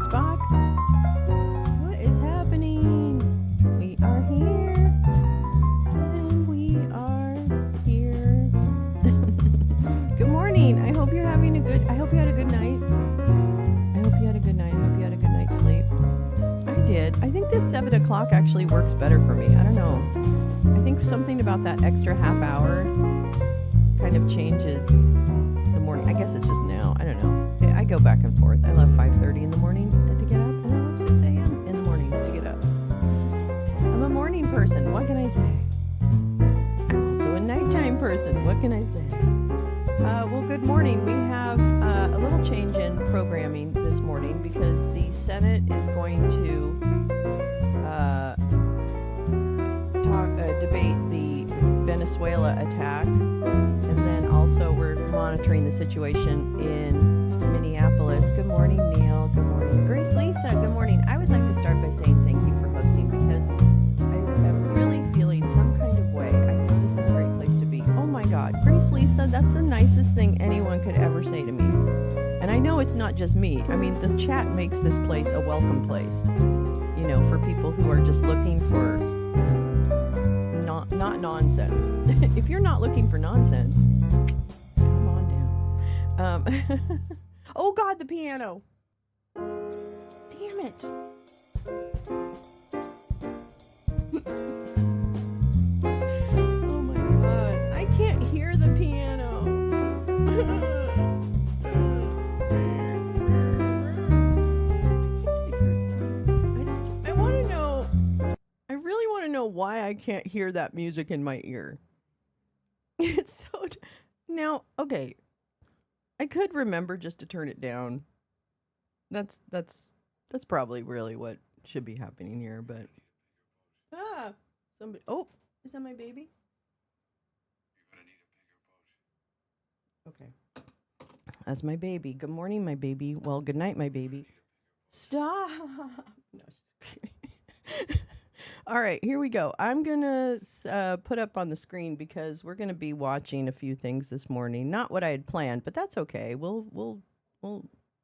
Spock. What is happening? We are here. And we are here. Good morning. I hope you're having I hope you had a good night. I hope you had a good night. I hope you had a good night's sleep. I did. I think this 7 o'clock actually works better for me. I don't know. I think something about that extra half hour kind of changes the morning. I guess it's just now. I don't know. I go back and forth. I love 5:30 in the morning to get up, and I love 6 a.m. in the morning to get up. I'm a morning person. What can I say? I'm also a nighttime person. What can I say? Well, good morning. We have a little change in programming this morning because the Senate is going to debate the Venezuela attack, and then also we're monitoring the situation in Minneapolis. Good morning, Neil. Good morning, Grace Lisa. Good morning. I would like to start by saying thank you for hosting because I am really feeling some kind of way. I know this is a great place to be. Oh my God, Grace Lisa, that's the nicest thing anyone could ever say to me. And I know it's not just me. I mean, the chat makes this place a welcome place. You know, for people who are just looking for not nonsense. If you're not looking for nonsense, come on down. Oh God, the piano. Damn it. Oh my God. I can't hear the piano. I want to know. I really want to know why I can't hear that music in my ear. It's so. Now, okay. I could remember just to turn it down. That's probably really what should be happening here, but somebody. Oh, is that my baby? Okay. That's my baby. Good morning, my baby. Well, good night, my baby. Stop. No, all right, here we go. I'm going to put up on the screen because we're going to be watching a few things this morning. Not what I had planned, but that's okay. We'll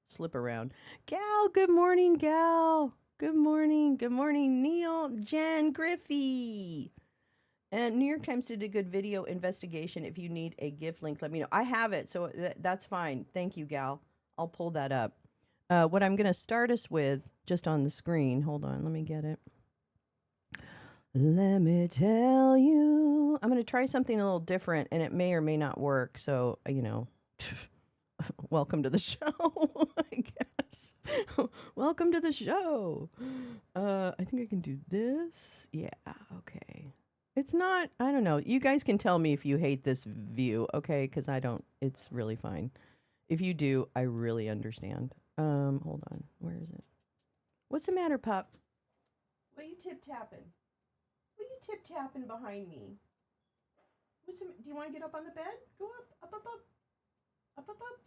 slip around. Gal, good morning, Gal. Good morning. Good morning, Neil, Jen, Griffey. And New York Times did a good video investigation. If you need a gift link, let me know. I have it, so that's fine. Thank you, Gal. I'll pull that up. What I'm going to start us with, just on the screen. Hold on, let me get it. Let me tell you. I'm going to try something a little different, and it may or may not work. So, welcome to the show, I guess. Welcome to the show. I think I can do this. Yeah, okay. It's not, I don't know. You guys can tell me if you hate this view, okay? Because I don't, it's really fine. If you do, I really understand. Hold on. Where is it? What's the matter, pup? What are you tip-tapping? What are you tip-tapping behind me? Do you want to get up on the bed? Go up, up, up, up. Up, up, up.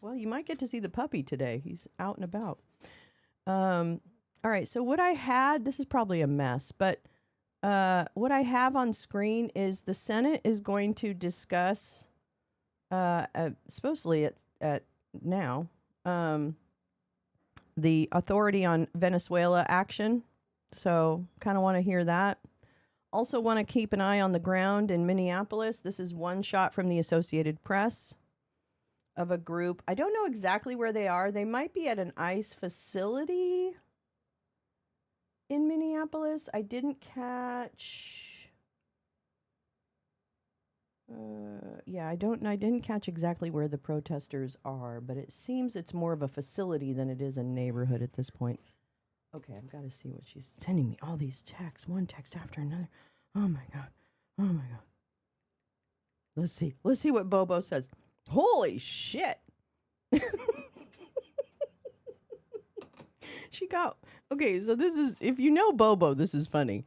Well, you might get to see the puppy today. He's out and about. All right, so what I had, this is probably a mess, but what I have on screen is the Senate is going to discuss, supposedly at now, the authority on Venezuela action. So kind of want to hear that. Also want to keep an eye on the ground in Minneapolis. This is one shot from the Associated Press of a group. I don't know exactly where they are. They might be at an ICE facility in Minneapolis. I didn't catch. I didn't catch exactly where the protesters are, but it seems it's more of a facility than it is a neighborhood at this point. Okay, I've got to see what she's sending me. All these texts, one text after another. Oh my God. Oh my God. Let's see what Bobo says. Holy shit. Okay, so this is, if you know Bobo, this is funny.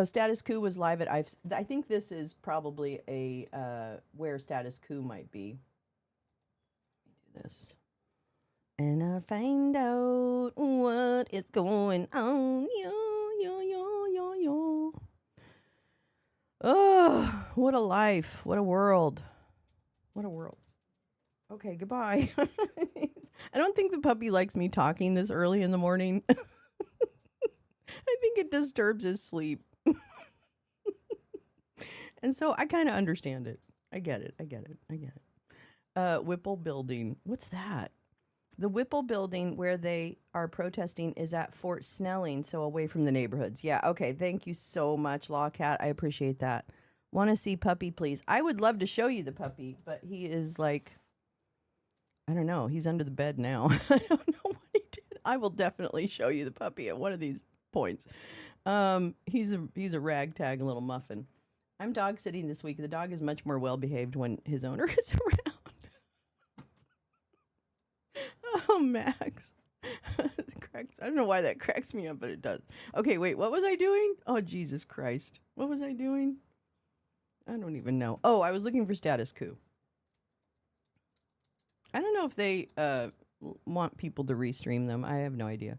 Status Coup was live at I think this is probably where Status Coup might be. Let me do this. And I find out what is going on. Yo. Oh, what a life. What a world. What a world. Okay, goodbye. I don't think the puppy likes me talking this early in the morning. I think it disturbs his sleep. And so I kind of understand it. I get it. I get it. I get it. Whipple Building. What's that? The Whipple Building where they are protesting is at Fort Snelling, so away from the neighborhoods. Yeah, okay. Thank you so much, Lawcat. I appreciate that. Want to see puppy, please? I would love to show you the puppy, but he is like, I don't know. He's under the bed now. I don't know what he did. I will definitely show you the puppy at one of these points. He's a ragtag little muffin. I'm dog sitting this week. The dog is much more well behaved when his owner is around. Oh, Max. Cracks. I don't know why that cracks me up, but it does. Okay, wait. What was I doing? Oh, Jesus Christ. What was I doing? I don't even know. Oh, I was looking for status coup. I don't know if they want people to restream them. I have no idea.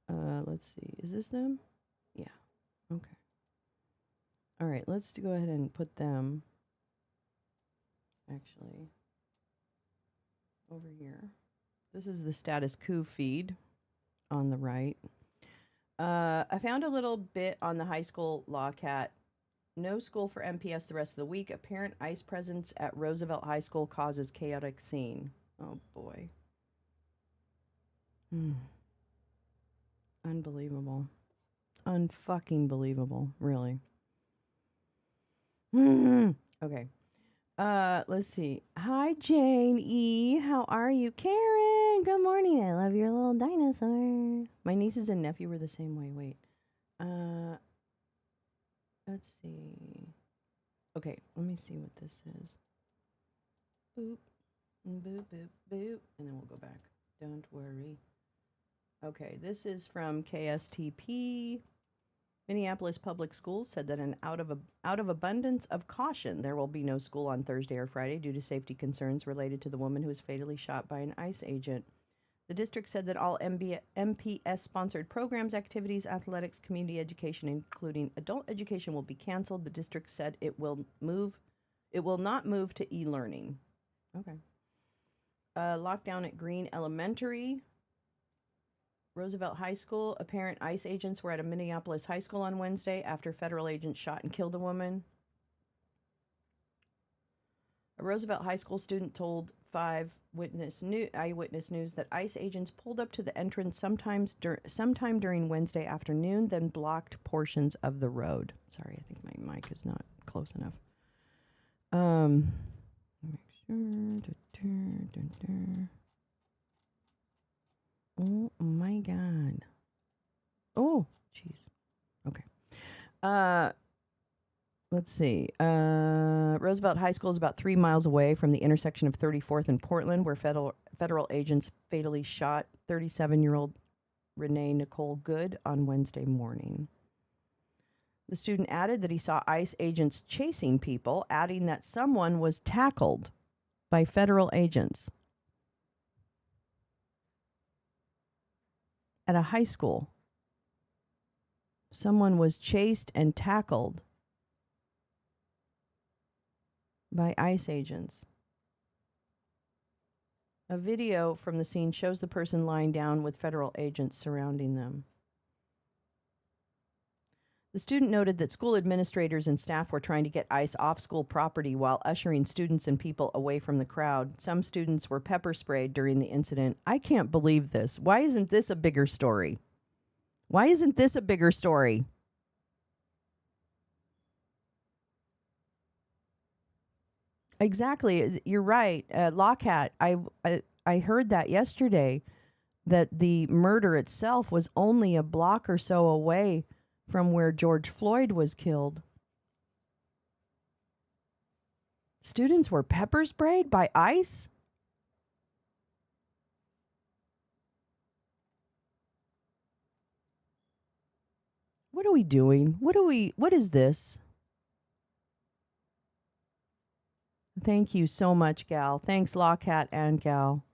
Let's see. Is this them? Yeah. Okay. All right. Let's go ahead and put them actually over here. This is the status coup feed on the right. I found a little bit on the high school law cat. No school for MPS the rest of the week. Apparent ICE presence at Roosevelt High School causes chaotic scene. Oh boy. Unbelievable. Unfucking believable. Really. Okay. Let's see. Hi, Jane E. How are you? Karen, good morning. I love your little dinosaur. My nieces and nephew were the same way. Wait. Let's see. Okay, let me see what this is. Boop. Boop, boop, boop. And then we'll go back. Don't worry. Okay, this is from KSTP. Minneapolis Public Schools said that out of abundance of caution, there will be no school on Thursday or Friday due to safety concerns related to the woman who was fatally shot by an ICE agent. The district said that all MPS-sponsored programs, activities, athletics, community education, including adult education, will be canceled. The district said it will not move to e-learning. Okay. Lockdown at Green Elementary. Roosevelt High School. Apparent ICE agents were at a Minneapolis high school on Wednesday after federal agents shot and killed a woman. A Roosevelt High School student told Eyewitness News that ICE agents pulled up to the entrance sometime during Wednesday afternoon, then blocked portions of the road. Sorry, I think my mic is not close enough. Make sure. Oh my God. Oh, jeez. Okay. Let's see. Roosevelt High School is about 3 miles away from the intersection of 34th and Portland, where federal agents fatally shot 37-year-old Renee Nicole Good on Wednesday morning. The student added that he saw ICE agents chasing people, adding that someone was tackled by federal agents at a high school. Someone was chased and tackled by ICE agents. A video from the scene shows the person lying down with federal agents surrounding them. The student noted that school administrators and staff were trying to get ICE off school property while ushering students and people away from the crowd. Some students were pepper sprayed during the incident. I can't believe this. Why isn't this a bigger story? Why isn't this a bigger story? Exactly. You're right. Lockhart, I heard that yesterday, that the murder itself was only a block or so away from where George Floyd was killed. Students were pepper sprayed by ICE? What are we doing? What is this? Thank you so much, Gal. Thanks, Lockhart and Gal.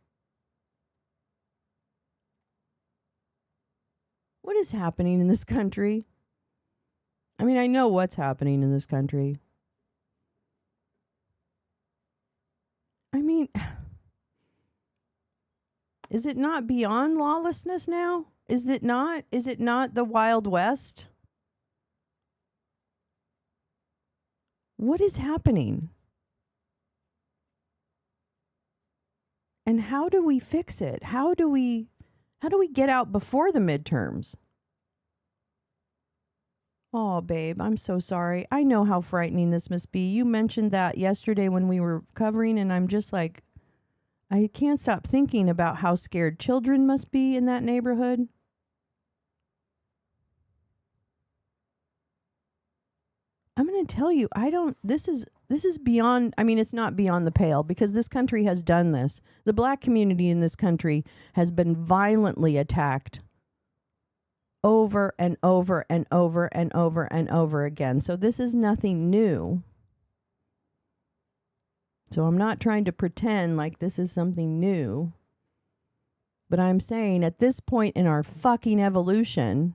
What is happening in this country? I mean, I know what's happening in this country. I mean, Is it not beyond lawlessness now? Is it not? Is it not the Wild West? What is happening? And how do we fix it? How do we get out before the midterms? Oh, babe, I'm so sorry. I know how frightening this must be. You mentioned that yesterday when we were covering, and I'm just like, I can't stop thinking about how scared children must be in that neighborhood. I'm going to tell you, this is beyond, I mean, it's not beyond the pale because this country has done this. The black community in this country has been violently attacked over and over and over and over and over again. So this is nothing new. So I'm not trying to pretend like this is something new. But I'm saying at this point in our fucking evolution,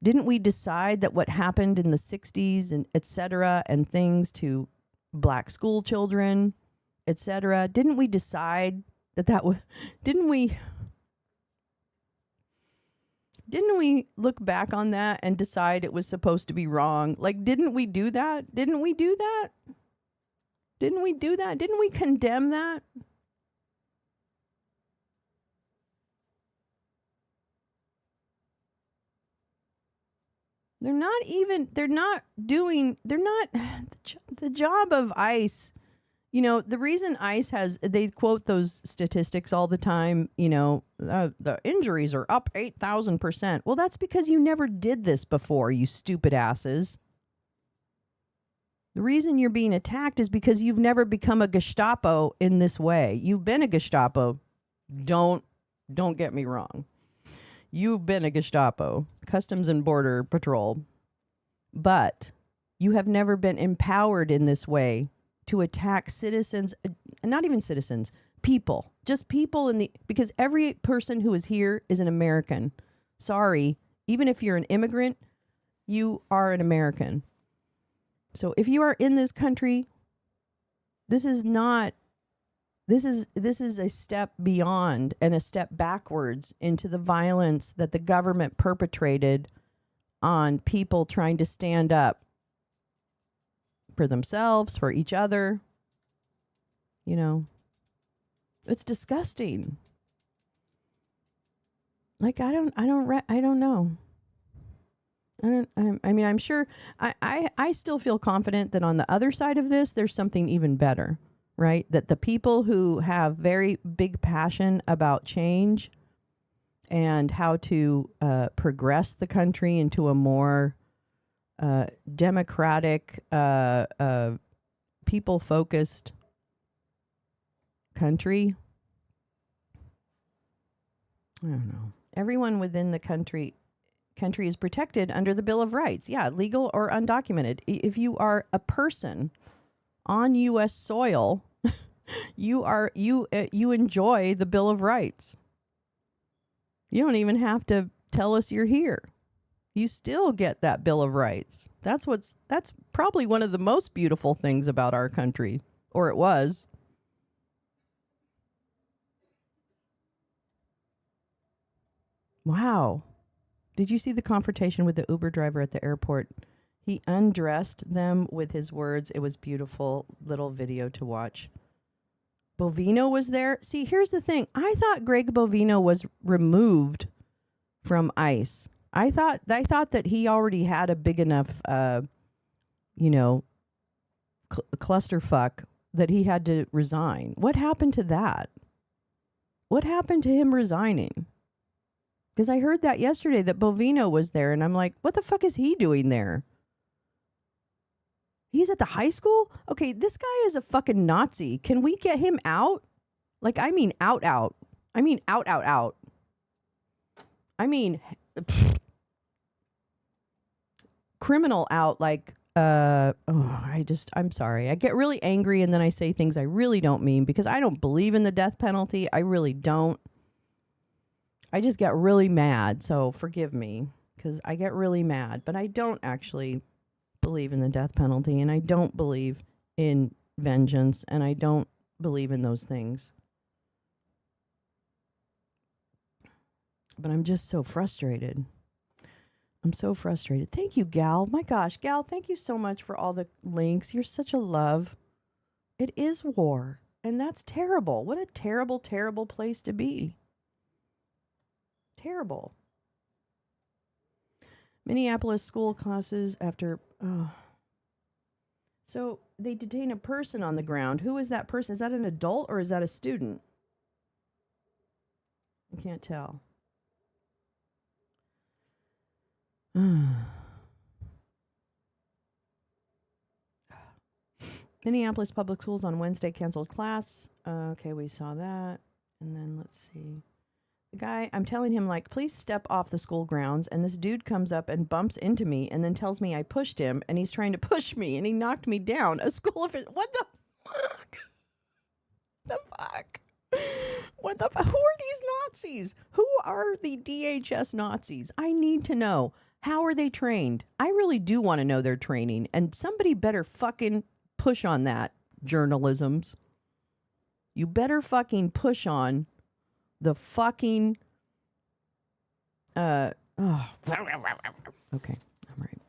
didn't we decide that what happened in the 60s and et cetera and things to black school children, et cetera, didn't we decide that was, didn't we look back on that and decide it was supposed to be wrong? Like, didn't we do that? Didn't we do that? Didn't we do that? Didn't we condemn that? They're not doing the job of ICE. You know, the reason ICE they quote those statistics all the time, you know, the injuries are up 8,000%. Well, that's because you never did this before, you stupid asses. The reason you're being attacked is because you've never become a Gestapo in this way. You've been a Gestapo. Don't get me wrong. You've been a Gestapo, Customs and Border Patrol, but you have never been empowered in this way to attack citizens, not even citizens, people, just people because every person who is here is an American. Sorry, even if you're an immigrant, you are an American. So if you are in this country, this is a step beyond and a step backwards into the violence that the government perpetrated on people trying to stand up for themselves, for each other. You know, it's disgusting. Like, I don't know. I mean, I'm sure I still feel confident that on the other side of this, there's something even better. Right? That the people who have very big passion about change and how to progress the country into a more democratic, people-focused country. I don't know. Everyone within the country is protected under the Bill of Rights. Yeah, legal or undocumented. If you are a person on U.S. soil, you enjoy the Bill of Rights. You don't even have to tell us you're here. You still get that Bill of Rights. That's probably one of the most beautiful things about our country, or it was. Wow. Did you see the confrontation with the Uber driver at the airport? He undressed them with his words. It was beautiful little video to watch. Bovino was there. See, here's the thing. I thought Greg Bovino was removed from ICE. I thought that he already had a big enough, clusterfuck that he had to resign. What happened to that? What happened to him resigning? Because I heard that yesterday that Bovino was there, and I'm like, what the fuck is he doing there? He's at the high school? Okay, this guy is a fucking Nazi. Can we get him out? Like, I mean out. I mean out. I mean, criminal out, like, I'm sorry. I get really angry and then I say things I really don't mean because I don't believe in the death penalty. I really don't. I just get really mad, so forgive me because I get really mad, but I don't actually believe in the death penalty, and I don't believe in vengeance, and I don't believe in those things. But I'm just so frustrated. I'm so frustrated. Thank you, Gal. My gosh, Gal, thank you so much for all the links. You're such a love. It is war, and that's terrible. What a terrible, terrible place to be. Terrible. Minneapolis school classes after. So they detain a person on the ground. Who is that person? Is that an adult or is that a student? I can't tell. Minneapolis public schools on Wednesday canceled class. Okay, we saw that. And then let's see. The guy, I'm telling him, like, please step off the school grounds. And this dude comes up and bumps into me and then tells me I pushed him and he's trying to push me and he knocked me down. A school official. What the fuck? The fuck? What the fuck? Who are these Nazis? Who are the DHS Nazis? I need to know. How are they trained? I really do want to know their training. And somebody better fucking push on that, journalisms. You better fucking push on the fucking okay, I'm right.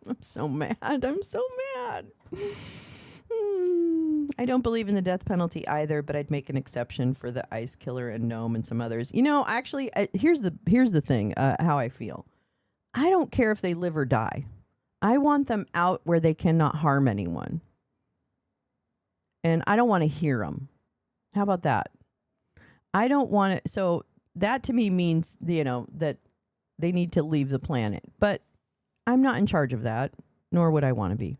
I'm so mad. I don't believe in the death penalty either, but I'd make an exception for the ice killer and Gnome and some others. You know, actually, here's the thing, how I feel. I don't care if they live or die. I want them out where they cannot harm anyone. And I don't want to hear them. How about that? I don't want to. So that to me means, that they need to leave the planet. But I'm not in charge of that, nor would I want to be.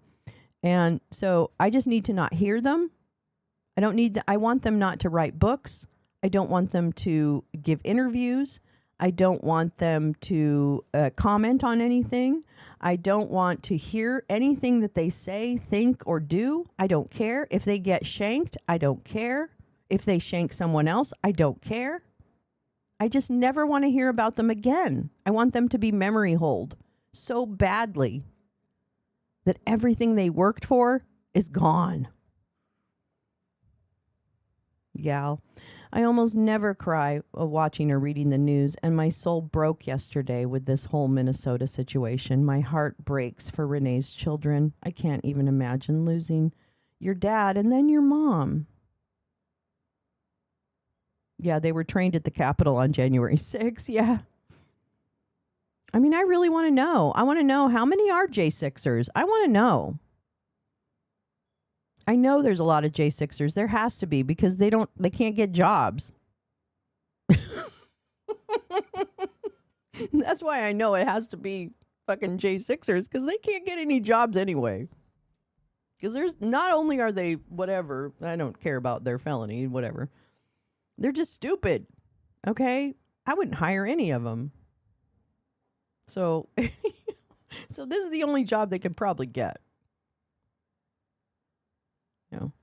And so I just need to not hear them. I want them not to write books. I don't want them to give interviews. I don't want them to comment on anything. I don't want to hear anything that they say, think, or do. I don't care. If they get shanked, I don't care. If they shank someone else, I don't care. I just never want to hear about them again. I want them to be memory holed so badly that everything they worked for is gone. Gal, I almost never cry watching or reading the news, and my soul broke yesterday with this whole Minnesota situation. My heart breaks for Renee's children. I can't even imagine losing your dad and then your mom. Yeah, they were trained at the Capitol on January 6th. Yeah. I mean, I really want to know. I want to know how many are J6ers. I want to know. I know there's a lot of J6ers. There has to be because they can't get jobs. That's why I know it has to be fucking J6ers because they can't get any jobs anyway. Because there's not only are they whatever, I don't care about their felony, whatever. They're just stupid. Okay? I wouldn't hire any of them. So, so this is the only job they can probably get.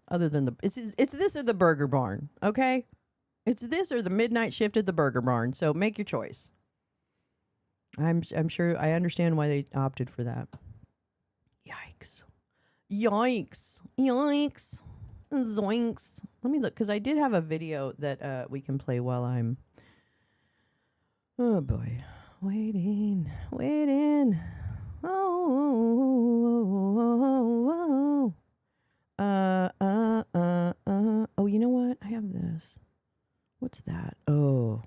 Other than it's this or the Burger Barn, okay? It's this or the midnight shift at the Burger Barn. So make your choice. I'm sure I understand why they opted for that. Yikes. Zoinks. Let me look because I did have a video that we can play while I'm. Oh boy, waiting. Oh. Oh, you know what? I have this. What's that? Oh,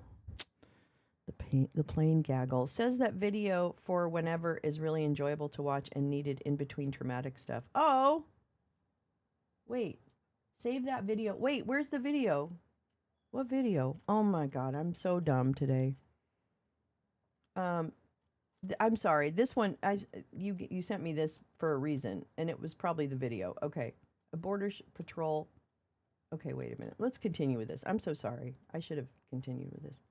the plane gaggle. Says that video for whenever is really enjoyable to watch and needed in between traumatic stuff. Oh, wait. Save that video. Wait, where's the video? What video? Oh my God, I'm so dumb today. I'm sorry. This one, you sent me this for a reason, and it was probably the video. Okay. A border patrol. Okay, wait a minute. Let's continue with this. I'm so sorry. I should have continued with this.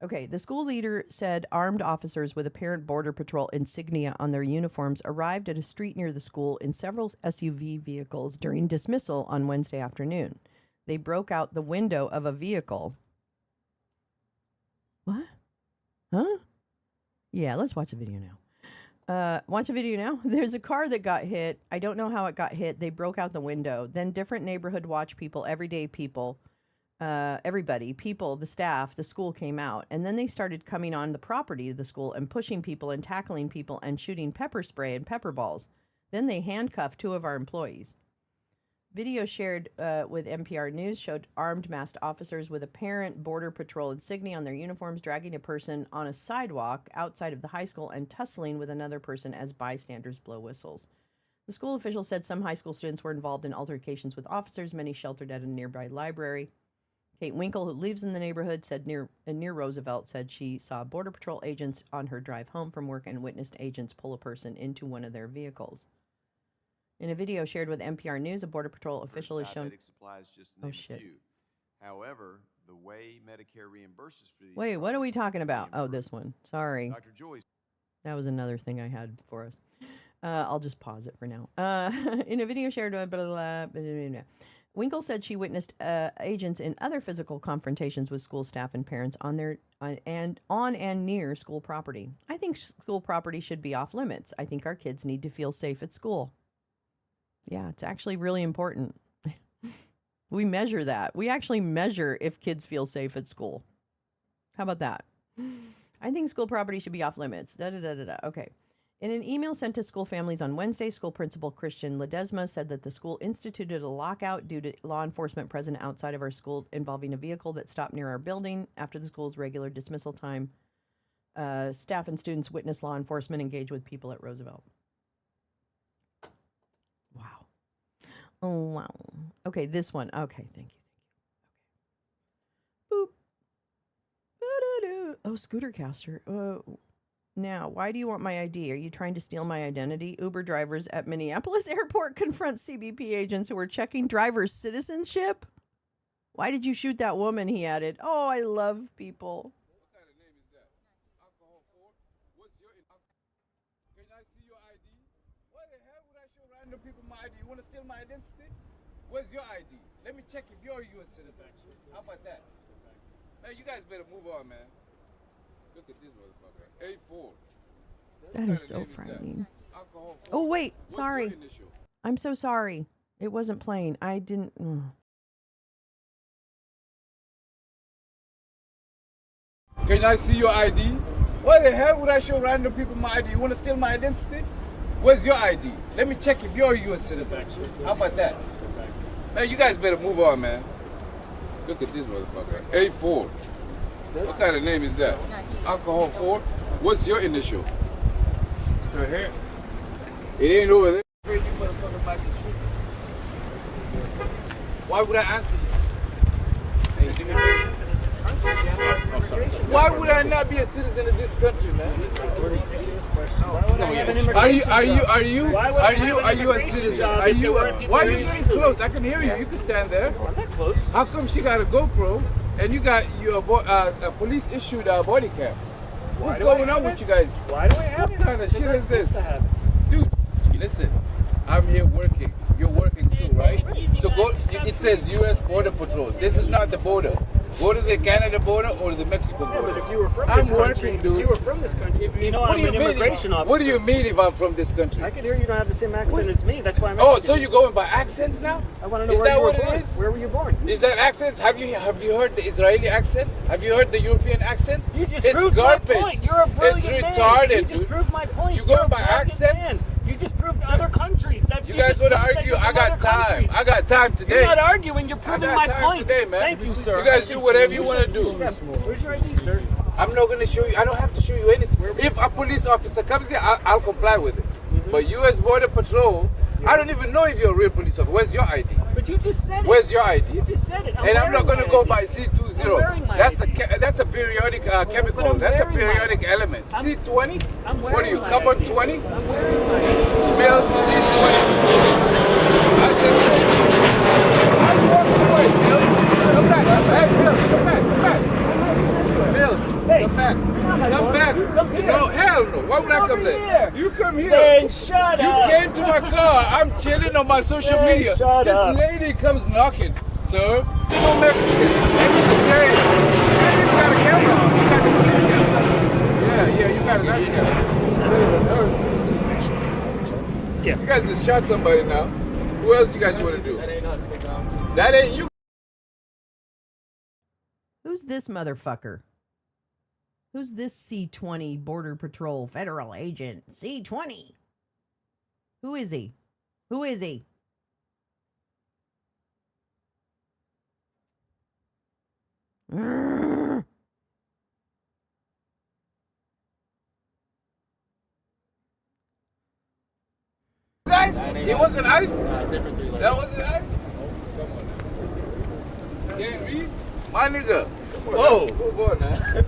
Okay, the school leader said armed officers with apparent border patrol insignia on their uniforms arrived at a street near the school in several SUV vehicles during dismissal on Wednesday afternoon. They broke out the window of a vehicle. What? Huh? Yeah, let's watch a video now. Watch a video now. There's a car that got hit. I don't know how it got hit. They broke out the window. Then different neighborhood watch people, everyday people, everybody, people, the staff, the school came out. And then they started coming on the property of the school and pushing people and tackling people and shooting pepper spray and pepper balls. Then they handcuffed 2 of our employees. Video shared with NPR News showed armed masked officers with apparent Border Patrol insignia on their uniforms dragging a person on a sidewalk outside of the high school and tussling with another person as bystanders blow whistles. The school officials said some high school students were involved in altercations with officers, many sheltered at a nearby library. Kate Winkle, who lives in the neighborhood, said near Roosevelt, said she saw Border Patrol agents on her drive home from work and witnessed agents pull a person into one of their vehicles. In a video shared with NPR News, a Border Patrol official is shown. Supplies, just to name a few. However, the way Medicare reimburses for these. Wait, what are we talking about? Oh, this one. Sorry. Dr. Joyce. That was another thing I had for us. I'll just pause it for now. In a video shared with Winkle said she witnessed agents in other physical confrontations with school staff and parents on and near school property. I think school property should be off limits. I think our kids need to feel safe at school. Yeah, it's actually really important. We measure that. We actually measure if kids feel safe at school. How about that? I think school property should be off limits. Okay. In an email sent to school families on Wednesday, school principal Christian Ledesma said that the school instituted a lockout due to law enforcement present outside of our school involving a vehicle that stopped near our building after the school's regular dismissal time. Staff and students witnessed law enforcement engage with people at Roosevelt. Wow. Oh, wow. Okay, this one. Okay, thank you. Boop. Ba-da-da. Oh, Scootercaster. Now, why do you want my ID? Are you trying to steal my identity? Uber drivers at Minneapolis airport confront CBP agents who were checking drivers' citizenship. Why did you shoot that woman? He added. Oh, I love people. What kind of name is that? Alcohol 4? What's your... Can I see your ID? Why the hell would I show random people my ID? You want to steal my identity? Where's your ID? Let me check if you're a U.S. citizen. How about that? Man, you guys better move on, man. Look at this motherfucker. A4. That is so frightening. Oh, wait. Sorry. I'm so sorry. It wasn't playing. I didn't... Can I see your ID? Why the hell would I show random people my ID? You want to steal my identity? Where's your ID? Let me check if you're a U.S. citizen. How about that? Man, you guys better move on, man. Look at this motherfucker. A4. What kind of name is that? Alcohol 4? What's your initial? Right here. It ain't over there. You motherfucker might be shooting. Why would I answer you? Why would I not be a citizen of this country, man? Are you a citizen? Why are you getting close? I can hear you. You can stand there. I'm not close. How come she got a GoPro and you got your a police issued body cam? What's going on with you guys? Why do I have it? What kind of shit is this? Dude, listen. I'm here working. You're working too, right? So go. It says U.S. Border Patrol. This is not the border. Go to the Canada border or the Mexico border. But if you were from this country, dude. If you were from this country, you know I'm an immigration officer. What do you mean if I'm from this country? I can hear you don't have the same accent as me. That's why I'm asking. Oh, so you're going by accents now? I want to know where you were born. Where were you born? Is that accents? Have you heard the Israeli accent? Have you heard the European accent? You just proved my point. You're a brilliant man. It's retarded, dude. You just proved my point. You're going by accents? You just proved other countries. You guys want to argue? I got time. I got time today. You're not arguing. You're proving my point. Today, man. Thank you, sir. You guys do whatever you want to do. Where's your ID, sir? I'm not going to show you. I don't have to show you anything. If a police officer comes here, I'll comply with it. But U.S. Border Patrol, I don't even know if you're a real police officer. Where's your ID? But you just said it. Where's your ID? You just said it. I'm not going to go by C20. That's a periodic chemical. That's a periodic element. C20? What are you, carbon 20? I'm wearing my ID. Mills C20. I said, are you walking away, Mills? Come back. Hey, Mills, come back. Mills, come back. Come back. No, hell no. Why would I come there? You come here. Then shut up. You came to my car. I'm chilling on my social media. This lady comes knocking. Sir, you're no Mexican. And it's a shame. You ain't even got a camera on. You got the police camera. Yeah, you got a nice camera. Yeah. You guys just shot somebody now. Who else you guys want to do? That ain't us. That ain't you. Who's this motherfucker? Who's this C-20 Border Patrol federal agent? C-20. Who is he? Who is he? Guys, it wasn't ice. That wasn't ice. Can't read, my nigga. Whoa, move on, man.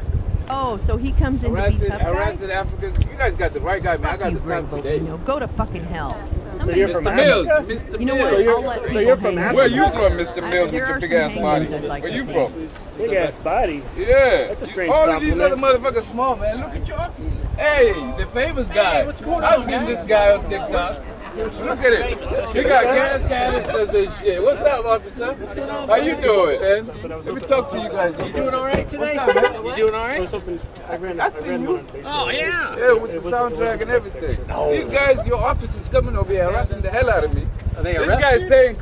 Oh, so he comes in to be tough guy? Harassing Africans. You guys got the right guy, man. Fuck I got you, the Greg time today. Bobino. Go to fucking hell. Somebody you're Mr. from Mills, Africa? Mr. You know Mills. what? you're- I'll let so people you're from hang Africa? Where out. you from, Mr. Mills, There with are your big some ass body? hangings I'd like Where to you see. from? Big ass body. Yeah. That's a strange All of these other compliment. motherfuckers small, man. Look at your offices. Hey, the famous guy. what's going I've on, seen man? this guy on TikTok. Look at it. He got gas canisters and shit. What's up, officer? How you doing, man? Let me talk to you guys. You doing all right today? What's up, man? You doing all I right? was hoping I ran I seen you. one on Facebook. Oh yeah. Yeah, with the soundtrack and everything. These guys, your officers coming over here harassing the hell out of me. Are they This arrested? guy's saying,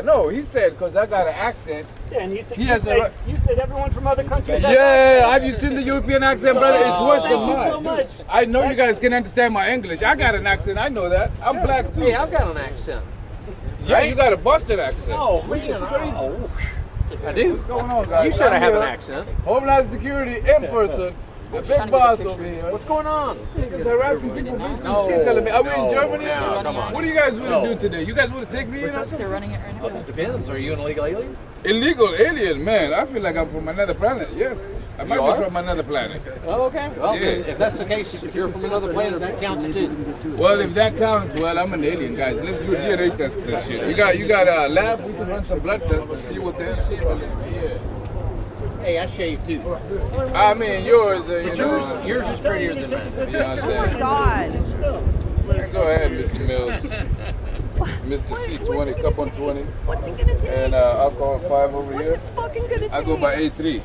no, he said, because I got an accent. Yeah, and you said, He has a you said everyone from other countries. has Yeah, have you seen the European accent, brother? It's worse than Thank you mine. so much. I know you guys can understand my English. I got an accent, I know that. I'm black too. Hey, I've got an accent. Yeah, you got a Boston accent. Oh, which is crazy. I do. What's going on, guys? You said I have an here. accent. Homeland Security in person. The big boss over here. What's going on? He's harassing people. Are we in Germany or something? What do you guys want to do today? You guys want to take me in or something? It depends. Are you an illegal alien? Illegal alien, man. I feel like I'm from another planet. Yes. I might be from another planet. Oh, okay. Well, Yeah. if that's the case, if you're from another planet, that counts too. Well, if that counts, well, I'm an alien, guys. Let's do DNA tests and shit. You got a lab? We can run some blood tests to see what they're shit. Yeah. Hey, I shaved too. I mean, yours, you know. Yours is prettier than mine. You know what I'm saying? God. Go ahead, Mr. Mills. Mr. What's C20, it cup gonna on take? 20. What's it gonna take? And alcohol 5 over What's here. it fucking gonna take? I go by A3.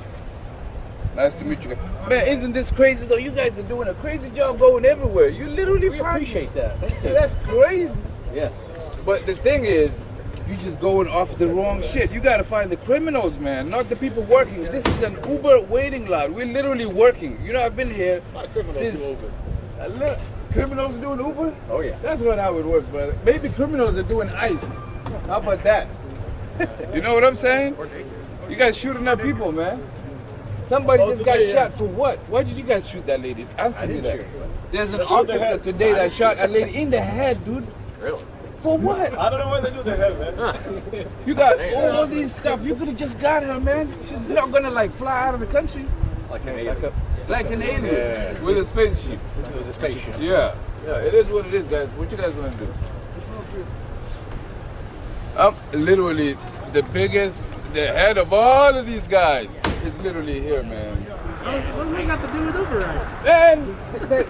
Nice to meet you guys. Man, isn't this crazy though? You guys are doing a crazy job going everywhere. You literally We find appreciate that. Thank you. That's crazy. Yes. But the thing is, you just going off the wrong shit. You gotta find the criminals, man, not the people working. This is an Uber waiting lot. We're literally working. You know, I've been here since. Criminals doing Uber? Oh yeah. That's not how it works, brother. Maybe criminals are doing ice. How about that? You know what I'm saying? You guys shooting up people, man. Somebody just got shot for what? Why did you guys shoot that lady? Answer me that. There's an officer today that shot a lady in the head, dude. Really? For what? I don't know why they do the head, man. You got all these stuff. You could have just got her, man. She's not gonna like fly out of the country Like an alien. like an alien with a spaceship. With a spaceship. Yeah, it is what it is, guys. What you guys want to do? I'm literally the biggest, the head of all of these guys is literally here, man. What do we got to do with Uber rides? And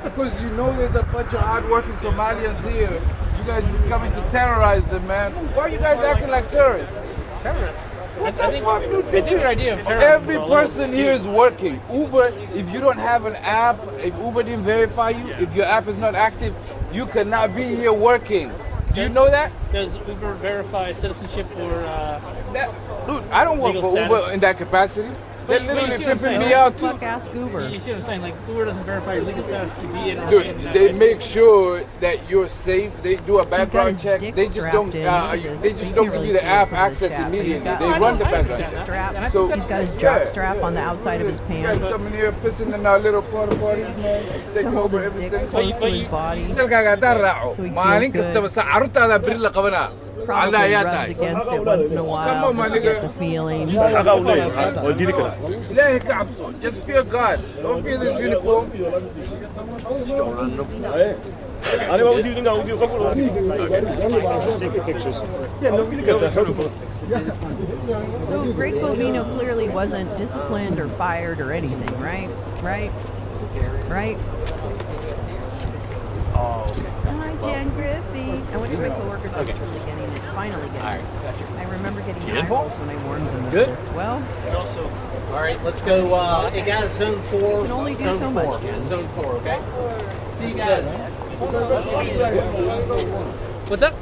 because you know there's a bunch of hardworking Somalians here, you guys just coming to terrorize them, man. Why are you guys acting like terrorists? Terrorists. What the fuck, dude? I think your idea of terrorism Every is a little person here is working. Uber, if you don't have an app, if Uber didn't verify you, if your app is not active, you cannot be here working. Do you know that? Does Uber verify citizenship or Dude, I don't work Legal for Uber status? in that capacity. They're But you literally see what I'm pimping saying? me out too. Fuck ask Uber. you see what I'm saying? Like Uber doesn't verify your legal status to be in or Dude, in the they United make sure that you're safe. They do a got background his check. dick They just don't. strapped in. Look at this. They You just can't don't give really you the see it app because of the access strap, but he's immediately. got- They I run know, the I background understand check. strap. And I think He's got his Yeah, jock strap yeah. on the outside of his You guys pants coming here pissing in our little porta potties, man. to Taking hold over his dick everything. close to his body. Shilkaaga haddaan raaco, So he feels maalin good. kastaba sa carruurtaada beri la qabanaa. Probably Alla ayaa rubs tahay. against it once in a while Come on, my just to get nigga. the feeling. Ilaahay ka cabso. Just fear God. Don't fear this uniform. So Greg Bovino clearly wasn't disciplined or fired or anything, right? Right? Right? Oh. Hi, Jen Griffey. I wonder if my coworkers are truly getting it. Finally getting it. I remember getting eye rolls when I warned them of Good. this. Well, All right, let's go. It got zone 4. You can only do zone so 4. much, Jen. Zone 4, okay? See you guys. What's up?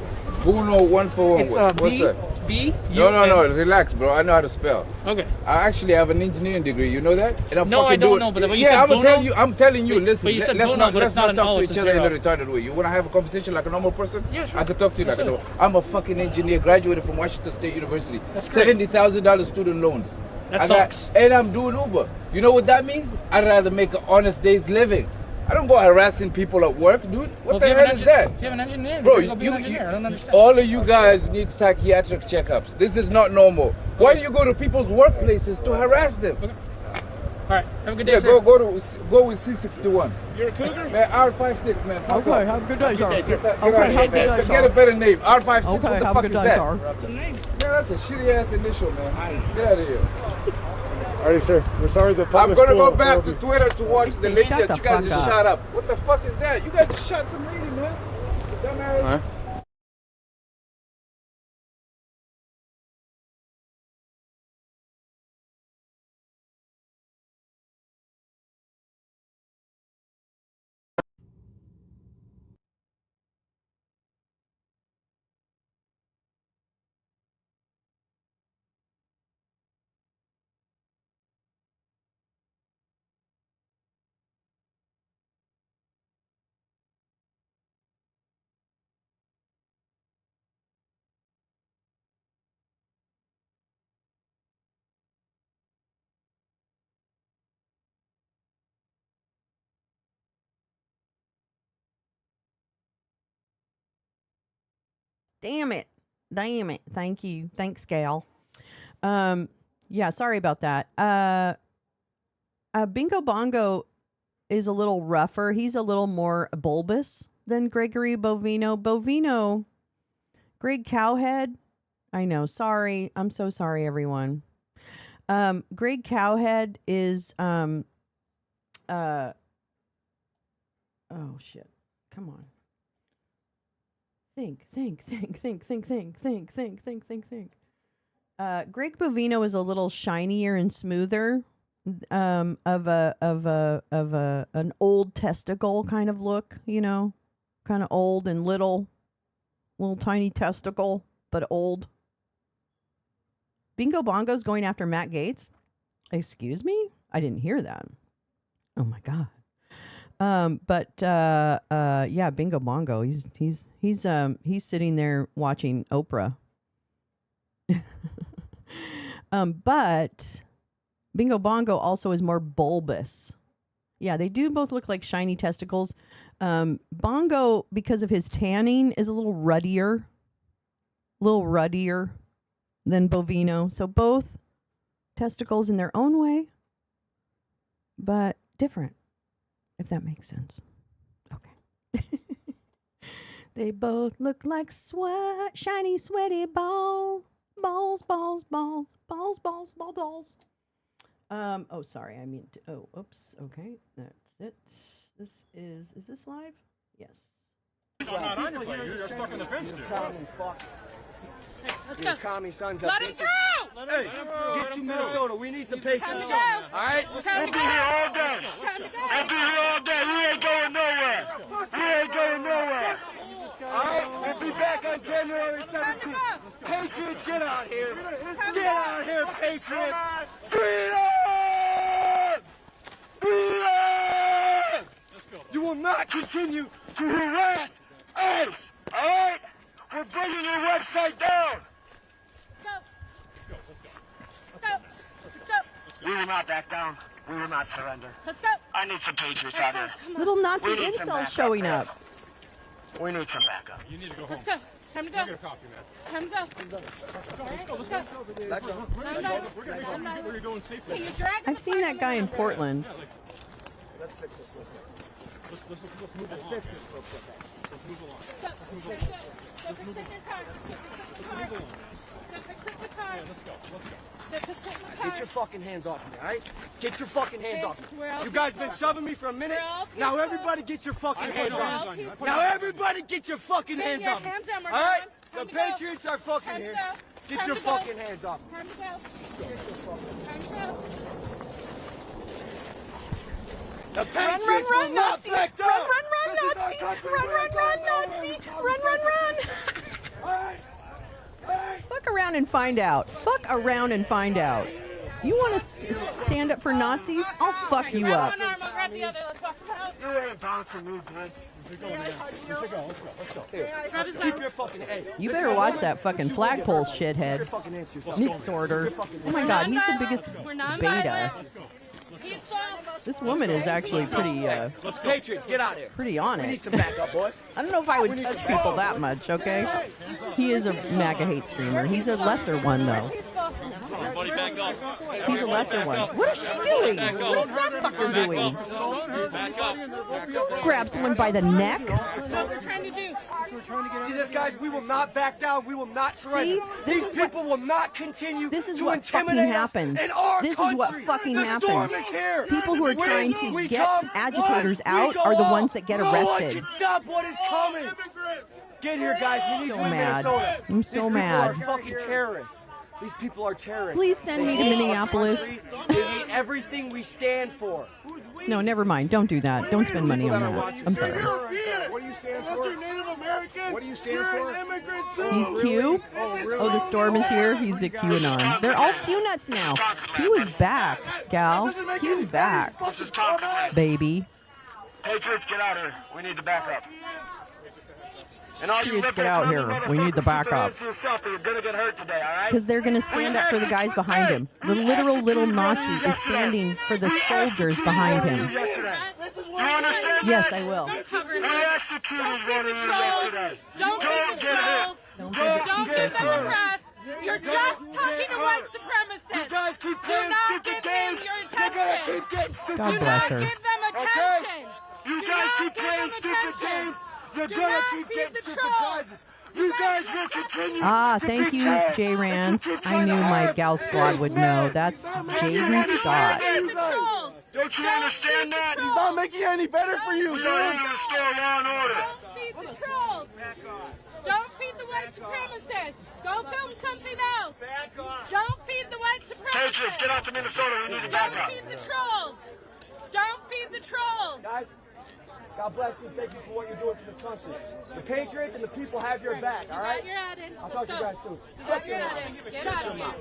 Uno 141. It's What's B that? B. No. Relax, bro. I know how to spell. Okay. I actually have an engineering degree. You know that? And I'm No, I fucking don't doing- know, but you yeah, said I'm gonna tell Bono? you. I'm telling you. But Listen, you said let's Bono, not but let's it's not not an talk O, to it's each a other in a zero. retarded way. You wanna have a conversation like a normal person? Yeah, sure. I can talk to you like a Let's normal. I'm a fucking engineer, graduated from Washington State University. That's great. $70,000 student loans. That I sucks. and I'm doing Uber. You know what that means? I'd rather make an honest day's living. I don't go harassing people at work, dude. What the hell is that? If you have an engineer, Bro, go be an engineer. I don't understand. all of you guys need psychiatric checkups. This is not normal. Why do you go to people's workplaces to harass them? All right. Have a good day, Yeah, sir. go with C61. You're a cougar? Man, R56, man. Fuck Okay, off. have a good day, sir. Get Okay, have a good day, Get sir. a better name. R56, Okay, what the have a fuck good is day, that? sir. What's the name? Man, that's a shitty ass initial, man. Get out of here. Alrighty, sir. We're sorry the I'm public gonna go school back to authority- Twitter to watch the lady Shut that the you guys fuck just up. shot up. What the fuck is that? You guys just shot some lady, man. Dumbass. Damn it. Thank you. Thanks, Gail. Yeah, sorry about that. Bingo Bongo is a little rougher. He's a little more bulbous than Gregory Bovino. Greg Cowhead. I know. Sorry. I'm so sorry, everyone. Greg Cowhead is oh shit. Come on. Think. Greg Bovino is a little shinier and smoother, of an old testicle kind of look, you know, kind of old and little tiny testicle, but old. Bingo Bongo's going after Matt Gaetz. Excuse me? I didn't hear that. Oh my God. Yeah, Bingo Bongo. He's sitting there watching Oprah. But Bingo Bongo also is more bulbous. Yeah, they do both look like shiny testicles. Bongo, because of his tanning, is a little ruddier than Bovino. So both testicles in their own way, but different. If that makes sense. Okay. They both look like shiny, sweaty balls. Oh, sorry. I mean, oops. Okay. That's it. Is this live? Yes. You're stuck in the fence there. Let's Your go. commie sons Let have him bitches. go! Hey, get to Minnesota. We need some patience. Time to go! All right? Time to go! all day. Time to go! I'll be here all day. We ain't going nowhere. We ain't going nowhere. All right? We'll be back on January 17th. Patriots, get out here. Get out here, Patriots. Freedom! Freedom! You will not continue to harass us. All right? We're bringing your website down. Let's go! Let's go! Let's go! We will not back down. We will not surrender. Let's go! I need some Patriots out here. Come on. Little Nazi We need some incel backup, showing guys. up. We need some backup. Let's go! It's time to go! It's time to go! Let's go! Where are you going safely? Can you drag I've seen that guy in Portland. Let's fix this real quick. Let's fix this real quick. Go fix it in your car. Go fix it in your car. Let's go. Go fix it in your car. Get your fucking hands off me, all right? Get your fucking hands off We're all me. You guys been peaceful. shoving me for a minute. We're all Now peaceful. everybody get your fucking hands We're off all me. peaceful. Now everybody get your fucking Get hands your off me. hands on, we're All right? done. The Time to go. Patriots are fucking Time to here. go. Get Time your to go. fucking hands off me. Time to go. Time to go. The Run, Patriots run, will run, not Nazi! back down. Run, This is our Nazi! country. Run, We're Nazi! going nowhere. Run! All right? All right. Look around. around and find out. Fuck around and find out. You want to stand up for Nazis? I'll fuck you up. One arm, I'll grab the other. Let's walk out. You ain't bouncing me, bitch. Grab his Keep arm. your fucking head. You better watch that fucking flagpole, shithead. Nick Sorter. Oh my god, he's the biggest We're not beta. He's full. This woman is actually pretty, Patriots, get out of here. pretty on We need it. some backup, boys. I don't know if I would touch people that much, okay? He is a MAGA hate streamer. He's a lesser one, though. He's full. He's a lesser one. What is she doing? What is that fucker doing? Don't grab someone by the neck. That's what we're trying to do. See this, guys? We will not back down. We will not surrender. See? This These is what- people will not continue This is to what fucking intimidate us happens. in our This is what country. fucking The storm happens. is here. People who are We trying to get come, agitators one, we out go are the all. ones that get No one arrested. can stop what is coming. Get here, guys. We need So you in mad. Minnesota. I'm so These mad. people are fucking terrorists. These people are terrorists. Please send me to They hate our Minneapolis. country. They hate everything we stand for. No, never mind. Don't do that. Don't spend money on that. I'm sorry. What do you stand for? Native American. What do you stand for? He's Q. Oh, the storm is here. He's a QAnon. They're all Q nuts now. Q is back, gal. Q's back, This is Conklin. baby. Patriots, get out here. We need the backup. And all you Patriots, get liberals, out here. We need the keep your hands backup. to yourself or you're gonna get hurt today, all right? Because they're going to stand up for the guys behind him. The literal little Nazi is standing for the soldiers behind him. Yesterday. You understand? Yes, I will. Don't cover We him. executed Don't one feed of the you trolls. yesterday. Don't feed the get hit. trolls. Don't Don't give it. Don't She's so give them a smart. press. You're just talking to white supremacists. You guys keep Do playing not stupid give them games. your You're gonna attention. keep getting stupid God Do bless not her. give them attention. You Do guys not keep give playing them stupid attention. games. You're Do gonna not keep feed getting the stupid trolls. prizes. You guys will continue. Ah, to thank be you, trash. Jay Rance. You keep I trying knew to my hurt gal squad these would men. know. That's Jaden Scott. Feed the trolls. Don't you Don't understand feed the that? trolls. He's not making it any better for you. Don't We don't need to restore law and order. Don't feed the trolls. Don't feed the white supremacists. Go film something else. Don't feed the white supremacists. Patriots, get out to Minnesota. We need to back Don't up. feed the trolls. Don't feed the trolls. Guys, God bless you. Thank you for what you're doing for this country. The Patriots and the people have your back, all You right? got your ad in. I'll Let's talk to you go. guys soon. You got your ad in. Get out of here.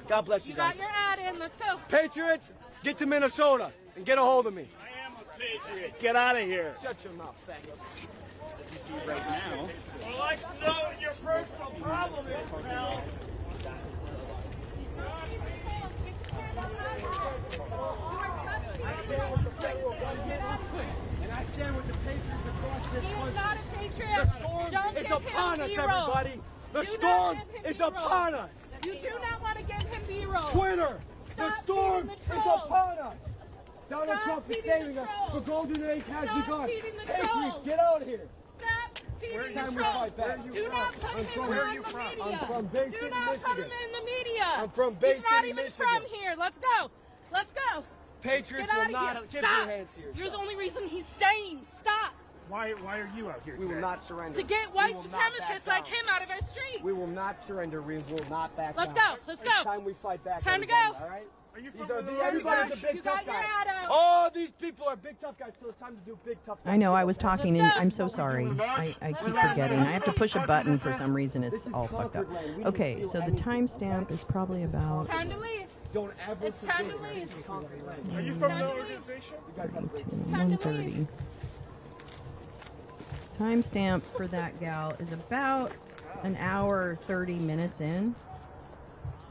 God bless you You got guys. your ad in. Let's go. Patriots, get to Minnesota and get a hold of me. I am a Patriot. Get out of here. Shut your mouth, faggot. As you see right now. Well, I know what your personal problem is, pal. And I stand with the Patriots across this He is country. not a patriot. The storm Don't is give upon him us, B-roll. everybody. The Do not storm give him is B-roll. upon us. You do not want to give him B-roll. Twitter, the Stop storm feeding the is trolls. upon us. Donald Stop Trump is feeding saving the us. trolls. The golden age has Stop begun. feeding the Patriots, trolls. get out of here. Stop feeding It's the time we trolls. fight back. Do not put I'm him from- in Where the are you from? media. I'm from Bay Do City, not put Michigan. him in the media. I'm from Bay He's not City, even Michigan. from here. Let's go. Let's go. Patriots Get will out of not here. give Stop. your hands to yourself. You're the only reason he's staying. Stop. Why are you out here We will today? not surrender. To get We white will not back supremacists like down. him out of our streets. We will not surrender. We will not back Let's down. go. Let's It's go. time we fight back. It's time to everybody, go. All right? Are you These from are Minnesota? everybody's a big You tough got your guy. ad out. Oh, these people are big tough guys, so it's time to do big tough guys. I know, I too, was okay? talking Let's and go. I'm so sorry. I keep forgetting. I have to push a button for some reason. It's all fucked up. Okay, so the timestamp is probably about Time to leave. Don't ever It's time to forget leave. this is conquering land. Are you from Time the to leave. organization? You guys have a great day. Time to 1:30. Timestamp for that gal is about an hour 30 minutes in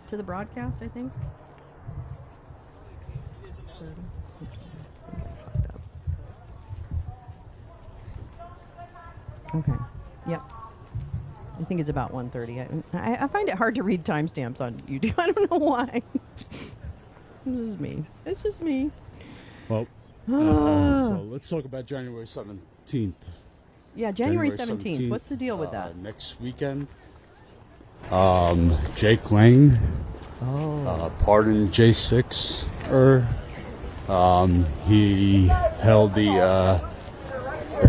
to the broadcast, I think. 30. Oops, I think I fucked up. Okay. Yep. I think it's about 1:30. I find it hard to read timestamps on YouTube. I don't know why. This is me. It's just me. Well, so let's talk about January 17th. Yeah, January 17th. What's the deal with that? Next weekend. Jake Lang. Pardon J6. He held the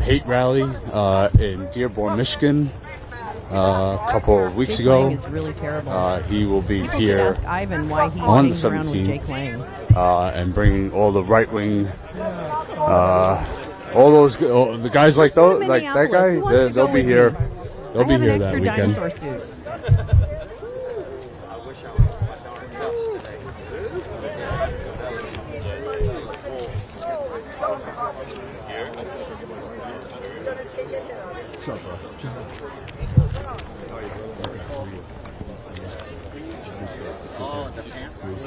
hate rally in Dearborn, Michigan. A couple of weeks Jake ago. Lang is really terrible. He will be People here should ask Ivan why he on the hangs around with 17th. Jake Lang. And bringing all the right wing, all those the guys like Let's go to those, like that Minneapolis. guy, Who wants to they'll go be with here. me? They'll I be have here an that extra weekend. dinosaur suit.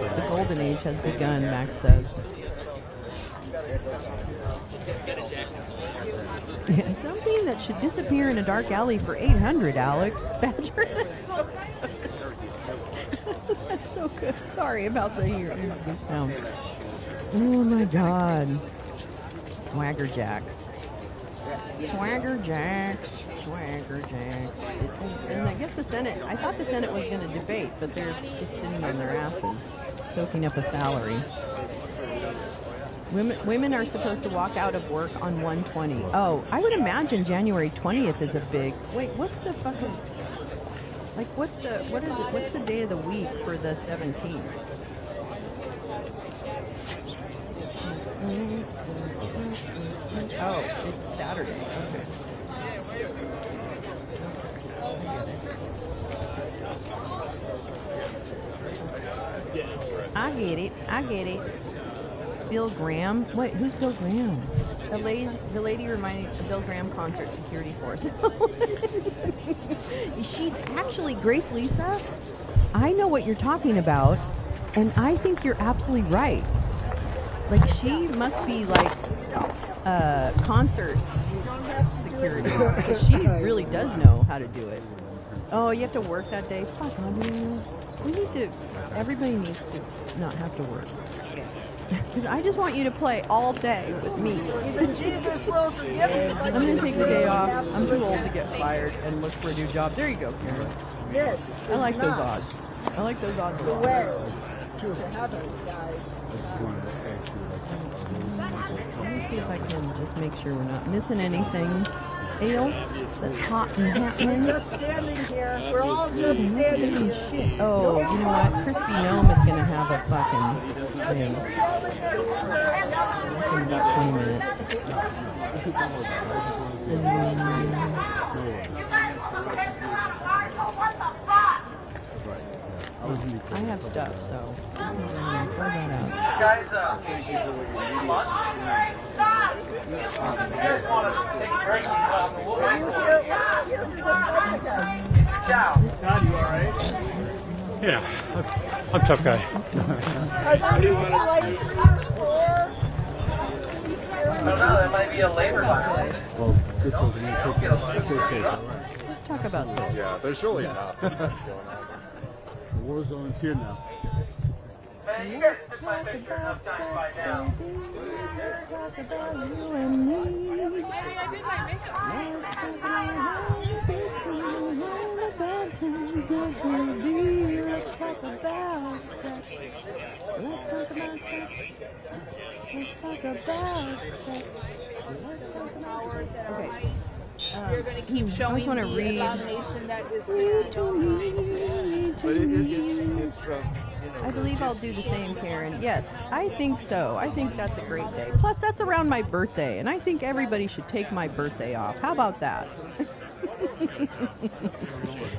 The golden age has begun, Max says. Yeah, something that should disappear in a dark alley for 800, Alex. Badger, that's so good. That's so good. Sorry about the sound. Oh my God. Swagger Jacks. Swagger Jacks. Swagger Jacks. And I guess the Senate, I thought the Senate was going to debate, but they're just sitting on their asses, soaking up a salary. Women are supposed to walk out of work on 1/20. Oh, I would imagine January 20th is a big. Wait, what's the fucking? Like, what's the day of the week for the 17th? Oh, it's Saturday. Okay. I get it. Bill Graham? Wait, who's Bill Graham? The lady reminding the Bill Graham concert security force. Is she actually Grace Lisa? I know what you're talking about, and I think you're absolutely right. Like, she must be like concert security, because she really does know how to do it. Oh, you have to work that day? Fuck on you. Everybody needs to not have to work. Because I just want you to play all day with me. I'm going to take the day off. I'm too old to get fired and look for a new job. There you go, Karen. Yes. I like those odds. I like those odds a lot. Let me see if I can just make sure we're not missing anything else that's hot and happening. We're just standing here. We're all just standing here. Shit. Oh, you know what? Crispy Gnome is going to have a fucking thing. It's in about 20 minutes. I have stuff, so I'm going to throw that out. Guys, lunch? You guys want to take a break? Ciao. Todd, you alright? Yeah, I'm a tough guy. What do you want us to do? I don't know, that might be a labor violation. Well, good talking. Let's talk about this. Yeah, there's really nothing going on. The war zone's here now. Man, you guys took my picture enough times by now. Let's talk about you and me. Let's talk about the bad times that will be. Let's talk about sex. Let's talk about sex. Let's talk about sex. Let's talk about sex. Okay. You're going to keep showing I just want to the read. abomination that is But it's from, I believe I'll do the same, Karen. Yes, I think so. I think that's a great day. Plus, that's around my birthday, and I think everybody should take my birthday off. How about that?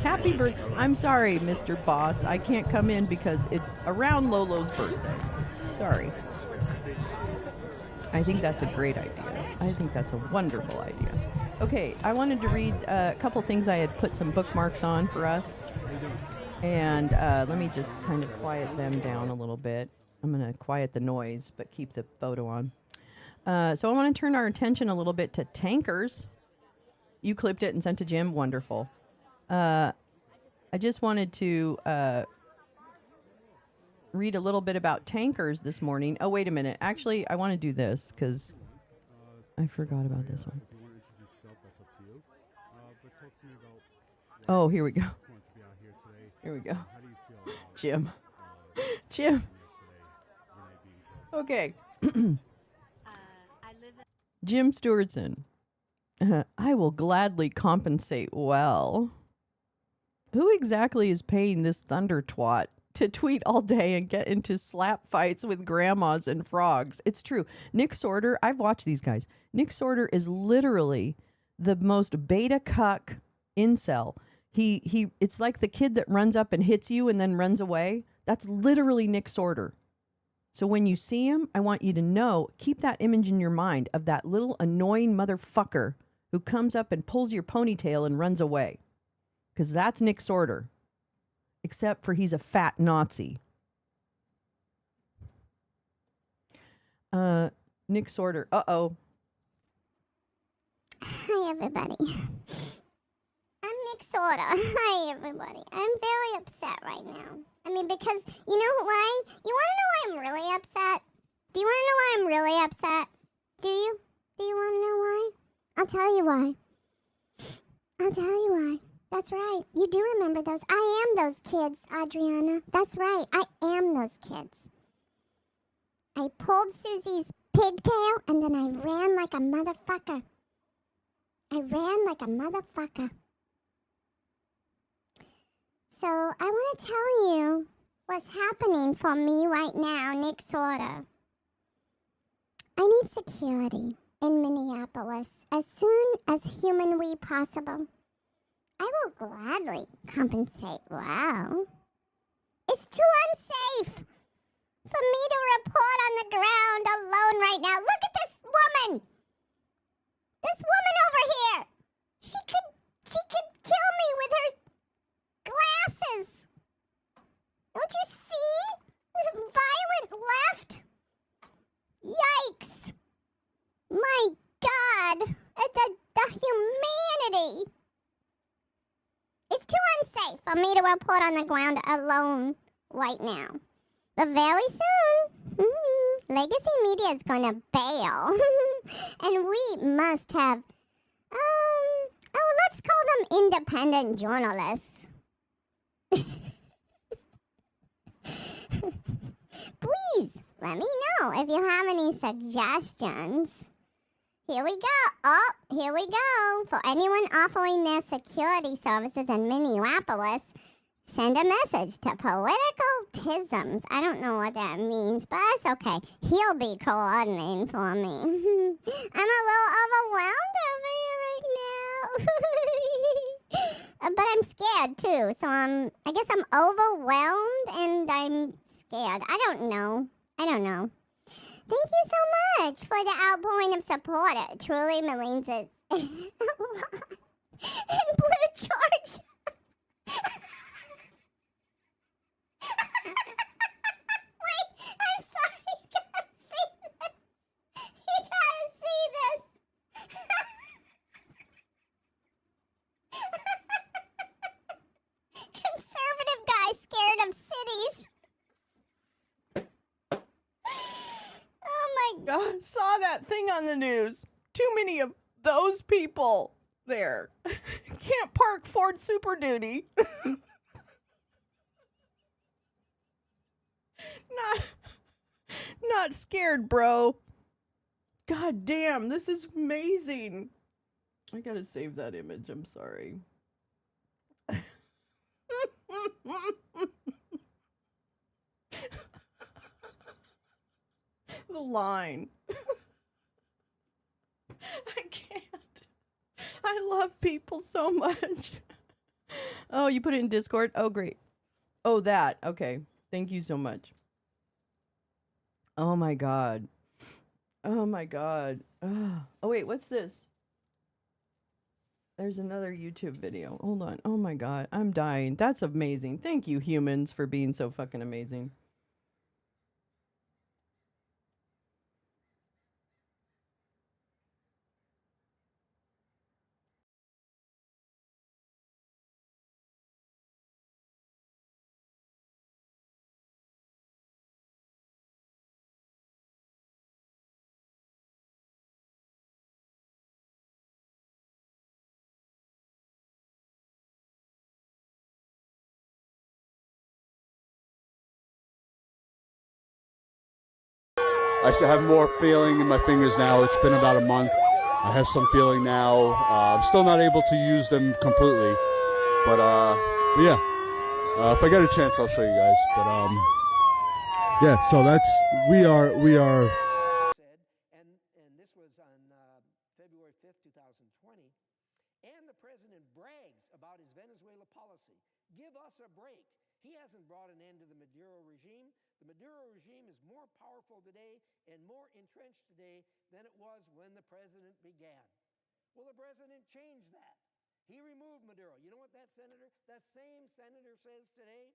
Happy birthday. I'm sorry, Mr. Boss. I can't come in because it's around Lolo's birthday. Sorry. I think that's a great idea. I think that's a wonderful idea. Okay, I wanted to read a couple things I had put some bookmarks on for us. And let me just kind of quiet them down a little bit. I'm going to quiet the noise, but keep the photo on. So I want to turn our attention a little bit to tankers. You clipped it and sent to Jim. Wonderful. I just wanted to read a little bit about tankers this morning. Oh, wait a minute. Actually, I want to do this because I forgot about this one. Oh, here we go. Here we go. Jim. Jim. Okay. Jim Stewartson. I will gladly compensate well. Who exactly is paying this thunder twat to tweet all day and get into slap fights with grandmas and frogs? It's true. Nick Sorter, I've watched these guys. Nick Sorter is literally the most beta cuck incel. It's like the kid that runs up and hits you and then runs away. That's literally Nick Sorter. So when you see him, I want you to know, keep that image in your mind of that little annoying motherfucker who comes up and pulls your ponytail and runs away. Because that's Nick Sorter. Except for he's a fat Nazi. Nick Sorter. Uh-oh. Hi, everybody. I'm Nick Sorter. Hi, everybody. I'm very upset right now. I mean, because, you know why? You want to know why I'm really upset? Do you want to know why I'm really upset? Do you? Do you want to know why? I'll tell you why. I'll tell you why. That's right. You do remember those. I am those kids, Adriana. That's right. I am those kids. I pulled Susie's pigtail, and then I ran like a motherfucker. I ran like a motherfucker. So I want to tell you what's happening for me right now, Nick Sorter. I need security in Minneapolis as soon as humanly possible. I will gladly compensate well. It's too unsafe for me to report on the ground alone right now. Look at this woman! This woman over here! She could kill me with her glasses! Don't you see? This violent left? Yikes! My God! The humanity! It's too unsafe for me to report on the ground alone right now. But very soon, Legacy Media is going to bail. And we must have, let's call them independent journalists. Please, let me know if you have any suggestions. Here we go. Oh, here we go. For anyone offering their security services in Minneapolis, send a message to Political Tisms. I don't know what that means, but it's okay. He'll be coordinating for me. I'm a little overwhelmed over here right now. But I'm scared too, so I guess I'm overwhelmed and I'm scared. I don't know. Thank you so much for the outpouring of support. It truly means it. In Blue George. Wait, I'm sorry. You gotta see this. You gotta see this. Conservative guy scared of cities. Oh my God, saw that thing on the news. Too many of those people there. Can't park Ford Super Duty. Not scared, bro. God damn, this is amazing. I gotta save that image. I'm sorry. The line. I can't. I love people so much. Oh, you put it in Discord? Oh, great. Oh, that. Okay. Thank you so much. Oh, my God. Oh, my God. Oh, wait. What's this? There's another YouTube video. Hold on. Oh, my God. I'm dying. That's amazing. Thank you, humans, for being so fucking amazing. I still have more feeling in my fingers now. It's been about a month. I have some feeling now. I'm still not able to use them completely, but yeah. If I get a chance, I'll show you guys. But yeah. So we are. And this was on February 5th, 2020. And the president brags about his Venezuela policy. Give us a break. He hasn't brought an end to the Maduro regime. The Maduro regime is more powerful today and more entrenched today than it was when the president began. Well, the president changed that. He removed Maduro. You know what that same senator says today?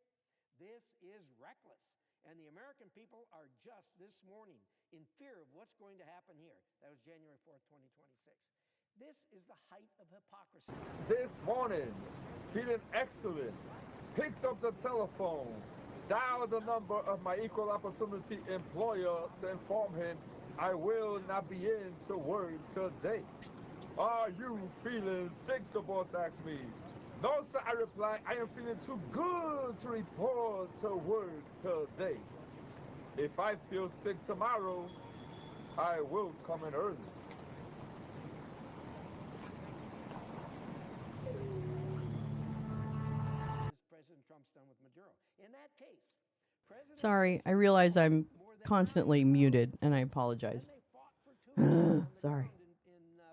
This is reckless. And the American people are just this morning in fear of what's going to happen here. That was January 4th, 2026. This is the height of hypocrisy. This morning, feeling excellent, picked up the telephone, dialed the number of my equal opportunity employer to inform him I will not be in to work today. Are you feeling sick? The boss asked me. No, sir, I replied, I am feeling too good to report to work today. If I feel sick tomorrow, I will come in early. President Trump's done with Maduro. In that case, Sorry, I realize I'm constantly muted, and I apologize. Sorry.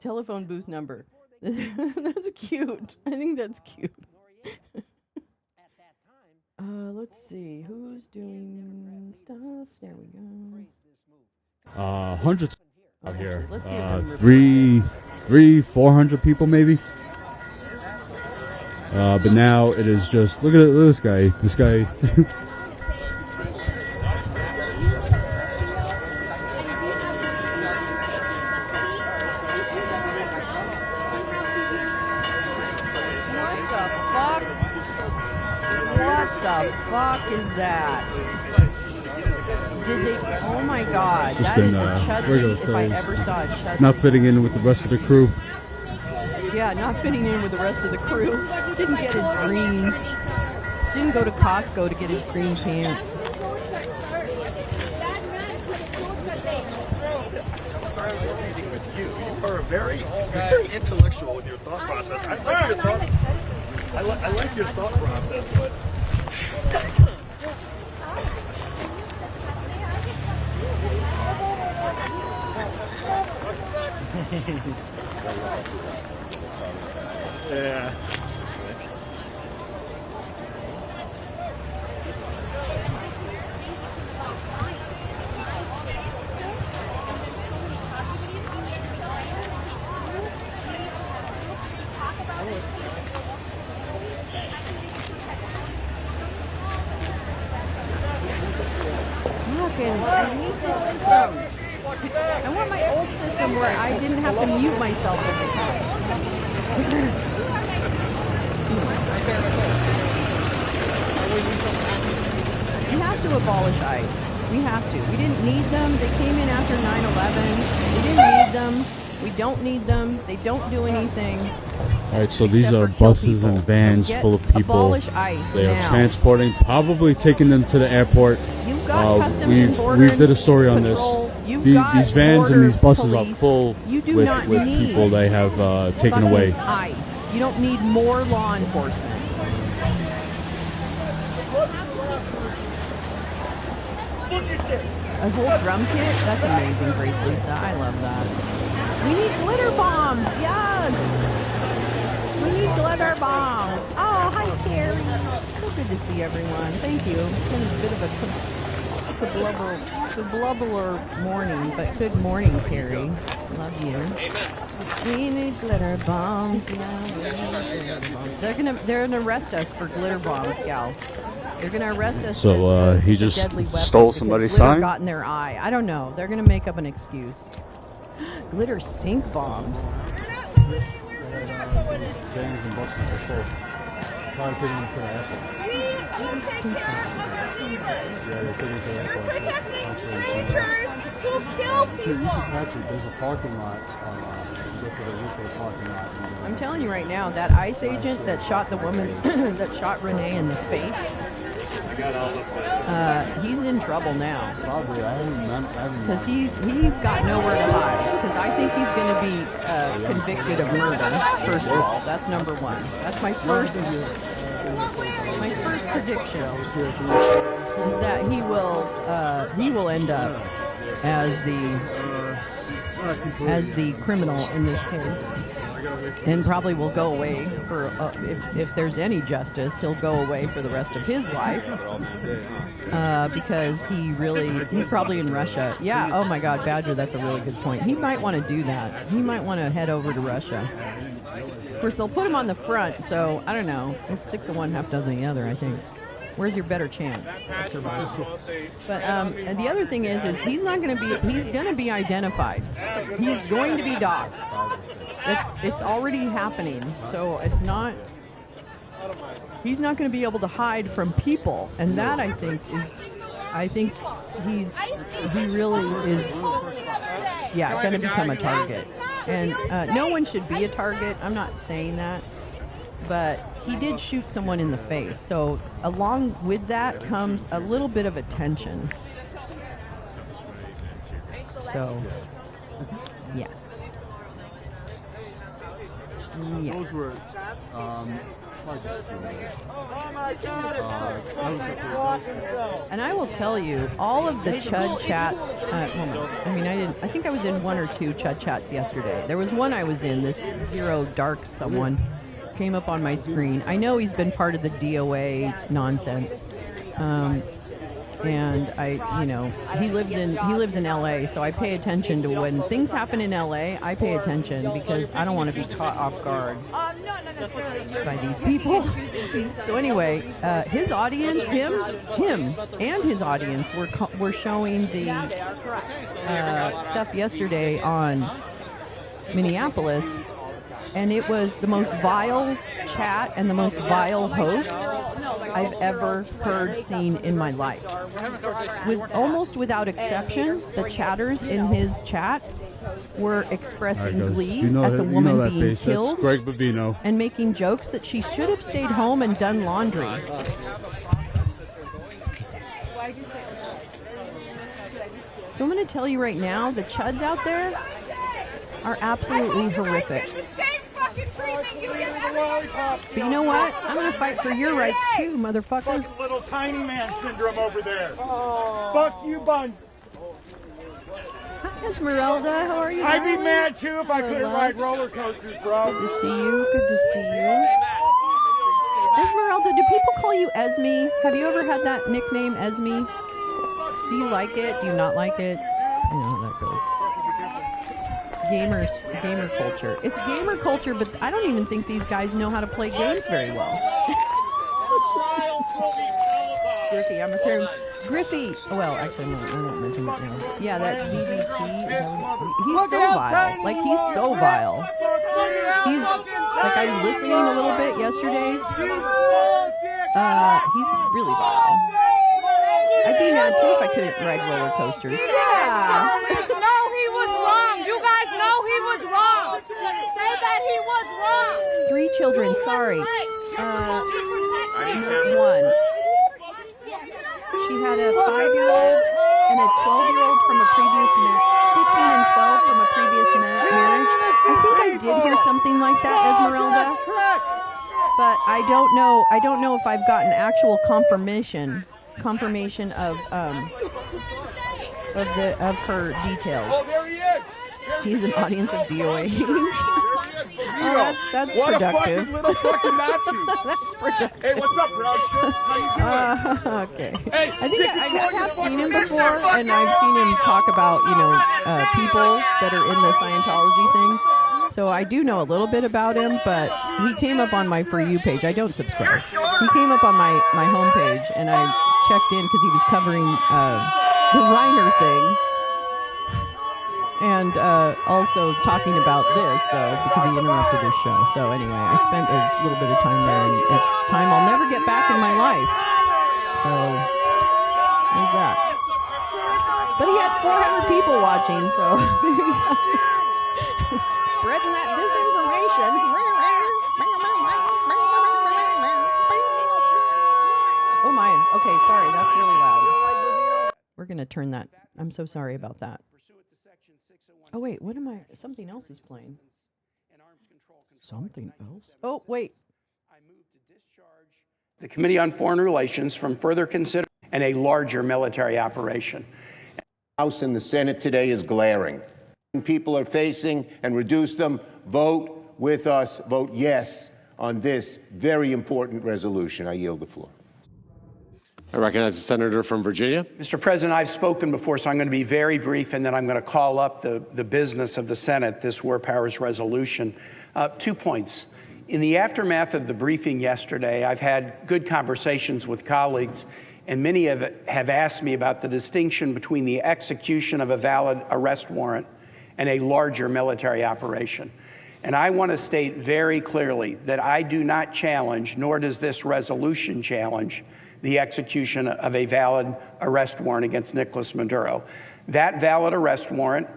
Telephone booth number. That's cute. I think that's cute. Let's see. Who's doing stuff? There we go. Hundreds out here. Let's see if 400 people maybe. But now it is just, look at this guy. This guy. What the fuck is that? Did they? Oh my god, Just that in, is a chudley if I clothes. ever saw a chudley. Not fitting in with the rest of the crew. Yeah, not fitting in with the rest of the crew. Didn't get his greens. Didn't go to Costco to get his green pants. You are very intellectual with your thought process. I like your thought. I like your thought process, but. Yeah. I hate this system. I want my old system where I didn't have to mute myself every time. We have to abolish ICE. We have to. We didn't need them. They came in after 9/11. We didn't need them. We don't need them. They don't do anything. Alright, so these are buses and vans full of people. Abolish ICE They are now. transporting, probably taking them to the airport. You've got Customs and Border we did a story on Patrol. You've this. got These vans Border and these buses Police. are full You do with not need people they have taken fucking away. ICE. You don't need more law enforcement. A whole drum kit? That's amazing, Grace Lisa. I love that. We need glitter bombs. Yes. We need glitter bombs. Oh, hi, Carrie. So good to see everyone. Thank you. It's been a bit of a blubber morning, but good morning, Carrie. Love you. We need glitter bombs. Yeah, we need glitter bombs. They're gonna arrest us for glitter bombs, gal. They're gonna arrest us. So he as a just deadly weapon stole because somebody's glitter sign? got in their eye. I don't know. They're gonna make up an excuse. Glitter stink bombs. Vans and buses are full. Probably taking them to the airport. Glitter stink bombs. That sounds good. Yeah, they're taking them to the airport. Protecting strangers who kill people. Actually, there's a parking lot. You go to the roof of the parking lot. I'm telling you right now, that ICE agent that shot the woman, that shot Renee in the face, he's in trouble now. Probably. I haven't. Because he's got nowhere to hide. Because I think he's going to be convicted of murder. First of all, that's number one. That's my first prediction. Is that he will end up as the as the criminal in this case, and probably will go away for if there's any justice, he'll go away for the rest of his life because he's probably in Russia. Yeah. Oh my God, Badger, that's a really good point. He might want to do that. He might want to head over to Russia. Of course, they'll put him on the front, so I don't know. It's 6 of one, half dozen of the other, I think. Where's your better chance of survival? But and the other thing is he's going to be identified. He's going to be doxxed. It's already happening. So it's not. He's not going to be able to hide from people, and that I think he really is. Yeah, going to become a target. And no one should be a target. I'm not saying that. But he did shoot someone in the face. So along with that comes a little bit of attention. So, yeah. Yeah. Those were, and I will tell you, all of the Chud chats. I think I was in 1 or 2 Chud chats yesterday. There was one I was in. This Zero Dark someone came up on my screen. I know he's been part of the DOA nonsense, and he lives in LA, so I pay attention to when things happen in LA. I pay attention because I don't want to be caught off guard by these people. So anyway, his audience, him, and his audience were showing the stuff yesterday on Minneapolis. And it was the most vile chat and the most vile host I've ever seen in my life. Almost without exception, the chatters in his chat were expressing glee at the woman being killed Greg Bobino. And making jokes that she should have stayed home and done laundry. So I'm going to tell you right now, the Chuds out there are absolutely horrific. But you know what? I'm going to fight for your rights too, motherfucker. Fucking little tiny man syndrome over there. Fuck you, bun. Hi, Esmeralda. How are you? I'd be mad too if I couldn't ride roller coasters, bro. Good to see you. Good to see you. Esmeralda, do people call you Esme? Have you ever had that nickname, Esme? Do you like it? Do you not like it? I know how that goes. Gamer culture. It's gamer culture, but I don't even think these guys know how to play games very well. Griffey, I'm repairing. Griffey. Well, actually, no, I won't mention it now. Yeah, that ZBT. He's so vile. Like, he's so vile. He's like, I was listening a little bit yesterday. He's really vile. I'd be mad too if I couldn't ride roller coasters. Yeah. Say that he was wrong. 3 children, sorry. One. She had a 5-year-old and a 12-year-old from a previous 15 and 12 from a previous marriage. I think I did hear something like that, Esmeralda. But I don't know if I've gotten actual confirmation of her details. Oh, there he is. He's an audience of DOA. Oh, that's productive. What a fucking little fucking Nazi. That's productive. Hey, what's up, brown shit? How you doing? Okay. Hey, I think I have seen him before, and I've seen him talk about, people that are in the Scientology thing. So I do know a little bit about him, but he came up on my For You page. I don't subscribe. He came up on my homepage, and I checked in because he was covering the Reiner thing. And also talking about this, though, because he interrupted his show. So anyway, I spent a little bit of time there, and it's time I'll never get back in my life. So there's that. But he had 400 people watching, so spreading that disinformation. Oh my, okay, sorry, that's really loud. We're going to turn that. I'm so sorry about that. Oh, wait, what am I? Something else is playing. Something else? Oh, wait. The Committee on Foreign Relations from further consider and a larger military operation. House and the Senate today is glaring. people are facing and reduce them. Vote with us. Vote yes on this very important resolution. I yield the floor. I recognize the senator from Virginia. Mr. President, I've spoken before, so I'm going to be very brief, and then I'm going to call up the business of the Senate, this War Powers resolution. 2 points. In the aftermath of the briefing yesterday, I've had good conversations with colleagues, and many have asked me about the distinction between the execution of a valid arrest warrant and a larger military operation. And I want to state very clearly that I do not challenge, nor does this resolution challenge, the execution of a valid arrest warrant against Nicolas Maduro. That valid arrest warrant,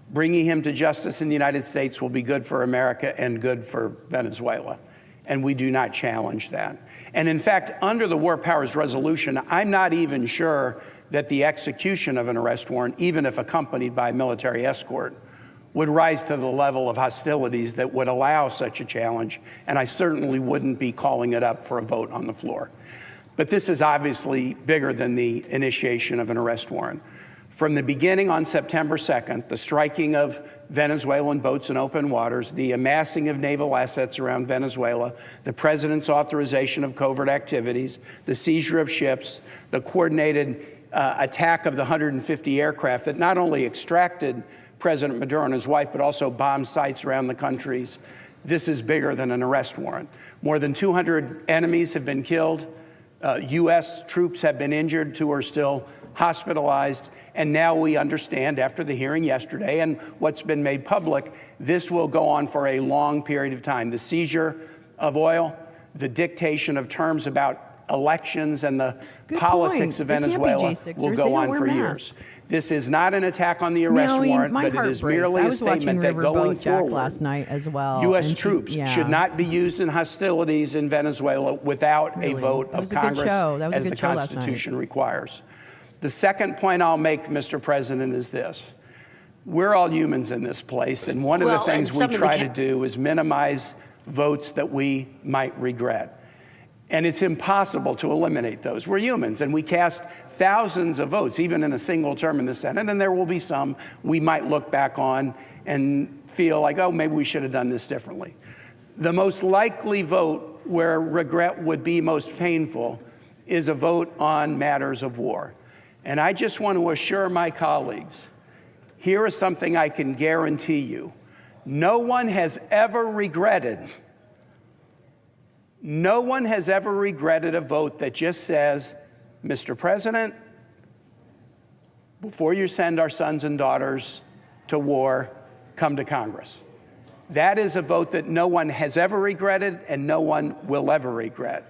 bringing him to justice in the United States, will be good for America and good for Venezuela. And we do not challenge that. And in fact, under the War Powers resolution, I'm not even sure that the execution of an arrest warrant, even if accompanied by a military escort, would rise to the level of hostilities that would allow such a challenge. And I certainly wouldn't be calling it up for a vote on the floor. But this is obviously bigger than the initiation of an arrest warrant. From the beginning on September 2nd, the striking of Venezuelan boats in open waters, the amassing of naval assets around Venezuela, the president's authorization of covert activities, the seizure of ships, the coordinated attack of the 150 aircraft that not only extracted President Maduro and his wife, but also bombed sites around the countries. This is bigger than an arrest warrant. More than 200 enemies have been killed. U.S. troops have been injured. 2 are still hospitalized. And now we understand, after the hearing yesterday and what's been made public, this will go on for a long period of time. The seizure of oil, the dictation of terms about elections and the politics of Venezuela will go on for years. This is not an attack on the arrest warrant, but it is merely a statement that going forward, last night as well, U.S. troops should not be used in hostilities in Venezuela without a vote of Congress, as the Constitution requires. The second point I'll make, Mr. President, is this. We're all humans in this place, and one of the things we try to do is minimize votes that we might regret. And it's impossible to eliminate those. We're humans, and we cast thousands of votes, even in a single term in the Senate, and there will be some we might look back on and feel like, oh, maybe we should have done this differently. The most likely vote where regret would be most painful is a vote on matters of war. And I just want to assure my colleagues, here is something I can guarantee you. No one has ever regretted a vote that just says, Mr. President, before you send our sons and daughters to war, come to Congress. That is a vote that no one has ever regretted and no one will ever regret.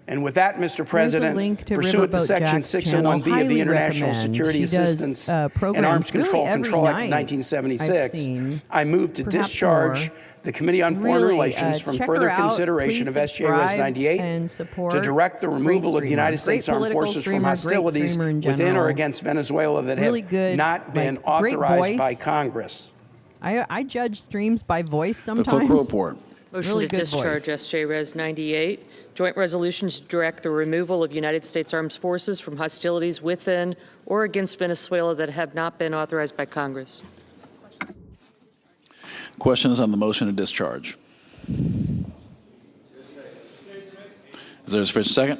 And with that, Mr. President, pursuant to Section 601B of the International Security Assistance and Arms Control Act of 1976, I move to discharge the Committee on Foreign Relations from further consideration of SJRS 98 to direct the removal of the United States Armed Forces from hostilities within or against Venezuela that have not been authorized by Congress. I judge streams by voice sometimes. The clerk will report. Motion Really to good discharge voice. SJ-Res 98, joint resolution to direct the removal of United States Armed Forces from hostilities within or against Venezuela that have not been authorized by Congress. Questions on the motion to discharge? Is there a sufficient second?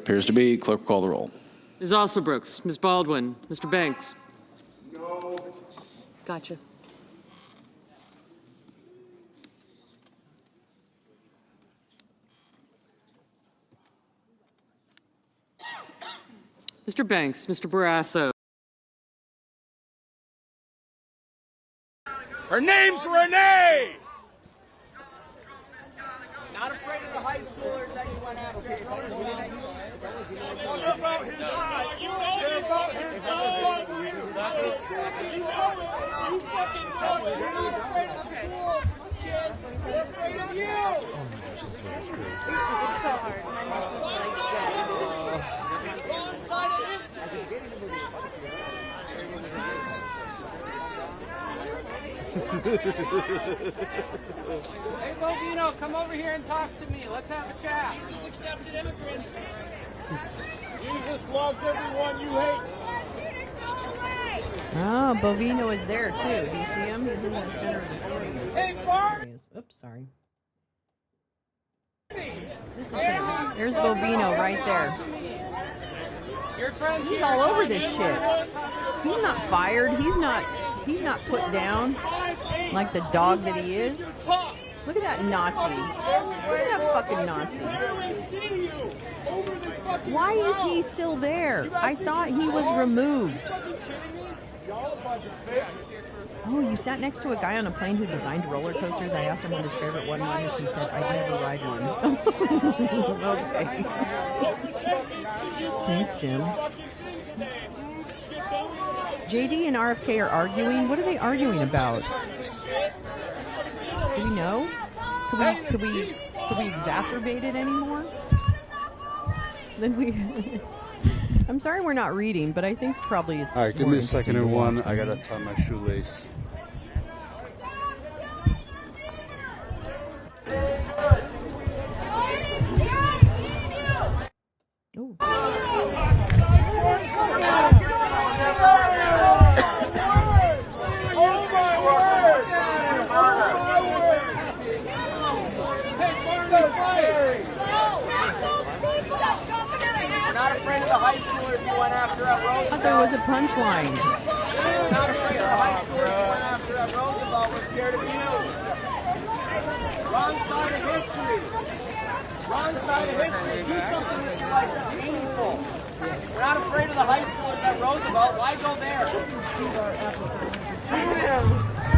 Appears to be. Clerk will call the roll. Ms. Alsobrooks, Ms. Baldwin, Mr. Banks. No. Gotcha. Mr. Banks, Mr. Barrasso. Her name's Renee! Not afraid of the high schoolers that you went after. What about his dog? What about his dog? You fucking know it. You're not afraid of the school kids. We're afraid of you. It's so hard. My niece is like dead. Wrong side of history. Hey, Bovino, come over here and talk to me. Let's have a chat. Jesus accepted immigrants. Jesus loves everyone you hate. Oh, Bovino is there too. Do you see him? He's in the center of the screen. Hey, Mark! There he is. Oops, sorry. This is him. There's Bovino right there. He's all over this shit. He's not fired. He's not put down like the dog that he is. Look at that Nazi. Look at that fucking Nazi. Why is he still there? I thought he was removed. Oh, you sat next to a guy on a plane who designed roller coasters. I asked him what his favorite one was. He said, I'd never ride one. Okay. Thanks, Jim. JD and RFK are arguing. What are they arguing about? Do we know? Could we exacerbate it anymore? Then we. I'm sorry we're not reading, but I think probably it's. All right, give me a second and one. I gotta tie my shoelace. I thought there was a punchline. We're not afraid of the high schoolers who went after at Roosevelt. We're scared of you. Wrong side of history. Wrong side of history. Do something with your life that's meaningful. We're not afraid of the high schoolers at Roosevelt. Why go there?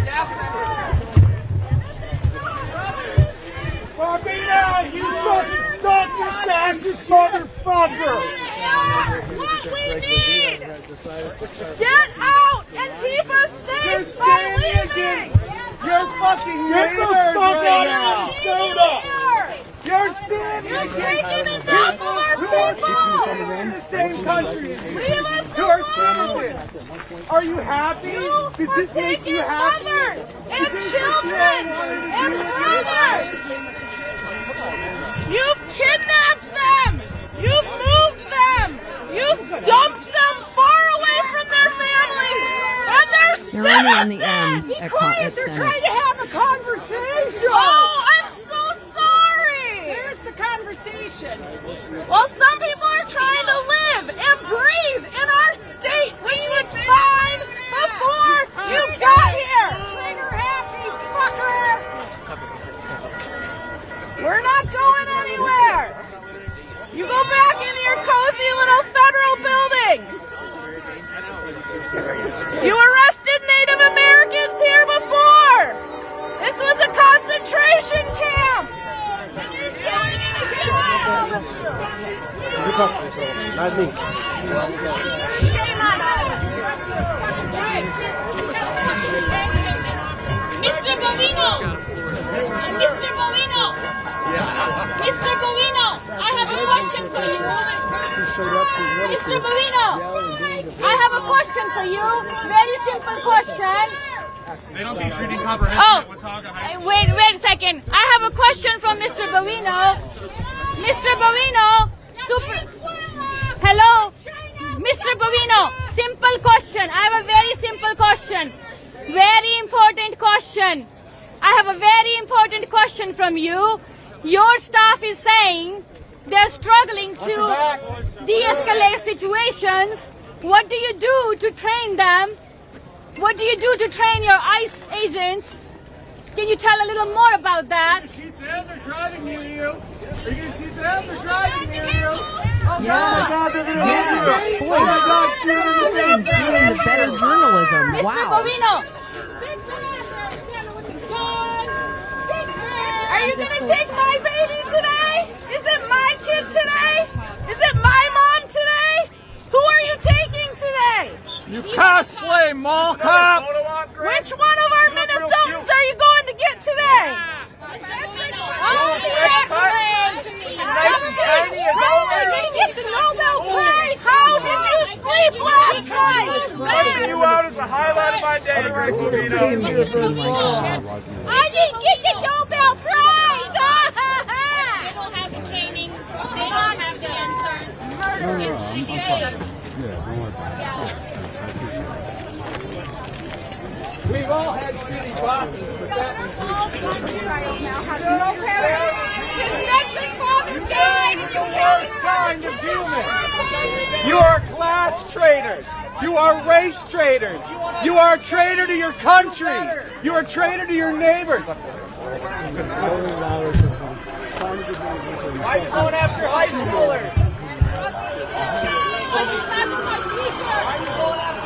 Staff members. Barbina, you fucking suck, you fascist motherfucker! What we need! Get out and keep us safe by leaving! You're fucking neighbors right now! You're standing against enough of our people! in the same country. Leave us You're alone! citizens. Are you happy? Does this make you happy? Mothers and children and brothers! You've kidnapped them! You've moved them! You've dumped them far away from their families! And they're They're only on the M's Be at quiet! They're Senate. trying to have a conversation! Oh, I'm so sorry! Here's the conversation. Well, some people are trying to live and breathe in our state, which was fine before you got here! Trigger happy, fucker! We're not going anywhere! You go back into your cozy little federal building! You arrested Native Americans here before! This was a concentration camp! And you're doing it again! You talk to yourself, not me. Shame on us! Mr. Bovino! Mr. Bovino! Mr. Bovino, I have a question for you. Mr. Bovino, I have a question for you. Very simple question. They don't teach reading comprehension Oh, at Watauga High School. wait a second. I have a question from Mr. Bovino. Mr. Bovino, hello? Mr. Bovino, simple question. I have a very simple question. Very important question. I have a very important question from you. Your staff is saying they're struggling to de-escalate situations. What do you do to train them? What do you do to train your ICE agents? Can you tell a little more about that? Are you going to shoot them? They're driving near you. Are you going to shoot them? They're driving near you. Oh Yes. my God, they're going to Yes. hit you. Boy, Oh my God, shoot them in the Simpson's doing the better journalism. Mr. Wow. Bovino, are you going to take my baby today? Is it my kid today? Is it my mom today? Who are you taking today? You cosplay, mall cop. Which one of our Minnesotans are you going to get today? Oh, the accolades! You're going to get the Nobel Prize! How did you sleep last night? Busting you out is the highlight of my day, Greg I didn't get the Nobel Prize! They don't have the training. They don't have the answers. Murder is I'm fine. Yeah, don't worry about it. I appreciate it. You are class traitors. You are race traitors. You are a traitor to your country. You are a traitor to your neighbors. Why are you going after high schoolers? Why are you going after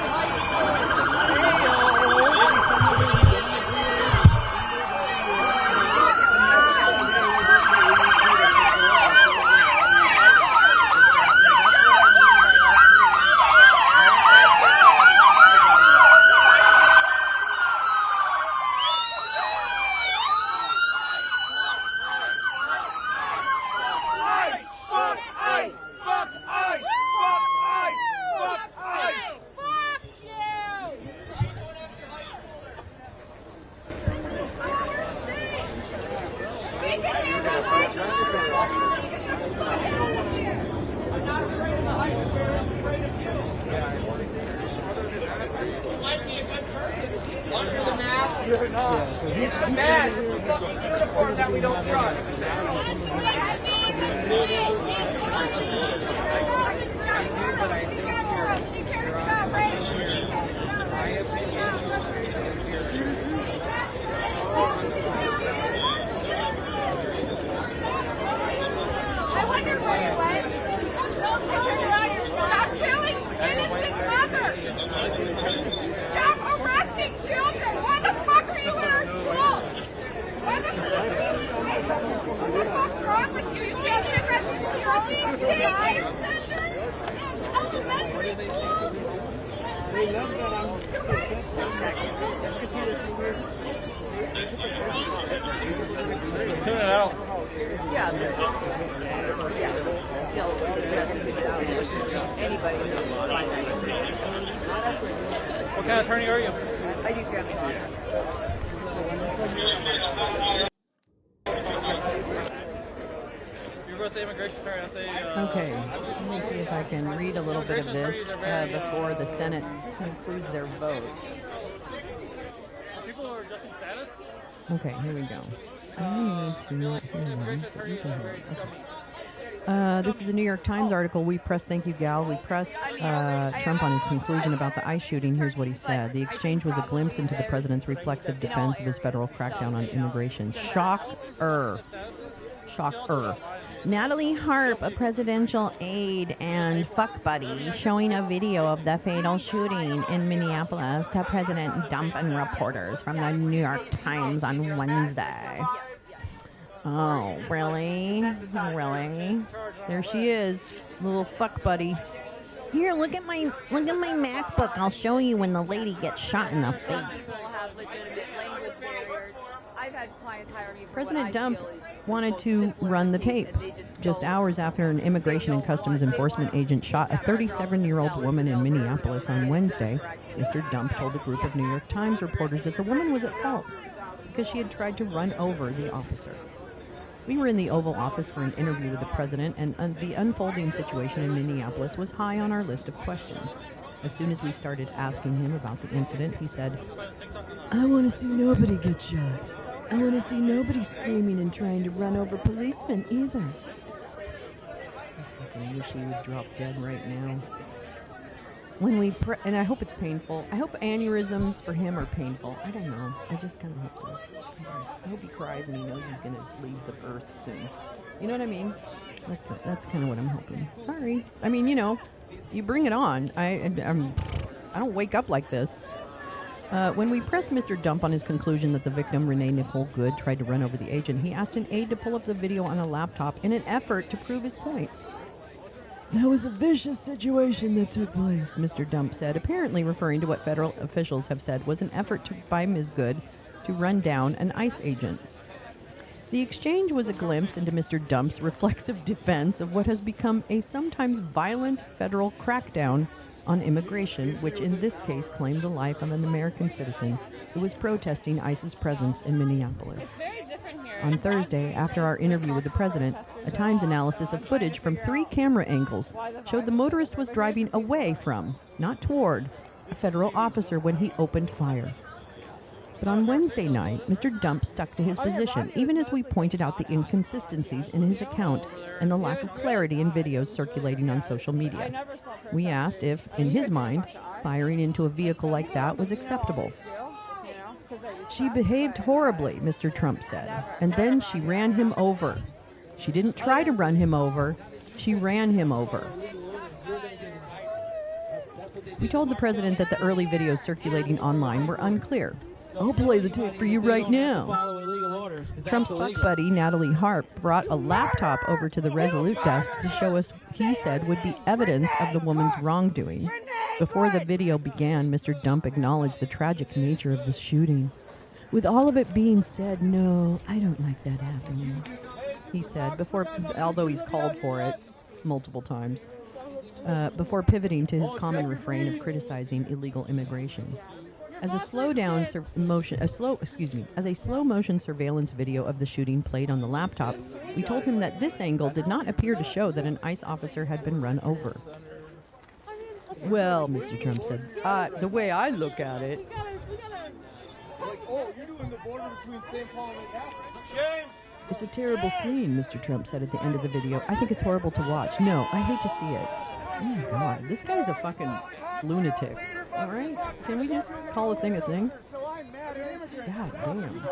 It's the badge, it's the fucking uniform that we don't trust. I wonder where you went. Stop killing innocent mothers. Stop arresting children. Why the fuck are you in our school? What the fuck's wrong with you? You can't be arrested for your daycare centers, elementary schools. They love that Tune it out. Yeah. Anybody. What kind of attorney are you? I do family law. You're going to say immigration attorney. I'll say. Okay, let me see if I can read a little bit of this before the Senate concludes their vote. People who are adjusting status? Okay, here we go. I need to not hear them, but you can hear it. Okay. This is a New York Times article. We pressed, thank you, Gal. We pressed Trump on his conclusion about the ICE shooting. Here's what he said. The exchange was a glimpse into the president's reflexive defense of his federal crackdown on immigration. Shocker. Natalie Harp, a presidential aide and fuck buddy, showing a video of the fatal shooting in Minneapolis to President Dump and reporters from the New York Times on Wednesday. Oh, really? Really? There she is, little fuck buddy. Here, look at my MacBook. I'll show you when the lady gets shot in the face. President Dump wanted to run the tape just hours after an Immigration and Customs Enforcement agent shot a 37-year-old woman in Minneapolis on Wednesday. Mr. Dump told a group of New York Times reporters that the woman was at fault because she had tried to run over the officer. We were in the Oval Office for an interview with the president, and the unfolding situation in Minneapolis was high on our list of questions. As soon as we started asking him about the incident, he said, "I want to see nobody get shot. I want to see nobody screaming and trying to run over policemen either." I fucking wish he would drop dead right now. And I hope it's painful. I hope aneurysms for him are painful. I don't know. I just kind of hope so. I hope he cries and he knows he's going to leave the earth soon. You know what I mean? That's kind of what I'm hoping. Sorry. I mean, you bring it on. I don't wake up like this. When we pressed Mr. Dump on his conclusion that the victim, Renee Nicole Good, tried to run over the agent, he asked an aide to pull up the video on a laptop in an effort to prove his point. "That was a vicious situation that took place," Mr. Dump said, apparently referring to what federal officials have said was an effort by Ms. Good to run down an ICE agent. The exchange was a glimpse into Mr. Dump's reflexive defense of what has become a sometimes violent federal crackdown on immigration, which in this case claimed the life of an American citizen who was protesting ICE's presence in Minneapolis. On Thursday, after our interview with the president, a Times analysis of footage from 3 camera angles showed the motorist was driving away from, not toward, a federal officer when he opened fire. But on Wednesday night, Mr. Dump stuck to his position, even as we pointed out the inconsistencies in his account and the lack of clarity in videos circulating on social media. We asked if, in his mind, firing into a vehicle like that was acceptable. She behaved horribly, Mr. Trump said, and then she ran him over. She didn't try to run him over, she ran him over. We told the president that the early videos circulating online were unclear. I'll play the tape for you right now. Trump's fuck buddy, Natalie Harp, brought a laptop over to the Resolute desk to show us he said would be evidence of the woman's wrongdoing. Before the video began, Mr. Dump acknowledged the tragic nature of the shooting. With all of it being said, no, I don't like that happening, he said, although he's called for it multiple times, before pivoting to his common refrain of criticizing illegal immigration. As a slow motion surveillance video of the shooting played on the laptop, we told him that this angle did not appear to show that an ICE officer had been run over. Well, Mr. Trump said, the way I look at it, it's a terrible scene, Mr. Trump said at the end of the video. I think it's horrible to watch. No, I hate to see it. Oh my God, this guy's a fucking lunatic. All right? Can we just call a thing a thing? God damn.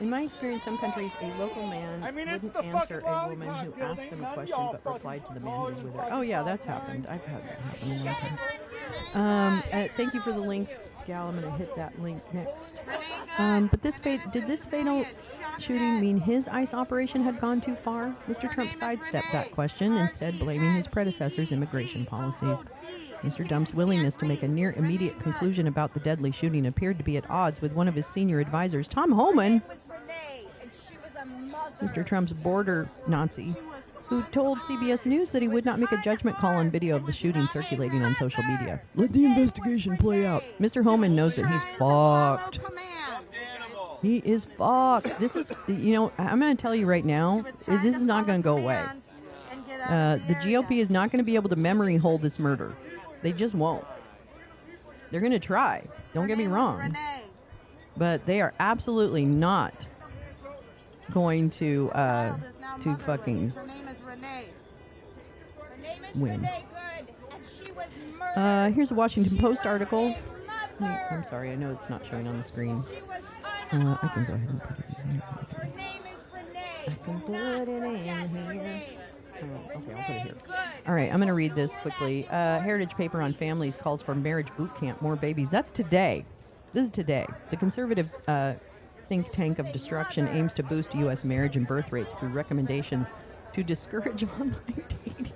In my experience, some countries, a local man wouldn't answer a woman who asked them a question but replied to the man who was with her. Oh yeah, that's happened. I've had that happen a long time. Thank you for the links, Gal. I'm going to hit that link next. But did this fatal shooting mean his ICE operation had gone too far? Mr. Trump sidestepped that question, instead blaming his predecessor's immigration policies. Mr. Dump's willingness to make a near immediate conclusion about the deadly shooting appeared to be at odds with one of his senior advisors, Tom Homan, Mr. Trump's border Nazi, who told CBS News that he would not make a judgment call on video of the shooting circulating on social media. Let the investigation play out. Mr. Homan knows that he's fucked. He is fucked. This is, I'm going to tell you right now, this is not going to go away. The GOP is not going to be able to memory hold this murder. They just won't. They're going to try. Don't get me wrong. But they are absolutely not going to fucking win. Here's a Washington Post article. I'm sorry, I know it's not showing on the screen. I can go ahead and put it in here. I can put it in here. Okay, I'll put it here. All right, I'm going to read this quickly. Heritage paper on families calls for marriage boot camp, more babies. That's today. This is today. The conservative think tank of destruction aims to boost U.S. marriage and birth rates through recommendations to discourage online dating,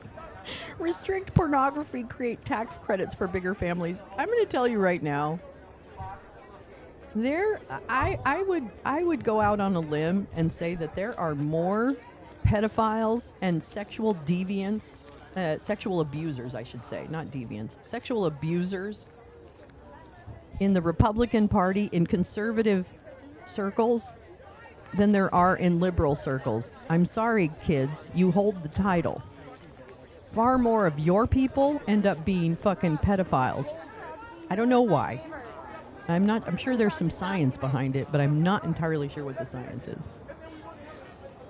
restrict pornography, create tax credits for bigger families. I'm going to tell you right now, I would go out on a limb and say that there are more pedophiles and sexual deviants, sexual abusers, I should say, not deviants, sexual abusers in the Republican Party, in conservative circles, than there are in liberal circles. I'm sorry, kids, you hold the title. Far more of your people end up being fucking pedophiles. I don't know why. I'm sure there's some science behind it, but I'm not entirely sure what the science is.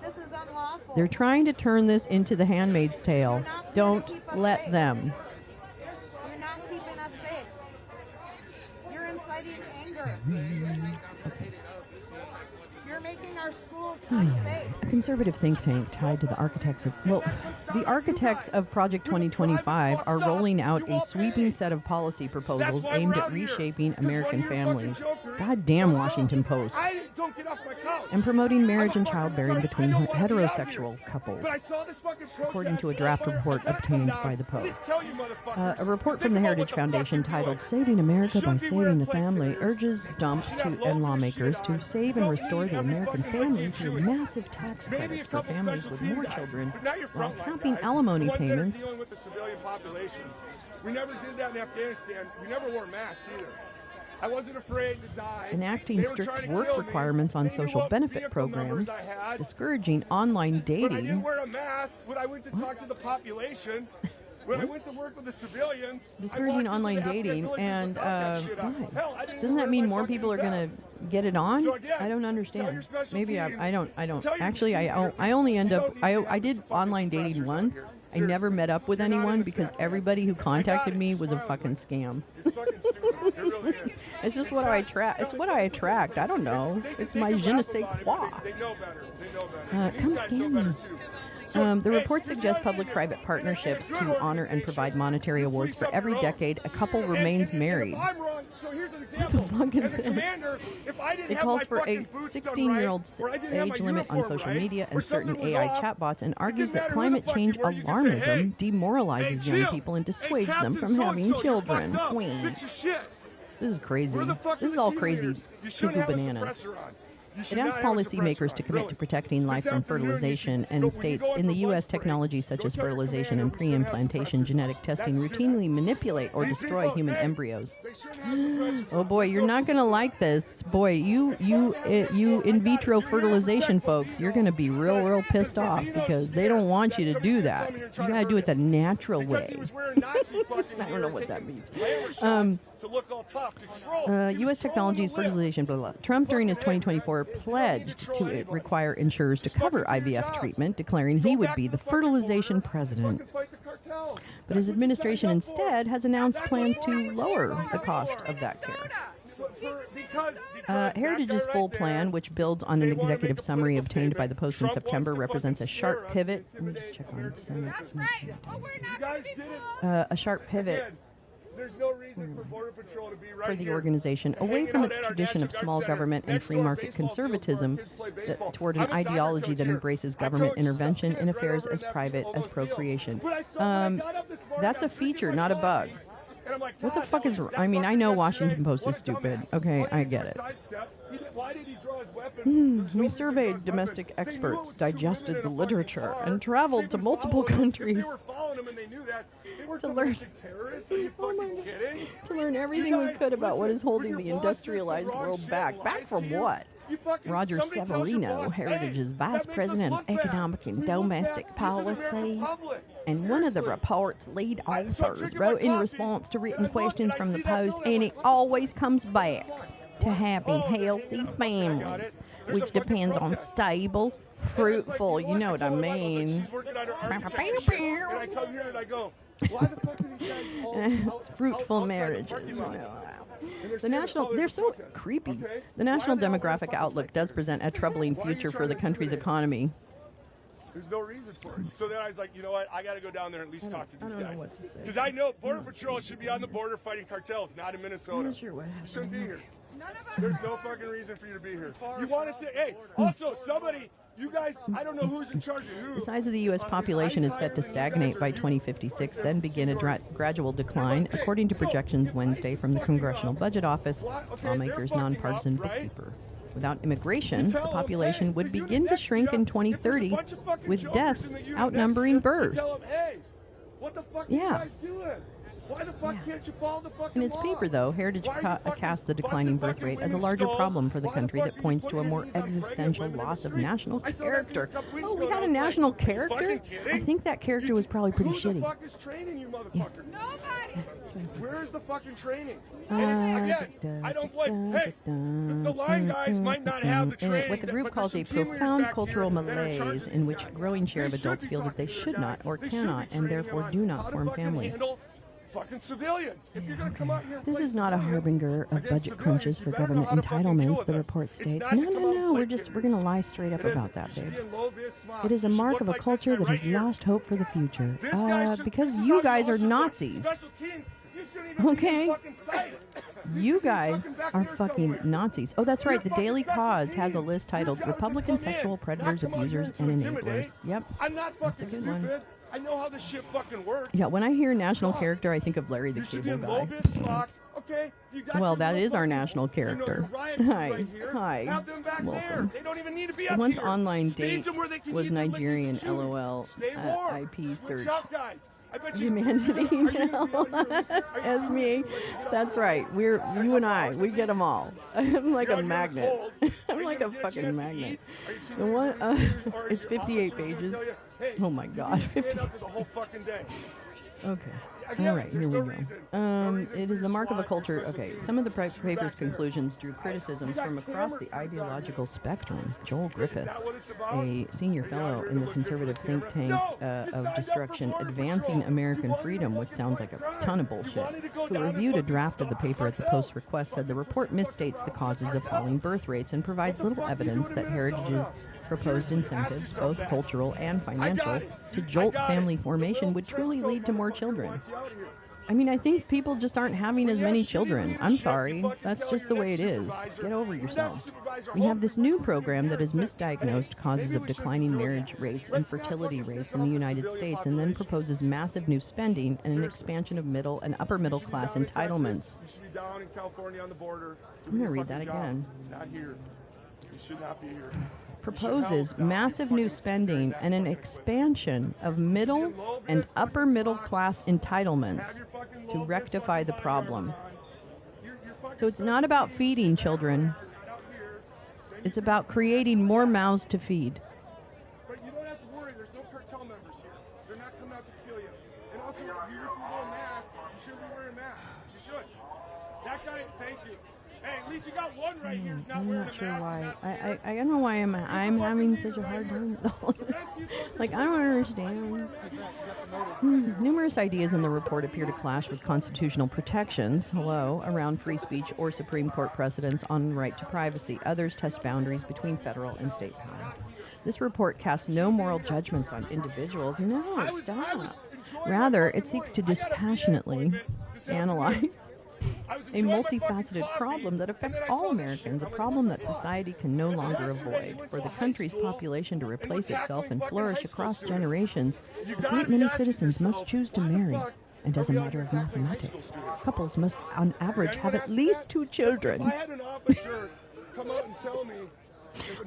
This is unlawful. They're trying to turn this into The Handmaid's Tale. Don't let them. You're not keeping us safe. You're inciting anger. You're making our schools unsafe. A conservative think tank tied to the architects of Project 2025 are rolling out a sweeping set of policy proposals aimed at reshaping American families. Goddamn Washington Post. And promoting marriage and childbearing between heterosexual couples, according to a draft report obtained by the Post. A report from the Heritage Foundation titled Saving America by Saving the Family urges Dump and lawmakers to save and restore the American family through massive tax credits for families with more children while capping alimony payments. We never did that in Afghanistan. We never wore masks either. I wasn't afraid to die. Enacting strict work requirements on social benefit programs, discouraging online dating. But I didn't wear a mask when I went to talk to the population. When I went to work with the civilians, discouraging online dating, and why? Doesn't that mean more people are going to get it on? I don't understand. Maybe I don't. Actually, I only end up. I did online dating once. I never met up with anyone because everybody who contacted me was a fucking scam. It's just what I attract. It's what I attract. I don't know. It's my je ne sais quoi. Come scam me. The report suggests public-private partnerships to honor and provide monetary awards for every decade a couple remains married. What the fuck is this? It calls for a 16-year-old age limit on social media and certain AI chatbots and argues that climate change alarmism demoralizes young people and dissuades them from having children. This is crazy. This is all crazy cuckoo bananas. It asks policymakers to commit to protecting life from fertilization and states in the U.S. technologies such as fertilization and pre-implantation genetic testing routinely manipulate or destroy human embryos. Oh boy, you're not going to like this. Boy, you in vitro fertilization folks, you're going to be real pissed off because they don't want you to do that. You got to do it the natural way. I don't know what that means. U.S. technologies fertilization, blah, blah. Trump, during his 2024, pledged to require insurers to cover IVF treatment, declaring he would be the fertilization president. But his administration instead has announced plans to lower the cost of that care. Heritage's full plan, which builds on an executive summary obtained by the Post in September, represents a sharp pivot. Let me just check on the Senate. A sharp pivot. There's no reason for Border Patrol to be right for the organization away from its tradition of small government and free market conservatism toward an ideology that embraces government intervention in affairs as private as procreation. That's a feature, not a bug. What the fuck is... I mean, I know Washington Post is stupid. Okay, I get it. We surveyed domestic experts, digested the literature, and traveled to multiple countries to learn everything we could about what is holding the industrialized world back. Back from what? Roger Severino, Heritage's Vice President of Economic and Domestic Policy, and one of the report's lead authors, wrote in response to written questions from the Post, and it always comes back to having healthy families, which depends on stable, fruitful, you know what I mean. Fruitful marriages. They're so creepy. The National Demographic Outlook does present a troubling future for the country's economy. There's no reason for it. So then I was like, you know what? I got to go down there and at least talk to these guys. Because I know Border Patrol should be on the border fighting cartels, not in Minnesota. I'm not sure what happened. You shouldn't be here. There's no fucking reason for you to be here. You want to say, hey, also somebody... You guys, I don't know who's in charge of who. The size of the U.S. population is set to stagnate by 2056, then begin a gradual decline, according to projections Wednesday from the Congressional Budget Office, lawmakers' nonpartisan bookkeeper. Without immigration, the population would begin to shrink in 2030, with deaths outnumbering births. What the fuck are you guys doing? Why the fuck can't you follow the fucking In its law? paper, though, Heritage cast the declining birth rate as a larger problem for the country that points to a more existential loss of national character. Oh, we had a national character? I think that character was probably pretty shitty. Who the fuck is training you, motherfucker? Nobody! Where is the fucking training? And again, I don't blame... Hey, the line guys might not have the training. What the group calls a profound cultural malaise in which a growing share of adults feel that they should not or cannot and therefore do not form families. Fucking civilians. If you're gonna come out here, this is not a harbinger of budget crunches for government entitlements, the report states. No, we're gonna lie straight up about that, babes. It is a mark of a culture that has lost hope for the future. Because you guys are Nazis. Okay? You guys are fucking Nazis. Oh, that's right. The Daily Cause has a list titled Republican Sexual Predators, Abusers, and Enablers. Yep. That's a good one. I know how this shit fucking works. Yeah, when I hear national character, I think of Larry the Cable Guy. Well, that is our national character. Hi. Welcome. They don't even need to be The once online date was Nigerian LOL IP search. Demanded email as me. That's right. You and I. We get them all. I'm like a magnet. I'm like a fucking magnet. The one. It's 58 pages. Oh my God. 58. Okay. All right, here we go. It is the mark of a culture. Okay, some of the paper's conclusions drew criticisms from across the ideological spectrum. Joel Griffith, a senior fellow in the conservative think tank of destruction, Advancing American Freedom, which sounds like a ton of bullshit, who reviewed a draft of the paper at the Post's request, said the report misstates the causes of falling birth rates and provides little evidence that Heritage's proposed incentives, both cultural and financial, to jolt family formation would truly lead to more children. I mean, I think people just aren't having as many children. I'm sorry. That's just the way it is. Get over yourselves. We have this new program that has misdiagnosed causes of declining marriage rates and fertility rates in the United States and then proposes massive new spending and an expansion of middle and upper middle class entitlements. You should be down in California on the border. I'm going to read that again. Not here. You should not be here. Proposes massive new spending and an expansion of middle and upper middle class entitlements to rectify the problem. So it's not about feeding children. It's about creating more mouths to feed. But you don't have to worry. There's no cartel members here. They're not coming out to kill you. And also, if you're wearing a mask, you should be wearing a mask. You should. That guy, thank you. Hey, at least you got one right here who's not I'm wearing not a sure mask. why. I don't know why I'm having such a hard time with all of this. Like, I don't understand. Numerous ideas in the report appear to clash with constitutional protections, around free speech or Supreme Court precedents on right to privacy. Others test boundaries between federal and state power. This report casts no moral judgments on individuals. No, stop. Rather, it seeks to dispassionately analyze a multifaceted problem that affects all Americans, a problem that society can no longer avoid. For the country's population to replace itself and flourish across generations, a great many citizens must choose to marry. And as a matter of mathematics, couples must, on average, have at least 2 children. I had an officer come out and tell me.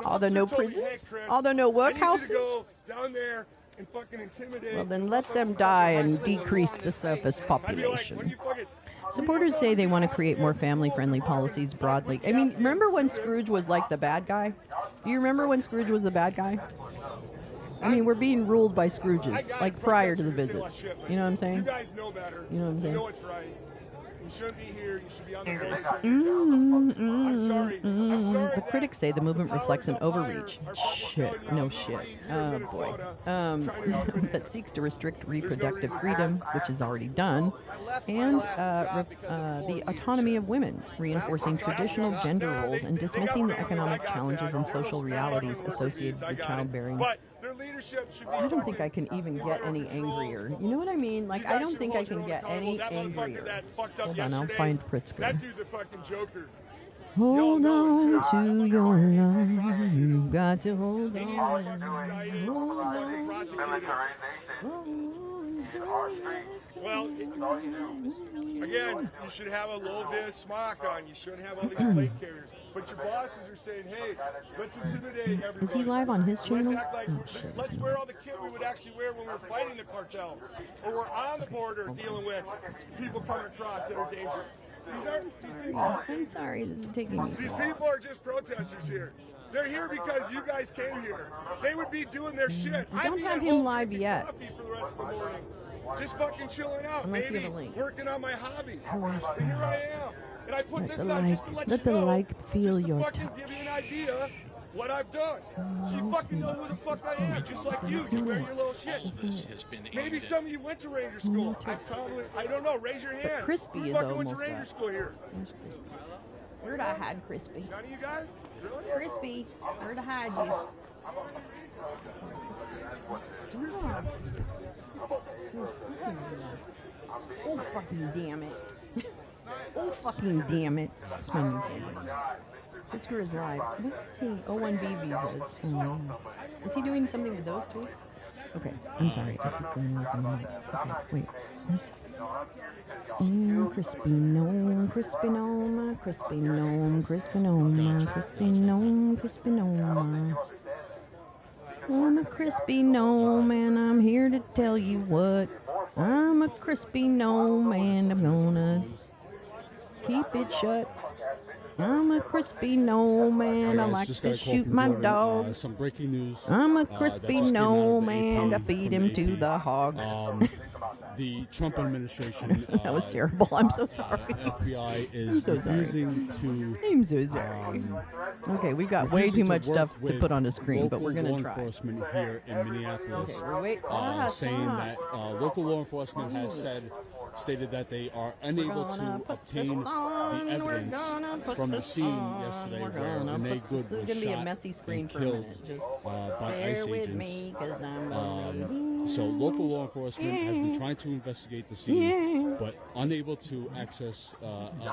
Are there no prisons? Are there no workhouses? Go down there and fucking intimidate. Well, then let them die and decrease the surface population. Supporters say they want to create more family-friendly policies broadly. I mean, remember when Scrooge was like the bad guy? Do you remember when Scrooge was the bad guy? I mean, we're being ruled by Scrooges, like prior to the visits. You know what I'm saying? You guys know better. You know what I'm saying? You know what's right. You shouldn't be here. You should be on the road. I'm sorry. I'm sorry. The critics say the movement reflects an overreach. Shit. No shit. Oh, boy. That seeks to restrict reproductive freedom, which is already done, and the autonomy of women, reinforcing traditional gender roles and dismissing the economic challenges and social realities associated with childbearing. I don't think I can even get any angrier. You know what I mean? Like, I don't think I can get any angrier. Hold on, I'll find Pritzker. That dude's a fucking joker. Hold on to your love. You got to hold on. Hold on. Well, again, you should have a low-vis smock on. You shouldn't have all these plate carriers. But your bosses are saying, hey, let's intimidate everybody. Is he live on his channel? Let's act like, let's wear all the kit we would actually wear when we were fighting the cartel. Or we're on the border dealing with people coming across that are dangerous. I'm sorry, this is taking me These too long. people are just protesters here. They're here because you guys came here. They would be doing their shit. We don't have him live yet. For the rest of the morning. Just fucking chilling out, Unless you maybe have a link. working on my hobby. Harass And here them. I am. And I put Let this the out just to like, let let you the know, like feel just to your fucking touch. give you an idea what I've done. So you fucking know who the fuck I am, just like you. You wear your little shit. Maybe some of you went to Ranger School. I don't know. Raise your hand. Crispy who is fucking went almost to Ranger up. School here? Where's Crispy? Where'd I hide Crispy? None of you guys? Really? Crispy, where'd I hide you? Stop. Oh, fucking damn it. Oh, fucking damn it. That's my new favorite. Pritzker is live. What is he? O1B visas. Is he doing something with those two? Okay, I'm sorry. I keep going away from the mic. Okay, wait. Where's... crispy gnome, crispy gnome, crispy gnome, crispy gnome, crispy gnome, crispy gnome. I'm a crispy gnome and I'm here to tell you what. I'm a crispy gnome and I'm gonna keep it shut. I'm a crispy gnome, I guys, like just to got a call shoot from my Jordan. dogs. Some breaking news. I'm a that crispy just came out of gnome, the I AP, feed from him the to AP. the hogs. The Trump administration. That was terrible. I'm so sorry. FBI I'm is so sorry. refusing to. I'm so sorry. Okay, we've got way refusing too much to work stuff to put on the screen, but we're local going law to try. enforcement here in Minneapolis, Okay, saying that local law enforcement has stated that they are unable to obtain the evidence from the scene yesterday where Renee Good was This is going to be a shot messy screen and for a killed minute. Just by bear ICE with agents. me, 'cause I'm So local law enforcement has been trying to investigate the scene, but unable to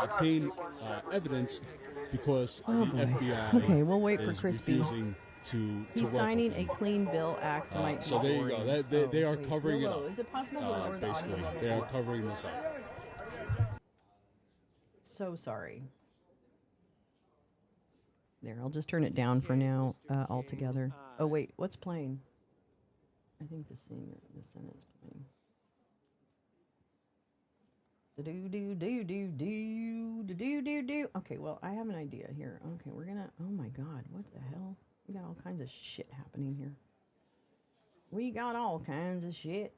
obtain evidence because the FBI Okay, we'll wait for is Crispy. refusing to He's work signing with a them. Clean Bill Act. Might be So there you go. boring. They are wait, covering it Lolo, up. is it possible to lower the audio Basically, level? they are Yes. covering this up. So sorry. There, I'll just turn it down for now altogether. Oh wait, what's playing? I think the Senate's playing. Do. Okay, well, I have an idea here. Okay, we're gonna. Oh my God, what the hell? We got all kinds of shit happening here. We got all kinds of shit.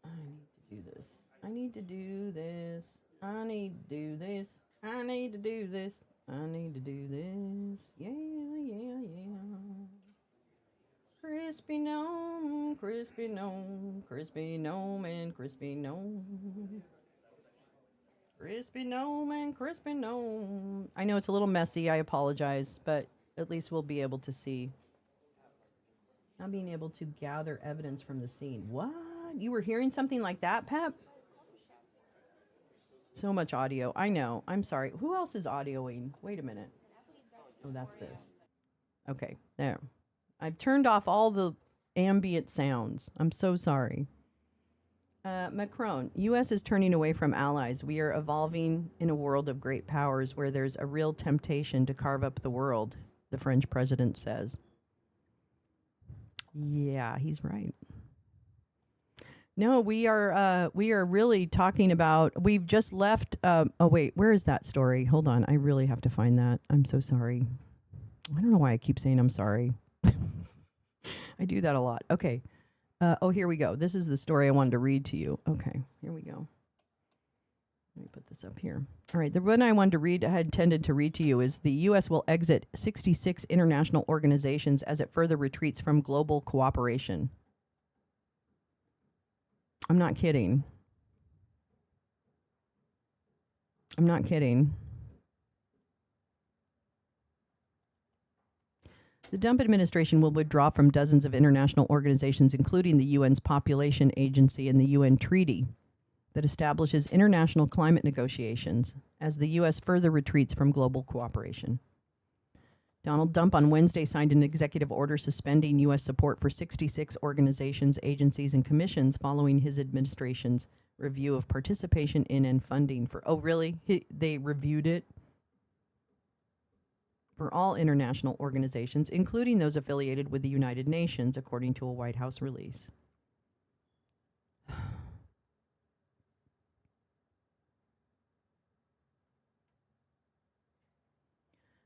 I need to do this. I need to do this. I need to do this. I need to do this. I need to do this. Yeah. Crispy gnome, crispy gnome, crispy gnome and crispy gnome. Crispy gnome and crispy gnome. I know it's a little messy, I apologize, but at least we'll be able to see. Not being able to gather evidence from the scene. What? You were hearing something like that, Pep? So much audio. I know. I'm sorry. Who else is audioing? Wait a minute. Oh, that's this. Okay, there. I've turned off all the ambient sounds. I'm so sorry. Macron, U.S. is turning away from allies. We are evolving in a world of great powers where there's a real temptation to carve up the world, the French president says. Yeah, he's right. No, we are really talking about, we've just left, oh wait, where is that story? Hold on, I really have to find that. I'm so sorry. I don't know why I keep saying I'm sorry. I do that a lot. Okay. Oh, here we go. This is the story I wanted to read to you. Okay, here we go. Let me put this up here. All right, the one I wanted to read, I had intended to read to you is the U.S. will exit 66 international organizations as it further retreats from global cooperation. I'm not kidding. I'm not kidding. The Trump administration will withdraw from dozens of international organizations, including the UN's Population Agency and the UN Treaty that establishes international climate negotiations, as the U.S. further retreats from global cooperation. Donald Trump on Wednesday signed an executive order suspending U.S. support for 66 organizations, agencies, and commissions following his administration's review of participation in and funding for... Oh, really? They reviewed it? For all international organizations, including those affiliated with the United Nations, according to a White House release.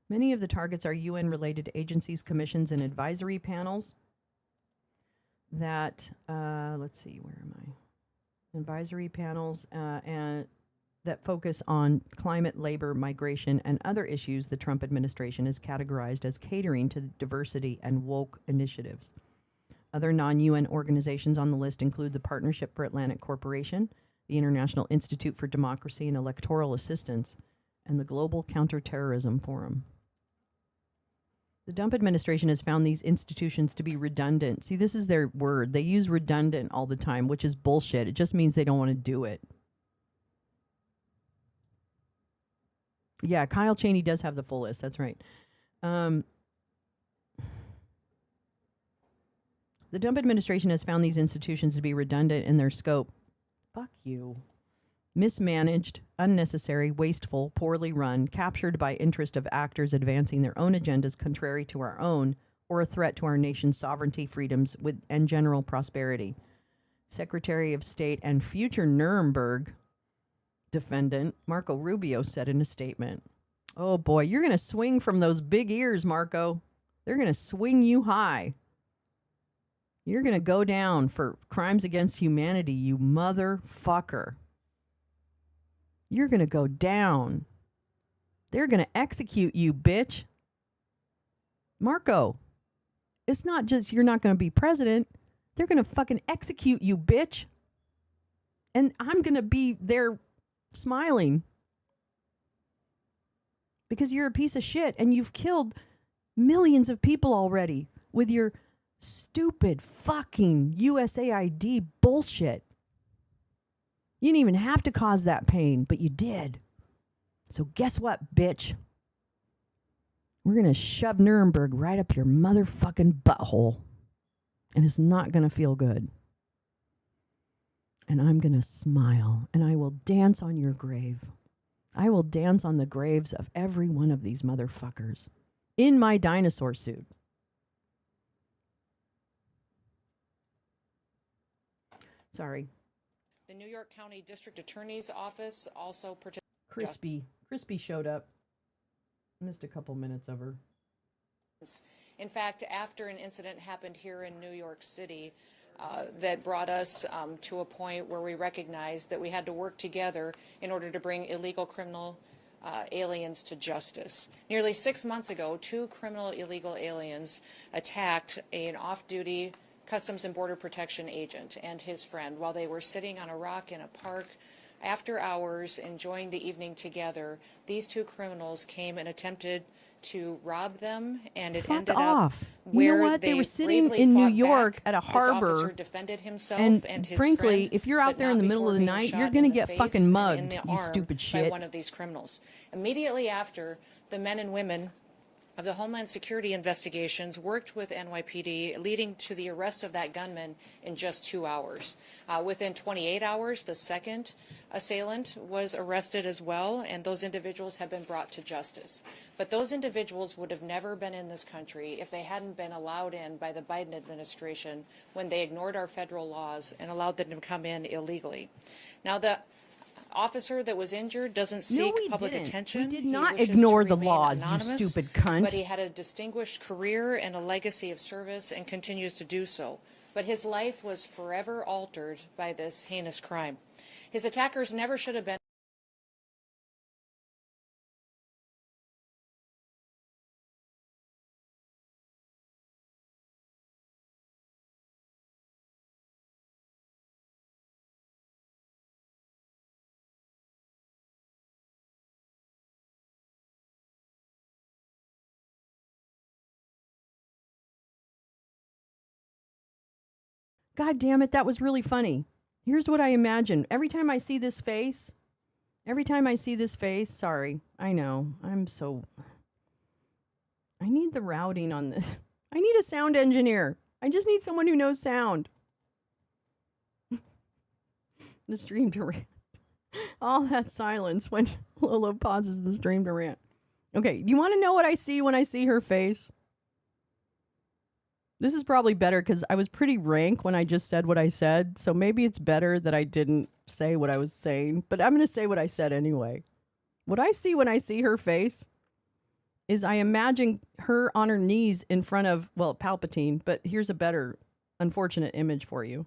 Many of the targets are UN-related agencies, commissions, and advisory panels that, let's see, where am I? Advisory panels and that focus on climate, labor, migration, and other issues the Trump administration has categorized as catering to diversity and woke initiatives. Other non-UN organizations on the list include the Partnership for Atlantic Cooperation, the International Institute for Democracy and Electoral Assistance, and the Global Counterterrorism Forum. The Trump administration has found these institutions to be redundant. See, this is their word. They use redundant all the time, which is bullshit. It just means they don't want to do it. Yeah, Kyle Cheney does have the full list. That's right. The Trump administration has found these institutions to be redundant in their scope. Fuck you. Mismanaged, unnecessary, wasteful, poorly run, captured by interest of actors advancing their own agendas contrary to our own, or a threat to our nation's sovereignty, freedoms, and general prosperity. Secretary of State and future Nuremberg defendant Marco Rubio said in a statement. Oh boy, you're going to swing from those big ears, Marco. They're going to swing you high. You're going to go down for crimes against humanity, you motherfucker. You're going to go down. They're going to execute you, bitch. Marco, it's not just you're not going to be president. They're going to fucking execute you, bitch. And I'm going to be there smiling. Because you're a piece of shit and you've killed millions of people already with your stupid fucking USAID bullshit. You didn't even have to cause that pain, but you did. So guess what, bitch? We're going to shove Nuremberg right up your motherfucking butthole. And it's not going to feel good. And I'm going to smile and I will dance on your grave. I will dance on the graves of every one of these motherfuckers in my dinosaur suit. Sorry. The New York County District Attorney's Office also Crispy showed up. Missed a couple minutes of her. In fact, after an incident happened here in New York City, that brought us to a point where we recognized that we had to work together in order to bring illegal criminal aliens to justice. Nearly 6 months ago, 2 criminal illegal aliens attacked an off-duty Customs and Border Protection agent and his friend while they were sitting on a rock in a park after hours enjoying the evening together. These 2 criminals came and attempted to rob them, and it ended off. up You know where what? They were sitting bravely in New fought York back. at a This harbor. officer defended himself And his frankly, friend, if you're out but there in not the middle before of the being night, shot you're in going to the get face fucking and in mugged, the you arm stupid by shit. one of these criminals. Immediately after, the men and women of the Homeland Security investigations worked with NYPD, leading to the arrest of that gunman in just 2 hours. Within 28 hours, the second assailant was arrested as well, and those individuals have been brought to justice. But those individuals would have never been in this country if they hadn't been allowed in by the Biden administration when they ignored our federal laws and allowed them to come in illegally. Now, the officer that was injured doesn't seek public attention. We did He not wishes ignore to the remain laws, anonymous, you stupid cunt. But he had a distinguished career and a legacy of service and continues to do so. But his life was forever altered by this heinous crime. His attackers never should have been. God damn it, that was really funny. Here's what I imagine. Every time I see this face, sorry, I know, I need the routing on this. I need a sound engineer. I just need someone who knows sound. The stream to rant. All that silence when Lolo pauses the stream to rant. Okay, do you want to know what I see when I see her face? This is probably better because I was pretty rank when I just said what I said, so maybe it's better that I didn't say what I was saying, but I'm going to say what I said anyway. What I see when I see her face is I imagine her on her knees in front of, well, Palpatine, but here's a better unfortunate image for you.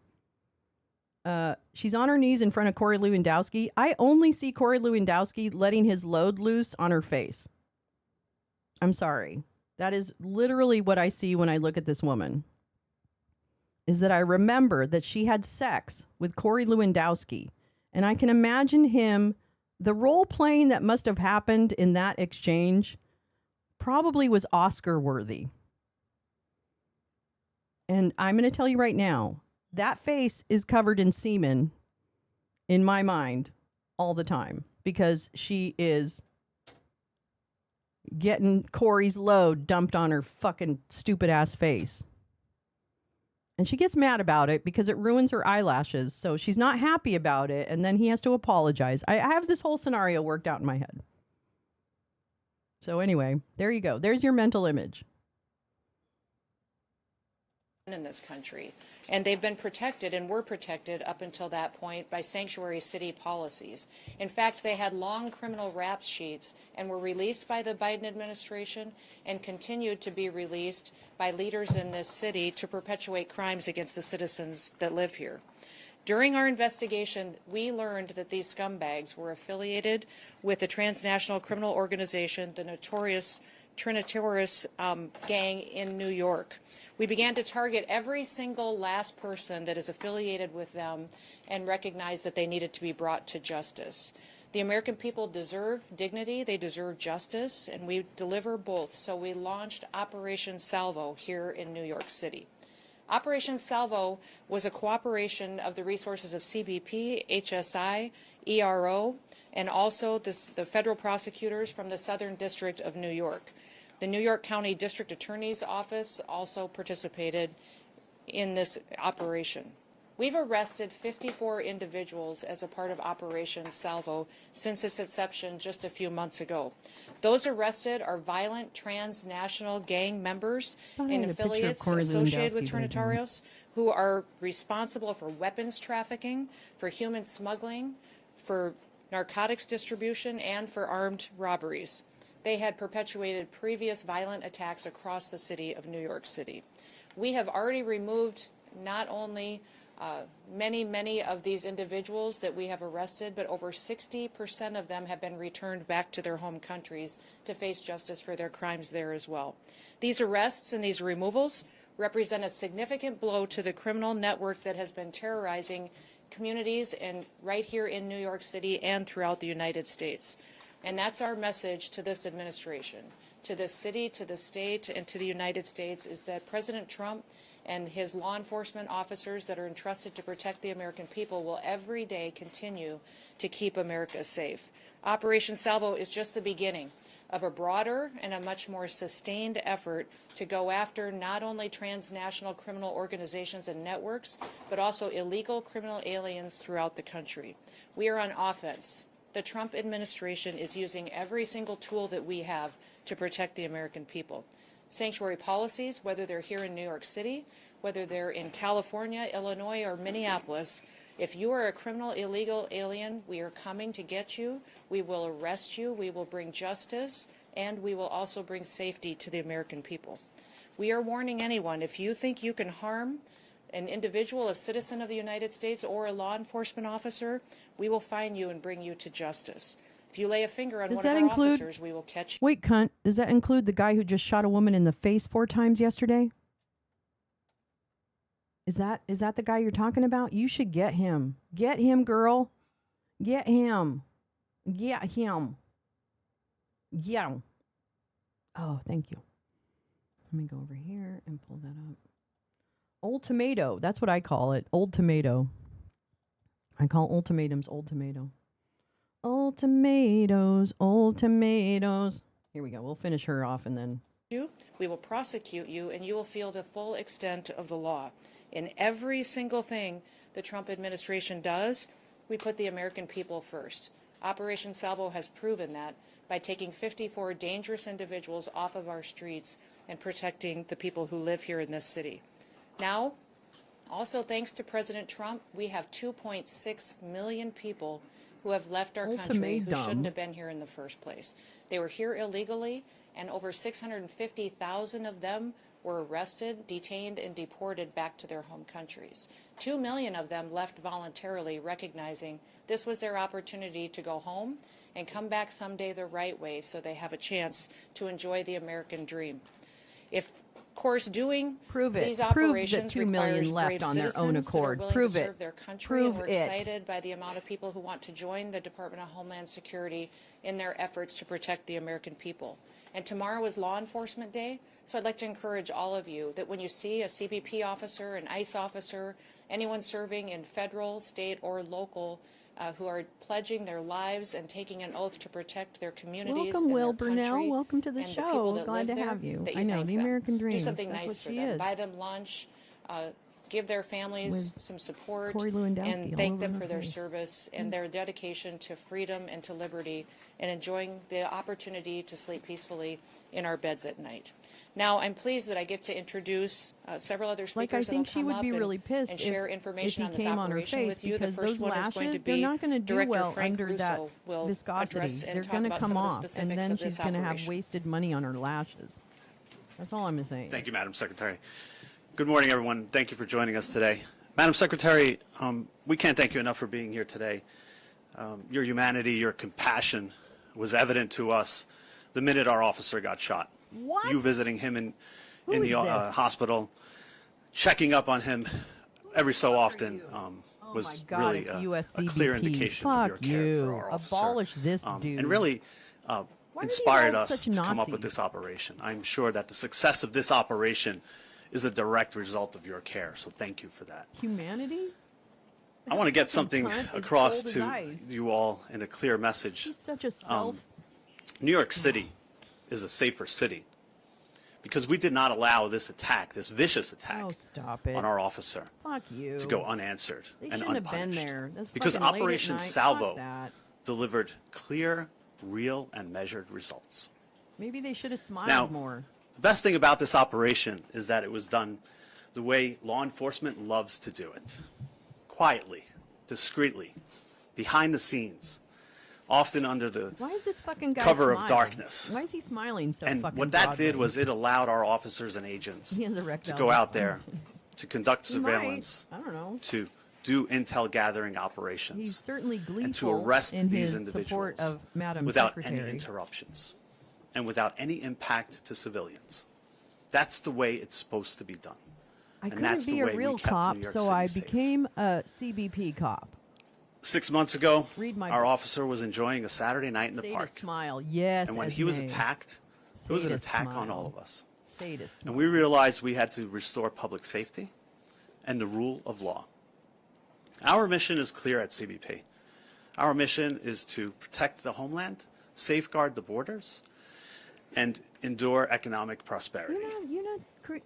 She's on her knees in front of Corey Lewandowski. I only see Corey Lewandowski letting his load loose on her face. I'm sorry. That is literally what I see when I look at this woman. Is that I remember that she had sex with Corey Lewandowski. And I can imagine him, the role playing that must have happened in that exchange probably was Oscar worthy. And I'm going to tell you right now, that face is covered in semen in my mind all the time because she is getting Corey's load dumped on her fucking stupid ass face. And she gets mad about it because it ruins her eyelashes. So she's not happy about it. And then he has to apologize. I have this whole scenario worked out in my head. So anyway, there you go. There's your mental image. in this country. And they've been protected and were protected up until that point by sanctuary city policies. In fact, they had long criminal rap sheets and were released by the Biden administration and continued to be released by leaders in this city to perpetuate crimes against the citizens that live here. During our investigation, we learned that these scumbags were affiliated with the transnational criminal organization, the notorious Trinitaris gang in New York. We began to target every single last person that is affiliated with them and recognized that they needed to be brought to justice. The American people deserve dignity, they deserve justice, and we deliver both. So we launched Operation Salvo here in New York City. Operation Salvo was a cooperation of the resources of CBP, HSI, ERO, and also the federal prosecutors from the Southern District of New York. The New York County District Attorney's Office also participated in this operation. We've arrested 54 individuals as a part of Operation Salvo since its inception just a few months ago. Those arrested are violent transnational gang members and affiliates associated with Trinitarios who are responsible for weapons trafficking, for human smuggling, for narcotics distribution, and for armed robberies. They had perpetuated previous violent attacks across the city of New York City. We have already removed not only many of these individuals that we have arrested, but over 60% of them have been returned back to their home countries to face justice for their crimes there as well. These arrests and these removals represent a significant blow to the criminal network that has been terrorizing communities right here in New York City and throughout the United States. And that's our message to this administration, to this city, to the state, and to the United States, is that President Trump and his law enforcement officers that are entrusted to protect the American people will every day continue to keep America safe. Operation Salvo is just the beginning of a broader and a much more sustained effort to go after not only transnational criminal organizations and networks, but also illegal criminal aliens throughout the country. We are on offense. The Trump administration is using every single tool that we have to protect the American people. Sanctuary policies, whether they're here in New York City, whether they're in California, Illinois, or Minneapolis, if you are a criminal illegal alien, we are coming to get you. We will arrest you. We will bring justice, and we will also bring safety to the American people. We are warning anyone, if you think you can harm an individual, a citizen of the United States, or a law enforcement officer, we will find you and bring you to justice. If you lay a finger on one of our officers, we will catch you. Wait, cunt. Does that include the guy who just shot a woman in the face 4 times yesterday? Is that the guy you're talking about? You should get him. Get him, girl. Get him. Get him. Get him. Oh, thank you. Let me go over here and pull that up. Old tomato. That's what I call it. Old tomato. I call ultimatums old tomato. Old tomatoes, old tomatoes. Here we go. We'll finish her off and then. We will prosecute you, and you will feel the full extent of the law. In every single thing the Trump administration does, we put the American people first. Operation Salvo has proven that by taking 54 dangerous individuals off of our streets and protecting the people who live here in this city. Now, also thanks to President Trump, we have 2.6 million people who have left our country who shouldn't have been here in the first place. They were here illegally, and over 650,000 of them were arrested, detained, and deported back to their home countries. 2 million of them left voluntarily, recognizing this was their opportunity to go home and come back someday the right way so they have a chance to enjoy the American dream. If, of course, doing these operations Prove that 2 million left on their own accord. Prove it. Their country, and we're excited by the amount of people who want to join the Department of Homeland Security in their efforts to protect the American people. And tomorrow is Law Enforcement Day, so I'd like to encourage all of you that when you see a CBP officer, an ICE officer, anyone serving in federal, state, or local who are pledging their lives and taking an oath to protect their communities. Welcome, Will their Burnell. country, Welcome to the and show. the people that Glad live to there, have you. that I know, thank the them. American dream. Do something That's nice what for she them. is. Buy them lunch. Give their families some support Corey Lewandowski and all thank over them her for their face. service and their dedication to freedom and to liberty and enjoying the opportunity to sleep peacefully in our beds at night. Now, I'm pleased that I get to introduce several other speakers Like, I think she would be really pissed and share if information he on this came on her operation face, with you. The because first those one is going to lashes, they're be not going to do Director well Frank under that Russo will viscosity. address and They're talk going to about come some of the off, and specifics then of this she's going to have operation. wasted money on her lashes. That's all I'm saying. Thank you, Madam Secretary. Good morning, everyone. Thank you for joining us today. Madam Secretary, we can't thank you enough for being here today. Your humanity, your compassion was evident to us the minute our officer got shot. What? You visiting him in the is this? hospital, checking up on him every so often was God, really it's a USCBP. clear indication of your Fuck care you. for our officer. Abolish this dude. And really Why are these inspired all us such to come up Nazis? with this operation. I'm sure that the success of this operation is a direct result of your care, so thank you for that. Humanity? I want to get something cunt is across cold as to ice. you all in a clear message. He's such a self. New York City is a safer city because we did not allow this attack, this vicious attack Oh, stop it. on our officer Fuck you. to go unanswered They and shouldn't have been unpunished. there. That's Because fucking late at Operation night. Salvo Fuck that. delivered clear, real, and measured results. Maybe they should have smiled Now, more. the best thing about this operation is that it was done the way law enforcement loves to do it. Quietly, discreetly, behind the scenes, often under the Why is this fucking guy cover of smiling? darkness. Why is he smiling so And fucking what that broadly? did was it allowed our officers and agents He has a to erectile go out there, to conduct He might. surveillance, I don't know. to do intel gathering operations, He's certainly gleeful and to arrest in these his support individuals of Madam without Secretary. any interruptions and without any impact to civilians. That's the way it's supposed to be done. I And couldn't that's be the a way we real kept cop, New York so City I safe. became a CBP cop. 6 months ago, Read my our book. officer was enjoying a Saturday night in the Say park. to smile, yes. And when as he was may. attacked, it Say was an to attack on smile. all of us. Say to And smile. we realized we had to restore public safety and the rule of law. Our mission is clear at CBP. Our mission is to protect the homeland, safeguard the borders, and endure economic prosperity.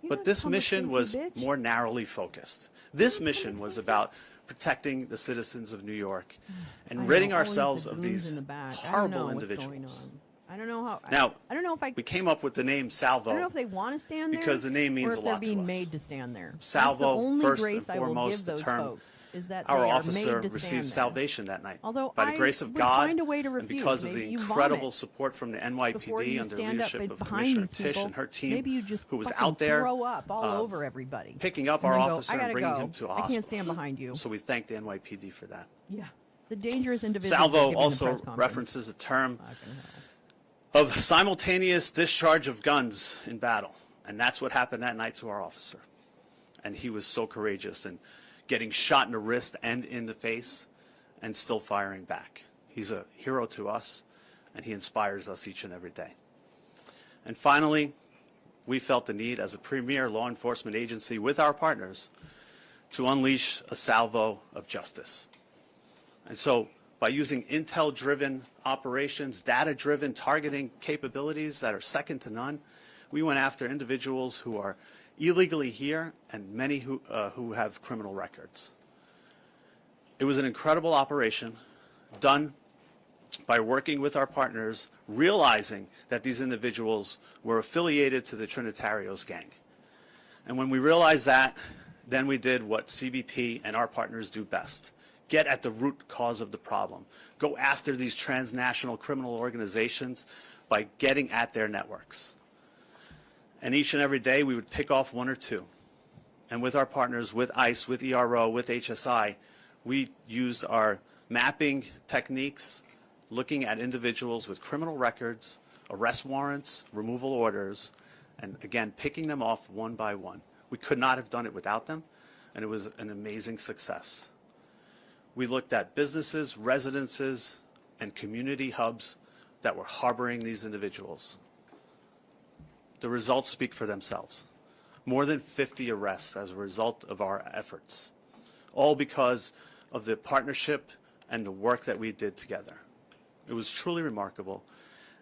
But this mission was more narrowly focused. This mission was about protecting the citizens of New York and ridding ourselves of these horrible individuals. I don't know how. Now, I don't know if I. we came up with the name Salvo I don't know if they want to stand there because the name means or if a they're lot to being us. made to stand there. Salvo, That's the only first grace and I will foremost, give the those term folks is that our they are officer made to received stand there. salvation that night Although by the I grace of would God find a way to and refuse. because of Maybe the you incredible vomit support from the before NYPD you under the stand up leadership of behind Commissioner these Tish people. and her team, Maybe you just who was fucking out there throw up all over everybody, picking up and our then go, officer I and gotta bringing go. him to a I hospital. can't stand behind you. So we thank the NYPD for that. Yeah, the dangerous individuals. are Salvo giving the also press conference. references a term of simultaneous discharge of guns in battle. And that's what happened that night to our officer. And he was so courageous in getting shot in the wrist and in the face and still firing back. He's a hero to us, and he inspires us each and every day. And finally, we felt the need as a premier law enforcement agency with our partners to unleash a salvo of justice. And so by using intel-driven operations, data-driven targeting capabilities that are second to none, we went after individuals who are illegally here and many who have criminal records. It was an incredible operation done by working with our partners, realizing that these individuals were affiliated to the Trinitarios gang. And when we realized that, then we did what CBP and our partners do best. Get at the root cause of the problem. Go after these transnational criminal organizations by getting at their networks. And each and every day we would pick off one or two. And with our partners, with ICE, with ERO, with HSI, we used our mapping techniques, looking at individuals with criminal records, arrest warrants, removal orders, and again, picking them off one by one. We could not have done it without them, and it was an amazing success. We looked at businesses, residences, and community hubs that were harboring these individuals. The results speak for themselves. More than 50 arrests as a result of our efforts, all because of the partnership and the work that we did together. It was truly remarkable,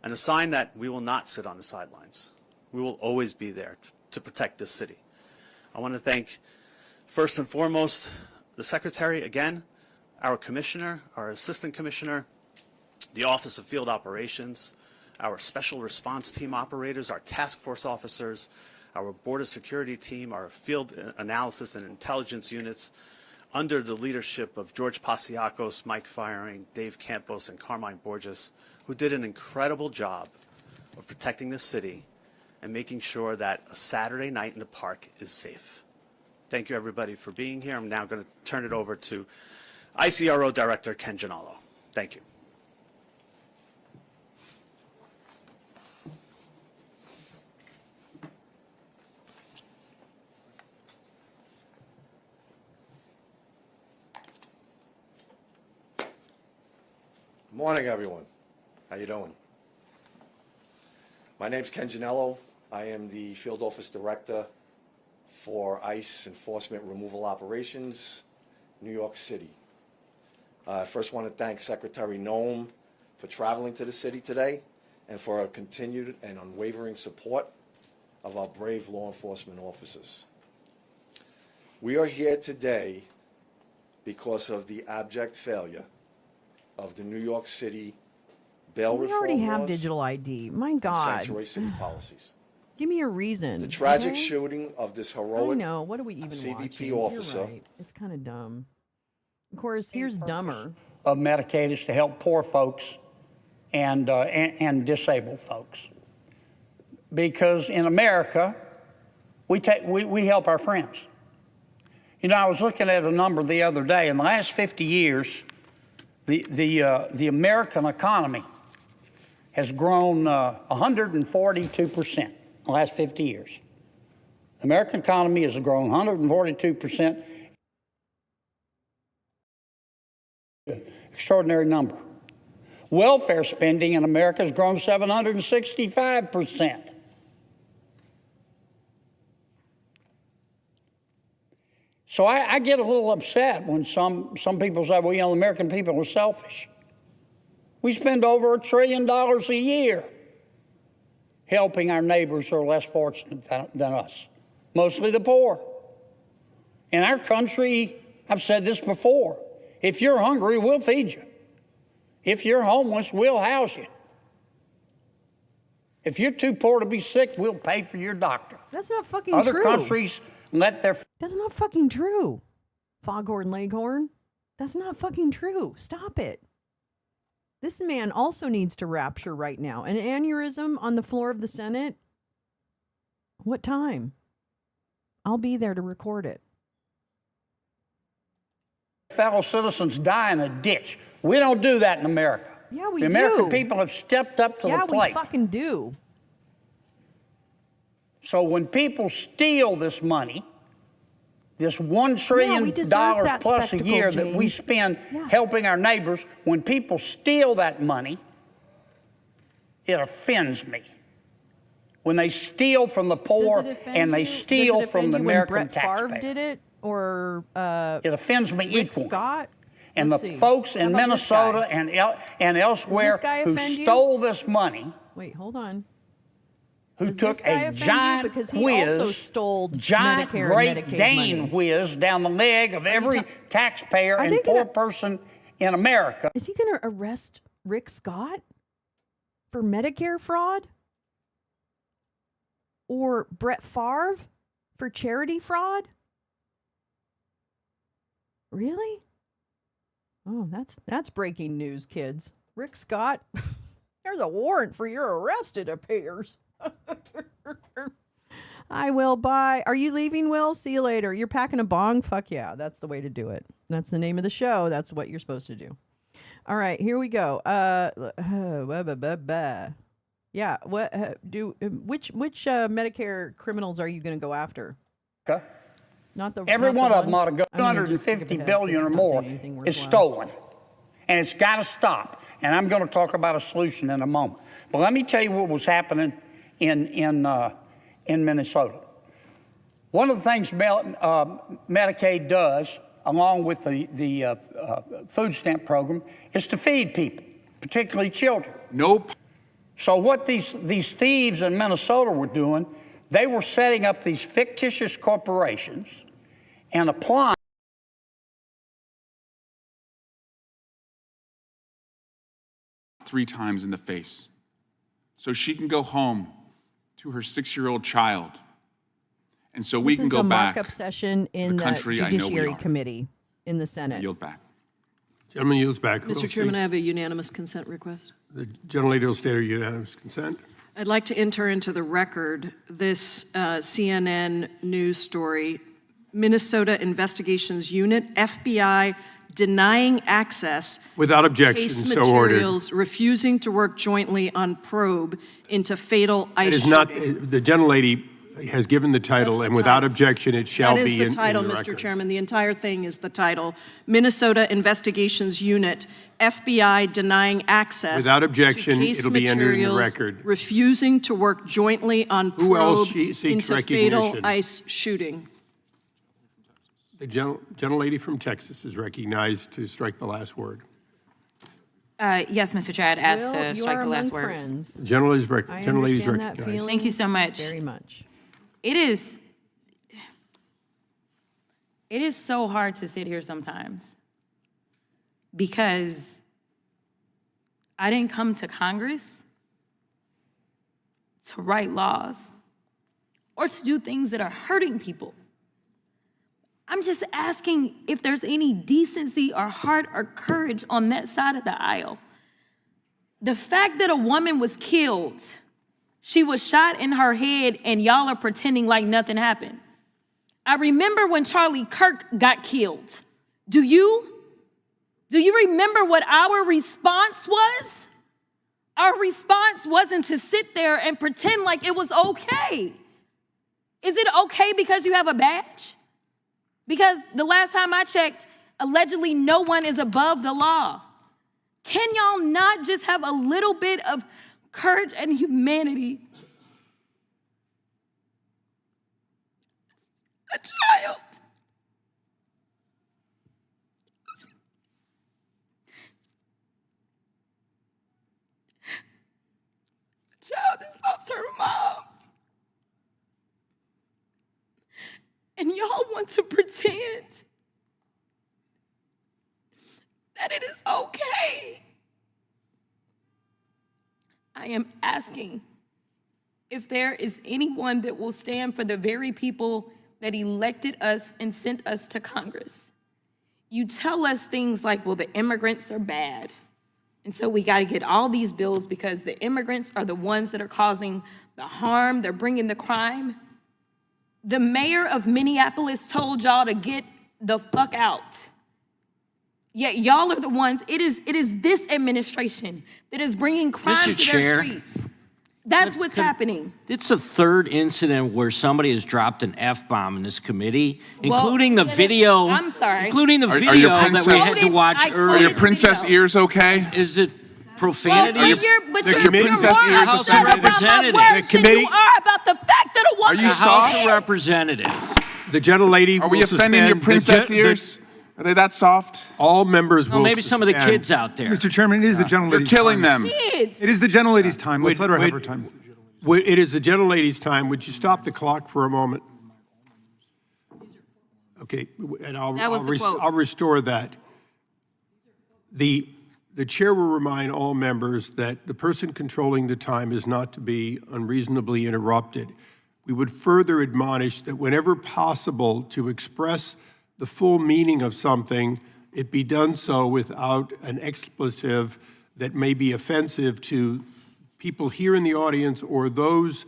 and a sign that we will not sit on the sidelines. We will always be there to protect this city. I want to thank, first and foremost, the Secretary again, our Commissioner, our Assistant Commissioner, the Office of Field Operations, our special response team operators, our task force officers, our border security team, our field analysis and intelligence units, under the leadership of George Pasiakos, Mike Firing, Dave Campos, and Carmine Borges, who did an incredible job of protecting the city and making sure that a Saturday night in the park is safe. Thank you, everybody, for being here. I'm now going to turn it over to ICRO Director Ken Gianello. Thank you. Good morning, everyone. How you doing? My name's Ken Gianello. I am the Field Office Director for ICE Enforcement Removal Operations, New York City. I first want to thank Secretary Noem for traveling to the city today and for our continued and unwavering support of our brave law enforcement officers. We are here today because of the abject failure of the New York City bail We reform already have laws digital ID. My and God. sanctuary city policies. Give me a reason. The tragic okay? shooting of this I heroic know. What are we even CBP watching? officer. You're right. It's kind of dumb. Of course, here's dumber. Of Medicaid is to help poor folks and disabled folks. Because in America, we help our friends. You know, I was looking at a number the other day. In the last 50 years, the American economy has grown 142% in the last 50 years. The American economy has grown 142%. Extraordinary number. Welfare spending in America has grown 765%. So I get a little upset when some people say, well, you know, the American people are selfish. We spend over $1 trillion a year helping our neighbors who are less fortunate than us, mostly the poor. In our country, I've said this before, if you're hungry, we'll feed you. If you're homeless, we'll house you. If you're too poor to be sick, we'll pay for your doctor. That's not fucking Other true. countries let their... That's not fucking true. Foghorn Leghorn. That's not fucking true. Stop it. This man also needs to rapture right now. An aneurysm on the floor of the Senate? What time? I'll be there to record it. fellow citizens die in a ditch. We don't do that in America. Yeah, we do. The American people have stepped up to the plate. Yeah, we fucking do. So when people steal this money, this $1 trillion plus a year that we spend helping our neighbors, when people steal that money, it offends me. When they steal from the poor and they steal from the American taxpayer. Brett Favre did it, or it offends me equally. Scott? And the folks in Minnesota and elsewhere who stole this money. Wait, hold on. Who took a giant whiz, giant Great Dane whiz down the leg of every taxpayer and poor person in America. Is he going to arrest Rick Scott for Medicare fraud? Or Brett Favre for charity fraud? Really? Oh, that's breaking news, kids. Rick Scott, there's a warrant for your arrest, it appears. I will buy. Are you leaving, Will? See you later. You're packing a bong? Fuck yeah. That's the way to do it. That's the name of the show. That's what you're supposed to do. All right, here we go. Yeah, which Medicare criminals are you going to go after? Okay. Not the Every not one the of them ought to go. $250 billion or more is stolen, and it's got to stop. And I'm going to talk about a solution in a moment. But let me tell you what was happening in Minnesota. One of the things Medicaid does, along with the food stamp program, is to feed people, particularly children. Nope. So what these thieves in Minnesota were doing, they were setting up these fictitious corporations and applying 3 times in the face. so she can go home to her 6-year-old child. And so we This can is go the back markup session in the the country I know we Judiciary are. Committee in the Senate. Yield back. Gentleman yields back. Mr. Chairman, I have a unanimous consent request. The gentlelady will state her unanimous consent. I'd like to enter into the record this CNN news story. Minnesota Investigations Unit, FBI denying access. Without objection, Case so ordered. materials, refusing to work jointly on probe into fatal It ice is not, shooting. the gentlelady has given the title, That's the and without title. objection, it shall That is be the in title, the Mr. record. Chairman. The entire thing is the title. Minnesota Investigations Unit, FBI denying access. Without objection, to case it'll be entered in the materials, record. refusing to work jointly on Who else probe seeks into fatal recognition? ice shooting. The gentlelady from Texas is recognized to strike the last word. Yes, Mr. Chair, I'd ask Will, to you strike are the last among words. friends. The gentlelady's I gentlelady's understand that recognized. feeling Thank you so much. very much. It is so hard to sit here sometimes because I didn't come to Congress to write laws or to do things that are hurting people. I'm just asking if there's any decency or heart or courage on that side of the aisle. The fact that a woman was killed, she was shot in her head, and y'all are pretending like nothing happened. I remember when Charlie Kirk got killed. Do you? Do you remember what our response was? Our response wasn't to sit there and pretend like it was okay. Is it okay because you have a badge? Because the last time I checked, allegedly no one is above the law. Can y'all not just have a little bit of courage and humanity? A child. A child has lost her mom. And y'all want to pretend that it is okay. I am asking if there is anyone that will stand for the very people that elected us and sent us to Congress. You tell us things like, well, the immigrants are bad. And so we got to get all these bills because the immigrants are the ones that are causing the harm, they're bringing the crime. The mayor of Minneapolis told y'all to get the fuck out. Yet y'all are the ones, it is this administration that is bringing crime Mr. to Chair, their streets. That's what's happening. It's the third incident where somebody has dropped an F-bomb in this committee, Well, including the video. I'm sorry. Including the Are video your that we had to princess- watch I earlier. Are your princess ears okay? Is it profanity? Well, but the you're committee's more ears upset House of about my Representatives. words The than committee- you are about the fact that a woman you The is House dead. of Representatives. The gentlelady Are we will offending your suspend- princess the ears? Are they that soft? All members Well, will maybe some of the suspend. kids out there. Mr. Chairman, it is the You're gentlelady's killing time. them. Kids. It is the gentlelady's time. Let's let her have Wait, her time. It is the gentlelady's time. Would you stop the clock for a moment? Okay, and That was the quote. I'll restore that. The chair will remind all members that the person controlling the time is not to be unreasonably interrupted. We would further admonish that whenever possible to express the full meaning of something, it be done so without an expletive that may be offensive to people here in the audience or those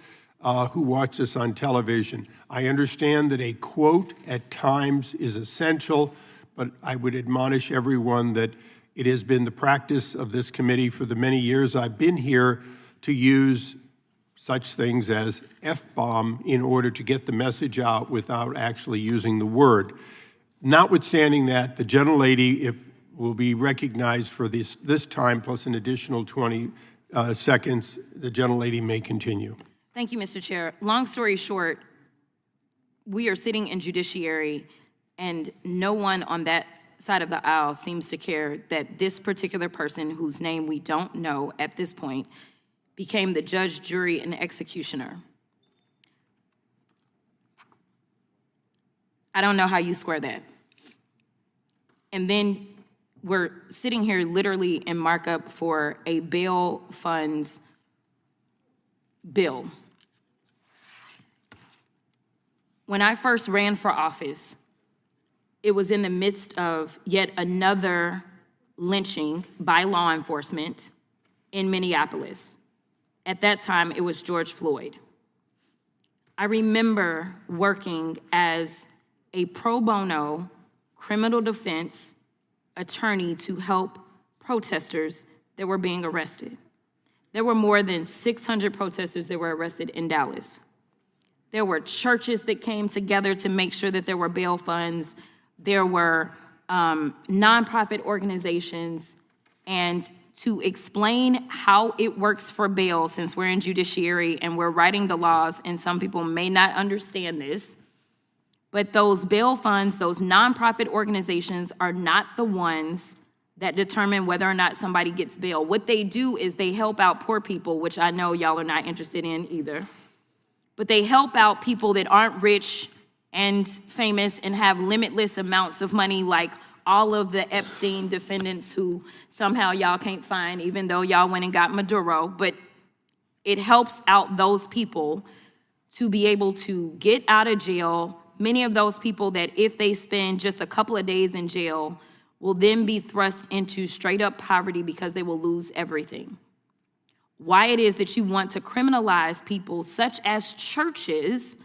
who watch this on television. I understand that a quote at times is essential, but I would admonish everyone that it has been the practice of this committee for the many years I've been here to use such things as F-bomb in order to get the message out without actually using the word. Notwithstanding that, the gentlelady will be recognized for this time plus an additional 20 seconds. The gentlelady may continue. Thank you, Mr. Chair. Long story short, we are sitting in judiciary and no one on that side of the aisle seems to care that this particular person, whose name we don't know at this point, became the judge, jury, and executioner. I don't know how you square that. And then we're sitting here literally in markup for a bail funds bill. When I first ran for office, it was in the midst of yet another lynching by law enforcement in Minneapolis. At that time, it was George Floyd. I remember working as a pro bono criminal defense attorney to help protesters that were being arrested. There were more than 600 protesters that were arrested in Dallas. There were churches that came together to make sure that there were bail funds. There were nonprofit organizations. And to explain how it works for bail, since we're in judiciary and we're writing the laws, and some people may not understand this, but those bail funds, those nonprofit organizations are not the ones that determine whether or not somebody gets bail. What they do is they help out poor people, which I know y'all are not interested in either. But they help out people that aren't rich and famous and have limitless amounts of money, like all of the Epstein defendants who somehow y'all can't find, even though y'all went and got Maduro. But it helps out those people to be able to get out of jail. Many of those people that if they spend just a couple of days in jail will then be thrust into straight up poverty because they will lose everything. Why it is that you want to criminalize people such as churches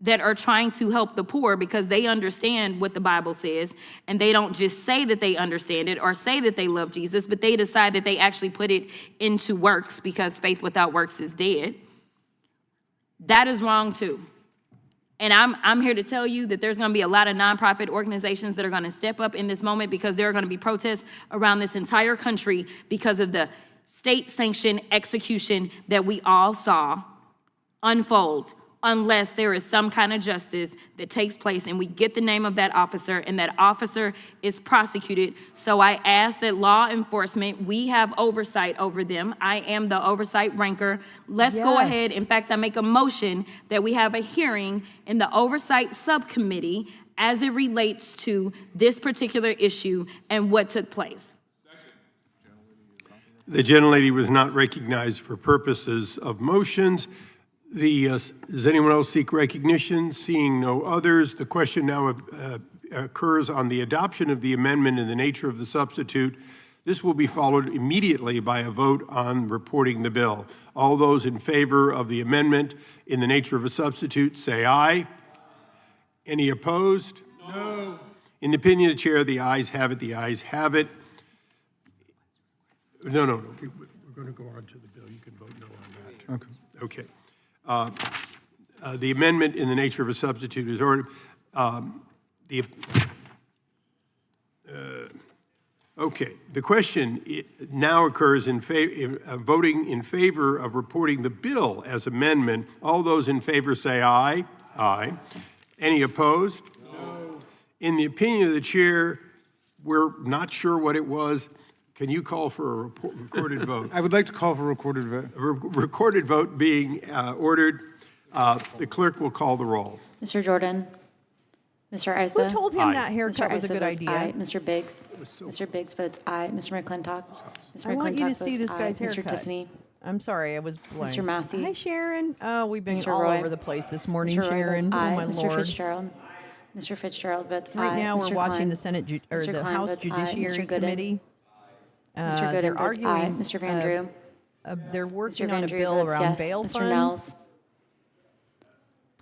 that are trying to help the poor because they understand what the Bible says, and they don't just say that they understand it or say that they love Jesus, but they decide that they actually put it into works because faith without works is dead. That is wrong too. And I'm here to tell you that there's going to be a lot of nonprofit organizations that are going to step up in this moment, because there are going to be protests around this entire country because of the state-sanctioned execution that we all saw unfold, unless there is some kind of justice that takes place and we get the name of that officer and that officer is prosecuted. So I ask that law enforcement, we have oversight over them. I am the oversight ranker. Let's go ahead. In fact, I make a motion that we have a hearing in the oversight subcommittee as it relates to this particular issue and what took place. The gentlelady was not recognized for purposes of motions. Does anyone else seek recognition? Seeing no others, the question now occurs on the adoption of the amendment in the nature of the substitute. This will be followed immediately by a vote on reporting the bill. All those in favor of the amendment in the nature of a substitute, say aye. Any opposed? No. In the opinion of the chair, the ayes have it. The ayes have it. No. We're going to go on to the bill. You can vote no on that. Okay. The amendment in the nature of a substitute is ordered. The question now occurs in voting in favor of reporting the bill as amendment. All those in favor say aye. Aye. Any opposed? No. In the opinion of the chair, we're not sure what it was. Can you call for a recorded vote? I would like to call for a recorded vote. A recorded vote being ordered. The clerk will call the roll. Mr. Jordan. Mr. Issa. Who told him that haircut was a good idea? Aye. Mr. Biggs. Mr. Biggs votes aye. Mr. McClintock. I want you to see this guy's haircut. Mr. Tiffany. I'm sorry, I was blank. Mr. Massey. Hi, Sharon. Oh, we've been Mr. all Roy. over the place this morning, Mr. Roy Sharon. votes aye. Oh, my Mr. Lord. Fitzgerald. Mr. Fitzgerald votes aye. Right now, Mr. we're watching Klein. the Senate or Mr. the Klein House votes aye. Judiciary Mr. Gooden. Committee. Mr. Gooden They're votes arguing. aye. Mr. Van Drew. They're working Mr. on Van a Drew bill votes around yes. bail Mr. funds. Nels.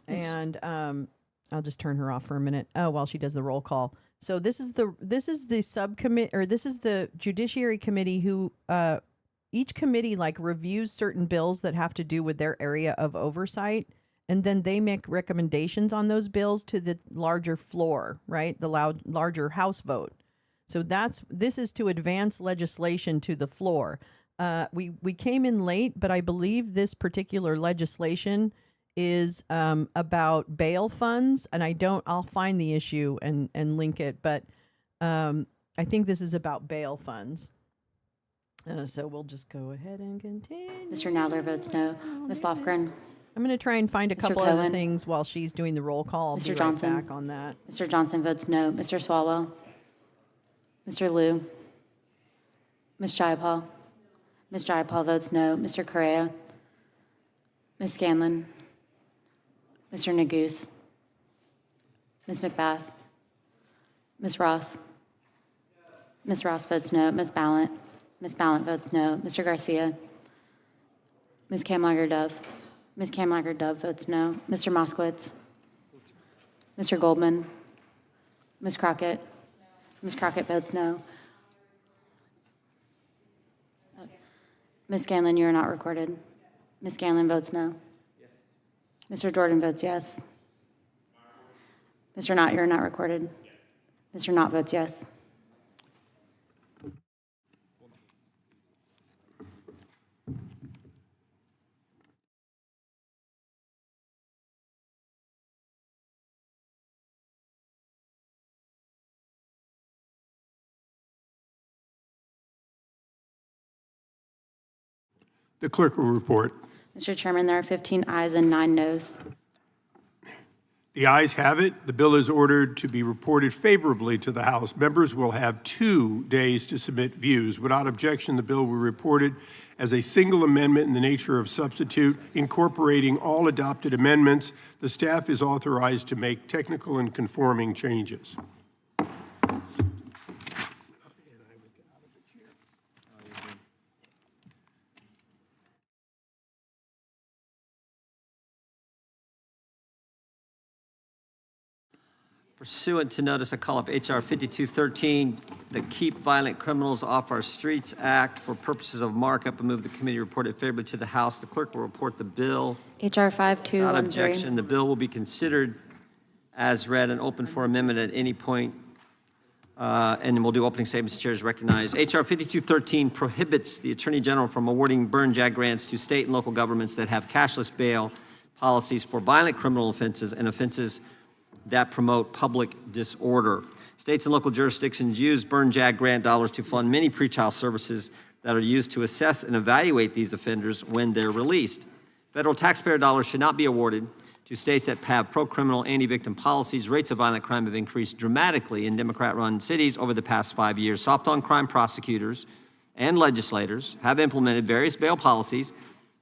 And I'll just turn her off for a minute. Oh, while she does the roll call. So this is the subcommittee, or this is the Judiciary Committee who each committee like reviews certain bills that have to do with their area of oversight, and then they make recommendations on those bills to the larger floor, right? The larger House vote. So this is to advance legislation to the floor. We came in late, but I believe this particular legislation is about bail funds, and I'll find the issue and link it, but I think this is about bail funds. So we'll just go ahead and continue. Mr. Nadler votes no. Ms. Lofgren. I'm going to try and find a Mr. couple other Cohen. things while she's doing the roll call. I'll Mr. be right Johnson. back on that. Mr. Johnson votes no. Mr. Swalwell. Mr. Liu. Ms. Jayapal. Ms. Jayapal votes no. Mr. Correa. Ms. Scanlon, Mr. Neguse, Ms. McBath, Ms. Ross. Ms. Ross votes no. Ms. Ballant votes no. Mr. Garcia, Ms. Kamlager-Dove. Ms. Kamlager-Dove votes no. Mr. Moskowitz, Mr. Goldman, Ms. Crockett. Ms. Crockett votes no. Ms. Scanlon, you are not recorded. Ms. Scanlon votes no. Mr. Jordan votes yes. Mr. Knott, you're not recorded. Mr. Knott votes yes. The clerk will report. Mr. Chairman, there are 15 ayes and 9 noes. The ayes have it. The bill is ordered to be reported favorably to the House. Members will have 2 days to submit views. Without objection, the bill will be reported as a single amendment in the nature of substitute, incorporating all adopted amendments. The staff is authorized to make technical and conforming changes. Pursuant to notice, I call up H.R. 5213, the Keep Violent Criminals Off Our Streets Act. For purposes of markup, I move the committee report it favorably to the House. The clerk will report the bill. H.R. 5213. Without objection, the bill will be considered as read and open for amendment at any point. And we'll do opening statements. Chair is recognized. H.R. 5213 prohibits the Attorney General from awarding burn jag grants to state and local governments that have cashless bail policies for violent criminal offenses and offenses that promote public disorder. States and local jurisdictions use burn jag grant dollars to fund many pretrial services that are used to assess and evaluate these offenders when they're released. Federal taxpayer dollars should not be awarded to states that have pro-criminal, anti-victim policies. Rates of violent crime have increased dramatically in Democrat-run cities over the past 5 years. Soft-on-crime prosecutors and legislators have implemented various bail policies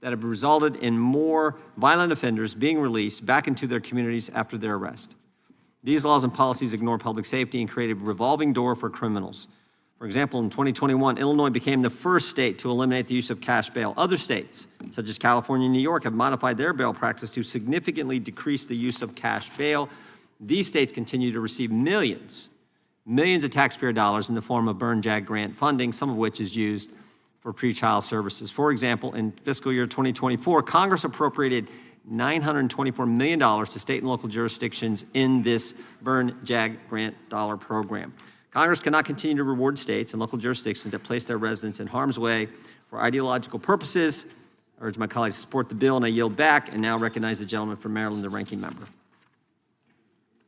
that have resulted in more violent offenders being released back into their communities after their arrest. These laws and policies ignore public safety and create a revolving door for criminals. For example, in 2021, Illinois became the first state to eliminate the use of cash bail. Other states, such as California and New York, have modified their bail practice to significantly decrease the use of cash bail. These states continue to receive millions of taxpayer dollars in the form of burn jag grant funding, some of which is used for pretrial services. For example, in fiscal year 2024, Congress appropriated $924 million to state and local jurisdictions in this burn jag grant dollar program. Congress cannot continue to reward states and local jurisdictions that place their residents in harm's way for ideological purposes. I urge my colleagues to support the bill, and I yield back and now recognize the gentleman from Maryland, the ranking member.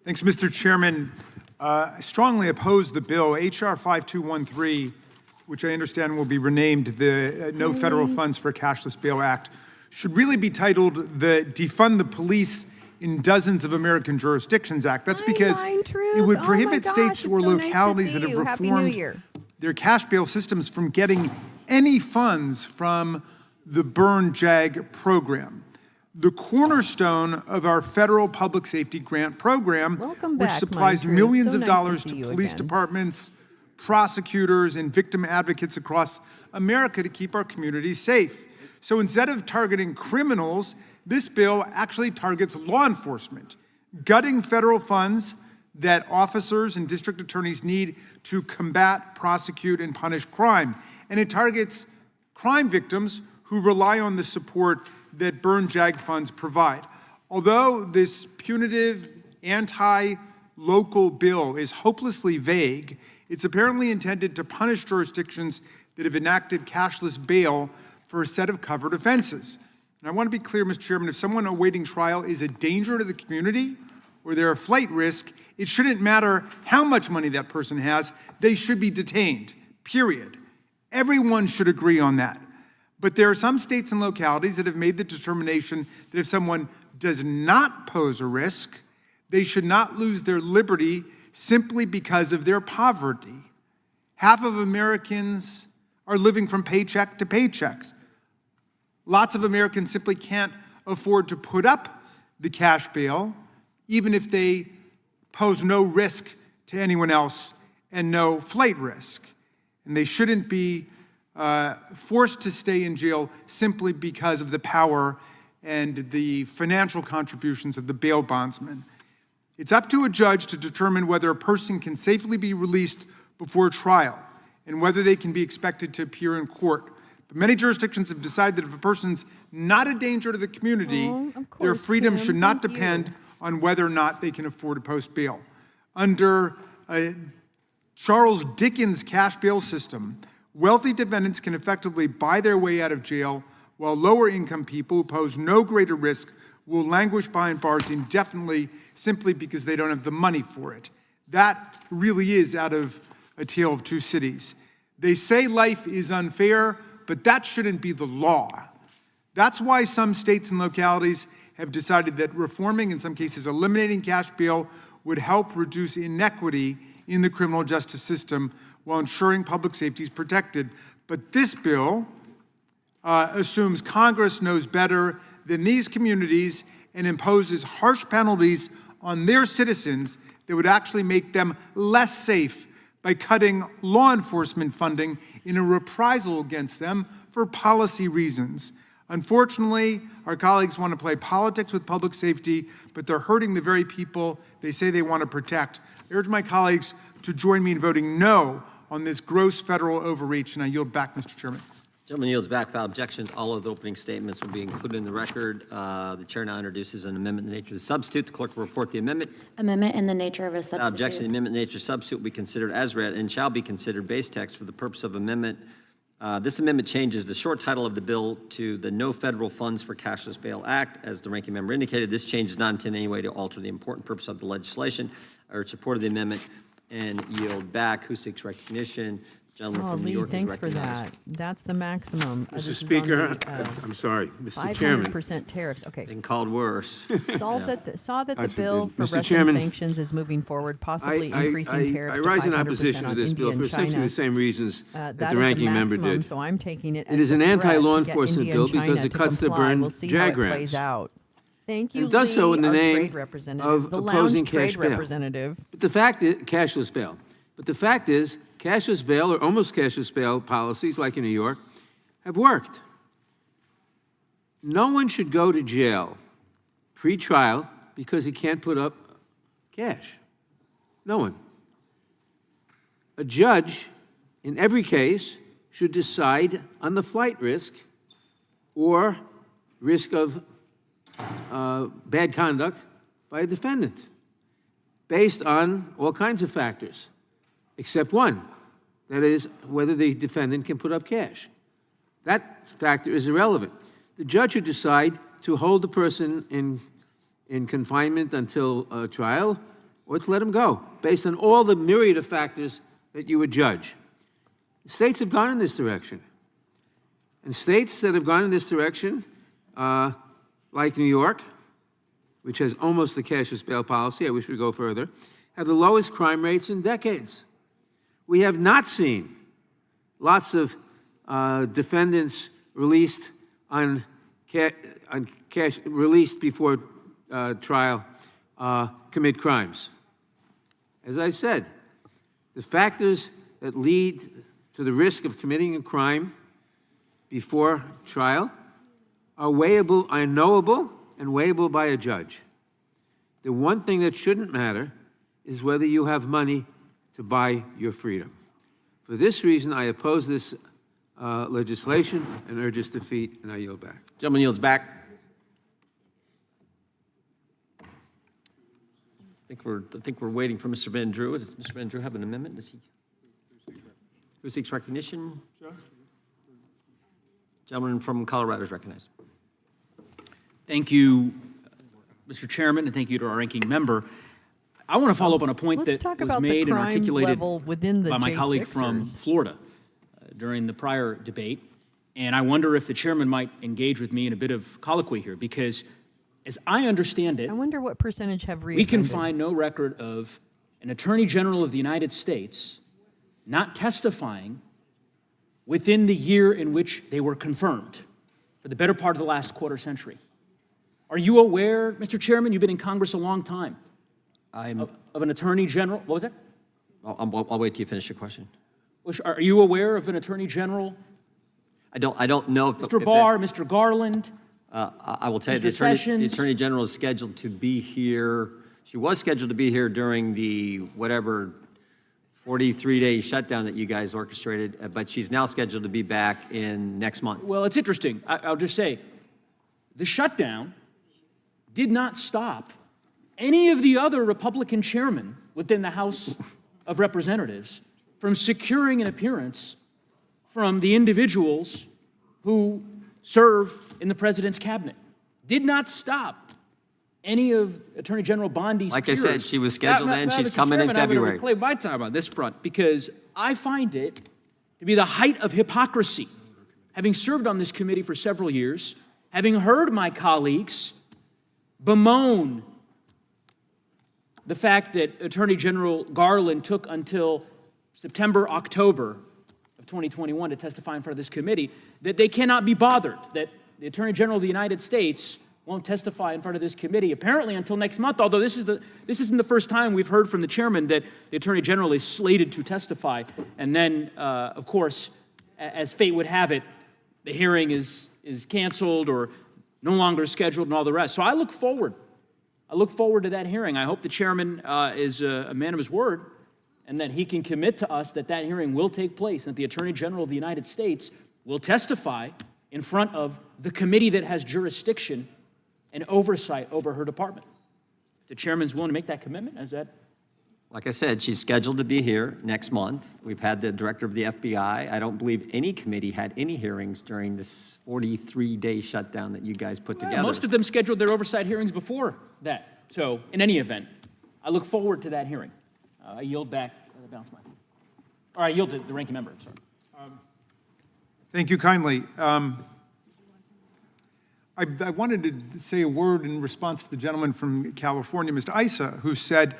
Thanks, Mr. Chairman. I strongly oppose the bill. H.R. 5213, which I understand will be renamed the No Federal Funds for Cashless Bail Act, should really be titled the Defund the Police in Dozens of American Jurisdictions Act. That's because it would prohibit states or localities that have reformed their cash bail systems from getting any funds from the burn jag program, the cornerstone of our federal public safety grant program, which supplies millions of dollars to police departments, prosecutors, and victim advocates across America to keep our communities safe. So instead of targeting criminals, this bill actually targets law enforcement, gutting federal funds that officers and district attorneys need to combat, prosecute, and punish crime. And it targets crime victims who rely on the support that burn jag funds provide. Although this punitive, anti-local bill is hopelessly vague, it's apparently intended to punish jurisdictions that have enacted cashless bail for a set of covered offenses. And I want to be clear, Mr. Chairman, if someone awaiting trial is a danger to the community or they're a flight risk, it shouldn't matter how much money that person has, they should be detained, period. Everyone should agree on that. But there are some states and localities that have made the determination that if someone does not pose a risk, they should not lose their liberty simply because of their poverty. Half of Americans are living from paycheck to paycheck. Lots of Americans simply can't afford to put up the cash bail, even if they pose no risk to anyone else and no flight risk. And they shouldn't be forced to stay in jail simply because of the power and the financial contributions of the bail bondsman. It's up to a judge to determine whether a person can safely be released before trial and whether they can be expected to appear in court. But many jurisdictions have decided that if a person's not a danger to the community, their freedom should not depend on whether or not they can afford to post bail. Under Charles Dickens' cash bail system, wealthy defendants can effectively buy their way out of jail, while lower income people who pose no greater risk will languish behind bars indefinitely simply because they don't have the money for it. That really is out of A Tale of Two Cities. They say life is unfair, but that shouldn't be the law. That's why some states and localities have decided that reforming, in some cases eliminating cash bail, would help reduce inequity in the criminal justice system while ensuring public safety is protected. But this bill assumes Congress knows better than these communities and imposes harsh penalties on their citizens that would actually make them less safe by cutting law enforcement funding in a reprisal against them for policy reasons. Unfortunately, our colleagues want to play politics with public safety, but they're hurting the very people they say they want to protect. I urge my colleagues to join me in voting no on this gross federal overreach, and I yield back, Mr. Chairman. Gentleman yields back without objection. All of the opening statements will be included in the record. The chair now introduces an amendment in the nature of a substitute. The clerk will report the amendment. Amendment in the nature of a substitute. Objection, the amendment in the nature of a substitute will be considered as read and shall be considered base text for the purpose of amendment. This amendment changes the short title of the bill to the No Federal Funds for Cashless Bail Act. As the ranking member indicated, this change is not intended in any way to alter the important purpose of the legislation. I urge support of the amendment and yield back. Who seeks recognition? Gentleman from New York is thanks for recognized. that. That's the maximum. Mr. Speaker, I'm sorry, Mr. Chairman. 500% tariffs. Okay. Been called worse. Saw that the bill for Mr. Russian Chairman, sanctions is moving forward, possibly increasing tariffs I to rise in 500% opposition to on this India bill and for essentially China. the same reasons that That the is ranking member maximum, did. so I'm taking it It as is a an threat anti-law to get enforcement India bill and China because it to cuts the comply. burn We'll see how JAG it grants. plays out. Thank you, It does so in the Lee, our name trade representative, of the opposing lounge trade cash bail. representative. But the fact is, cashless bail. But the fact is, cashless bail or almost cashless bail policies, like in New York, have worked. No one should go to jail pre-trial because he can't put up cash. No one. A judge, in every case, should decide on the flight risk or risk of bad conduct by a defendant based on all kinds of factors, except one, that is, whether the defendant can put up cash. That factor is irrelevant. The judge should decide to hold the person in confinement until trial or to let him go, based on all the myriad of factors that you would judge. States have gone in this direction. And states that have gone in this direction, like New York, which has almost the cashless bail policy, I wish we'd go further, have the lowest crime rates in decades. We have not seen lots of defendants released on cash, released before trial, commit crimes. As I said, the factors that lead to the risk of committing a crime before trial are weighable, are knowable and weighable by a judge. The one thing that shouldn't matter is whether you have money to buy your freedom. For this reason, I oppose this legislation and urge its defeat, and I yield back. Gentleman yields back. I think we're waiting for Mr. Van Drew. Does Mr. Van Drew have an amendment? Does he? Who seeks recognition? Gentleman from Colorado is recognized. Thank you, Mr. Chairman, and thank you to our ranking member. I want to follow up on a point that was made and articulated by my colleague from Florida during the prior debate. And I wonder if the chairman might engage with me in a bit of colloquy here, because as I understand it, I wonder what percentage have we can find no record of an Attorney General of the United States not testifying within the year in which they were confirmed for the better part of the last quarter century. Are you aware, Mr. Chairman, you've been in Congress a long time, I'm, of an attorney general? What was that? I'll wait till you finish your question. Are you aware of an attorney general? I don't know if Mr. Barr, Mr. Garland? I will tell you, Mr. the Attorney General is scheduled to be here. She was scheduled to be here during the whatever 43-day shutdown that you guys orchestrated, but she's now scheduled to be back in next month. Well, it's interesting. I'll just say, the shutdown did not stop any of the other Republican chairmen within the House of Representatives from securing an appearance from the individuals who serve in the president's cabinet. Did not stop any of Attorney General Bondi's Like peers. I said, she was scheduled and she's Mr. coming in Chairman, I'm February. going to reclaim my time on this front because I find it to be the height of hypocrisy, having served on this committee for several years, having heard my colleagues bemoan the fact that Attorney General Garland took until September, October of 2021 to testify in front of this committee, that they cannot be bothered, that the Attorney General of the United States won't testify in front of this committee, apparently until next month, although this isn't the first time we've heard from the chairman that the Attorney General is slated to testify. And then, of course, as fate would have it, the hearing is canceled or no longer scheduled and all the rest. So I look forward to that hearing. I hope the chairman is a man of his word and that he can commit to us that that hearing will take place and that the Attorney General of the United States will testify in front of the committee that has jurisdiction and oversight over her department. If the chairman's willing to make that commitment, is that? Like I said, she's scheduled to be here next month. We've had the director of the FBI. I don't believe any committee had any hearings during this 43-day shutdown that you guys put together. Most of them scheduled their oversight hearings before that. So in any event, I look forward to that hearing. I yield back the balance of my time. Or I yield to the ranking member, I'm sorry. Thank you kindly. I wanted to say a word in response to the gentleman from California, Mr. Issa, who said,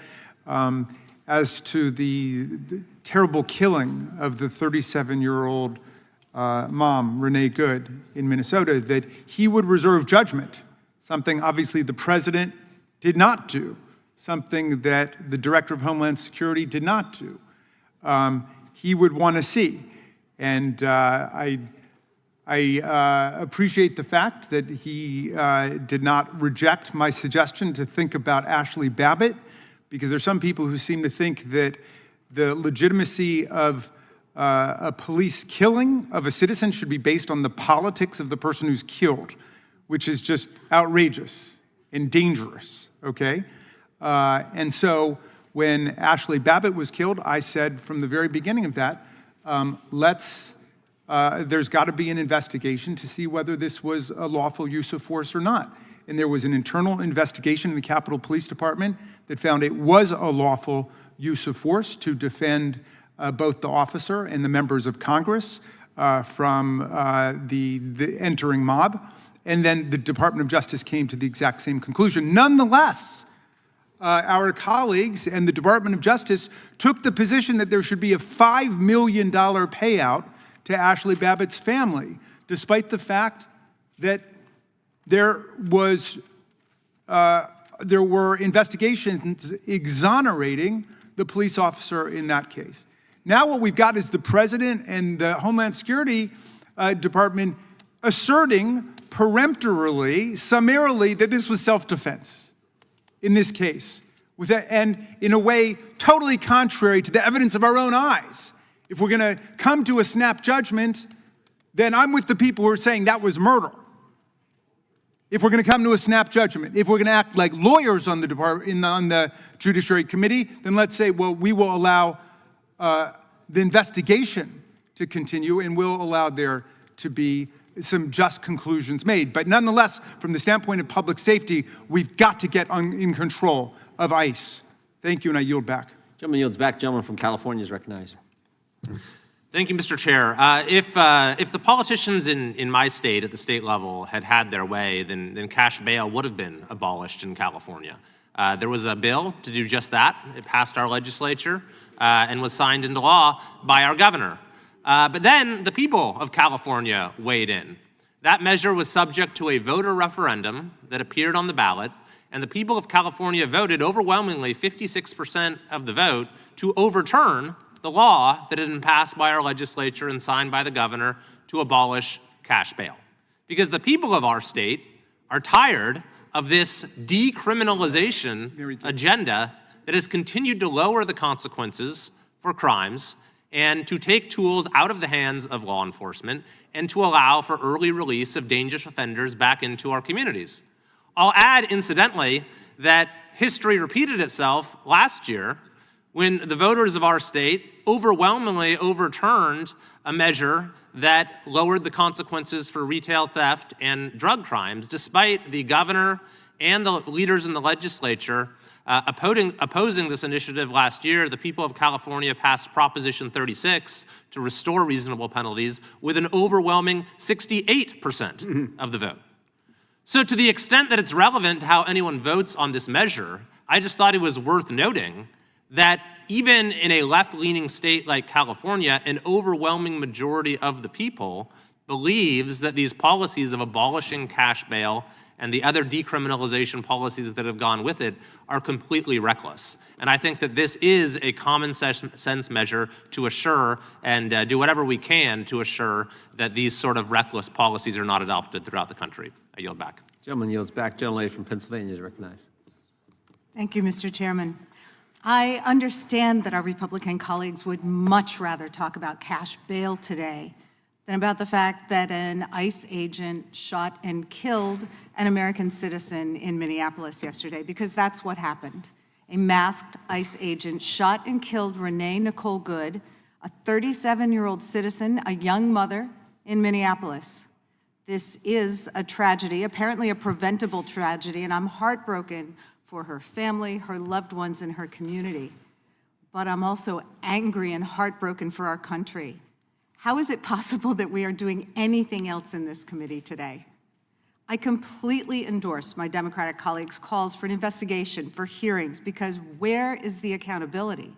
as to the terrible killing of the 37-year-old mom, Renee Good, in Minnesota, that he would reserve judgment, something obviously the president did not do, something that the director of Homeland Security did not do. He would want to see. And I appreciate the fact that he did not reject my suggestion to think about Ashley Babbitt, because there's some people who seem to think that the legitimacy of a police killing of a citizen should be based on the politics of the person who's killed, which is just outrageous and dangerous, okay? And so when Ashley Babbitt was killed, I said from the very beginning of that, there's got to be an investigation to see whether this was a lawful use of force or not. And there was an internal investigation in the Capitol Police Department that found it was a lawful use of force to defend both the officer and the members of Congress from the entering mob. And then the Department of Justice came to the exact same conclusion. Nonetheless, our colleagues and the Department of Justice took the position that there should be a $5 million payout to Ashley Babbitt's family, despite the fact that there were investigations exonerating the police officer in that case. Now what we've got is the president and the Homeland Security Department asserting peremptorily, summarily, that this was self-defense in this case, and in a way totally contrary to the evidence of our own eyes. If we're going to come to a snap judgment, then I'm with the people who are saying that was murder. If we're going to come to a snap judgment, if we're going to act like lawyers on the department, on the Judiciary Committee, then let's say, well, we will allow the investigation to continue and we'll allow there to be some just conclusions made. But nonetheless, from the standpoint of public safety, we've got to get in control of ICE. Thank you, and I yield back. Gentleman yields back. Gentleman from California is recognized. Thank you, Mr. Chair. If the politicians in my state at the state level had their way, then cash bail would have been abolished in California. There was a bill to do just that. It passed our legislature and was signed into law by our governor. But then the people of California weighed in. That measure was subject to a voter referendum that appeared on the ballot, and the people of California voted overwhelmingly, 56% of the vote, to overturn the law that had been passed by our legislature and signed by the governor to abolish cash bail. Because the people of our state are tired of this decriminalization agenda that has continued to lower the consequences for crimes and to take tools out of the hands of law enforcement and to allow for early release of dangerous offenders back into our communities. I'll add, incidentally, that history repeated itself last year when the voters of our state overwhelmingly overturned a measure that lowered the consequences for retail theft and drug crimes, despite the governor and the leaders in the legislature opposing this initiative last year. The people of California passed Proposition 36 to restore reasonable penalties with an overwhelming 68% of the vote. So to the extent that it's relevant to how anyone votes on this measure, I just thought it was worth noting that even in a left-leaning state like California, an overwhelming majority of the people believes that these policies of abolishing cash bail and the other decriminalization policies that have gone with it are completely reckless. And I think that this is a common sense measure to assure and do whatever we can to assure that these sort of reckless policies are not adopted throughout the country. I yield back. Gentleman yields back. Gentlelady from Pennsylvania is recognized. Thank you, Mr. Chairman. I understand that our Republican colleagues would much rather talk about cash bail today than about the fact that an ICE agent shot and killed an American citizen in Minneapolis yesterday, because that's what happened. A masked ICE agent shot and killed Renee Nicole Good, a 37-year-old citizen, a young mother in Minneapolis. This is a tragedy, apparently a preventable tragedy, and I'm heartbroken for her family, her loved ones, and her community. But I'm also angry and heartbroken for our country. How is it possible that we are doing anything else in this committee today? I completely endorse my Democratic colleagues' calls for an investigation, for hearings, because where is the accountability?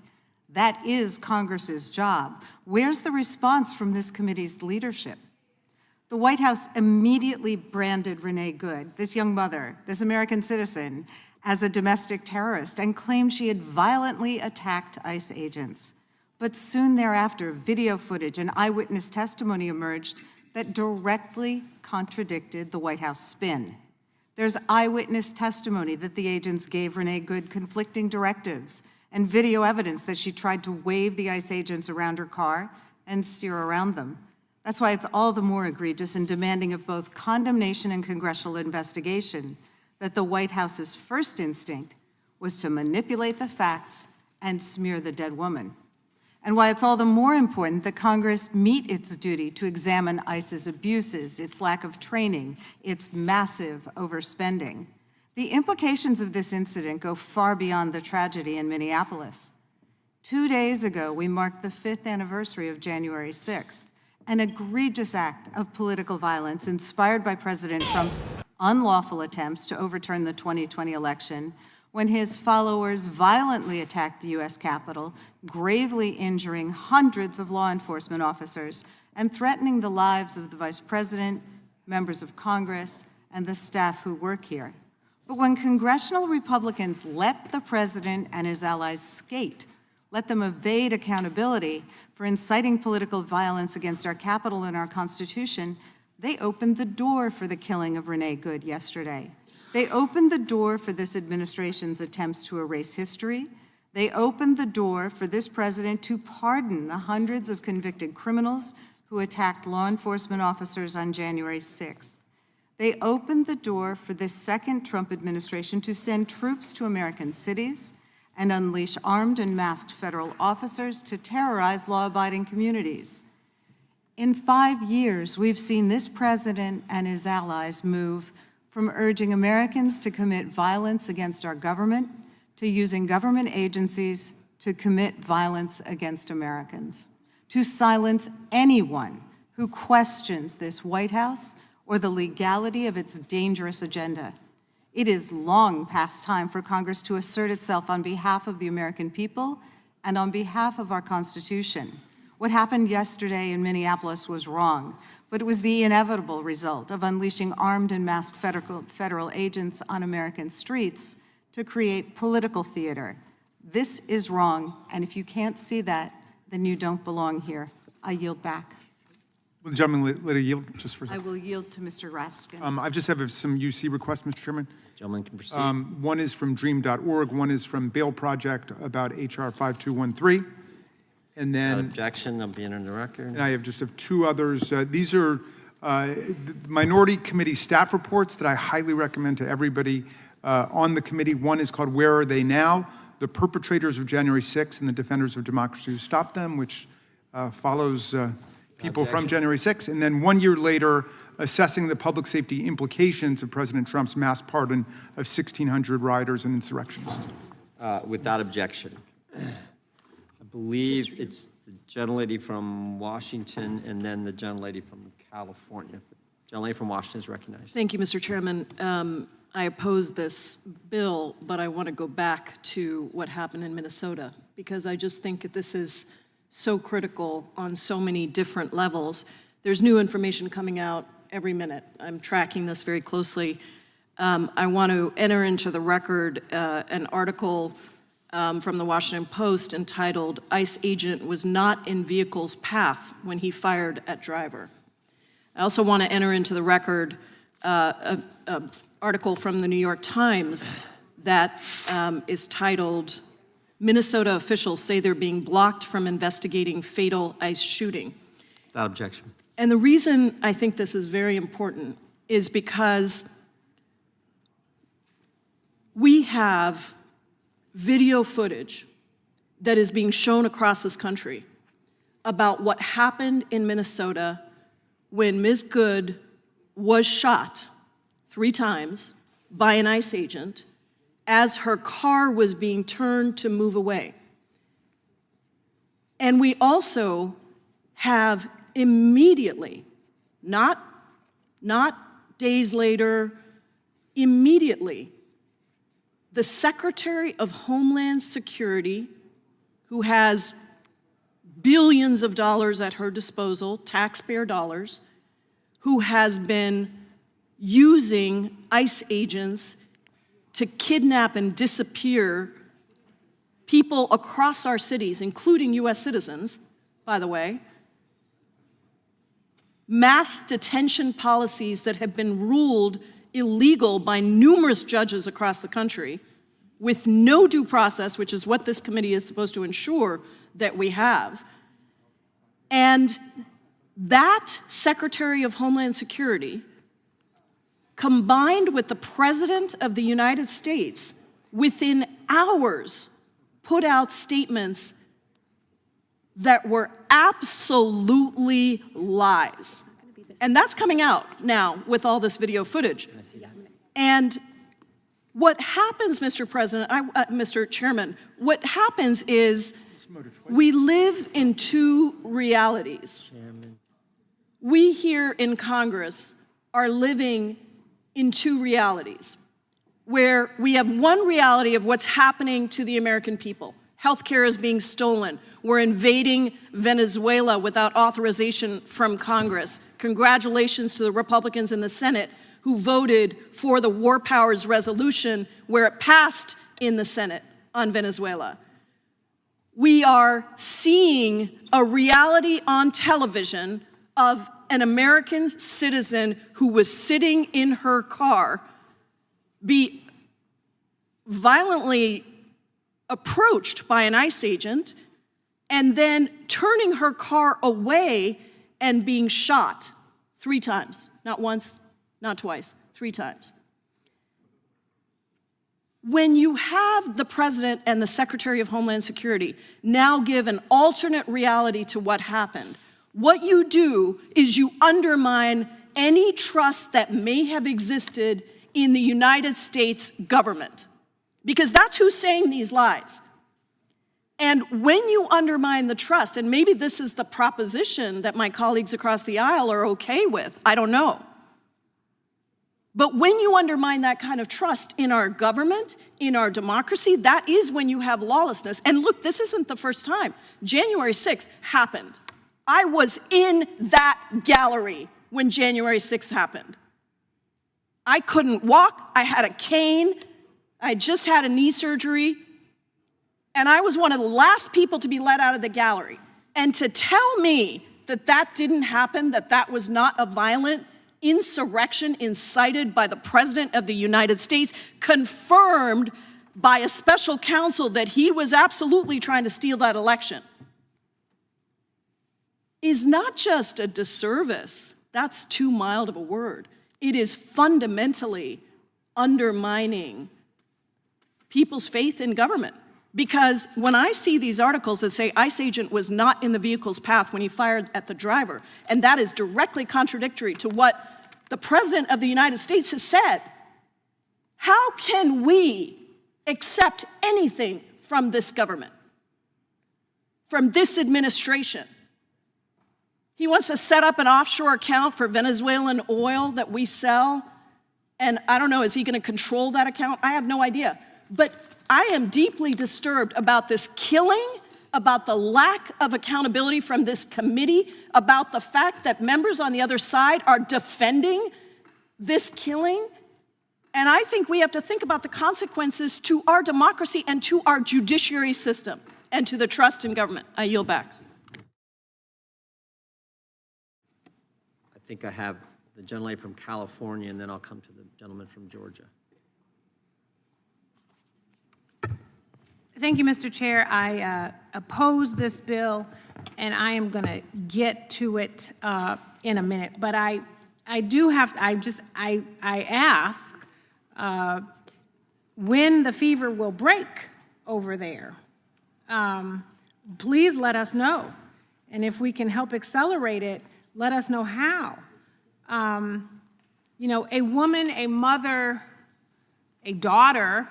That is Congress's job. Where's the response from this committee's leadership? The White House immediately branded Renee Good, this young mother, this American citizen, as a domestic terrorist and claimed she had violently attacked ICE agents. But soon thereafter, video footage and eyewitness testimony emerged that directly contradicted the White House spin. There's eyewitness testimony that the agents gave Renee Good conflicting directives and video evidence that she tried to wave the ICE agents around her car and steer around them. That's why it's all the more egregious and demanding of both condemnation and congressional investigation that the White House's first instinct was to manipulate the facts and smear the dead woman. And why it's all the more important that Congress meet its duty to examine ICE's abuses, its lack of training, its massive overspending. The implications of this incident go far beyond the tragedy in Minneapolis. 2 days ago, we marked the 5th anniversary of January 6th, an egregious act of political violence inspired by President Trump's unlawful attempts to overturn the 2020 election, when his followers violently attacked the U.S. Capitol, gravely injuring hundreds of law enforcement officers and threatening the lives of the Vice President, members of Congress, and the staff who work here. But when congressional Republicans let the President and his allies skate, let them evade accountability for inciting political violence against our Capitol and our Constitution, they opened the door for the killing of Renee Good yesterday. They opened the door for this administration's attempts to erase history. They opened the door for this president to pardon the hundreds of convicted criminals who attacked law enforcement officers on January 6th. They opened the door for this second Trump administration to send troops to American cities and unleash armed and masked federal officers to terrorize law-abiding communities. In 5 years, we've seen this president and his allies move from urging Americans to commit violence against our government to using government agencies to commit violence against Americans, to silence anyone who questions this White House or the legality of its dangerous agenda. It is long past time for Congress to assert itself on behalf of the American people and on behalf of our Constitution. What happened yesterday in Minneapolis was wrong, but but it was the inevitable result of unleashing armed and masked federal agents on American streets to create political theater. This is wrong, and if you can't see that, then you don't belong here. I yield back. Will the gentleman let a yield just for a I second? will yield to Mr. Raskin. I just have some UC requests, Mr. Chairman. Gentleman can proceed. One is from dream.org, one is from Bail Project about HR 5213. And then Objection, I'll be in the record. And I have two others. These are minority committee staff reports that I highly recommend to everybody on the committee. One is called Where Are They Now? The Perpetrators of January 6th and the Defenders of Democracy Who Stopped Them, which follows people from January 6th. And then 1 year later, assessing the public safety implications of President Trump's mass pardon of 1,600 rioters and insurrectionists. Without objection. I believe it's the gentlelady from Washington and then the gentlelady from California. Gentlelady from Washington is recognized. Thank you, Mr. Chairman. I oppose this bill, but I want to go back to what happened in Minnesota because I just think that this is so critical on so many different levels. There's new information coming out every minute. I'm tracking this very closely. I want to enter into the record an article from the Washington Post entitled, "ICE Agent Was Not in Vehicle's Path When He Fired at Driver." I also want to enter into the record an article from the New York Times that is titled, "Minnesota Officials Say They're Being Blocked from Investigating Fatal ICE Shooting." Without objection. And the reason I think this is very important is because we have video footage that is being shown across this country about what happened in Minnesota when Ms. Good was shot 3 times by an ICE agent as her car was being turned to move away. And we also have immediately, not days later, immediately, the Secretary of Homeland Security, who has billions of dollars at her disposal, taxpayer dollars, who has been using ICE agents to kidnap and disappear people across our cities, including US citizens, by the way, mass detention policies that have been ruled illegal by numerous judges across the country with no due process, which is what this committee is supposed to ensure that we have. And that Secretary of Homeland Security, combined with the President of the United States, within hours, put out statements that were absolutely lies. And that's coming out now with all this video footage. And what happens, Mr. President, Mr. Chairman, what happens is we live in 2 realities. We here in Congress are living in 2 realities, where we have one reality of what's happening to the American people. Healthcare is being stolen. We're invading Venezuela without authorization from Congress. Congratulations to the Republicans in the Senate who voted for the War Powers Resolution where it passed in the Senate on Venezuela. We are seeing a reality on television of an American citizen who was sitting in her car be violently approached by an ICE agent and then turning her car away and being shot 3 times. Not once, not twice, 3 times. When you have the President and the Secretary of Homeland Security now give an alternate reality to what happened, what you do is you undermine any trust that may have existed in the United States government, because that's who's saying these lies. And when you undermine the trust, and maybe this is the proposition that my colleagues across the aisle are okay with, I don't know. But when you undermine that kind of trust in our government, in our democracy, that is when you have lawlessness. And look, this isn't the first time. January 6th happened. I was in that gallery when January 6th happened. I couldn't walk, I had a cane, I just had a knee surgery, and I was one of the last people to be let out of the gallery. And to tell me that that didn't happen, that that was not a violent insurrection incited by the President of the United States, confirmed by a special counsel that he was absolutely trying to steal that election, is not just a disservice. That's too mild of a word. It is fundamentally undermining people's faith in government. Because when I see these articles that say ICE agent was not in the vehicle's path when he fired at the driver, and that is directly contradictory to what the President of the United States has said, how can we accept anything from this government, from this administration? He wants to set up an offshore account for Venezuelan oil that we sell. And I don't know, is he going to control that account? I have no idea. But I am deeply disturbed about this killing, about the lack of accountability from this committee, about the fact that members on the other side are defending this killing. And I think we have to think about the consequences to our democracy and to our judiciary system and to the trust in government. I yield back. I think I have the gentleman from California, and then I'll come to the gentleman from Georgia. Thank you, Mr. Chair. I oppose this bill, and I am going to get to it in a minute. But I ask when the fever will break over there. Please let us know. And if we can help accelerate it, let us know how. You know, a woman, a mother, a daughter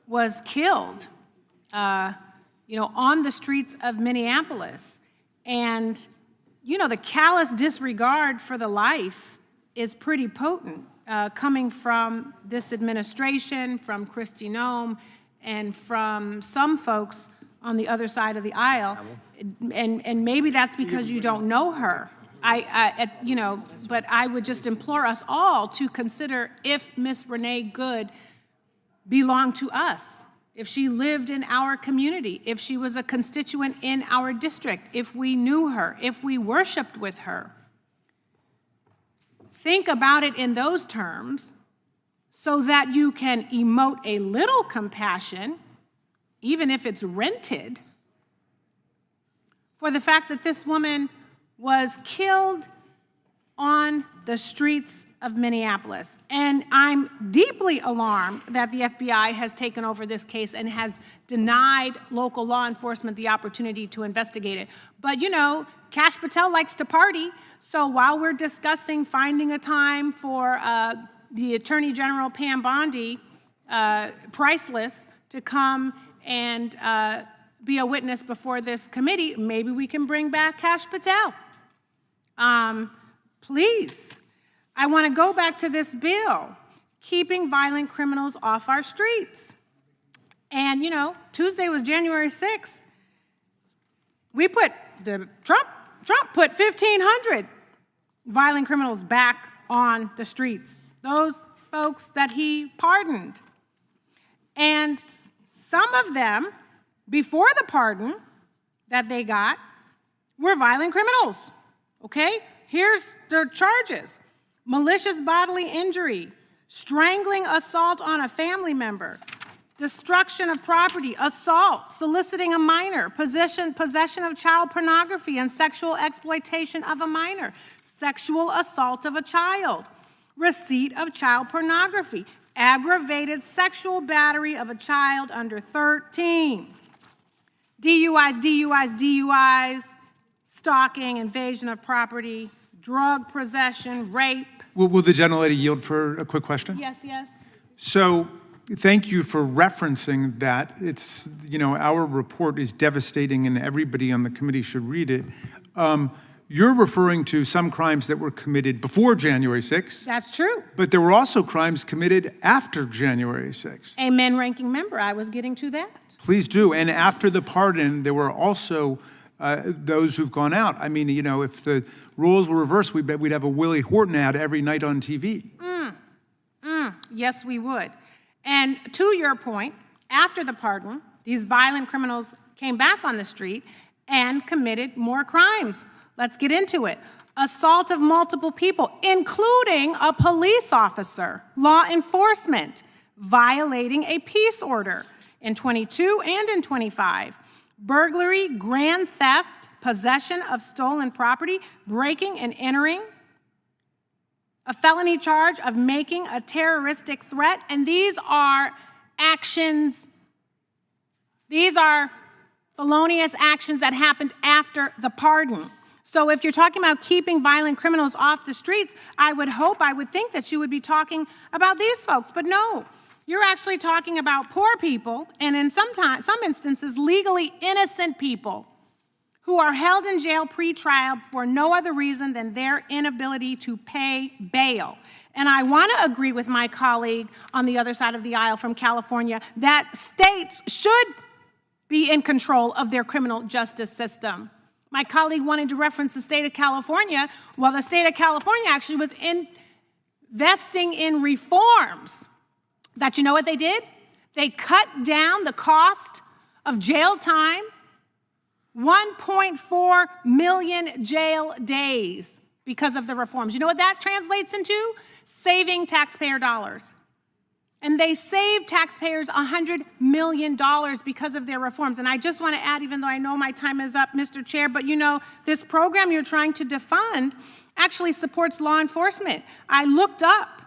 was killed, you know, on the streets of Minneapolis. And, you know, the callous disregard for the life is pretty potent, coming from this administration, from Kristi Noem, and from some folks on the other side of the aisle. And maybe that's because you don't know her. You know, but I would just implore us all to consider if Miss Renee Good belonged to us, if she lived in our community, if she was a constituent in our district, if we knew her, if we worshiped with her. Think about it in those terms so that you can emote a little compassion, even if it's rented, for the fact that this woman was killed on the streets of Minneapolis. And I'm deeply alarmed that the FBI has taken over this case and has denied local law enforcement the opportunity to investigate it. But you know, Kash Patel likes to party, so while we're discussing finding a time for the Attorney General Pam Bondi, priceless, to come and be a witness before this committee, maybe we can bring back Kash Patel. Please, I want to go back to this bill, keeping violent criminals off our streets. And, you know, Tuesday was January 6th. We put, Trump put 1,500 violent criminals back on the streets, those folks that he pardoned. And some of them, before the pardon that they got, were violent criminals. Okay, here's their charges: malicious bodily injury, strangling assault on a family member, destruction of property, assault, soliciting a minor, possession of child pornography and sexual exploitation of a minor, sexual assault of a child, receipt of child pornography, aggravated sexual battery of a child under 13, DUIs, stalking, invasion of property, drug possession, rape. Will the gentlelady yield for a quick question? Yes. So thank you for referencing that. It's, you know, our report is devastating and everybody on the committee should read it. You're referring to some crimes that were committed before January 6th. That's true. But there were also crimes committed after January 6th. Amen, ranking member. I was getting to that. Please do. And after the pardon, there were also those who've gone out. I mean, you know, if the roles were reversed, we bet we'd have a Willie Horton ad every night on TV. Yes, we would. And to your point, after the pardon, these violent criminals came back on the street and committed more crimes. Let's get into it. Assault of multiple people, including a police officer, law enforcement, violating a peace order in 22 and in 25. Burglary, grand theft, possession of stolen property, breaking and entering, a felony charge of making a terroristic threat, and these are actions, these are felonious actions that happened after the pardon. So if you're talking about keeping violent criminals off the streets, I would think that you would be talking about these folks, but no. You're actually talking about poor people, and in some instances, legally innocent people who are held in jail pre-trial for no other reason than their inability to pay bail. And I want to agree with my colleague on the other side of the aisle from California that states should be in control of their criminal justice system. My colleague wanted to reference the state of California. Well, the state of California actually was investing in reforms that, you know what they did? They cut down the cost of jail time, 1.4 million jail days because of the reforms. You know what that translates into? Saving taxpayer dollars. And they saved taxpayers $100 million because of their reforms. And I just want to add, even though I know my time is up, Mr. Chair, but you know, this program you're trying to defund actually supports law enforcement. I looked up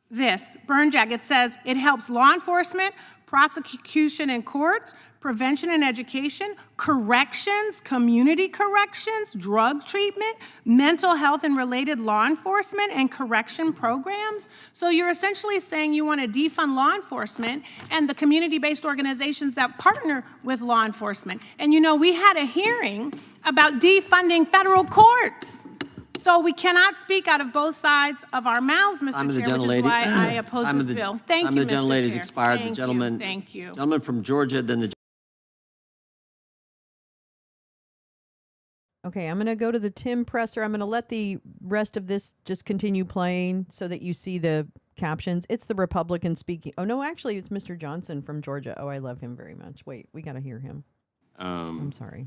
this, BurnJag. It says it helps law enforcement, prosecution in courts, prevention and education, corrections, community corrections, drug treatment, mental health and related law enforcement, and correction programs. So you're essentially saying you want to defund law enforcement and the community-based organizations that partner with law enforcement. And you know, we had a hearing about defunding federal courts. So we cannot speak out of both sides of our mouths, Mr. Chair, which is why I oppose this bill. Thank you, Mr. Chair. The gentlelady has expired. Thank The gentleman, thank you. Gentleman from Georgia, then the. Okay, I'm going to go to the Tim presser. I'm going to let the rest of this just continue playing so that you see the captions. It's the Republican speaking. Oh, no, actually, it's Mr. Johnson from Georgia. Oh, I love him very much. Wait, we got to hear him. I'm sorry.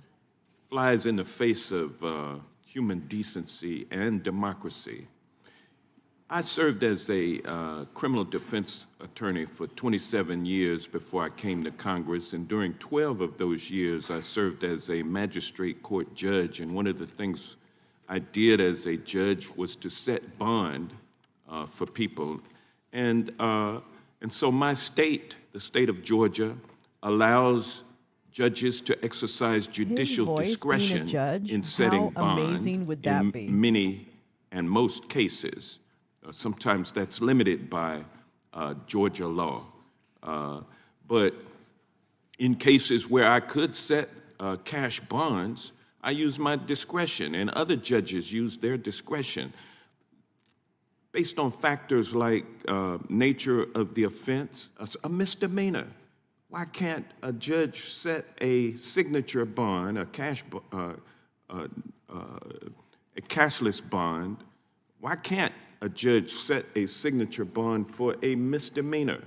Flies in the face of human decency and democracy. I served as a criminal defense attorney for 27 years before I came to Congress, and during 12 of those years, I served as a magistrate court judge, and one of the things I did as a judge was to set bond for people. And so my state, the state of Georgia, allows judges to exercise judicial discretion in setting bond in many and most cases. Sometimes that's limited by Georgia law. But in cases where I could set cash bonds, I use my discretion, and other judges use their discretion based on factors like nature of the offense, a misdemeanor. Why can't a judge set a signature bond, a cashless bond? Why can't a judge set a signature bond for a misdemeanor?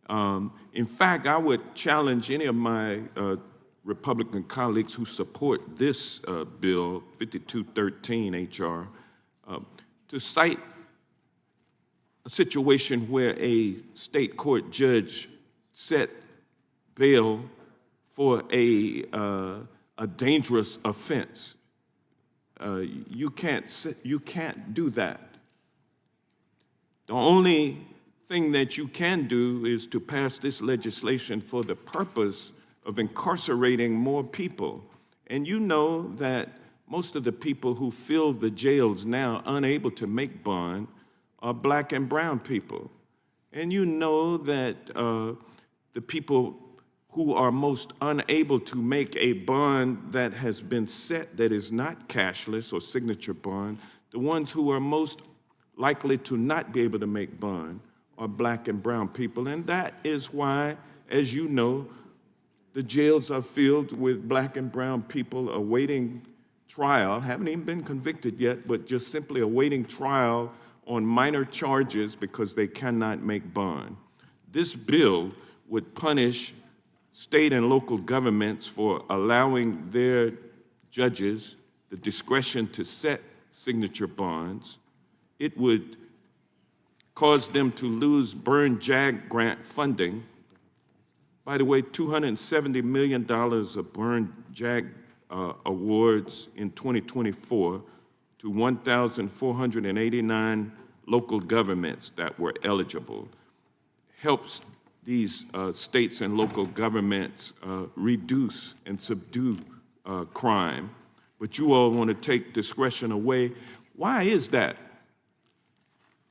In fact, I would challenge any of my Republican colleagues who support this bill, 5213 HR, to cite a situation where a state court judge set bail for a dangerous offense. You can't do that. The only thing that you can do is to pass this legislation for the purpose of incarcerating more people. And you know that most of the people who fill the jails now unable to make bond are black and brown people. And you know that the people who are most unable to make a bond that has been set that is not cashless or signature bond, the ones who are most likely to not be able to make bond are black and brown people. And that is why, as you know, The jails are filled with black and brown people awaiting trial, haven't even been convicted yet, but just simply awaiting trial on minor charges because they cannot make bond. This bill would punish state and local governments for allowing their judges the discretion to set signature bonds. It would cause them to lose Burn JAG grant funding. By the way, $270 million of Burn JAG awards in 2024 to 1,489 local governments that were eligible helps these states and local governments reduce and subdue crime. But you all want to take discretion away. Why is that?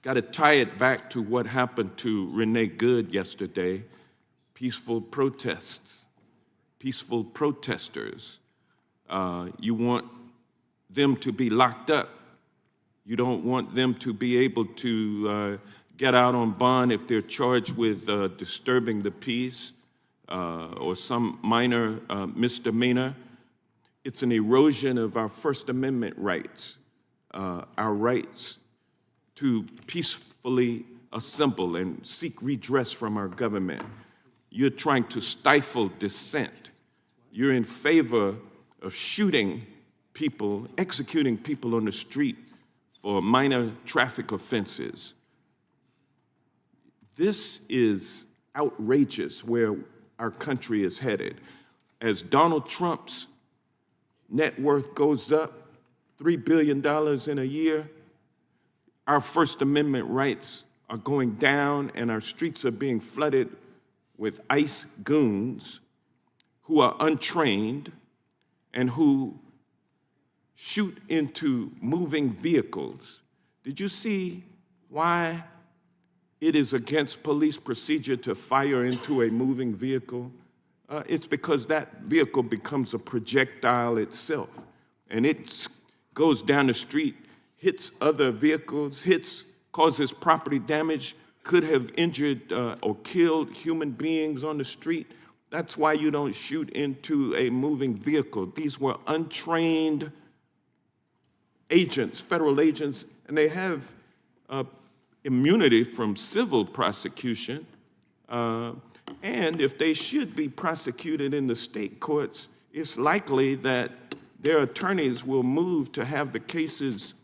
Got to tie it back to what happened to Renee Good yesterday. Peaceful protests, peaceful protesters. You want them to be locked up. You don't want them to be able to get out on bond if they're charged with disturbing the peace or some minor misdemeanor. It's an erosion of our First Amendment rights, our rights to peacefully assemble and seek redress from our government. You're trying to stifle dissent. You're in favor of shooting people, executing people on the street for minor traffic offenses. This is outrageous where our country is headed. As Donald Trump's net worth goes up $3 billion in a year, our First Amendment rights are going down and our streets are being flooded with ICE goons who are untrained and who shoot into moving vehicles. Did you see why it is against police procedure to fire into a moving vehicle? It's because that vehicle becomes a projectile itself, and it goes down the street, hits other vehicles, causes property damage, could have injured or killed human beings on the street. That's why you don't shoot into a moving vehicle. These were untrained agents, federal agents, and they have immunity from civil prosecution. And if they should be prosecuted in the state courts, it's likely that their attorneys will move to have the cases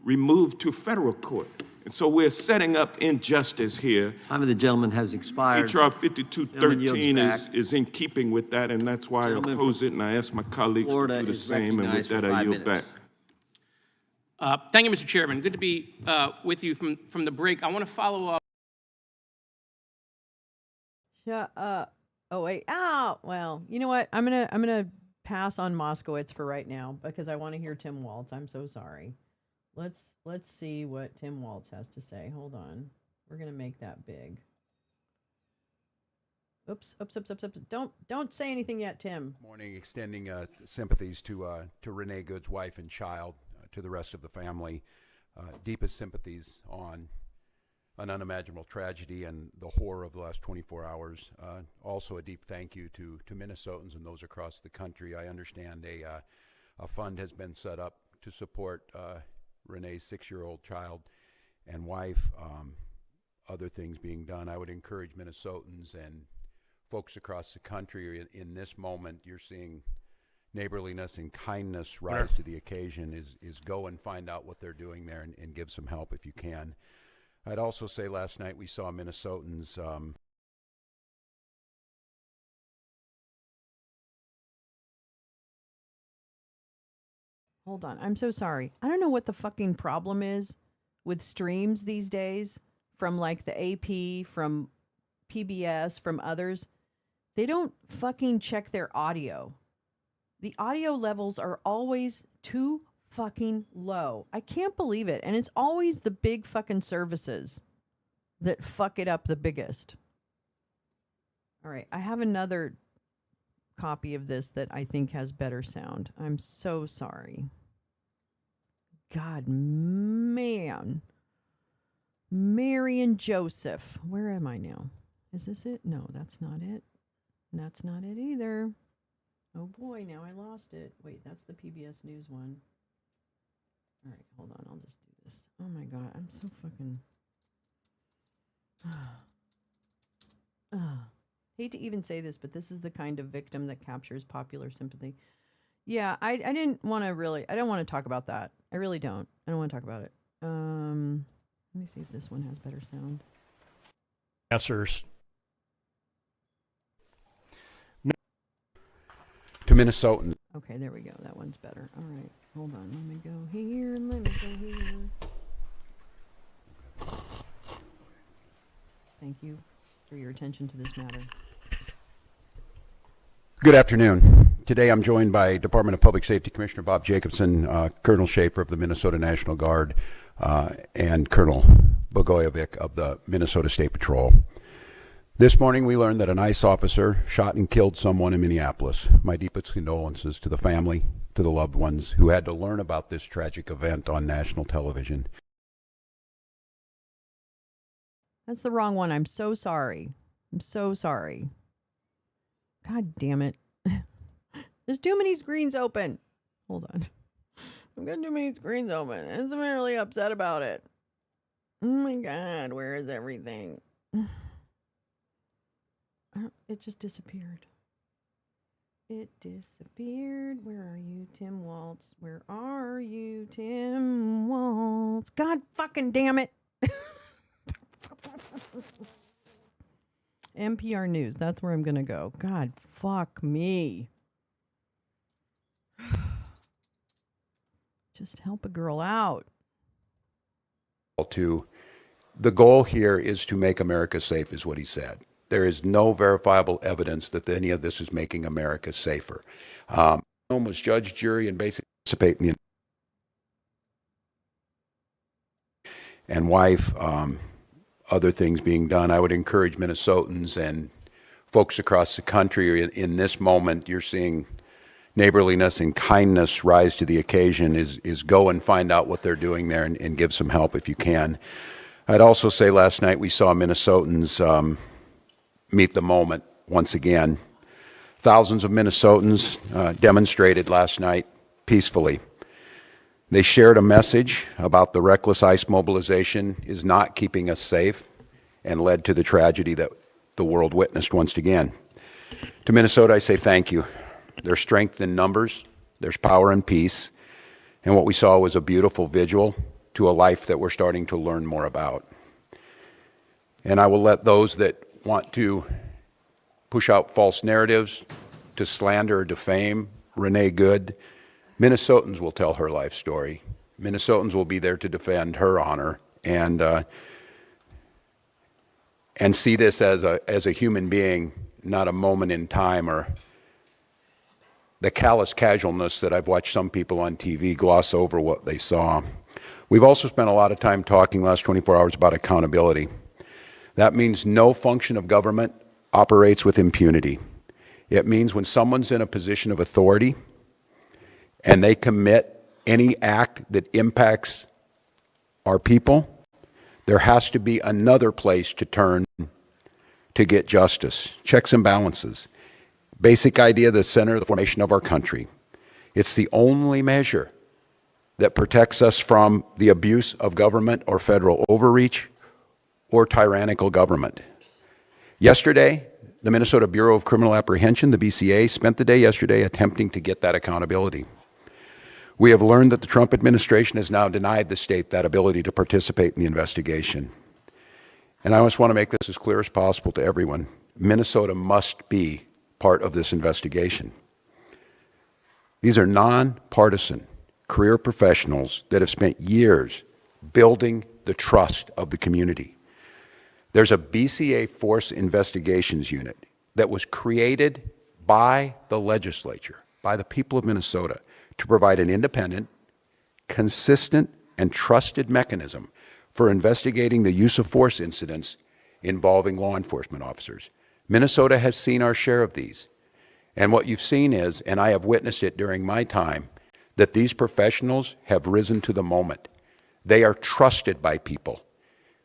removed to federal court. And so we're setting up injustice here. Time of the gentleman has expired. H.R. 5213 is in keeping with that, and that's why I oppose it, and I ask my colleagues to do the same, and with that I yield back. Thank you, Mr. Chairman. Good to be with you from the break. I want to follow up. Shut up. Oh, wait. Oh, well, you know what? I'm gonna pass on Moskowitz for right now because I want to hear Tim Walz. I'm so sorry. Let's see what Tim Walz has to say. Hold on. We're gonna make that big. Oops. Don't say anything yet, Tim. Morning, extending sympathies to Renee Good's wife and child, to the rest of the family. Deepest sympathies on an unimaginable tragedy and the horror of the last 24 hours. Also a deep thank you to Minnesotans and those across the country. I understand a fund has been set up to support Renee's 6-year-old child and wife, other things being done. I would encourage Minnesotans and folks across the country in this moment. You're seeing neighborliness and kindness rise to the occasion, is go and find out what they're doing there and give some help if you can. I'd also say last night we saw Minnesotans Hold on. I'm so sorry. I don't know what the fucking problem is with streams these days from like the AP, from PBS, from others. They don't fucking check their audio. The audio levels are always too fucking low. I can't believe it. And it's always the big fucking services that fuck it up the biggest. All right. I have another copy of this that I think has better sound. I'm so sorry. God, man. Mary and Joseph. Where am I now? Is this it? No, that's not it. And that's not it either. Oh boy, now I lost it. Wait, that's the PBS News one. All right, hold on. I'll just do this. Oh my God, I'm so fucking. Hate to even say this, but this is the kind of victim that captures popular sympathy. Yeah, I didn't want to really. I don't want to talk about that. I really don't. I don't want to talk about it. Let me see if this one has better sound. Answers. To Minnesotans. Okay, there we go. That one's better. All right, hold on. Let me go here and let me go here. Thank you for your attention to this matter. Good afternoon. Today I'm joined by Department of Public Safety Commissioner Bob Jacobson, Colonel Schaefer of the Minnesota National Guard, and Colonel Bogojevic of the Minnesota State Patrol. This morning we learned that an ICE officer shot and killed someone in Minneapolis. My deepest condolences to the family, to the loved ones who had to learn about this tragic event on national television. That's the wrong one. I'm so sorry. I'm so sorry. God damn it. There's too many screens open. Hold on. I've got too many screens open. And I'm really upset about it. Oh my God, where is everything? It just disappeared. It disappeared. Where are you, Tim Waltz? Where are you, Tim Waltz? God fucking damn it. NPR News. That's where I'm going to go. God fuck me. Just help a girl out. The goal here is to make America safe, is what he said. There is no verifiable evidence that any of this is making America safer. Was judge, jury, and basically participate in the and wife, other things being done. I would encourage Minnesotans and folks across the country in this moment, you're seeing neighborliness and kindness rise to the occasion, is go and find out what they're doing there and give some help if you can. I'd also say last night we saw Minnesotans meet the moment once again. Thousands of Minnesotans demonstrated last night peacefully. They shared a message about the reckless ICE mobilization is not keeping us safe and led to the tragedy that the world witnessed once again. To Minnesota, I say thank you. There's strength in numbers, there's power in peace, and what we saw was a beautiful vigil to a life that we're starting to learn more about. And I will let those that want to push out false narratives, to slander or defame Renee Good, Minnesotans will tell her life story. Minnesotans will be there to defend her honor and see this as a human being, not a moment in time or the callous casualness that I've watched some people on TV gloss over what they saw. We've also spent a lot of time talking last 24 hours about accountability. That means no function of government operates with impunity. It means when someone's in a position of authority and they commit any act that impacts our people, there has to be another place to turn to get justice. Checks and balances. Basic idea, the center of the formation of our country. It's the only measure that protects us from the abuse of government or federal overreach or tyrannical government. Yesterday, the Minnesota Bureau of Criminal Apprehension, the BCA, spent the day yesterday attempting to get that accountability. We have learned that the Trump administration has now denied the state that ability to participate in the investigation. And I just want to make this as clear as possible to everyone. Minnesota must be part of this investigation. These are nonpartisan career professionals that have spent years building the trust of the community. There's a BCA Force Investigations Unit that was created by the legislature, by the people of Minnesota, to provide an independent, consistent, and trusted mechanism for investigating the use of force incidents involving law enforcement officers. Minnesota has seen our share of these. And what you've seen is, and I have witnessed it during my time, that these professionals have risen to the moment. They are trusted by people.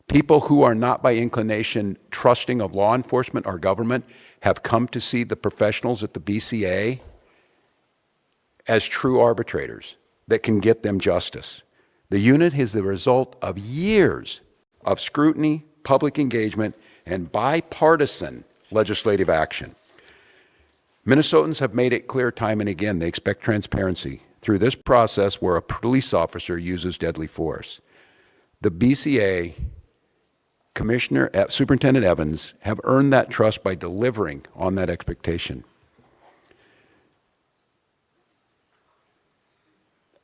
People who are not by inclination trusting of law enforcement or government have come to see the professionals at the BCA as true arbitrators that can get them justice. The unit is the result of years of scrutiny, public engagement, and bipartisan legislative action. Minnesotans have made it clear time and again they expect transparency through this process where a police officer uses deadly force. The BCA, Superintendent Evans, have earned that trust by delivering on that expectation.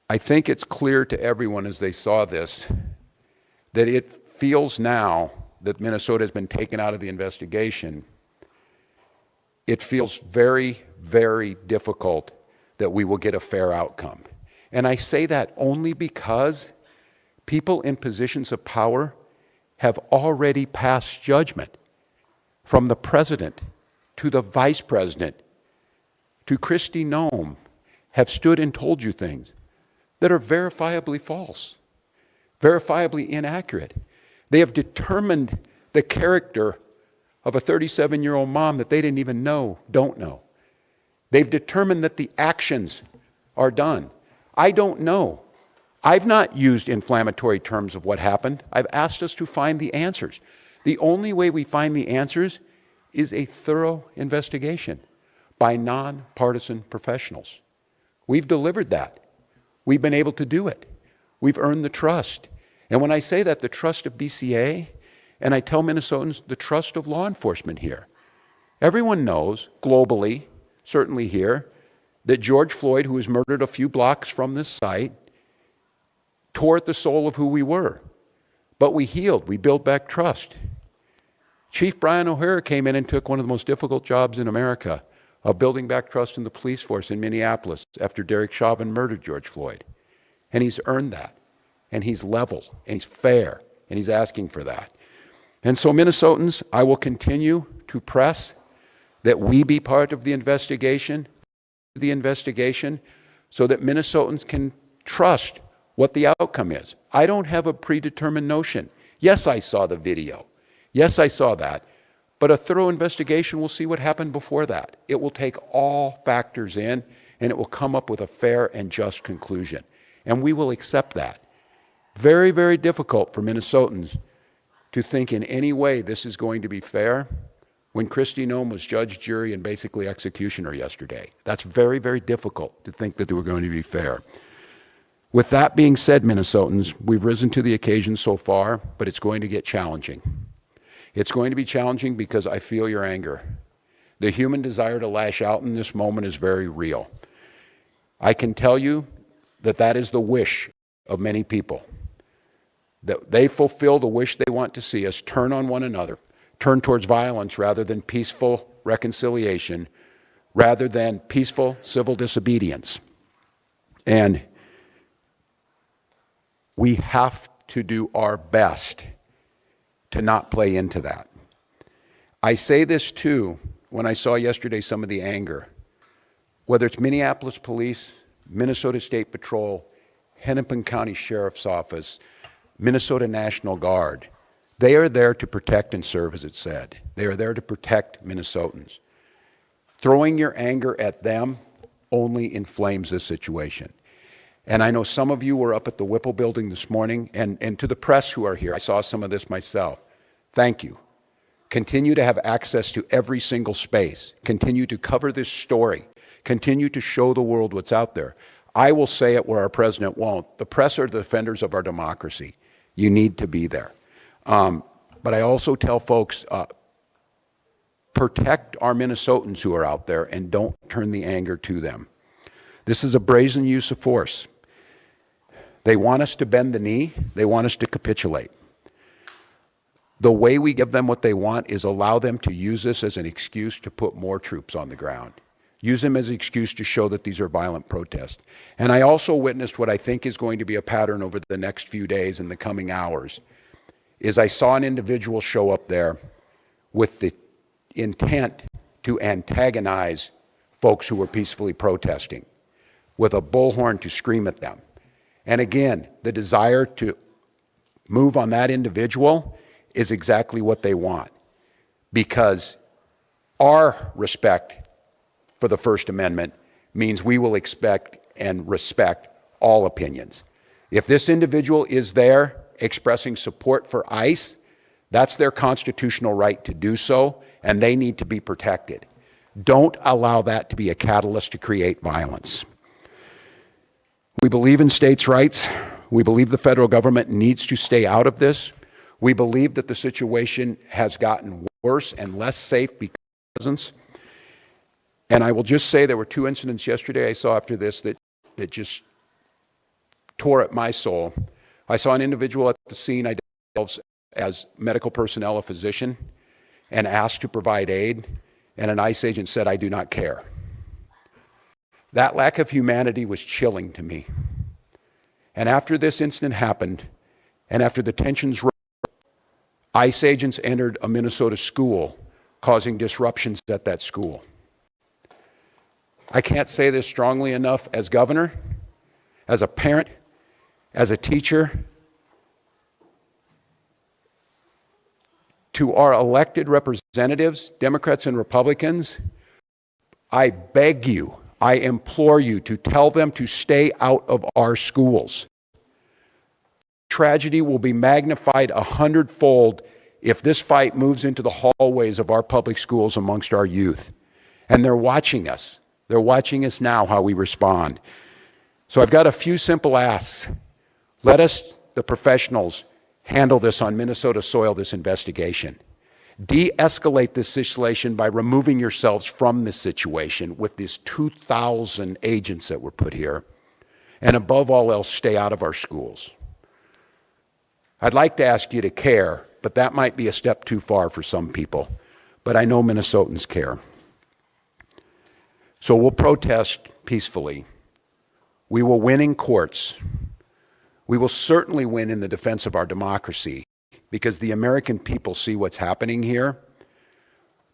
I think it's clear to everyone as they saw this that it feels now that Minnesota has been taken out of the investigation. It feels very, very difficult that we will get a fair outcome. And I say that only because people in positions of power have already passed judgment, from the president to the vice president to Kristi Noem, have stood and told you things that are verifiably false, verifiably inaccurate. They have determined the character of a 37-year-old mom that they didn't even don't know. They've determined that the actions are done. I don't know. I've not used inflammatory terms of what happened. I've asked us to find the answers. The only way we find the answers is a thorough investigation by nonpartisan professionals. We've delivered that. We've been able to do it. We've earned the trust. And when I say that, the trust of BCA, and I tell Minnesotans the trust of law enforcement here. Everyone knows, globally, certainly here, that George Floyd, who was murdered a few blocks from this site, tore at the soul of who we were. But we healed. We built back trust. Chief Brian O'Hara came in and took one of the most difficult jobs in America of building back trust in the police force in Minneapolis after Derek Chauvin murdered George Floyd. And he's earned that. And he's level. And he's fair. And he's asking for that. And so, Minnesotans, I will continue to press that we be part of the investigation so that Minnesotans can trust what the outcome is. I don't have a predetermined notion. Yes, I saw the video. Yes, I saw that. But a thorough investigation will see what happened before that. It will take all factors in, and it will come up with a fair and just conclusion. And we will accept that. Very, very difficult for Minnesotans to think in any way this is going to be fair when Kristi Noem was judge, jury, and basically executioner yesterday. That's very, very difficult to think that they were going to be fair. With that being said, Minnesotans, we've risen to the occasion so far, but it's going to get challenging. It's going to be challenging because I feel your anger. The human desire to lash out in this moment is very real. I can tell you that that is the wish of many people, that they fulfill the wish they want to see us turn on one another, turn towards violence rather than peaceful reconciliation, rather than peaceful civil disobedience. And we have to do our best to not play into that. I say this too when I saw yesterday some of the anger, whether it's Minneapolis Police, Minnesota State Patrol, Hennepin County Sheriff's Office, Minnesota National Guard. They are there to protect and serve, as it said. They are there to protect Minnesotans. Throwing your anger at them only inflames this situation. And I know some of you were up at the Whipple building this morning, and to the press who are here, I saw some of this myself. Thank you. Continue to have access to every single space. Continue to cover this story. Continue to show the world what's out there. I will say it where our president won't. The press are the defenders of our democracy. You need to be there. But I also tell folks, protect our Minnesotans who are out there and don't turn the anger to them. This is a brazen use of force. They want us to bend the knee. They want us to capitulate. The way we give them what they want is allow them to use this as an excuse to put more troops on the ground. Use them as an excuse to show that these are violent protests. And I also witnessed what I think is going to be a pattern over the next few days and the coming hours, is I saw an individual show up there with the intent to antagonize folks who were peacefully protesting, with a bullhorn to scream at them. And again, the desire to move on that individual is exactly what they want, because Our respect for the First Amendment means we will expect and respect all opinions. If this individual is there expressing support for ICE, that's their constitutional right to do so, and they need to be protected. Don't allow that to be a catalyst to create violence. We believe in states' rights. We believe the federal government needs to stay out of this. We believe that the situation has gotten worse and less safe because. And I will just say there were 2 incidents yesterday I saw after this that just tore at my soul. I saw an individual at the scene identify themselves as medical personnel, a physician, and asked to provide aid, and an ICE agent said, "I do not care." That lack of humanity was chilling to me. And after this incident happened, and after the tensions rose, ICE agents entered a Minnesota school, causing disruptions at that school. I can't say this strongly enough as governor, as a parent, as a teacher. To our elected representatives, Democrats and Republicans, I beg you, I implore you to tell them to stay out of our schools. Tragedy will be magnified 100-fold if this fight moves into the hallways of our public schools amongst our youth. And they're watching us. They're watching us now, how we respond. So I've got a few simple asks. Let us, the professionals, handle this on Minnesota soil, this investigation. De-escalate this situation by removing yourselves from this situation with these 2,000 agents that were put here. And above all else, stay out of our schools. I'd like to ask you to care, but that might be a step too far for some people. But I know Minnesotans care. So we'll protest peacefully. We will win in courts. We will certainly win in the defense of our democracy because the American people see what's happening here.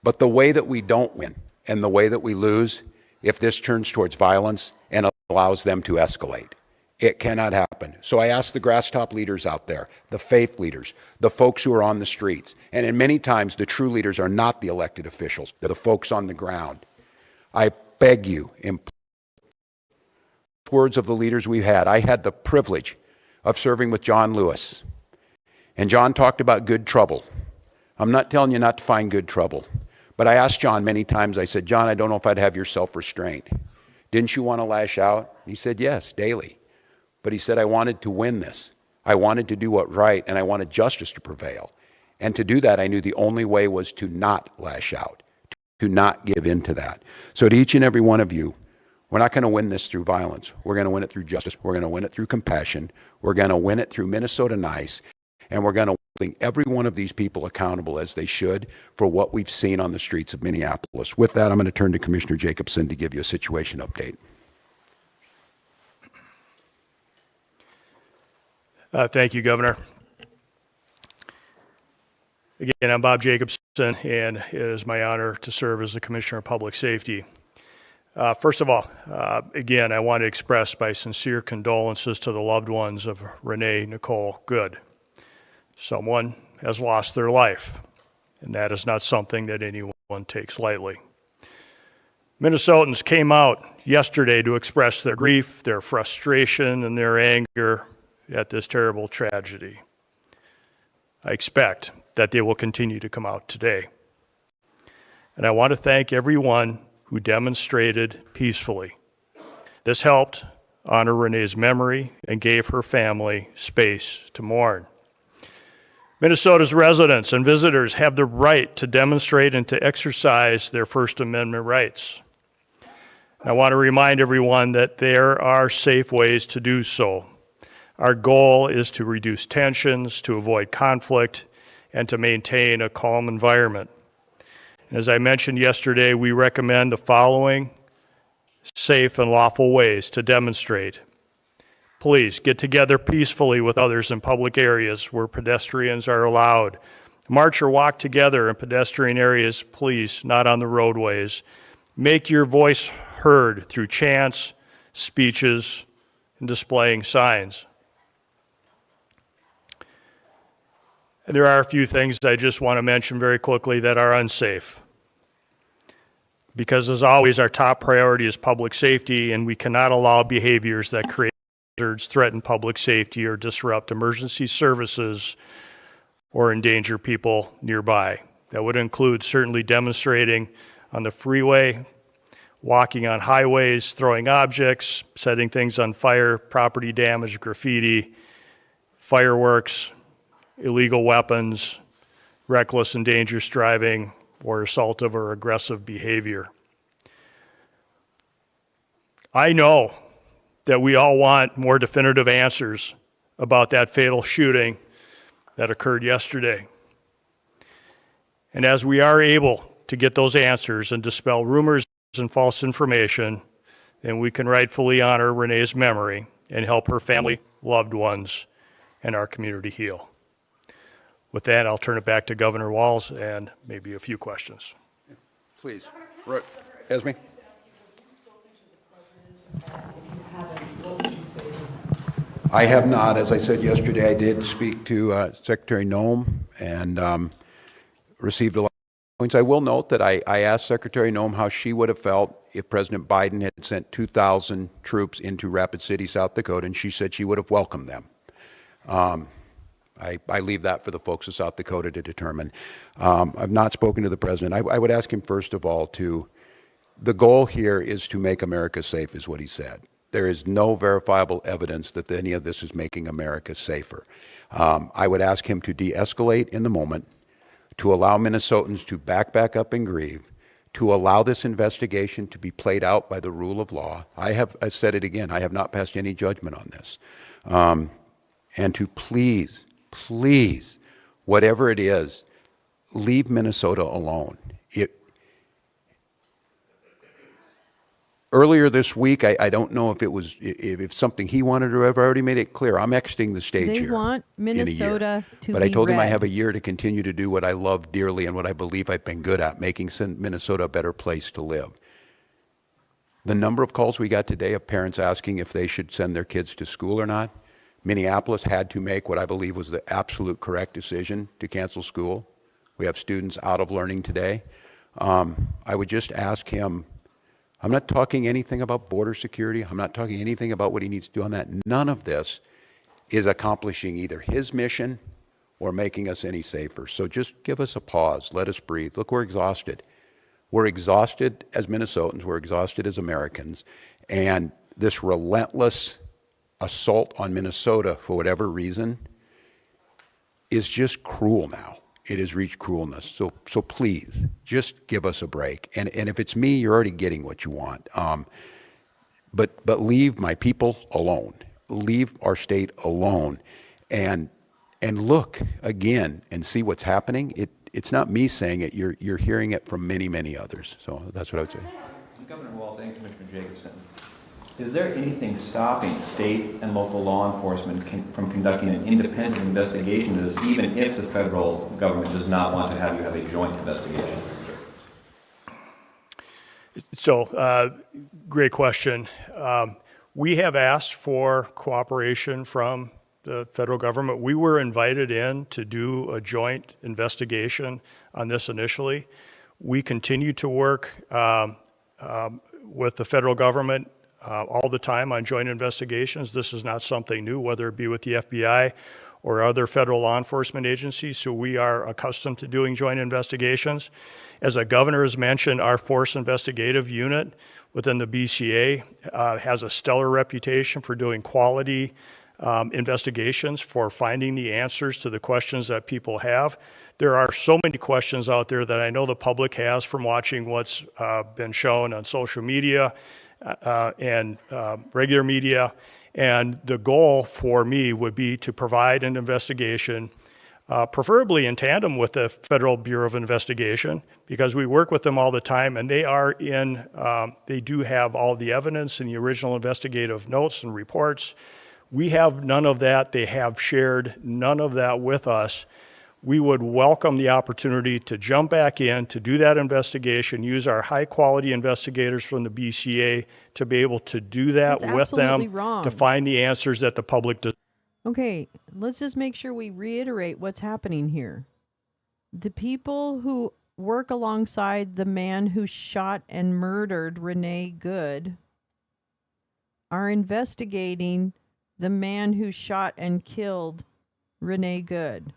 But the way that we don't win and the way that we lose, if this turns towards violence and allows them to escalate, it cannot happen. So I ask the grass-top leaders out there, the faith leaders, the folks who are on the streets, and in many times the true leaders are not the elected officials, they're the folks on the ground. I beg you, in words of the leaders we've had, I had the privilege of serving with John Lewis. And John talked about good trouble. I'm not telling you not to find good trouble. But I asked John many times, I said, "John, I don't know if I'd have your self-restraint. Didn't you want to lash out?" He said, "Yes, daily." But he said, "I wanted to win this. I wanted to do what's right, and I wanted justice to prevail. And to do that, I knew the only way was to not lash out, to not give in to that." So to each and every one of you, we're not going to win this through violence. We're going to win it through justice. We're going to win it through compassion. We're going to win it through Minnesota Nice. And we're going to hold every one of these people accountable as they should for what we've seen on the streets of Minneapolis. With that, I'm going to turn to Commissioner Jacobson to give you a situation update. Thank you, Governor. Again, I'm Bob Jacobson, and it is my honor to serve as the Commissioner of Public Safety. First of all, again, I want to express my sincere condolences to the loved ones of Renee Nicole Good. Someone has lost their life, and that is not something that anyone takes lightly. Minnesotans came out yesterday to express their grief, their frustration, and their anger at this terrible tragedy. I expect that they will continue to come out today. And I want to thank everyone who demonstrated peacefully. This helped honor Renee's memory and gave her family space to mourn. Minnesota's residents and visitors have the right to demonstrate and to exercise their First Amendment rights. I want to remind everyone that there are safe ways to do so. Our goal is to reduce tensions, to avoid conflict, and to maintain a calm environment. As I mentioned yesterday, we recommend the following safe and lawful ways to demonstrate. Please get together peacefully with others in public areas where pedestrians are allowed. March or walk together in pedestrian areas, please, not on the roadways. Make your voice heard through chants, speeches, and displaying signs. And there are a few things I just want to mention very quickly that are unsafe. because as always, our top priority is public safety, and we cannot allow behaviors that create hazards, threaten public safety, or disrupt emergency services or endanger people nearby. That would include certainly demonstrating on the freeway, walking on highways, throwing objects, setting things on fire, property damage, graffiti, fireworks, illegal weapons, reckless and dangerous driving, or assaultive or aggressive behavior. I know that we all want more definitive answers about that fatal shooting that occurred yesterday. And as we are able to get those answers and dispel rumors and false information, then we can rightfully honor Renee's memory and help her family, loved ones, and our community heal. With that, I'll turn it back to Governor Walz and maybe a few questions. Please. Esme? I have not. As I said yesterday, I did speak to Secretary Noem and received a lot of points. I will note that I asked Secretary Noem how she would have felt if President Biden had sent 2,000 troops into Rapid City, South Dakota, and she said she would have welcomed them. I leave that for the folks of South Dakota to determine. I've not spoken to the president. I would ask him, first of all, the goal here is to make America safe, is what he said. There is no verifiable evidence that any of this is making America safer. I would ask him to de-escalate in the moment, to allow Minnesotans to back up and grieve, to allow this investigation to be played out by the rule of law. I said it again, I have not passed any judgment on this. And to please, whatever it is, leave Minnesota alone. Earlier this week, I don't know if it was if something he wanted or I've already made it clear. I'm exiting the stage here. They want Minnesota to be But I told him I red. have a year to continue to do what I love dearly and what I believe I've been good at, making Minnesota a better place to live. The number of calls we got today of parents asking if they should send their kids to school or not. Minneapolis had to make what I believe was the absolute correct decision to cancel school. We have students out of learning today. I would just ask him, I'm not talking anything about border security. I'm not talking anything about what he needs to do on that. None of this is accomplishing either his mission or making us any safer. So just give us a pause. Let us breathe. Look, we're exhausted. We're exhausted as Minnesotans. We're exhausted as Americans. And this relentless assault on Minnesota, for whatever reason, is just cruel now. It has reached cruelness. So please, just give us a break. And if it's me, you're already getting what you want. But leave my people alone. Leave our state alone. And look again and see what's happening. It's not me saying it. You're hearing it from many others. So that's what I would say. Governor Walz and Commissioner Jacobson, is there anything stopping state and local law enforcement from conducting an independent investigation into this, even if the federal government does not want to have you have a joint investigation? So, great question. We have asked for cooperation from the federal government. We were invited in to do a joint investigation on this initially. We continue to work with the federal government all the time on joint investigations. This is not something new, whether it be with the FBI or other federal law enforcement agencies, so we are accustomed to doing joint investigations. As the governor has mentioned, our Force Investigative Unit within the BCA has a stellar reputation for doing quality investigations, for finding the answers to the questions that people have. There are so many questions out there that I know the public has from watching what's been shown on social media and regular media. And the goal for me would be to provide an investigation, preferably in tandem with the Federal Bureau of Investigation, because we work with them all the time, and they do have all the evidence and the original investigative notes and reports. We have none of that. They have shared none of that with us. We would welcome the opportunity to jump back in, to do that investigation, use our high-quality investigators from the BCA to be able to do that That's with them, absolutely wrong. to find the answers that the public does. Okay, let's just make sure we reiterate what's happening here. The people who work alongside the man who shot and murdered Renee Good are investigating the man who shot and killed Renee Good.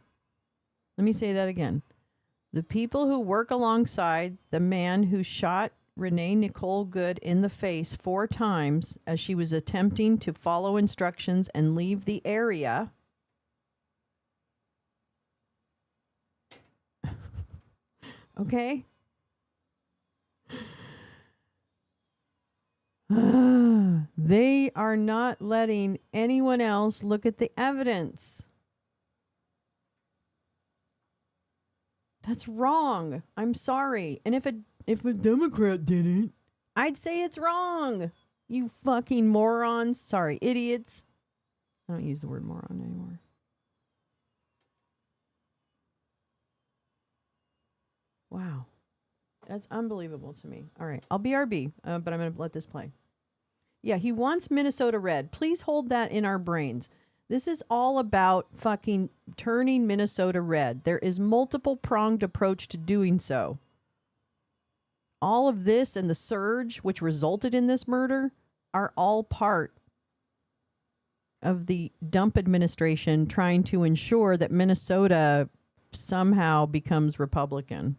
Let me say that again. The people who work alongside the man who shot Renee Nicole Good in the face 4 times as she was attempting to follow instructions and leave the area okay? They are not letting anyone else look at the evidence. That's wrong. I'm sorry. And if a Democrat did it, I'd say it's wrong. You fucking morons. Sorry, idiots. I don't use the word moron anymore. Wow. That's unbelievable to me. All right. I'll BRB, but I'm going to let this play. Yeah, he wants Minnesota red. Please hold that in our brains. This is all about fucking turning Minnesota red. There is multiple pronged approach to doing so. All of this and the surge which resulted in this murder are all part of the dump administration trying to ensure that Minnesota somehow becomes Republican.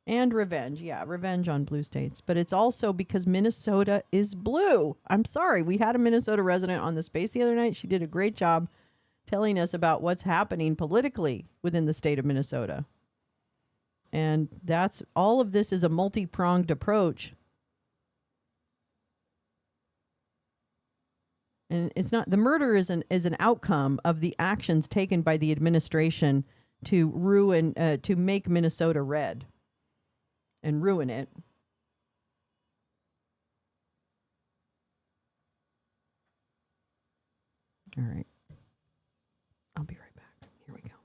And revenge, yeah, revenge on blue states. But it's also because Minnesota is blue. I'm sorry, we had a Minnesota resident on the space the other night. She did a great job telling us about what's happening politically within the state of Minnesota. And that's all of this is a multi-pronged approach. And it's not, the murder is an outcome of the actions taken by the administration to ruin, to make Minnesota red. And ruin it. All right. I'll be right back. Here we go.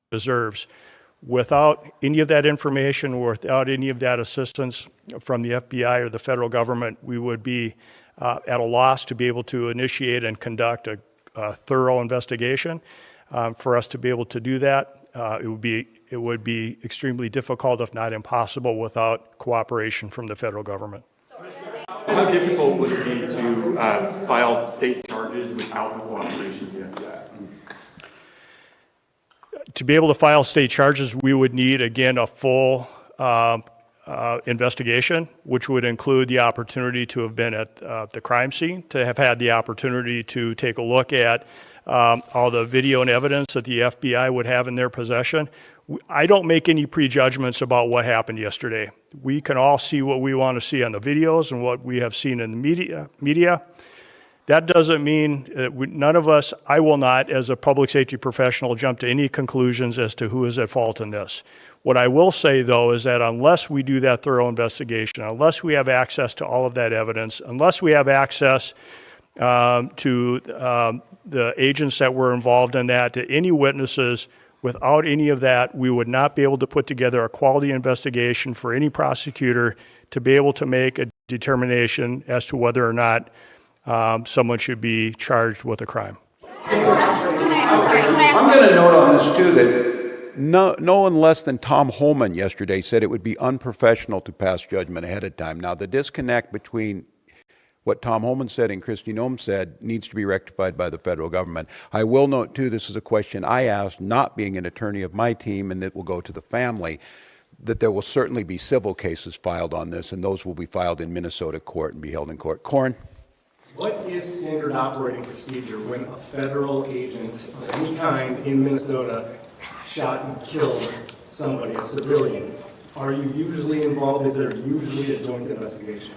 Deserves. Without any of that information, or without any of that assistance from the FBI or the federal government, we would be at a loss to be able to initiate and conduct a thorough investigation. For us to be able to do that, it would be extremely difficult, if not impossible, without cooperation from the federal government. How difficult would it be to file state charges without the cooperation of the FBI? To be able to file state charges, we would need, again, a full investigation, which would include the opportunity to have been at the crime scene, to have had the opportunity to take a look at all the video and evidence that the FBI would have in their possession. I don't make any prejudgments about what happened yesterday. We can all see what we want to see on the videos and what we have seen in the media. That doesn't mean that none of us, I will not, as a public safety professional, jump to any conclusions as to who is at fault in this. What I will say, though, is that unless we do that thorough investigation, unless we have access to all of that evidence, unless we have access to the agents that were involved in that, to any witnesses, without any of that, we would not be able to put together a quality investigation for any prosecutor to be able to make a determination as to whether or not someone should be charged with a crime. I'm going to note on this, too, that no one less than Tom Holman yesterday said it would be unprofessional to pass judgment ahead of time. Now, the disconnect between what Tom Holman said and Kristi Noem said needs to be rectified by the federal government. I will note, too, this is a question I asked, not being an attorney of my team, and it will go to the family, that there will certainly be civil cases filed on this, and those will be filed in Minnesota court and be held in court. Corn? What is standard operating procedure when a federal agent of any kind in Minnesota shot and killed somebody, a civilian? Are you usually involved? Is there usually a joint investigation?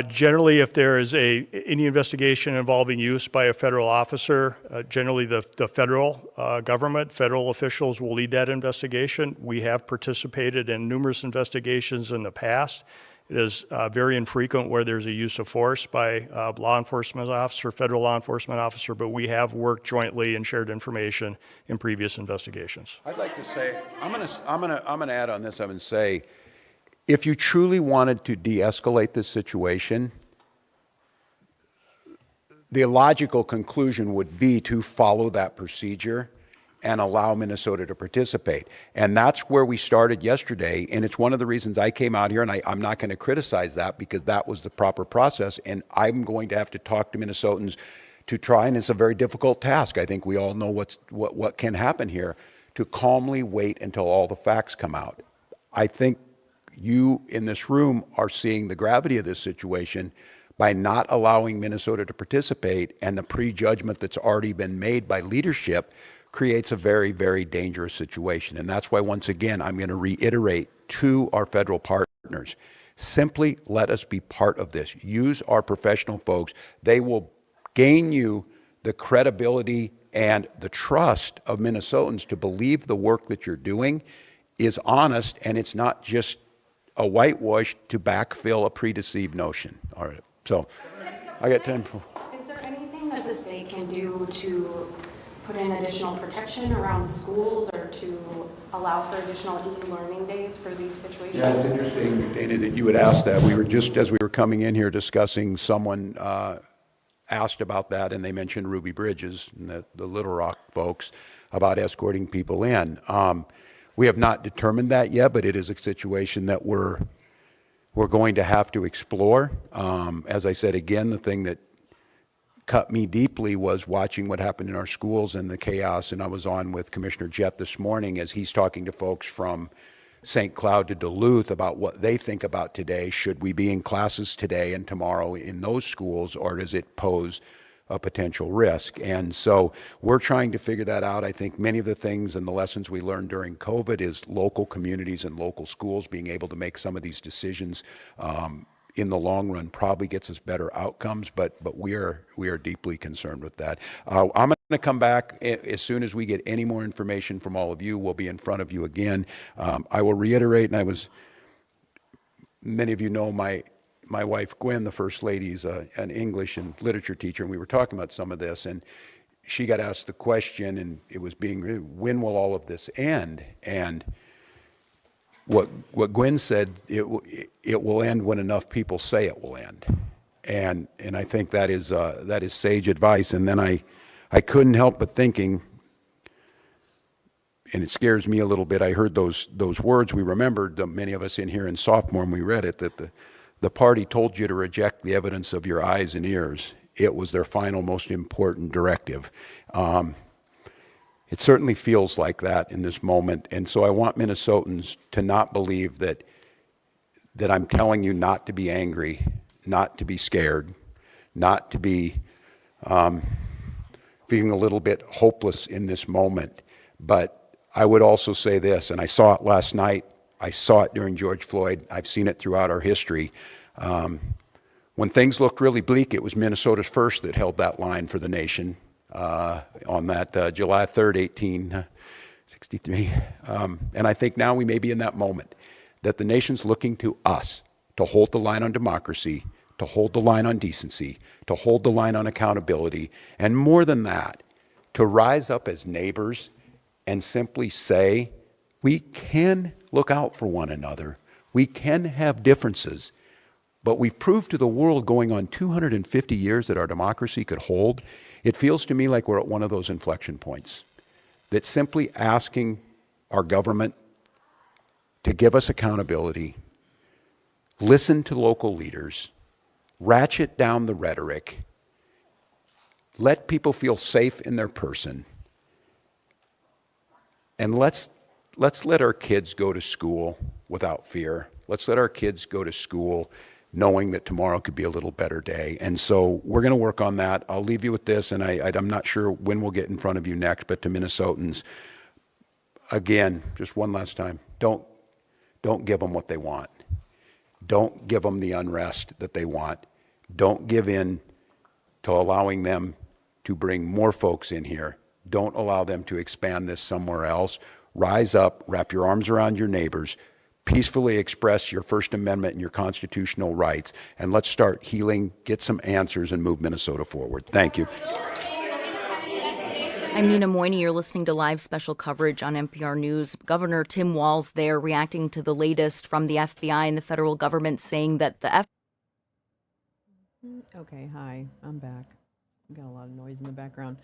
Generally, if there is any investigation involving use by a federal officer, generally the federal government, federal officials will lead that investigation. We have participated in numerous investigations in the past. It is very infrequent where there's a use of force by a law enforcement officer, federal law enforcement officer, but we have worked jointly and shared information in previous investigations. I'd like to say, I'm going to add on this. I'm going to say, if you truly wanted to de-escalate this situation, the logical conclusion would be to follow that procedure and allow Minnesota to participate. And that's where we started yesterday, and it's one of the reasons I came out here, and I'm not going to criticize that because that was the proper process, and I'm going to have to talk to Minnesotans to try, and it's a very difficult task. I think we all know what can happen here, to calmly wait until all the facts come out. I think you in this room are seeing the gravity of this situation by not allowing Minnesota to participate, and the prejudgment that's already been made by leadership creates a very, very dangerous situation. And that's why, once again, I'm going to reiterate to our federal partners, simply let us be part of this. Use our professional folks. They will gain you the credibility and the trust of Minnesotans to believe the work that you're doing is honest, and it's not just a whitewash to backfill a predeceived notion. All right, so I got 10. Is there anything that the state can do to put in additional protection around schools or to allow for additional e-learning days for these situations? Yeah, it's interesting, Dana, that you would ask that. We were just, as we were coming in here discussing, someone asked about that, and they mentioned Ruby Bridges and the Little Rock folks about escorting people in. We have not determined that yet, but it is a situation that we're going to have to explore. As I said, again, the thing that cut me deeply was watching what happened in our schools and the chaos, and I was on with Commissioner Jett this morning as he's talking to folks from St. Cloud to Duluth about what they think about today. Should we be in classes today and tomorrow in those schools, or does it pose a potential risk? And so we're trying to figure that out. I think many of the things and the lessons we learned during COVID is local communities and local schools being able to make some of these decisions in the long run probably gets us better outcomes, but we are deeply concerned with that. I'm going to come back as soon as we get any more information from all of you. We'll be in front of you again. I will reiterate, and many of you know my wife, Gwen, the First Lady, is an English and literature teacher, and we were talking about some of this, and she got asked the question, and it was when will all of this end? And what Gwen said, it will end when enough people say it will end. And I think that is sage advice. And then I couldn't help but thinking, and it scares me a little bit, I heard those words. We remembered, many of us in here in sophomore, when we read it, that the party told you to reject the evidence of your eyes and ears. It was their final, most important directive. It certainly feels like that in this moment. And so I want Minnesotans to not believe that I'm telling you not to be angry, not to be scared, not to be feeling a little bit hopeless in this moment. But I would also say this, and I saw it last night, I saw it during George Floyd, I've seen it throughout our history. When things looked really bleak, it was Minnesota's first that held that line for the nation on that July 3rd, 1863. And I think now we may be in that moment that the nation's looking to us to hold the line on democracy, to hold the line on decency, to hold the line on accountability, and more than that, to rise up as neighbors and simply say, we can look out for one another. We can have differences, but we've proved to the world going on 250 years that our democracy could hold. It feels to me like we're at one of those inflection points, that simply asking our government to give us accountability, listen to local leaders, ratchet down the rhetoric, let people feel safe in their person, and let's let our kids go to school without fear. Let's let our kids go to school knowing that tomorrow could be a little better day. And so we're going to work on that. I'll leave you with this, and I'm not sure when we'll get in front of you next, but to Minnesotans, again, just one last time, don't give them what they want. Don't give them the unrest that they want. Don't give in to allowing them to bring more folks in here. Don't allow them to expand this somewhere else. Rise up, wrap your arms around your neighbors, peacefully express your First Amendment and your constitutional rights, and let's start healing, get some answers, and move Minnesota forward. Thank you. I'm Nina Moyni. You're listening to live special coverage on NPR News. Governor Tim Walz there reacting to the latest from the FBI and the federal government, saying that the Okay, hi, I'm back. Got a lot of noise in the background.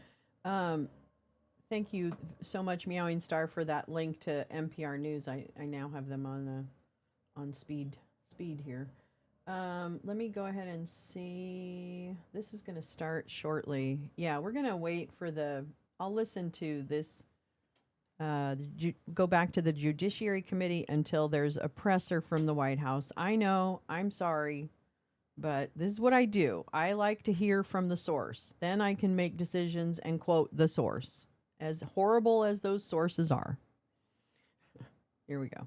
thank you so much, Meowing Star, for that link to NPR News. I now have them on speed here. Let me go ahead and see. This is going to start shortly. Yeah, we're going to wait for I'll listen to this. Go back to the Judiciary Committee until there's a presser from the White House. I know, I'm sorry, but this is what I do. I like to hear from the source. Then I can make decisions and quote the source, as horrible as those sources are. Here we go.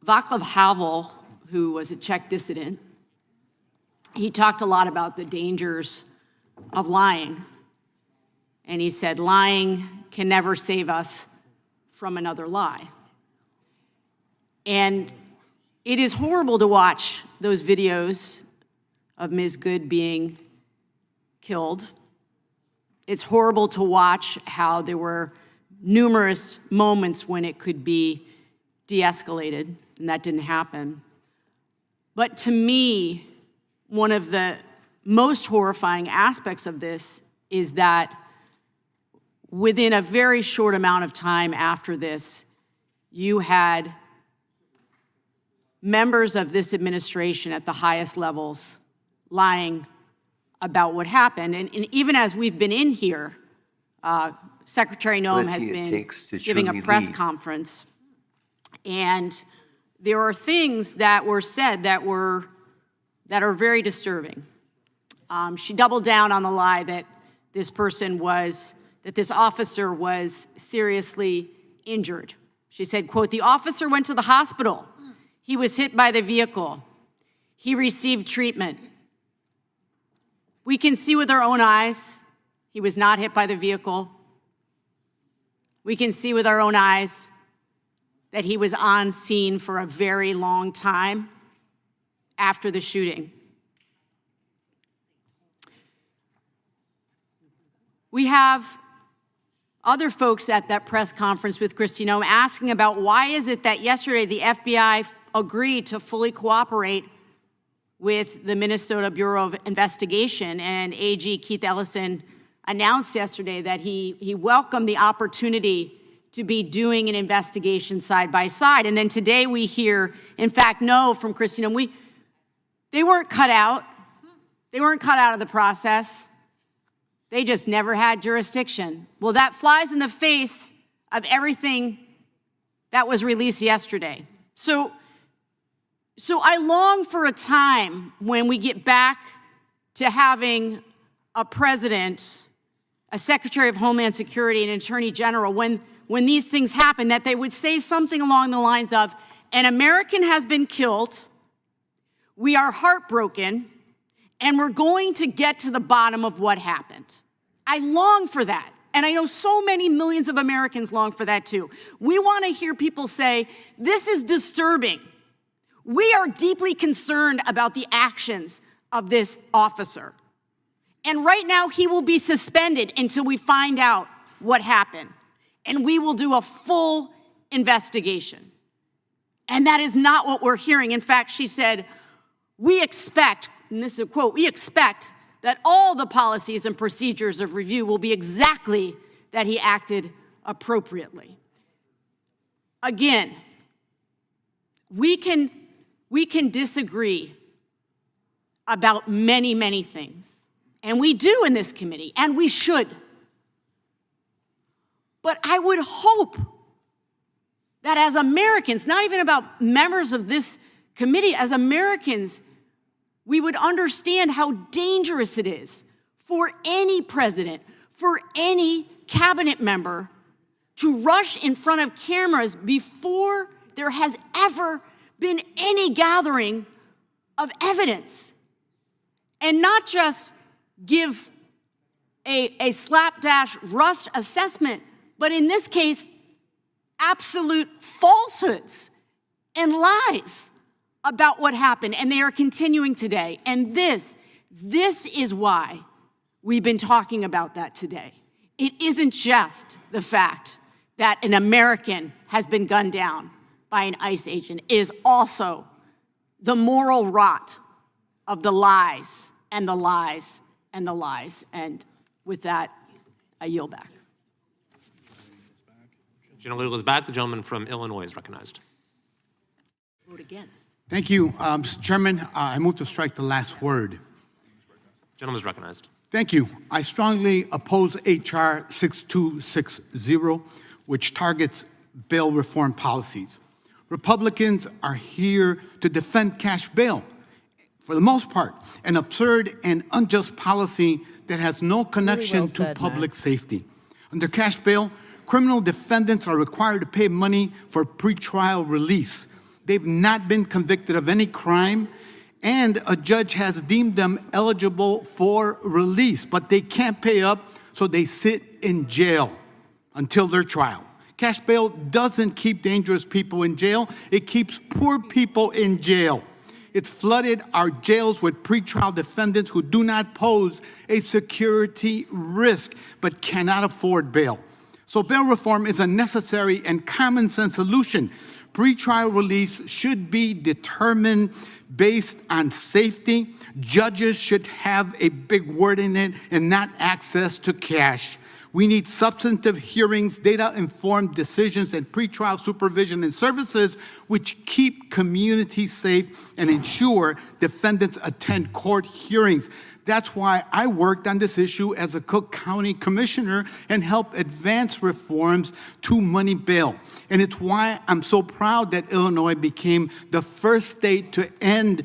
Václav Havel, who was a Czech dissident, he talked a lot about the dangers of lying. And he said, lying can never save us from another lie. And it is horrible to watch those videos of Ms. Good being killed. It's horrible to watch how there were numerous moments when it could be de-escalated, and that didn't happen. But to me, one of the most horrifying aspects of this is that within a very short amount of time after this, you had members of this administration at the highest levels lying about what happened. And even as we've been in here, Secretary Noem has been giving a press conference. And there are things that were said that are very disturbing. She doubled down on the lie that this officer was seriously injured. She said, quote, "The officer went to the hospital. He was hit by the vehicle. He received treatment. We can see with our own eyes he was not hit by the vehicle. We can see with our own eyes that he was on scene for a very long time after the shooting." We have other folks at that press conference with Kristi Noem asking about why is it that yesterday the FBI agreed to fully cooperate with the Minnesota Bureau of Investigation, and AG Keith Ellison announced yesterday that he welcomed the opportunity to be doing an investigation side by side. And then today we hear, in fact, no from Kristi Noem, they weren't cut out. They weren't cut out of the process. They just never had jurisdiction. Well, that flies in the face of everything that was released yesterday. So I long for a time when we get back to having a president, a Secretary of Homeland Security, and an Attorney General, when these things happen, that they would say something along the lines of, an American has been killed, we are heartbroken, and we're going to get to the bottom of what happened. I long for that. And I know so many millions of Americans long for that too. We want to hear people say, this is disturbing. We are deeply concerned about the actions of this officer. And right now, he will be suspended until we find out what happened. And we will do a full investigation. And that is not what we're hearing. In fact, she said, we expect, and this is a quote, we expect that all the policies and procedures of review will be exactly that he acted appropriately. Again, we can disagree about many, many things. And we do in this committee, and we should. But I would hope that as Americans, not even about members of this committee, as Americans, we would understand how dangerous it is for any president, for any cabinet member to rush in front of cameras before there has ever been any gathering of evidence. And not just give a slapdash rust assessment, but in this case, absolute falsehoods and lies about what happened, and they are continuing today. And this is why we've been talking about that today. It isn't just the fact that an American has been gunned down by an ICE agent. It is also the moral rot of the lies and the lies and the lies. And with that, I yield back. Gentleman goes back. The gentleman from Illinois is recognized. Vote against. Thank you, Mr. Chairman. I move to strike the last word. Gentleman is recognized. Thank you. I strongly oppose H.R. 6260, which targets bail reform policies. Republicans are here to defend cash bail, for the most part, an absurd and unjust policy that has no connection to public safety. Under cash bail, criminal defendants are required to pay money for pretrial release. They've not been convicted of any crime, and a judge has deemed them eligible for release, but they can't pay up, so they sit in jail until their trial. Cash bail doesn't keep dangerous people in jail. It keeps poor people in jail. It's flooded our jails with pretrial defendants who do not pose a security risk but cannot afford bail. So bail reform is a necessary and common sense solution. Pretrial release should be determined based on safety. Judges should have a big word in it and not access to cash. We need substantive hearings, data-informed decisions, and pretrial supervision and services which keep communities safe and ensure defendants attend court hearings. That's why I worked on this issue as a Cook County Commissioner and helped advance reforms to money bail. And it's why I'm so proud that Illinois became the first state to end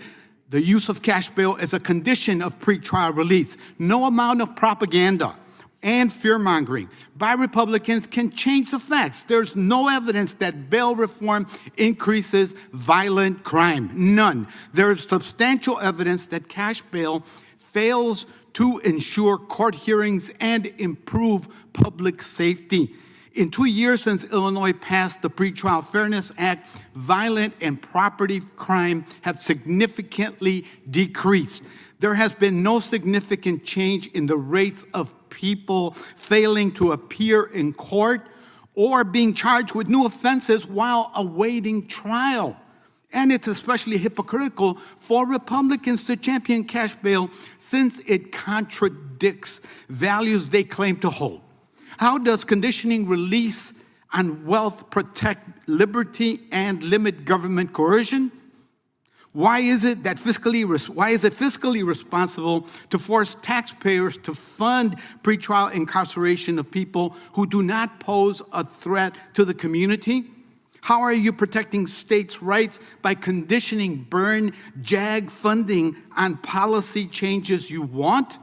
the use of cash bail as a condition of pretrial release. No amount of propaganda and fear-mongering by Republicans can change the facts. There's no evidence that bail reform increases violent crime. None. There is substantial evidence that cash bail fails to ensure court hearings and improve public safety. In 2 years since Illinois passed the Pretrial Fairness Act, violent and property crime have significantly decreased. There has been no significant change in the rates of people failing to appear in court or being charged with new offenses while awaiting trial. And it's especially hypocritical for Republicans to champion cash bail since it contradicts values they claim to hold. How does conditioning release on wealth protect liberty and limit government coercion? Why is it fiscally responsible to force taxpayers to fund pretrial incarceration of people who do not pose a threat to the community? How are you protecting states' rights by conditioning burn JAG funding on policy changes you want?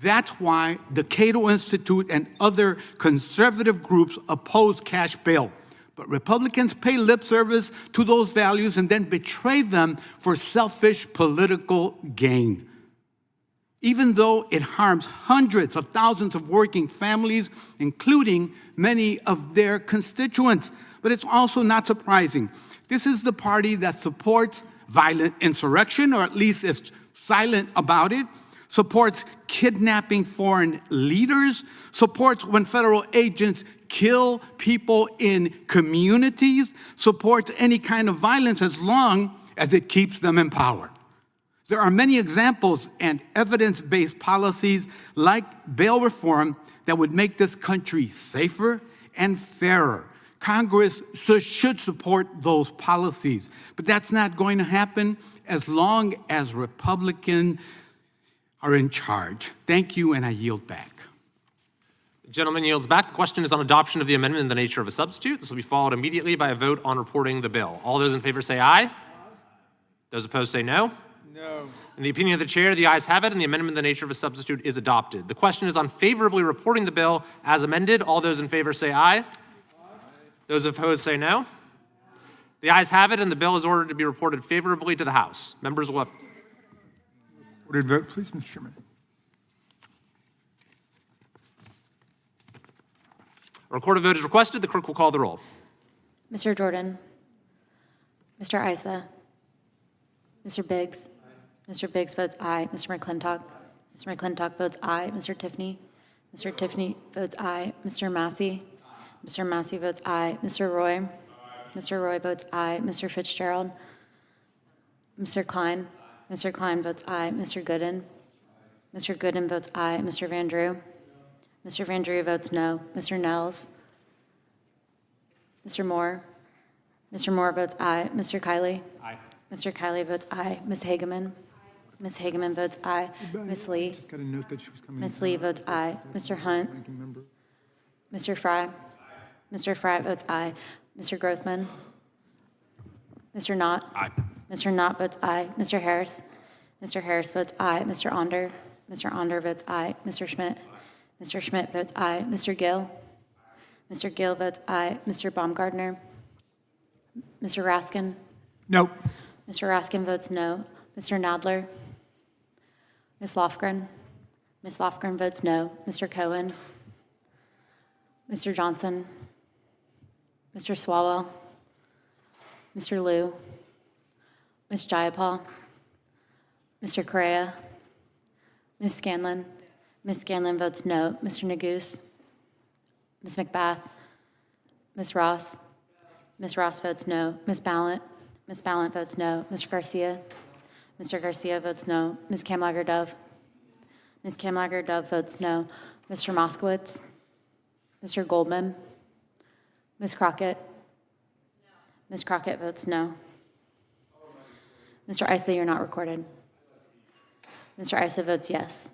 That's why the Cato Institute and other conservative groups oppose cash bail. But Republicans pay lip service to those values and then betray them for selfish political gain. Even though it harms hundreds of thousands of working families, including many of their constituents. But it's also not surprising. This is the party that supports violent insurrection, or at least is silent about it, supports kidnapping foreign leaders, supports when federal agents kill people in communities, supports any kind of violence as long as it keeps them in power. There are many examples and evidence-based policies like bail reform that would make this country safer and fairer. Congress should support those policies, but that's not going to happen as long as Republicans are in charge. Thank you, and I yield back. The gentleman yields back. The question is on adoption of the amendment in the nature of a substitute. This will be followed immediately by a vote on reporting the bill. All those in favor say aye. Those opposed say no. No. In the opinion of the chair, the ayes have it, and the amendment in the nature of a substitute is adopted. The question is on favorably reporting the bill as amended. All those in favor say aye. Those opposed say no. The ayes have it, and the bill is ordered to be reported favorably to the House. Members will have... Ordered vote, please, Mr. Chairman. A recorded vote is requested. The clerk will call the roll. Mr. Jordan. Mr. Issa. Mr. Biggs. Mr. Biggs votes aye. Mr. McClintock. Mr. McClintock votes aye. Mr. Tiffany. Mr. Tiffany votes aye. Mr. Massey. Mr. Massey votes aye. Mr. Roy. Mr. Roy votes aye. Mr. Fitzgerald. Mr. Klein. Mr. Klein votes aye. Mr. Gooden. Mr. Gooden votes aye. Mr. Van Drew. Mr. Van Drew votes no. Mr. Nels. Mr. Moore? Mr. Moore votes aye. Mr. Kiley? Aye. Mr. Kiley votes aye. Ms. Hageman? Ms. Hageman votes aye. Ms. Lee? Just got a note that she was coming. Ms. Lee votes aye. Mr. Hunt? Ranking member. Mr. Fry? Mr. Fry votes aye. Mr. Grothman? Mr. Knott? Aye. Mr. Knott votes aye. Mr. Harris? Mr. Harris votes aye. Mr. Onder? Mr. Onder votes aye. Mr. Schmidt? Mr. Schmidt votes aye. Mr. Gill? Mr. Gill votes aye. Mr. Baumgartner? Mr. Raskin? No. Mr. Raskin votes no. Mr. Nadler? Ms. Lofgren? Ms. Lofgren votes no. Mr. Cohen? Mr. Johnson? Mr. Swalwell? Mr. Liu? Ms. Jayapal? Mr. Correa? Ms. Scanlon? Ms. Scanlon votes no. Mr. Neguse? Ms. McBath? Ms. Ross? Ms. Ross votes no. Ms. Ballant? Ms. Ballant votes no. Mr. Garcia? Mr. Garcia votes no. Ms. Kamlager-Dove? Ms. Kamlager-Dove votes no. Mr. Moskowitz? Mr. Goldman? Ms. Crockett? Ms. Crockett votes no. Mr. Issa, you're not recorded. Mr. Issa votes yes.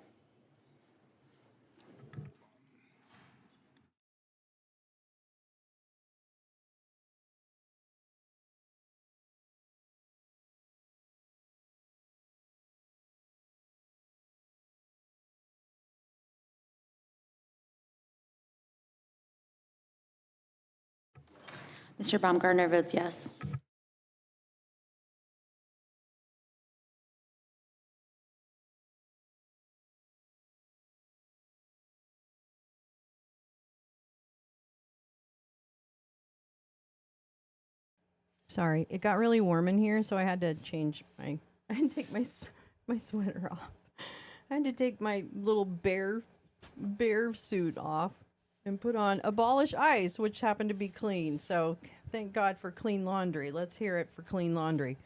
Mr. Baumgartner votes yes. Sorry, it got really warm in here, so I had to change my. I had to take my sweater off. I had to take my little bear suit off and put on Abolish Ice, which happened to be clean. So thank God for clean laundry. Let's hear it for clean laundry.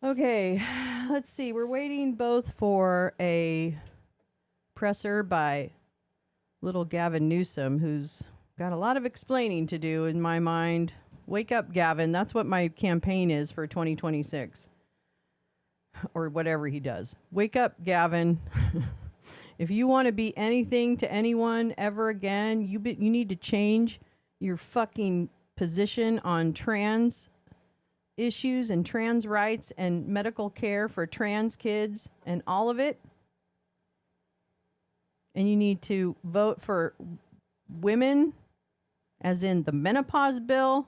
Okay, let's see. We're waiting both for a presser by little Gavin Newsom, who's got a lot of explaining to do in my mind. Wake up, Gavin. That's what my campaign is for 2026. Or whatever he does. Wake up, Gavin. If you want to be anything to anyone ever again, you need to change your fucking position on trans issues and trans rights and medical care for trans kids and all of it. And you need to vote for women, as in the menopause bill.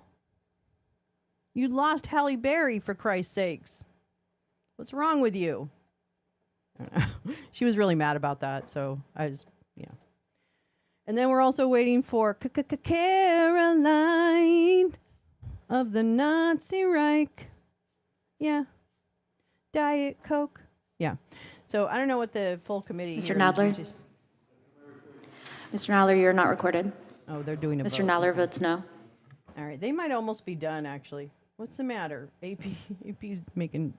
You lost Halle Berry, for Christ's sakes. What's wrong with you? I don't know. She was really mad about that, so yeah. And then we're also waiting for Caroline of the Nazi Reich. Yeah. Diet Coke. Yeah. So I don't know what the full committee. Mr. Nadler? Mr. Nadler, you're not recorded. Oh, they're doing a Mr. vote. Nadler votes no. All right. They might almost be done, actually. What's the matter? AP's making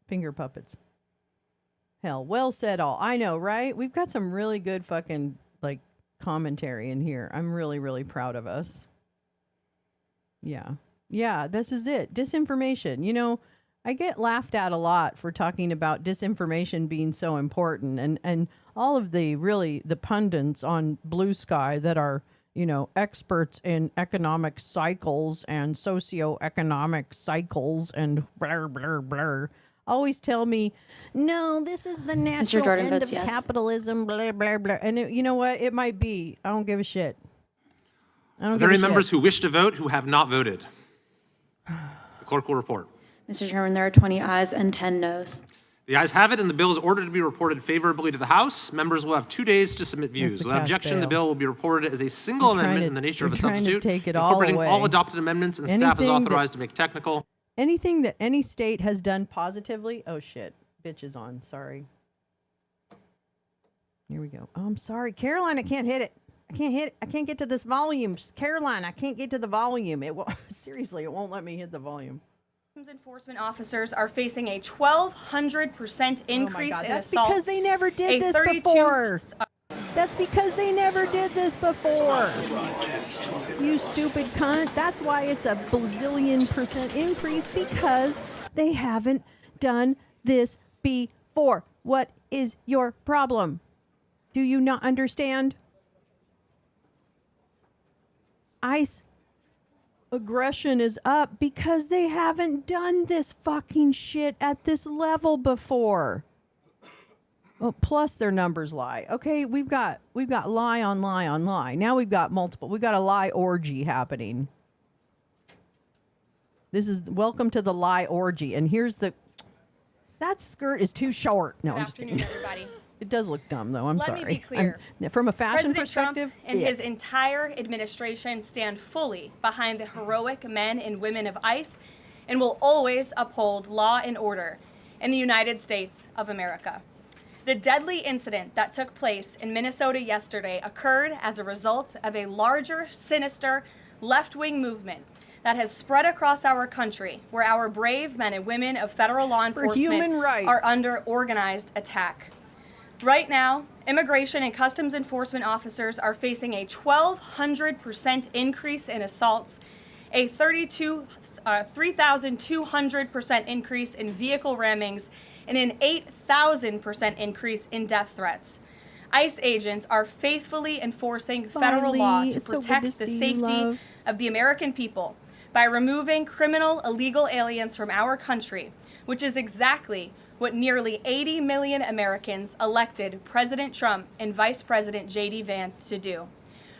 finger puppets. Hell, well said all. I know, right? We've got some really good fucking, like, commentary in here. I'm really, really proud of us. Yeah. Yeah, this is it. Disinformation. You know, I get laughed at a lot for talking about disinformation being so important, and all of the pundits on Blue Sky that are, you know, experts in economic cycles and socioeconomic cycles and blah, blah, blah, always tell me, no, this is the natural end of capitalism, blah, blah, blah. And you know what? It might be. I don't give a shit. Are there any members who wish to vote who have not voted? The clerk will report. Mr. Chairman, there are 20 ayes and 10 noes. The ayes have it, and the bill is ordered to be reported favorably to the House. Members will have 2 days to submit views. Without objection, the bill will be reported as a single amendment in the nature of a substitute, incorporating all adopted amendments, and staff is authorized to make technical. Anything that any state has done positively. Oh shit, bitch is on. Sorry. Here we go. Oh, I'm sorry, Caroline. I can't hit it. I can't hit it. I can't get to this volume. Caroline, I can't get to the volume. It seriously, it won't let me hit the volume. Enforcement officers are facing a 1,200% increase in That's assaults. because they never did this before. That's because they never did this before. You stupid cunt. That's why it's a bazillion% increase, because they haven't done this before. What is your problem? Do you not understand? ICE aggression is up because they haven't done this fucking shit at this level before. Well, plus their numbers lie. Okay, we've got lie on lie on lie. Now we've got multiple. We've got a lie orgy happening. This is welcome to the lie orgy. And here's that skirt is too short. No, I'm just kidding. Everybody. It does look dumb, though. I'm Let sorry. me be clear. From a fashion President perspective, Trump and his entire administration stand fully behind the heroic men and women of ICE and will always uphold law and order in the United States of America. The deadly incident that took place in Minnesota yesterday occurred as a result of a larger, sinister, left-wing movement that has spread across our country, where our brave men and women of federal law enforcement human rights are under organized attack. Right now, immigration and customs enforcement officers are facing a 1,200% increase in assaults, a 3,200% increase in vehicle rammings, and an 8,000% increase in death threats. ICE agents are faithfully enforcing federal law to protect the safety of the American people by removing criminal illegal aliens from our country, which is exactly what nearly 80 million Americans elected President Trump and Vice President J.D. Vance to do.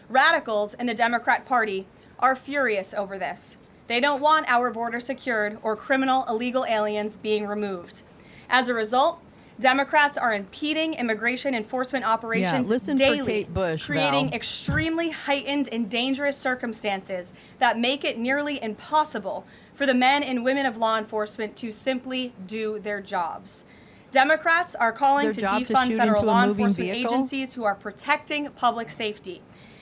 Radicals in the Democrat Party are furious over this. They don't want our border secured or criminal illegal aliens being removed. As a result, Democrats are impeding immigration enforcement operations daily, for Kate Bush, creating Val. extremely heightened and dangerous circumstances that make it nearly impossible for the men and women of law enforcement to simply do their jobs. Democrats are calling to defund federal law enforcement agencies who are protecting public safety.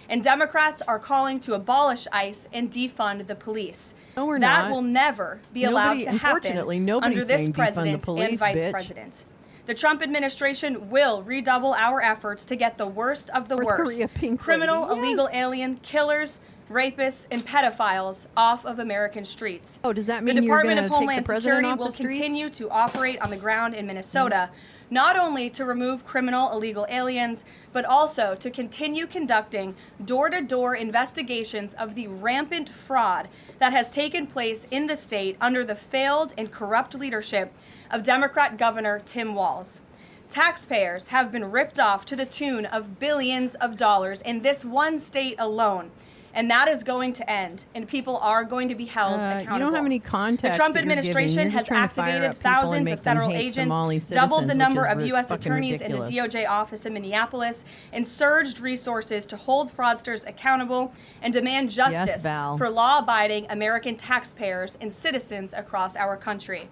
And Democrats are calling to abolish ICE and defund the police. No, we're that not. will never be allowed to happen Unfortunately, nobody's under this saying defund the president police, and vice bitch. president. The Trump administration will redouble our efforts to get the worst of the North worst Korea, pink criminal, lady, illegal yes. alien killers, rapists, and pedophiles off of American streets. Oh, does that mean the you're Department gonna of take the Homeland president Security off the will streets? continue to operate on the ground in Minnesota, not only to remove criminal illegal aliens, but also to continue conducting door-to-door investigations of the rampant fraud that has taken place in the state under the failed and corrupt leadership of Democrat Governor Tim Walz. Taxpayers have been ripped off to the tune of billions of dollars in this one state alone. And that is going to end, and people are going to be held accountable. You don't have any contacts. The Trump that you're giving. administration You're has just trying to fire activated up people and thousands make of them federal hate agents, Somali doubled the citizens, number which of is U.S. fucking attorneys in the ridiculous. DOJ office in Minneapolis, and surged resources to hold fraudsters accountable and demand justice Val. for law-abiding American taxpayers and citizens across our country.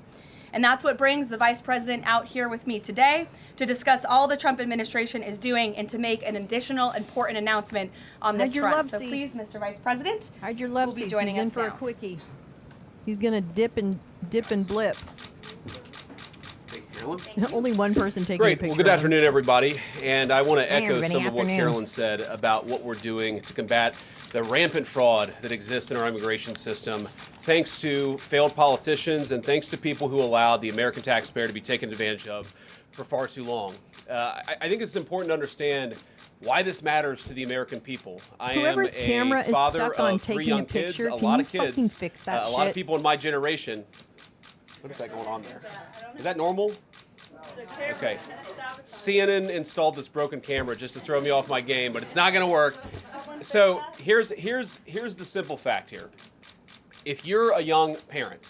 And that's what brings the Vice President out here with me today to discuss all the Trump administration is doing and to make an additional important announcement on this Hide your front. love So seats. please, Mr. Vice President, Hide your love will be seats. joining He's in us for now. a quickie. He's gonna dip and blip. Only one person taking a Great. picture. Well, good of him. afternoon, everybody. And I want to Hey, echo everybody, some of what afternoon. Carolyn said about what we're doing to combat the rampant fraud that exists in our immigration system, thanks to failed politicians and thanks to people who allowed the American taxpayer to be taken advantage of for far too long. I think it's important to understand why this matters to the American people. Whoever's I am camera a is father stuck on of 3 taking a young kids, picture. a Can lot you of kids, fucking fix that a lot of shit? people in my generation. What is that going on there? Is that normal? Okay. CNN installed this broken camera just to throw me off my game, but it's not going to work. So here's the simple fact here. If you're a young parent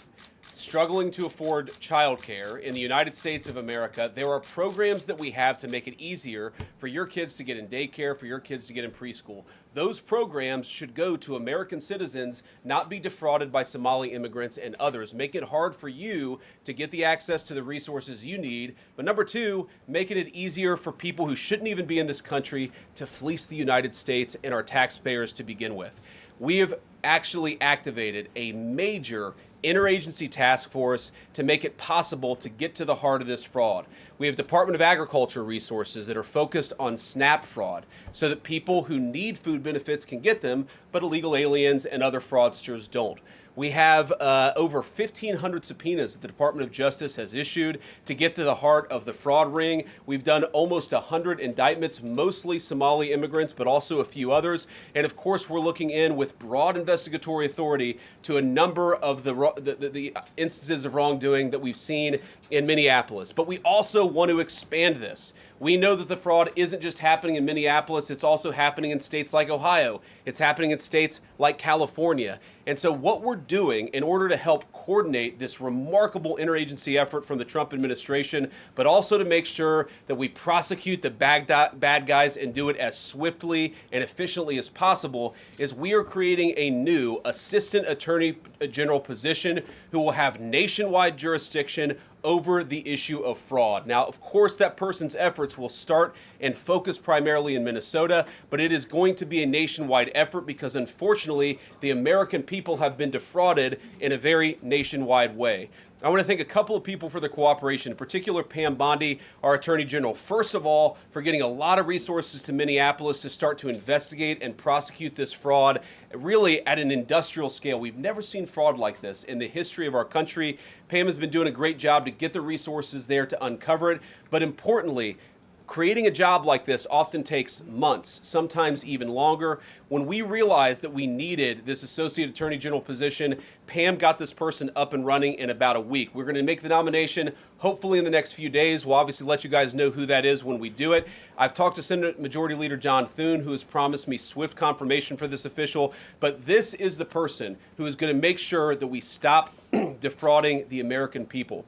struggling to afford childcare in the United States of America, there are programs that we have to make it easier for your kids to get in daycare, for your kids to get in preschool. Those programs should go to American citizens, not be defrauded by Somali immigrants and others. Make it hard for you to get the access to the resources you need. But number two, making it easier for people who shouldn't even be in this country to fleece the United States and our taxpayers to begin with. we have actually activated a major interagency task force to make it possible to get to the heart of this fraud. We have Department of Agriculture resources that are focused on SNAP fraud so that people who need food benefits can get them, but illegal aliens and other fraudsters don't. We have over 1,500 subpoenas that the Department of Justice has issued to get to the heart of the fraud ring. We've done almost 100 indictments, mostly Somali immigrants, but also a few others. And of course, we're looking in with broad investigatory authority to a number of the instances of wrongdoing that we've seen in Minneapolis. But we also want to expand this. We know that the fraud isn't just happening in Minneapolis, it's also happening in states like Ohio. It's happening in states like California. And so what we're doing in order to help coordinate this remarkable interagency effort from the Trump administration, but also to make sure that we prosecute the bad guys and do it as swiftly and efficiently as possible, is we are creating a new Assistant Attorney General position who will have nationwide jurisdiction over the issue of fraud. Now, of course, that person's efforts will start and focus primarily in Minnesota, but it is going to be a nationwide effort because, unfortunately, the American people have been defrauded in a very nationwide way. I want to thank a couple of people for their cooperation, in particular Pam Bondi, our Attorney General, first of all, for getting a lot of resources to Minneapolis to start to investigate and prosecute this fraud, really at an industrial scale. We've never seen fraud like this in the history of our country. Pam has been doing a great job to get the resources there to uncover it, but importantly, creating a job like this often takes months, sometimes even longer. When we realized that we needed this Associate Attorney General position, Pam got this person up and running in about a week. We're going to make the nomination hopefully in the next few days. We'll obviously let you guys know who that is when we do it. I've talked to Senate Majority Leader John Thune, who has promised me swift confirmation for this official, but this is the person who is going to make sure that we stop defrauding the American people.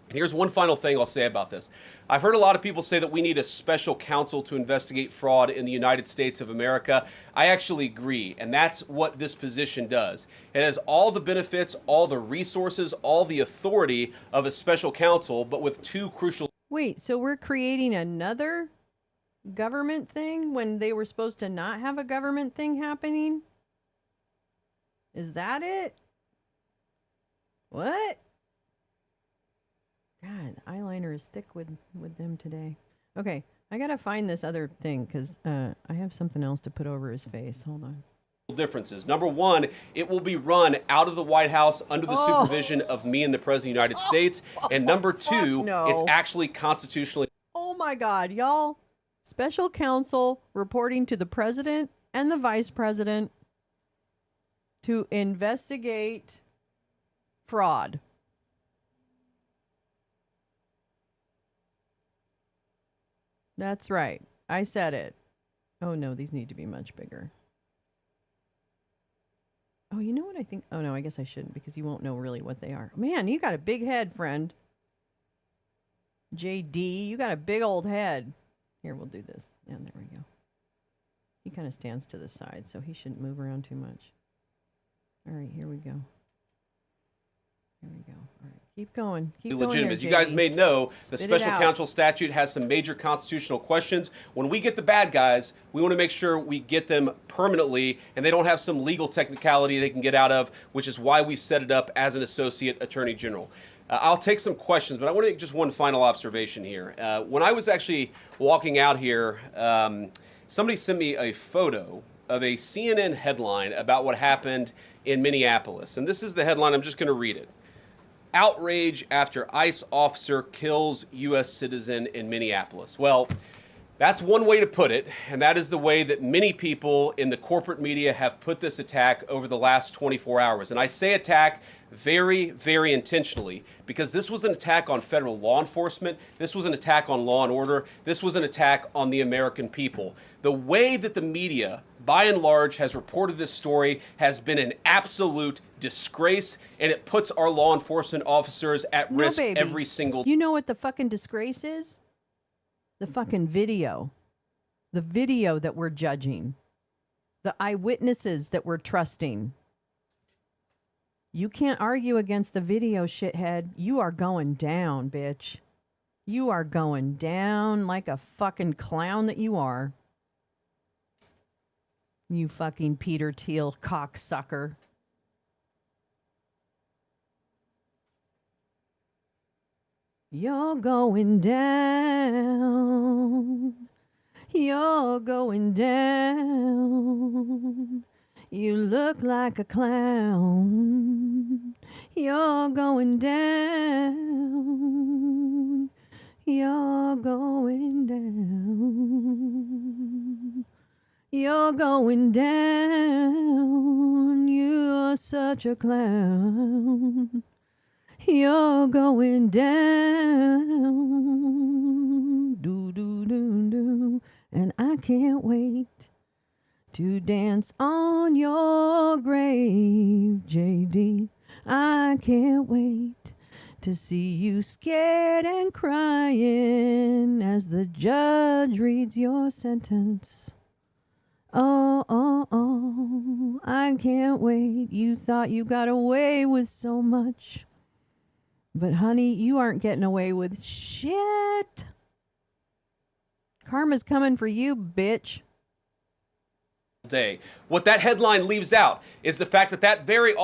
And here's one final thing I'll say about this. I've heard a lot of people say that we need a special counsel to investigate fraud in the United States of America. I actually agree, and that's what this position does. It has all the benefits, all the resources, all the authority of a special counsel, but with two crucial... Wait, so we're creating another government thing when they were supposed to not have a government thing happening? Is that it? What? God, eyeliner is thick with them today. Okay, I gotta find this other thing because I have something else to put over his face. Hold on. Differences. Number one, it will be run out of the White House under the supervision of me and the President of the United States. And number two, it's actually constitutionally... Oh my God, y'all. Special counsel reporting to the President and the Vice President to investigate fraud. That's right. I said it. Oh, no, these need to be much bigger. Oh, you know what I think? Oh, no, I guess I shouldn't because you won't know really what they are. Man, you got a big head, friend. JD, you got a big old head. Here, we'll do this. Yeah, there we go. He kind of stands to the side, so he shouldn't move around too much. All right, here we go. Here we go. All right. Keep going. Keep going. Legitimate. There, As you guys may know, the Spit it special out. counsel statute has some major constitutional questions. When we get the bad guys, we want to make sure we get them permanently and they don't have some legal technicality they can get out of, which is why we set it up as an Associate Attorney General. I'll take some questions, but I want to make just one final observation here. When I was actually walking out here, somebody sent me a photo of a CNN headline about what happened in Minneapolis. And this is the headline. I'm just going to read it. Outrage after ICE officer kills U.S. citizen in Minneapolis. Well, that's one way to put it, and that is the way that many people in the corporate media have put this attack over the last 24 hours. And I say attack very, very intentionally because this was an attack on federal law enforcement. This was an attack on law and order. This was an attack on the American people. The way that the media, by and large, has reported this story has been an absolute disgrace, and it puts our law enforcement officers at risk every single day. You know what the fucking disgrace is? The fucking video. The video that we're judging. The eyewitnesses that we're trusting. You can't argue against the video, shithead. You are going down, bitch. You are going down like a fucking clown that you are. You fucking Peter Thiel cocksucker. You're going down. You're going down. You look like a clown. You're going down. You're going down. You're going down. You're such a clown. You're going down. Do, do, do, do. And I can't wait to dance on your grave, JD. I can't wait to see you scared and crying as the judge reads your sentence. Oh, oh, oh, I can't wait. You thought you got away with so much. But honey, you aren't getting away with shit. Karma's coming for you, bitch. Day. What that headline leaves out is the fact that that very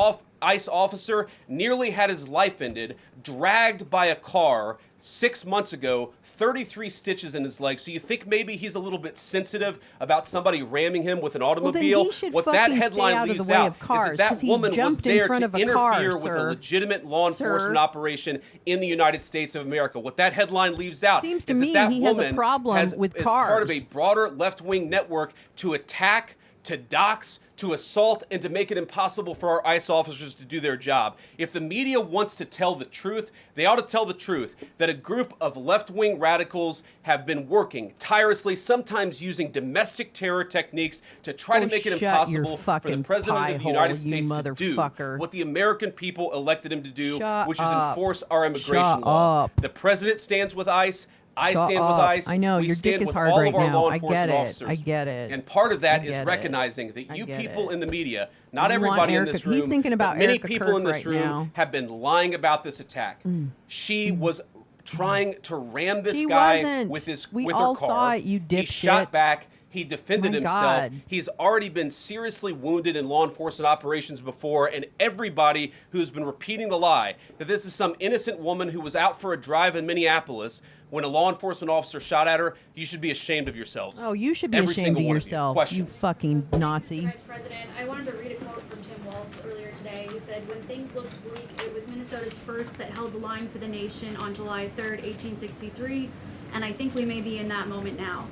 ICE officer nearly had his life ended, dragged by a car 6 months ago, 33 stitches in his leg. So you think maybe he's a little bit sensitive about somebody ramming him with an automobile? Well, then he should what that fucking stay headline out of the leaves way out of cars, is that 'cause he woman was jumped in there front to of a interfere car, with a sir. legitimate law Sir. enforcement operation in the United States of America. What that headline leaves out Seems to is me that he has a woman problem with is part of cars. a broader left-wing network to attack, to dox, to assault, and to make it impossible for our ICE officers to do their job. If the media wants to tell the truth, they ought to tell the truth that a group of left-wing radicals have been working tirelessly, sometimes using domestic terror techniques to try to make it shut your impossible for the fucking President pie of the United hole, you States to do motherfucker. what the American people elected him to do, Shut which is up. enforce our immigration Shut laws. up. The President stands with ICE. I Shut stand with up. ICE. I know, We your dick stand is with hard all right of our now. law I enforcement get it. officers. I get it. And part of that I is get it. recognizing that I you get people it. in the media, not You want everybody in Erica- this room, he's thinking about but many Erica people Kirk in this right room now. have been lying about this attack. She was trying to ram this She guy wasn't. with his We with all her car. saw it, you He dipshit. shot back. He defended My himself. God. He's already been seriously wounded in law enforcement operations before, and everybody who's been repeating the lie that this is some innocent woman who was out for a drive in Minneapolis when a law enforcement officer shot at her, you should be ashamed of yourselves. Oh, you should be Every ashamed single of one yourself, you Questions? fucking Nazi. Vice President, I wanted to read a quote from Tim Walz earlier today. He said, "When things looked bleak, it was Minnesota's first that held the line for the nation on July 3rd, 1863, and I think we may be in that moment now."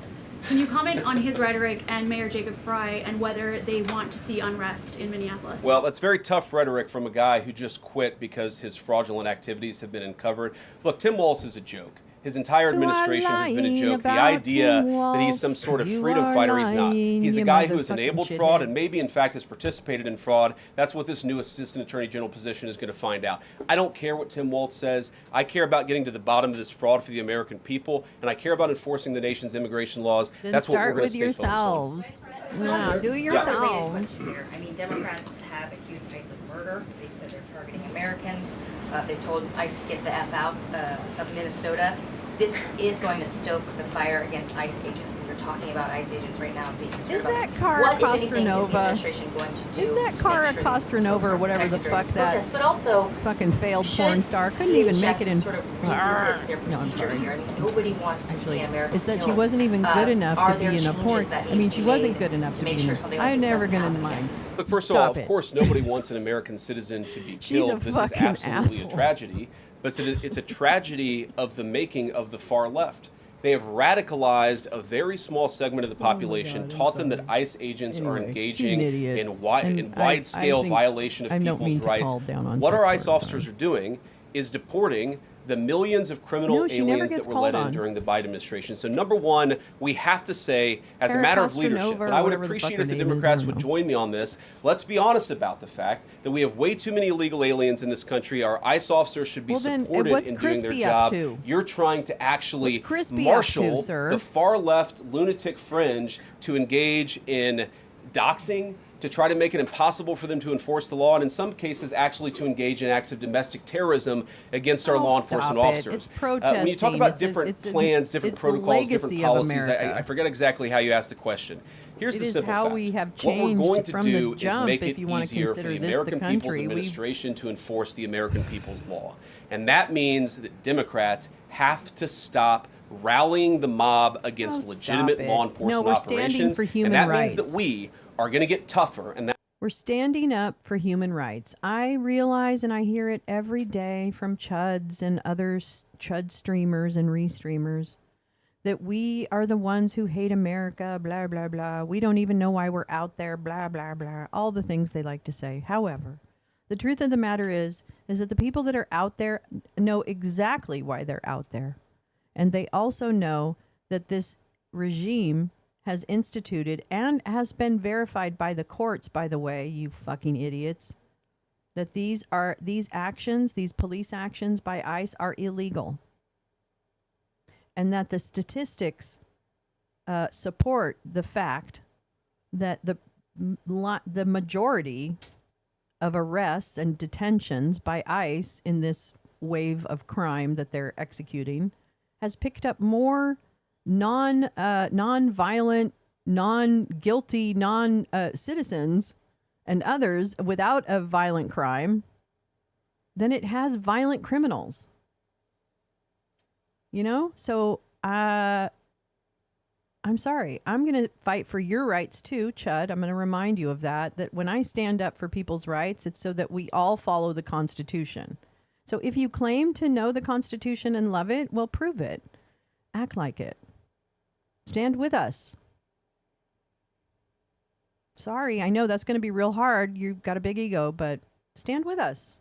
Can you comment on his rhetoric and Mayor Jacob Frey and whether they want to see unrest in Minneapolis? Well, that's very tough rhetoric from a guy who just quit because his fraudulent activities have been uncovered. Look, Tim Walz is a joke. His entire administration has been a lying joke. The about idea Tim that he's some Walz. sort of You freedom are fighter, he's not. lying, He's a you guy who has motherfucking enabled shithead. fraud and maybe, in fact, has participated in fraud. That's what this new Assistant Attorney General position is going to find out. I don't care what Tim Walz says. I care about getting to the bottom of this fraud for the American people, and I care about enforcing the nation's immigration laws. Then That's what we're start going to with stay focused on. yourselves. Yeah, do it yourselves. Here. I mean, Democrats have accused ICE of murder. They've said they're targeting Americans. They've told ICE to get the F out of Minnesota. This is going to stoke the fire against ICE agents. And you're talking about ICE agents right now being concerned Is about that car what, a if anything, is the Costronova? administration going to do? Isn't that to car make a sure these folks Costronova or are whatever the protected during fuck these that protests? But also, fucking failed should porn star couldn't even make it in. DHS sort of revisit their No, I'm procedures sorry. here. I mean, nobody wants to see an American Is that she killed. wasn't even good enough Are to there be in a changes porn? that I need mean, to she be wasn't made good enough to make be in sure a. something like I'm this never doesn't gonna happen mind. Look, first of all, Stop of it. course, nobody wants an American citizen to be She's a killed. This is fucking absolutely asshole. a tragedy, but it's a tragedy of the making of the far left. They have radicalized a very small segment of the population, taught them that ICE agents are Anyway, engaging she's an idiot. in And wide-scale think- violation of I don't mean people's to rights. call down on What sex our ICE workers, officers are doing is deporting the millions of criminal No, she never aliens gets that were let called in on. during the Biden administration. So number one, we have to say, as a Eric matter of leadership, Costronova but or I would whatever the fuck appreciate her if the name is, I Democrats don't would know. join me on this. Let's be honest about the fact that we have way too many illegal aliens in this country. Our ICE officers should be Well, then, supported what's in doing their Crispy up job. to? You're trying to actually What's Crispy up to, marshal sir? the far left lunatic fringe to engage in doxing, to try to make it impossible for them to enforce the law, and in some cases actually to engage in acts of domestic terrorism against our law enforcement officers. It's protesting. When you talk about different plans, different protocols, different policies, I forget exactly how you asked the question. Here's the simple fact. We have what we're going changed to from do the jump, is make if it you want to easier for consider the this American the People's country. Administration to enforce the American people's law. And that means that Democrats have to stop rallying the mob against legitimate law enforcement we're standing operations. for human and that rights. means that we are going to get tougher. And that We're standing up for human rights. I realize, and I hear it every day from chuds and other chud streamers and restreamers, that we are the ones who hate America, blah, blah, blah. We don't even know why we're out there, blah, blah, blah. All the things they like to say. However, the truth of the matter is that the people that are out there know exactly why they're out there. And they also know that this regime has instituted and has been verified by the courts, by the way, you fucking idiots, that these actions, these police actions by ICE are illegal. And that the statistics support the fact that the majority of arrests and detentions by ICE in this wave of crime that they're executing has picked up more non-violent, non-guilty, non-citizens and others without a violent crime than it has violent criminals. You know? So, I'm sorry. I'm going to fight for your rights too, Chud. I'm going to remind you of that when I stand up for people's rights, it's so that we all follow the Constitution. So if you claim to know the Constitution and love it, well, prove it. Act like it. Stand with us. Sorry, I know that's going to be real hard. You've got a big ego, but stand with us.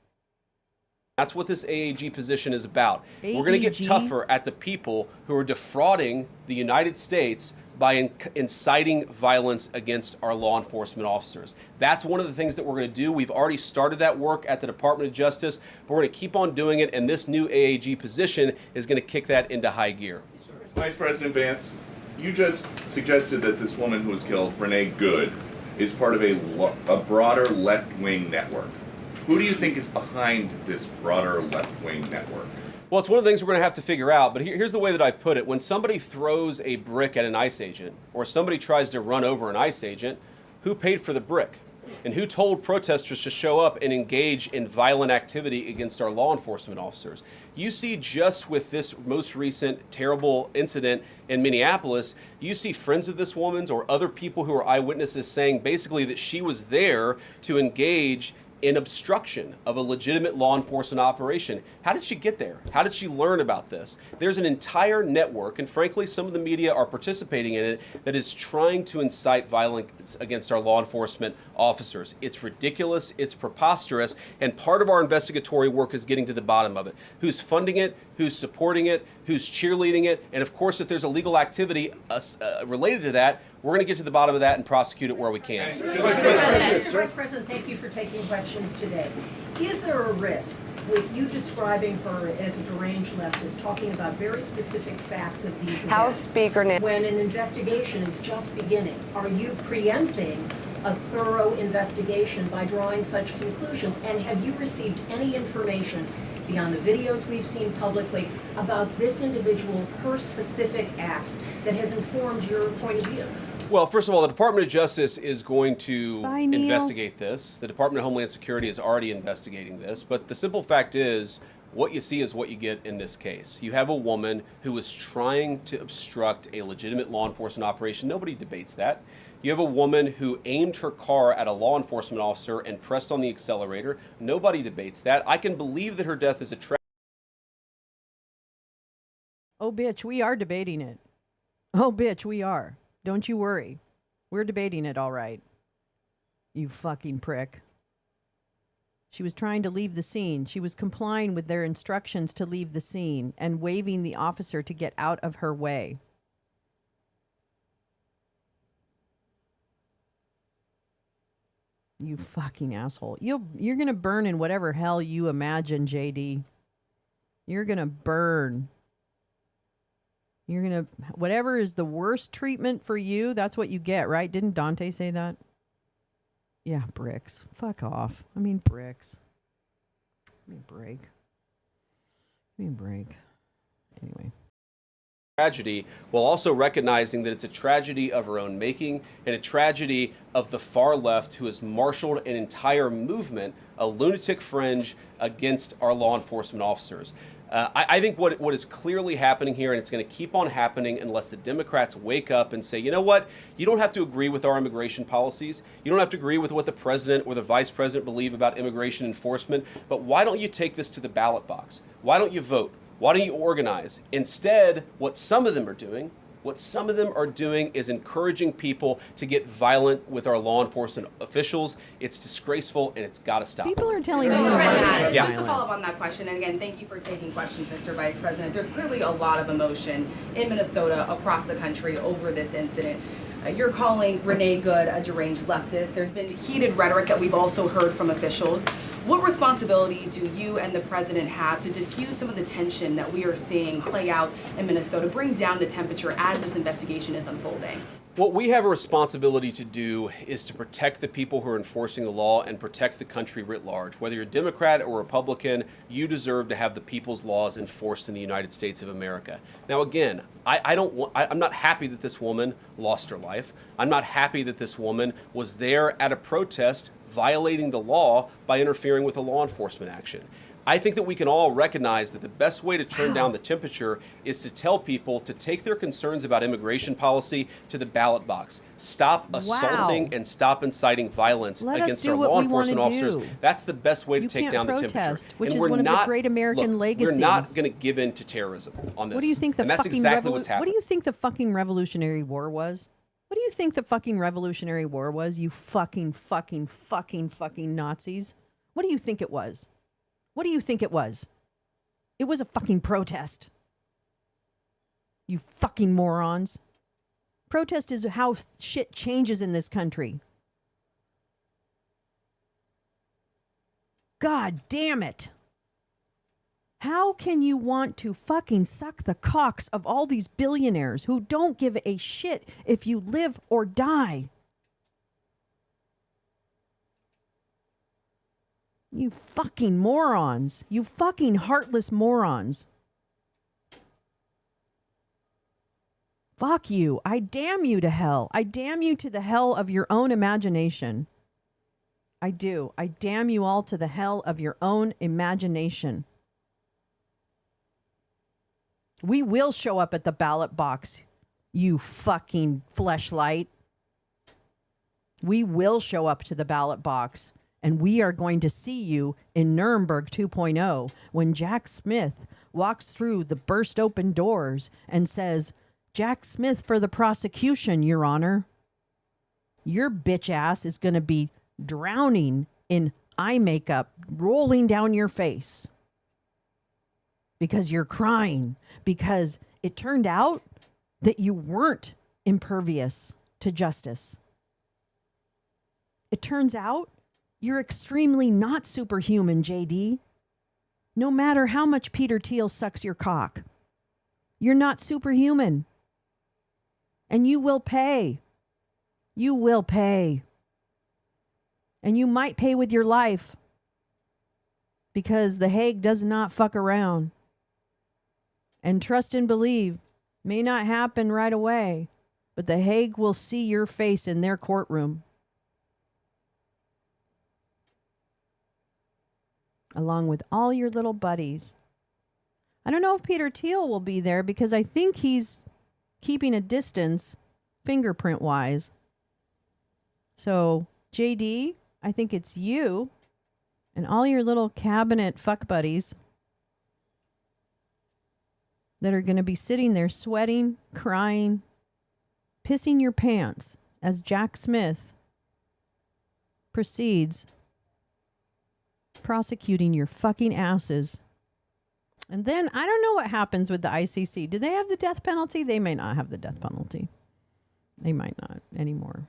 That's what this AAG position is about. AAG? We're going to get tougher at the people who are defrauding the United States by inciting violence against our law enforcement officers. That's one of the things that we're going to do. We've already started that work at the Department of Justice, but we're going to keep on doing it, and this new AAG position is going to kick that into high gear. Vice President Vance, you just suggested that this woman who was killed, Renee Good, is part of a broader left-wing network. Who do you think is behind this broader left-wing network? Well, it's one of the things we're going to have to figure out, but here's the way that I put it. When somebody throws a brick at an ICE agent, or somebody tries to run over an ICE agent, who paid for the brick? And who told protesters to show up and engage in violent activity against our law enforcement officers? You see, just with this most recent terrible incident in Minneapolis, you see friends of this woman's or other people who are eyewitnesses saying basically that she was there to engage in obstruction of a legitimate law enforcement operation. How did she get there? How did she learn about this? There's an entire network, and frankly, some of the media are participating in it, that is trying to incite violence against our law enforcement officers. It's ridiculous, it's preposterous, and part of our investigatory work is getting to the bottom of it. Who's funding it, who's supporting it, who's cheerleading it, and of course, if there's illegal activity related to that, we're going to get to the bottom of that and prosecute it where we can. Mr. Vice President, thank you for taking questions today. Is there a risk with you describing her as a deranged leftist, talking about very specific facts of these events? House Speaker Nancy. When an investigation is just beginning, are you preempting a thorough investigation by drawing such conclusions? And have you received any information beyond the videos we've seen publicly about this individual, her specific acts, that has informed your point of view? Well, first of all, the Department of Justice is going to investigate this. The Department of Homeland Security is already investigating this. But the simple fact is, what you see is what you get in this case. You have a woman who was trying to obstruct a legitimate law enforcement operation. Nobody debates that. You have a woman who aimed her car at a law enforcement officer and pressed on the accelerator. Nobody debates that. I can believe that her death is a tragedy. Oh, bitch, we are debating it. Oh, bitch, we are. Don't you worry. We're debating it all right. You fucking prick. She was trying to leave the scene. She was complying with their instructions to leave the scene and waving the officer to get out of her way. You fucking asshole. You're going to burn in whatever hell you imagine, JD. You're going to burn. You're going to, whatever is the worst treatment for you, that's what you get, right? Didn't Dante say that? Yeah, bricks. Fuck off. I mean, bricks. Give me a break. Give me a break. Anyway. Tragedy, while also recognizing that it's a tragedy of our own making and a tragedy of the far left who has marshaled an entire movement, a lunatic fringe against our law enforcement officers. I think what is clearly happening here, and it's going to keep on happening unless the Democrats wake up and say, you know what, you don't have to agree with our immigration policies. You don't have to agree with what the president or the vice president believe about immigration enforcement, but why don't you take this to the ballot box? Why don't you vote? Why don't you organize? Instead, what some of them are doing is encouraging people to get violent with our law enforcement officials. It's disgraceful, and it's got to stop. People are telling me Just to follow up on that question, and again, thank you for taking questions, Mr. Vice President. There's clearly a lot of emotion in Minnesota, across the country, over this incident. You're calling Renee Good a deranged leftist. There's been heated rhetoric that we've also heard from officials. What responsibility do you and the president have to diffuse some of the tension that we are seeing play out in Minnesota, bring down the temperature as this investigation is unfolding? What we have a responsibility to do is to protect the people who are enforcing the law and protect the country writ large. Whether you're Democrat or Republican, you deserve to have the people's laws enforced in the United States of America. Now, again, I'm not happy that this woman lost her life. I'm not happy that this woman was there at a protest violating the law by interfering with a law enforcement action. I think that we can all recognize that the best way to turn down the temperature is to tell people to take their concerns about immigration policy to the ballot box. Stop assaulting and stop inciting violence against our law enforcement officers. That's the best way to take down the temperature. Which is one of the great American legacies. We're not going to give in to terrorism on this. What do you think the that's fucking exactly what's happening. What do you think the fucking Revolutionary War was? What do you think the fucking Revolutionary War was, you fucking Nazis? What do you think it was? What do you think it was? It was a fucking protest. You fucking morons. Protest is how shit changes in this country. God damn it. How can you want to fucking suck the cocks of all these billionaires who don't give a shit if you live or die? You fucking morons. You fucking heartless morons. Fuck you. I damn you to hell. I damn you to the hell of your own imagination. I do. I damn you all to the hell of your own imagination. We will show up at the ballot box, you fucking fleshlight. We will show up to the ballot box. And we are going to see you in Nuremberg 2.0 when Jack Smith walks through the burst open doors and says, Jack Smith for the prosecution, Your Honor. Your bitch ass is going to be drowning in eye makeup rolling down your face because you're crying, because it turned out that you weren't impervious to justice. It turns out you're extremely not superhuman, JD. No matter how much Peter Thiel sucks your cock, you're not superhuman. And you will pay. You will pay. And you might pay with your life because The Hague does not fuck around. And trust and believe may not happen right away, but The Hague will see your face in their courtroom. Along with all your little buddies. I don't know if Peter Thiel will be there because I think he's keeping a distance fingerprint-wise. So, JD, I think it's you and all your little cabinet fuck buddies that are going to be sitting there sweating, crying, pissing your pants as Jack Smith proceeds prosecuting your fucking asses. And then I don't know what happens with the ICC. Do they have the death penalty? They may not have the death penalty. They might not anymore.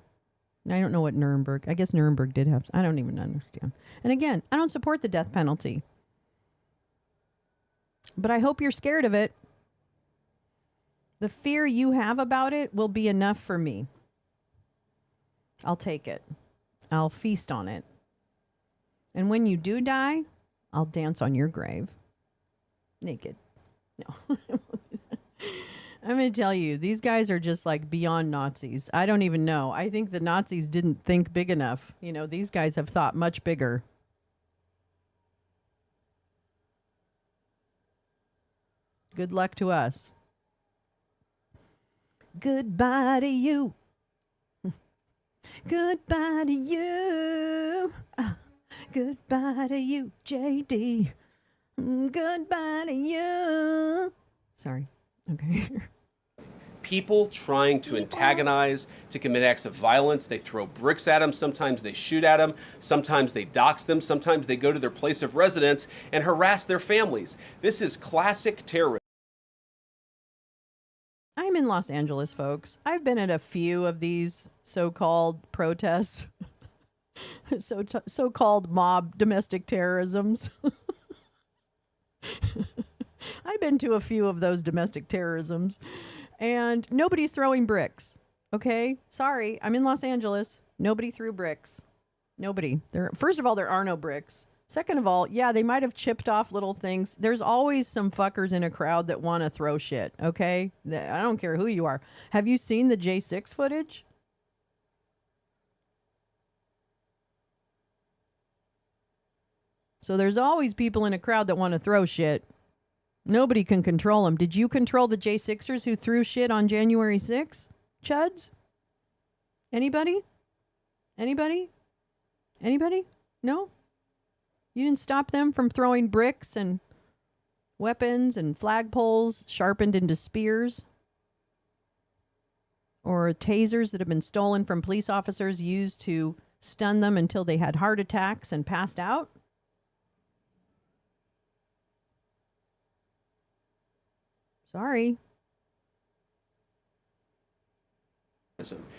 I don't know what Nuremberg. I guess Nuremberg did have. I don't even understand. And again, I don't support the death penalty. But I hope you're scared of it. The fear you have about it will be enough for me. I'll take it. I'll feast on it. And when you do die, I'll dance on your grave. Naked. No. I'm going to tell you, these guys are just like beyond Nazis. I don't even know. I think the Nazis didn't think big enough. You know, these guys have thought much bigger. Good luck to us. Goodbye to you. Goodbye to you. Goodbye to you, JD. Goodbye to you. Sorry. Okay. People trying to antagonize, to commit acts of violence. They throw bricks at them. Sometimes they shoot at them. Sometimes they dox them. Sometimes they go to their place of residence and harass their families. This is classic terrorism. I'm in Los Angeles, folks. I've been at a few of these so-called protests, so-called mob domestic terrorisms. I've been to a few of those domestic terrorisms, and nobody's throwing bricks. Okay? Sorry, I'm in Los Angeles. Nobody threw bricks. Nobody. First of all, there are no bricks. Second of all, yeah, they might have chipped off little things. There's always some fuckers in a crowd that want to throw shit, okay? I don't care who you are. Have you seen the J6 footage? So there's always people in a crowd that want to throw shit. Nobody can control them. Did you control the J6ers who threw shit on January 6th? Chuds? Anybody? Anybody? Anybody? No? You didn't stop them from throwing bricks and weapons and flagpoles sharpened into spears? Or tasers that have been stolen from police officers used to stun them until they had heart attacks and passed out? Sorry.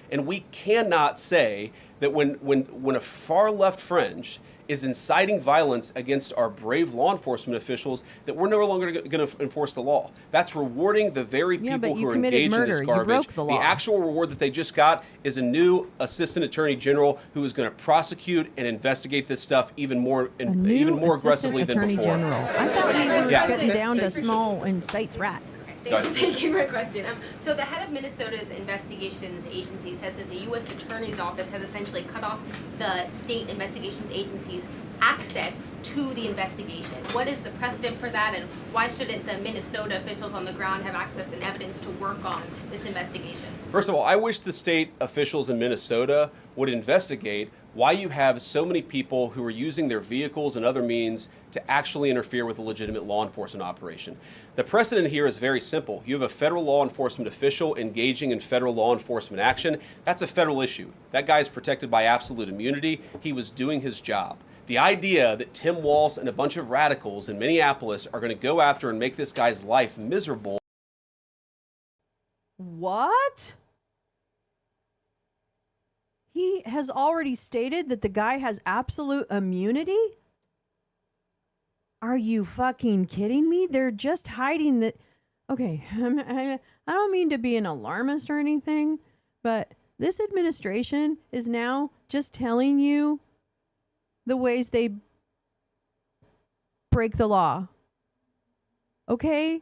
And we cannot say that when a far left fringe is inciting violence against our brave law enforcement officials, that we're no longer going to enforce the law. That's rewarding the very people who are engaged in this garbage. You broke the law. The actual reward that they just got is a new assistant attorney general who is going to prosecute and investigate this stuff even more aggressively than before. General. I thought we were getting down to small and states' rights. Thanks for taking my question. So the head of Minnesota's investigations agency says that the U.S. Attorney's Office has essentially cut off the state investigations agency's access to the investigation. What is the precedent for that, and why shouldn't the Minnesota officials on the ground have access and evidence to work on this investigation? First of all, I wish the state officials in Minnesota would investigate why you have so many people who are using their vehicles and other means to actually interfere with a legitimate law enforcement operation. The precedent here is very simple. You have a federal law enforcement official engaging in federal law enforcement action. That's a federal issue. That guy is protected by absolute immunity. He was doing his job. The idea that Tim Walz and a bunch of radicals in Minneapolis are going to go after and make this guy's life miserable. What? He has already stated that the guy has absolute immunity? Are you fucking kidding me? They're just hiding the... Okay, I don't mean to be an alarmist or anything, but this administration is now just telling you the ways they break the law. Okay?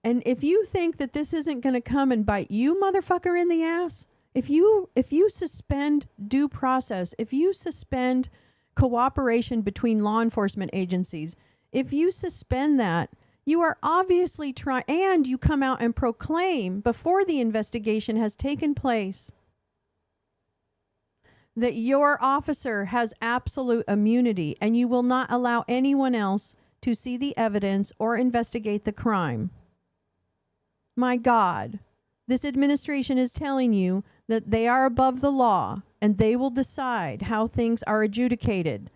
And if you think that this isn't going to come and bite you, motherfucker, in the ass, if you suspend due process, if you suspend cooperation between law enforcement agencies, if you suspend that, you are obviously trying, and you come out and proclaim before the investigation has taken place that your officer has absolute immunity and you will not allow anyone else to see the evidence or investigate the crime. My God, this administration is telling you that they are above the law and they will decide how things are adjudicated.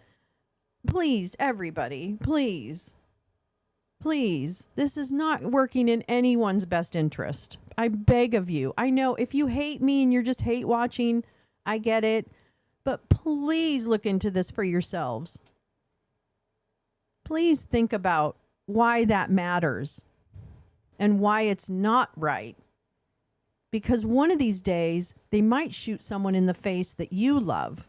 Please, everybody, please, please, this is not working in anyone's best interest. I beg of you. I know if you hate me and you're just hate watching, I get it. But please look into this for yourselves. Please think about why that matters and why it's not right. because one of these days they might shoot someone in the face that you love.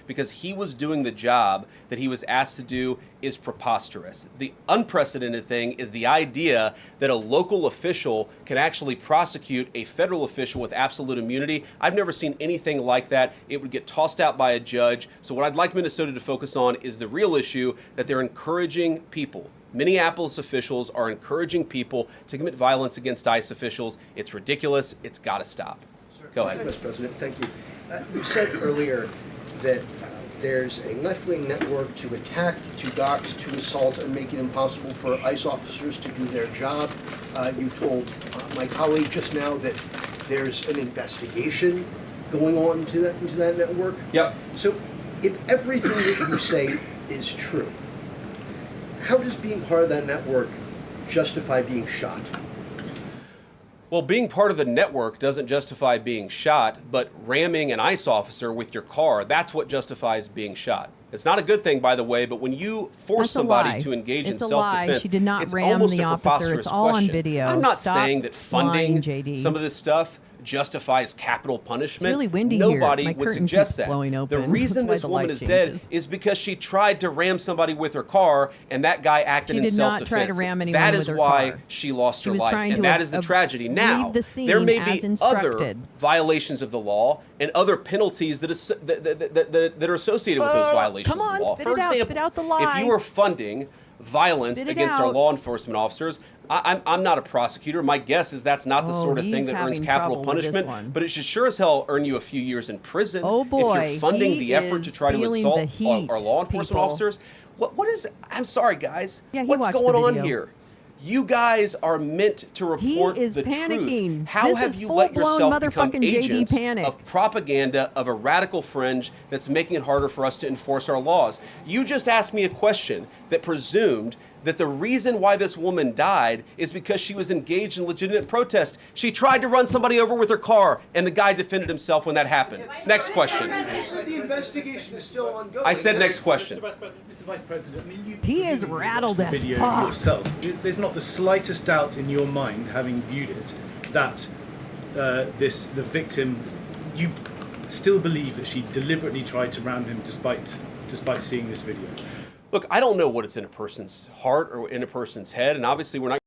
because he was doing the job that he was asked to do is preposterous. The unprecedented thing is the idea that a local official can actually prosecute a federal official with absolute immunity. I've never seen anything like that. It would get tossed out by a judge. So what I'd like Minnesota to focus on is the real issue, that they're encouraging people. Minneapolis officials are encouraging people to commit violence against ICE officials. It's ridiculous. It's got to stop. Go ahead. Mr. President, thank you. You said earlier that there's a left-wing network to attack, to dox, to assault, and make it impossible for ICE officers to do their job. You told my colleague just now that there's an investigation going on into that network. Yep. So if everything that you say is true, how does being part of that network justify being shot? Well, being part of the network doesn't justify being shot, but ramming an ICE officer with your car, that's what justifies being shot. It's not a good thing, by the way, but when you force somebody to engage in self-defense, She did not it's ram almost the a officer. preposterous It's all question. on video. I'm not Stop saying that funding lying, JD. some of this stuff justifies capital punishment. It's really windy Nobody here. My would curtain suggest keeps that. blowing open. The reason That's this why the woman light is dead changes. is because she tried to ram somebody with her car, and that guy acted She in did not self-defense. try to ram anyone That with is her why car. she lost She her was life, trying and to that is the tragedy. Now, leave the scene there may as be instructed. other violations of the law and other penalties that are associated with those violations come on, of the law. spit For it out, example, spit out the lie. if you are funding violence Spit it against our out. law enforcement officers, I'm not a prosecutor. My guess is that's not the sort of thing he's that earns having capital trouble with this punishment, one. but it should sure as hell earn you a few years in prison. Oh boy, if you're funding he the effort to is try to feeling assault the heat, our law enforcement people. officers. What is? I'm sorry, guys. Yeah, he what's watched going the on video. here? You guys are meant to report is the panicking. truth. How This have is you let full-blown yourself become motherfucking JD agents panic. of propaganda of a radical fringe that's making it harder for us to enforce our laws? You just asked me a question that presumed that the reason why this woman died is because she was engaged in legitimate protest. She tried to run somebody over with her car, and the guy defended himself when that happened. Next question. The investigation is still ongoing. I said next question. Mr. Vice President, I mean, you He is rattled as video fuck. yourself. There's not the slightest doubt in your mind, having viewed it, that the victim, you still believe that she deliberately tried to ram him despite seeing this video. Look, I don't know what is in a person's heart or in a person's head, and obviously we're not.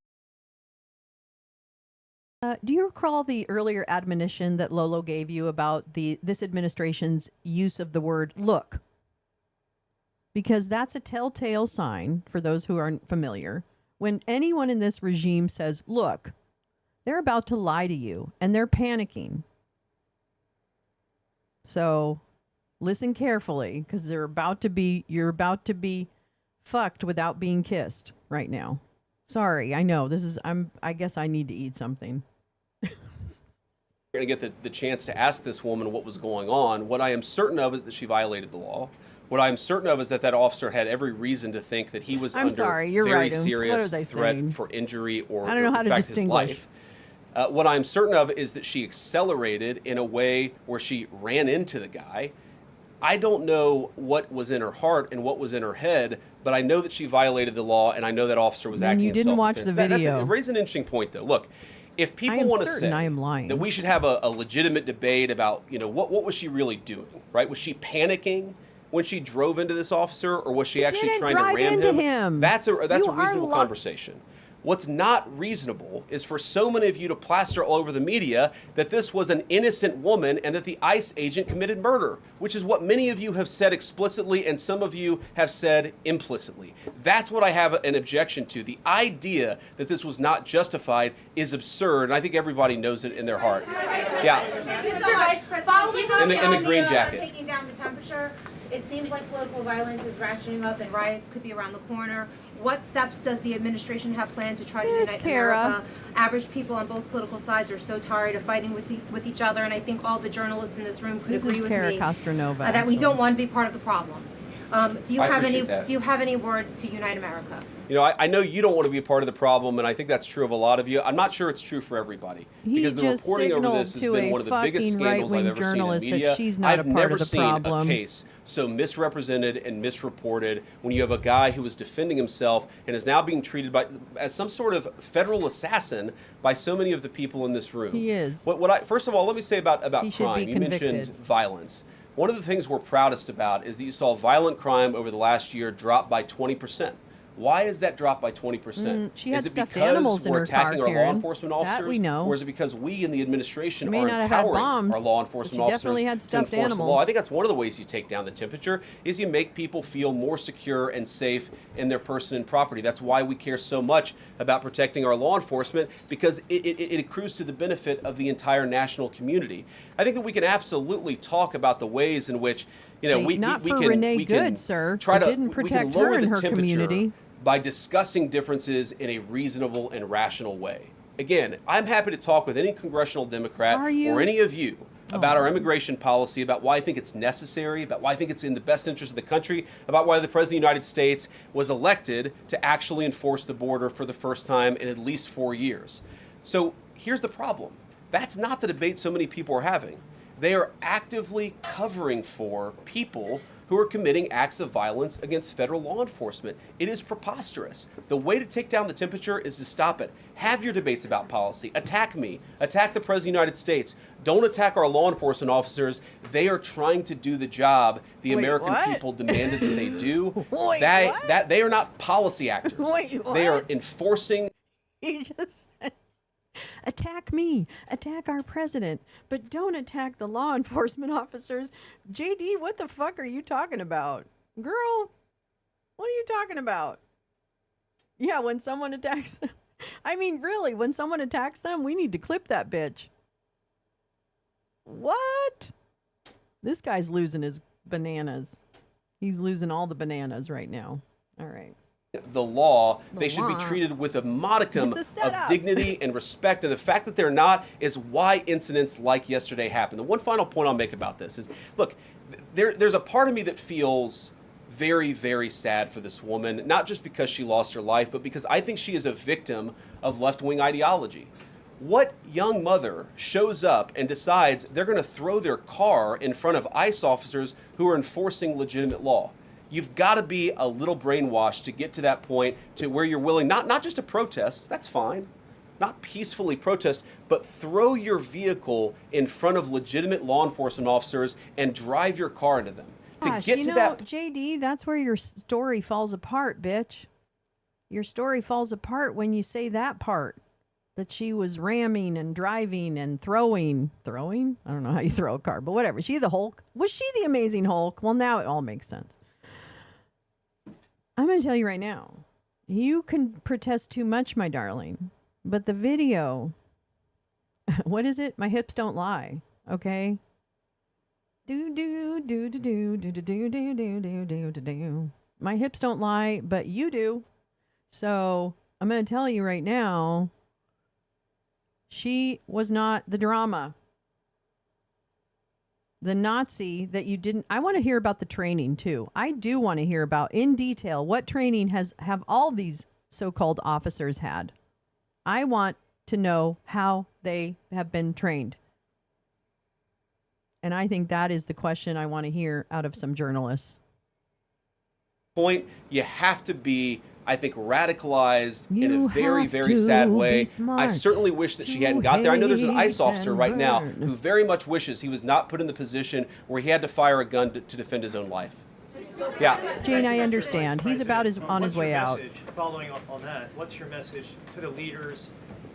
Do you recall the earlier admonition that Lolo gave you about this administration's use of the word look? Because that's a telltale sign, for those who aren't familiar. When anyone in this regime says, look, they're about to lie to you, and they're panicking. So listen carefully, because you're about to be fucked without being kissed right now. Sorry, I know I guess I need to eat something. We're going to get the chance to ask this woman what was going on. What I am certain of is that she violated the law. What I'm certain of is that officer had every reason to think that he was I'm under sorry, you're very right. What serious was I threat saying? for injury or I don't know how in to fact, his distinguish. life. What I'm certain of is that she accelerated in a way where she ran into the guy. I don't know what was in her heart and what was in her head, but I know that she violated the law, and I know that officer was Then acting you in didn't watch self-defense. the video. It raises an interesting point, though. Look, if I people am want to certain say I am lying. that we should have a legitimate debate about, what was she really doing, right? Was she panicking when she drove into this officer, or was she actually didn't trying to drive ram into him? him. That's a You are reasonable conversation. What's not reasonable is for so many of you to plaster all over the media that this was an innocent woman and that the ICE agent committed murder, which is what many of you have said explicitly and some of you have said implicitly. That's what I have an objection to. The idea that this was not justified is absurd, and I think everybody knows it in their heart. Yeah. Mr. Vice President, following up In the green on jacket. taking down the temperature, it seems like political violence is ratcheting up and riots could be around the corner. What steps does the administration have planned to try to unite America? Average people on both political sides are so tired of fighting with each other, and I think all the journalists in this room could This agree is with Kara me Castronova, that we don't want to be part of the problem. Do you I have any? appreciate that. Do you have any words to Unite America? You know, I know you don't want to be a part of the problem, and I think that's true of a lot of you. I'm not sure it's true for everybody. He because the just reporting over signaled this has to been a one of the biggest fucking scandals I've right-wing ever seen in the journalist that media. she's not a I've part never of the seen problem. a case so misrepresented and misreported when you have a guy who was defending himself and is now being treated as some sort of federal assassin by so many of the people in this room. He is. First of all, let me say about He should be crime. You mentioned convicted. violence. One of the things we're proudest about is that you saw violent crime over the last year drop by 20%. Why is that drop by 20%? She had is it stuffed because animals in we're her attacking car, our law Karen. enforcement That officers? we know. Or is it because we in the administration She may are not have had empowering bombs, our law but enforcement she officers definitely had to stuffed enforce the animals. law? I think that's one of the ways you take down the temperature is you make people feel more secure and safe in their person and property. That's why we care so much about protecting our law enforcement, because it accrues to the benefit of the entire national community. I think that we can absolutely talk about the ways in which Not for Renee Good, sir. Try It to didn't we protect can lower her in the her temperature community. by discussing differences in a reasonable and rational way. Again, I'm happy to talk with any congressional Democrat Are you? or any of you about our immigration policy, about why I think it's necessary, about why I think it's in the best interest of the country, about why the President of the United States was elected to actually enforce the border for the first time in at least 4 years. So here's the problem. That's not the debate so many people are having. They are actively covering for people who are committing acts of violence against federal law enforcement. It is preposterous. The way to take down the temperature is to stop it. Have your debates about policy. Attack me. Attack the President of the United States. Don't attack our law enforcement officers. They are trying to do the job the American people demanded that they do. They are not policy actors. They are enforcing. He just said, attack me, attack our president, but don't attack the law enforcement officers. JD, what the fuck are you talking about? Girl, what are you talking about? Yeah, when someone attacks them. I mean, really, when someone attacks them, we need to clip that bitch. What? This guy's losing his bananas. He's losing all the bananas right now. All right. The law, they should be treated with a modicum It's a of setup. dignity and respect. And the fact that they're not is why incidents like yesterday happen. The one final point I'll make about this is, look, there's a part of me that feels very, very sad for this woman, not just because she lost her life, but because I think she is a victim of left-wing ideology. What young mother shows up and decides they're going to throw their car in front of ICE officers who are enforcing legitimate law? You've got to be a little brainwashed to get to that point to where you're willing not just to protest, that's fine, not peacefully protest, but throw your vehicle in front of legitimate law enforcement officers and drive your car into them. Gosh, to get to that JD, that's where your story falls apart, bitch. Your story falls apart when you say that part. That she was ramming and driving and throwing. Throwing? I don't know how you throw a car, but whatever. She the Hulk? Was she the Amazing Hulk? Well, now it all makes sense. I'm going to tell you right now, you can protest too much, my darling, but the video, what is it? My hips don't lie, okay? Do, do, do, do, do, do, do, do, do, do, do, do, do. My hips don't lie, but you do. So I'm going to tell you right now, she was not the drama. The Nazi that you didn't. I want to hear about the training too. I do want to hear about in detail what training have all these so-called officers had. I want to know how they have been trained. And I think that is the question I want to hear out of some journalists. point, you have to be, I think, radicalized in a very, very sad way. I certainly wish that she hadn't got there. I know there's an ICE officer right now who very much wishes he was not put in the position where he had to fire a gun to defend his own life. Yeah. Jane, I understand. He's about on his way out. Following up on that, what's your message to the leaders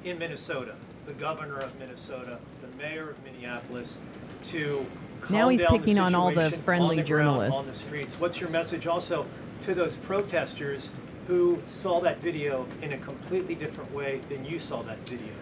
in Minnesota, the governor of Minnesota, the mayor of Minneapolis, to now he's picking on all the friendly on the journalists. ground, on the streets? What's your message also to those protesters who saw that video in a completely different way than you saw that video?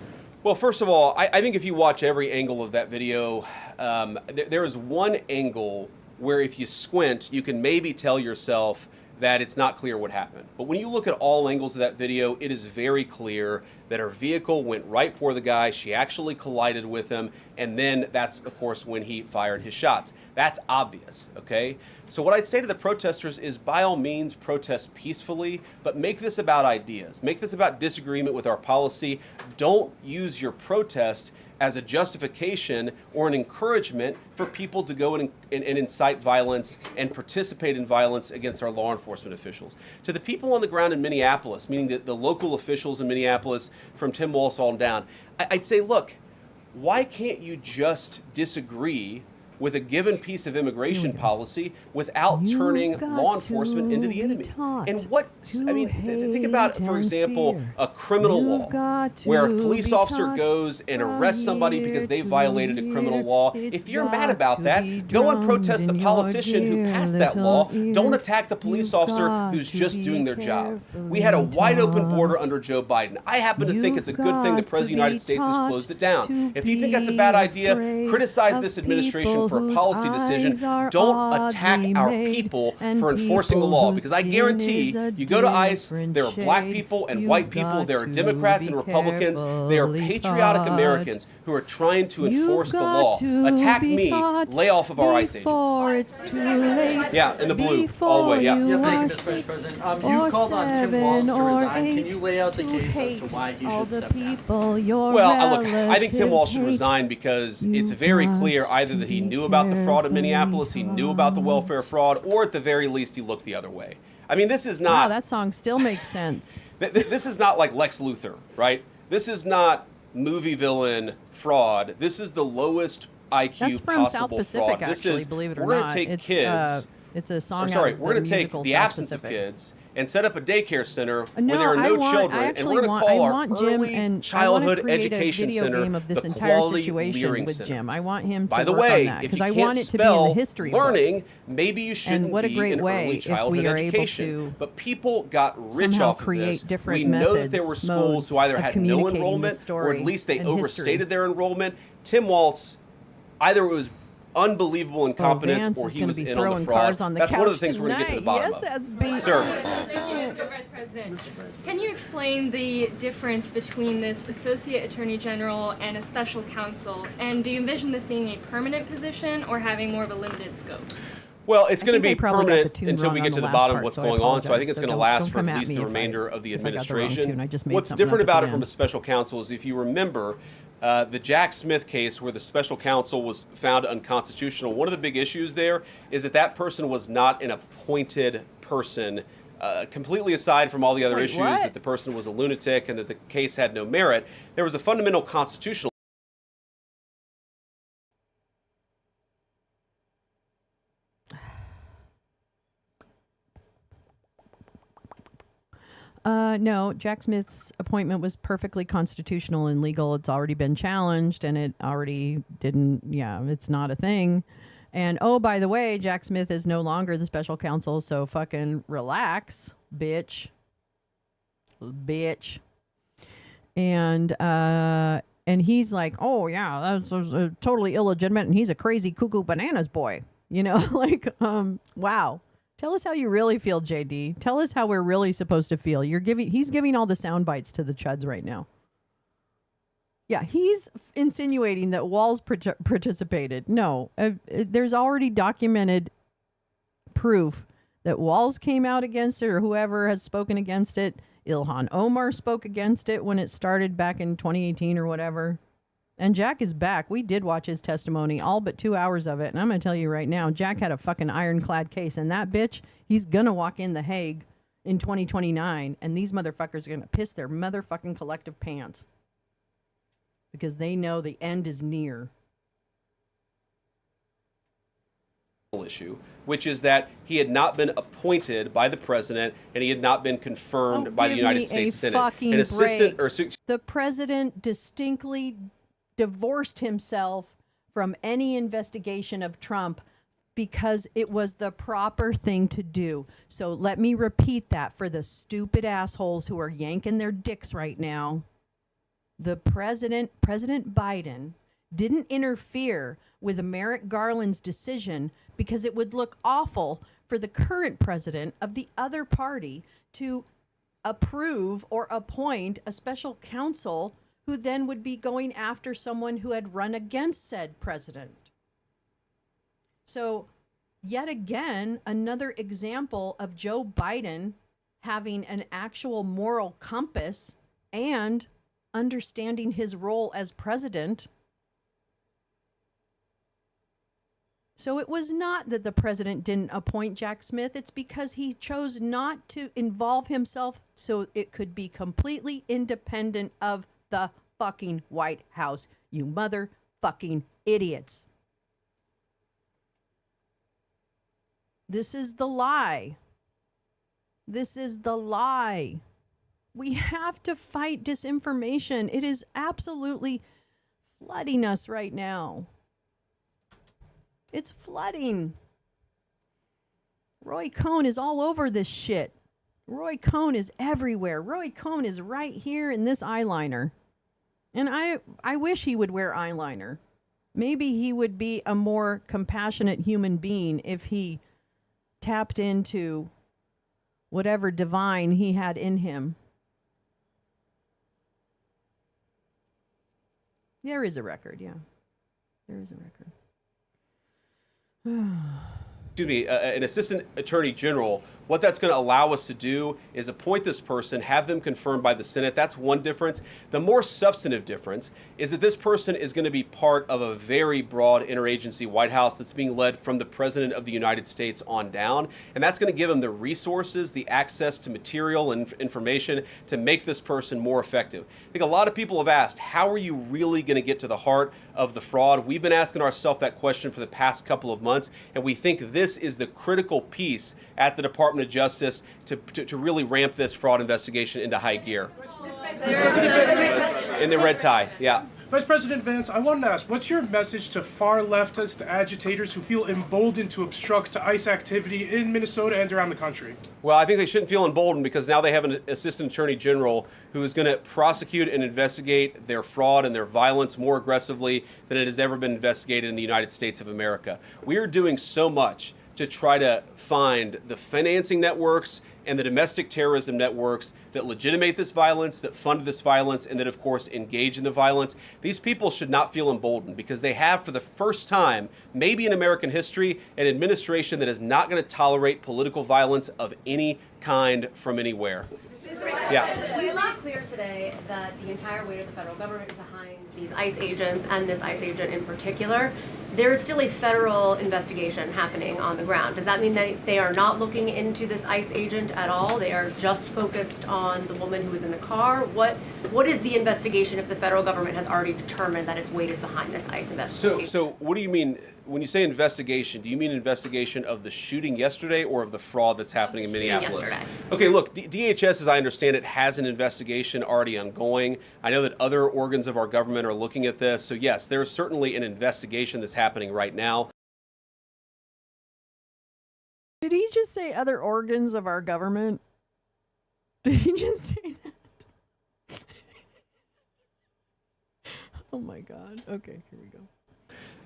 Well, first of all, I think if you watch every angle of that video, there is one angle where if you squint, you can maybe tell yourself that it's not clear what happened. But when you look at all angles of that video, it is very clear that her vehicle went right for the guy. She actually collided with him. And then that's, of course, when he fired his shots. That's obvious, okay? So what I'd say to the protesters is, by all means, protest peacefully, but make this about ideas. Make this about disagreement with our policy. Don't use your protest as a justification or an encouragement for people to go and incite violence and participate in violence against our law enforcement officials. To the people on the ground in Minneapolis, meaning the local officials in Minneapolis from Tim Walz on down, I'd say, look, why can't you just disagree with a given piece of immigration policy without turning law enforcement into the enemy? And what, I mean, think about, for example, a criminal law where a police officer goes and arrests somebody because they violated a criminal law. If you're mad about that, go and protest the politician who passed that law. Don't attack the police officer who's just doing their job. We had a wide open border under Joe Biden. I happen to think it's a good thing the President of the United States has closed it down. If you think that's a bad idea, criticize this administration for a policy decision. Don't attack our people for enforcing the law, because I guarantee you go to ICE, there are black people and white people, there are Democrats and Republicans, they are patriotic Americans who are trying to enforce the law. Attack me, lay off of our ICE agents. It's too late. Yeah, in the blue, all the way, yeah. You Thank you, Mr. Vice President. You've called on Tim Walz to resign. Can you lay out the case as to why he should step down? Well, look, I think Tim Walz should resign because it's very clear either that he knew about the fraud in Minneapolis, he knew about the welfare fraud, or at the very least he looked the other way. I mean, this is not... Wow, that song still makes sense. This is not like Lex Luthor, right? This is not movie villain fraud. This is the lowest IQ That's from possible South Pacific, fraud. actually, believe it or we're not. Gonna take it's, kids... it's a song sorry, out of we're going to take musical the South absence Pacific. of kids and set up a daycare center No, where there are no children, and we're going to call our Jim, early and childhood I create education a video center game of this the entire Quality situation Learning with Center. Jim. I want him to By the work way, on that if because you I can't want it to be in spell the history learning, books. maybe you shouldn't And what a be great in way early if childhood we are able education. to But people got rich somehow off of create this. different We know that there were methods, schools modes who either of had no communicating the enrollment or story at least they and overstated history. their enrollment. Tim Walz, either it was unbelievable incompetence Vance or is he gonna was be in on throwing the fraud. cars on the That's one of the couch things we're going to get to the tonight. bottom Yes, of. SB. Sir. Thank you, Mr. Vice President. Can you explain the difference between this Associate Attorney General and a special counsel? And do you envision this being a permanent position or having more of a limited scope? Well, it's going to think be I probably got the permanent tune until wrong we on get to the the last bottom part, of what's so I going on. So I apologize. think it's So going to don't last for come at at least me the if remainder of the if I got the wrong administration. tune. I just made What's something different up at about the it from end. a special counsel is if you remember the Jack Smith case where the special counsel was found unconstitutional, one of the big issues there is that that person was not an appointed person, completely aside from all the other Wait, issues, what? that the person was a lunatic and that the case had no merit. There was a fundamental constitutional No, Jack Smith's appointment was perfectly constitutional and legal. It's already been challenged and it already didn't, it's not a thing. And oh, by the way, Jack Smith is no longer the special counsel, so fucking relax, bitch. Bitch. And he's like, oh yeah, that's totally illegitimate and he's a crazy cuckoo bananas boy. You know, like, wow. Tell us how you really feel, JD. Tell us how we're really supposed to feel. He's giving all the sound bites to the chuds right now. Yeah, he's insinuating that Walz participated. No, there's already documented proof that Walz came out against it or whoever has spoken against it. Ilhan Omar spoke against it when it started back in 2018 or whatever. And Jack is back. We did watch his testimony, all but 2 hours of it. And I'm going to tell you right now, Jack had a fucking ironclad case. And that bitch, he's going to walk in The Hague in 2029. And these motherfuckers are going to piss their motherfucking collective pants. Because they know the end is near. issue, which is that he had not been appointed by the president and he had not been confirmed by the United States Senate. Fucking An assistant break. The president distinctly divorced himself from any investigation of Trump because it was the proper thing to do. So let me repeat that for the stupid assholes who are yanking their dicks right now. The President Biden, didn't interfere with Merrick Garland's decision because it would look awful for the current president of the other party to approve or appoint a special counsel who then would be going after someone who had run against said president. So, yet again, another example of Joe Biden having an actual moral compass and understanding his role as president. So it was not that the president didn't appoint Jack Smith. It's because he chose not to involve himself so it could be completely independent of the fucking White House. You motherfucking idiots. This is the lie. This is the lie. We have to fight disinformation. It is absolutely flooding us right now. It's flooding. Roy Cohn is all over this shit. Roy Cohn is everywhere. Roy Cohn is right here in this eyeliner. And I wish he would wear eyeliner. Maybe he would be a more compassionate human being if he tapped into whatever divine he had in him. There is a record, yeah. There is a record. Excuse me, an assistant attorney general, what that's going to allow us to do is appoint this person, have them confirmed by the Senate. That's one difference. The more substantive difference is that this person is going to be part of a very broad interagency White House that's being led from the President of the United States on down. And that's going to give them the resources, the access to material and information to make this person more effective. I think a lot of people have asked, how are you really going to get to the heart of the fraud? We've been asking ourselves that question for the past couple of months, and we think this is the critical piece at the Department of Justice to really ramp this fraud investigation into high gear. In the red tie, yeah. Vice President Vance, I wanted to ask, what's your message to far leftist agitators who feel emboldened to obstruct ICE activity in Minnesota and around the country? Well, I think they shouldn't feel emboldened because now they have an assistant attorney general who is going to prosecute and investigate their fraud and their violence more aggressively than it has ever been investigated in the United States of America. We are doing so much to try to find the financing networks and the domestic terrorism networks that legitimate this violence, that fund this violence, and that, of course, engage in the violence. These people should not feel emboldened because they have, for the first time, maybe in American history, an administration that is not going to tolerate political violence of any kind from anywhere. Yeah. We made clear today that the entire weight of the federal government is behind these ICE agents and this ICE agent in particular. There is still a federal investigation happening on the ground. Does that mean that they are not looking into this ICE agent at all? They are just focused on the woman who was in the car? What is the investigation if the federal government has already determined that its weight is behind this ICE investigation? So what do you mean, when you say investigation, do you mean investigation of the shooting yesterday or of the fraud that's happening in Minneapolis? Yesterday. Okay, look, DHS, as I understand it, has an investigation already ongoing. I know that other organs of our government are looking at this. So yes, there's certainly an investigation that's happening right now. Did he just say other organs of our government? Did he just say that? Oh my God. Okay, here we go.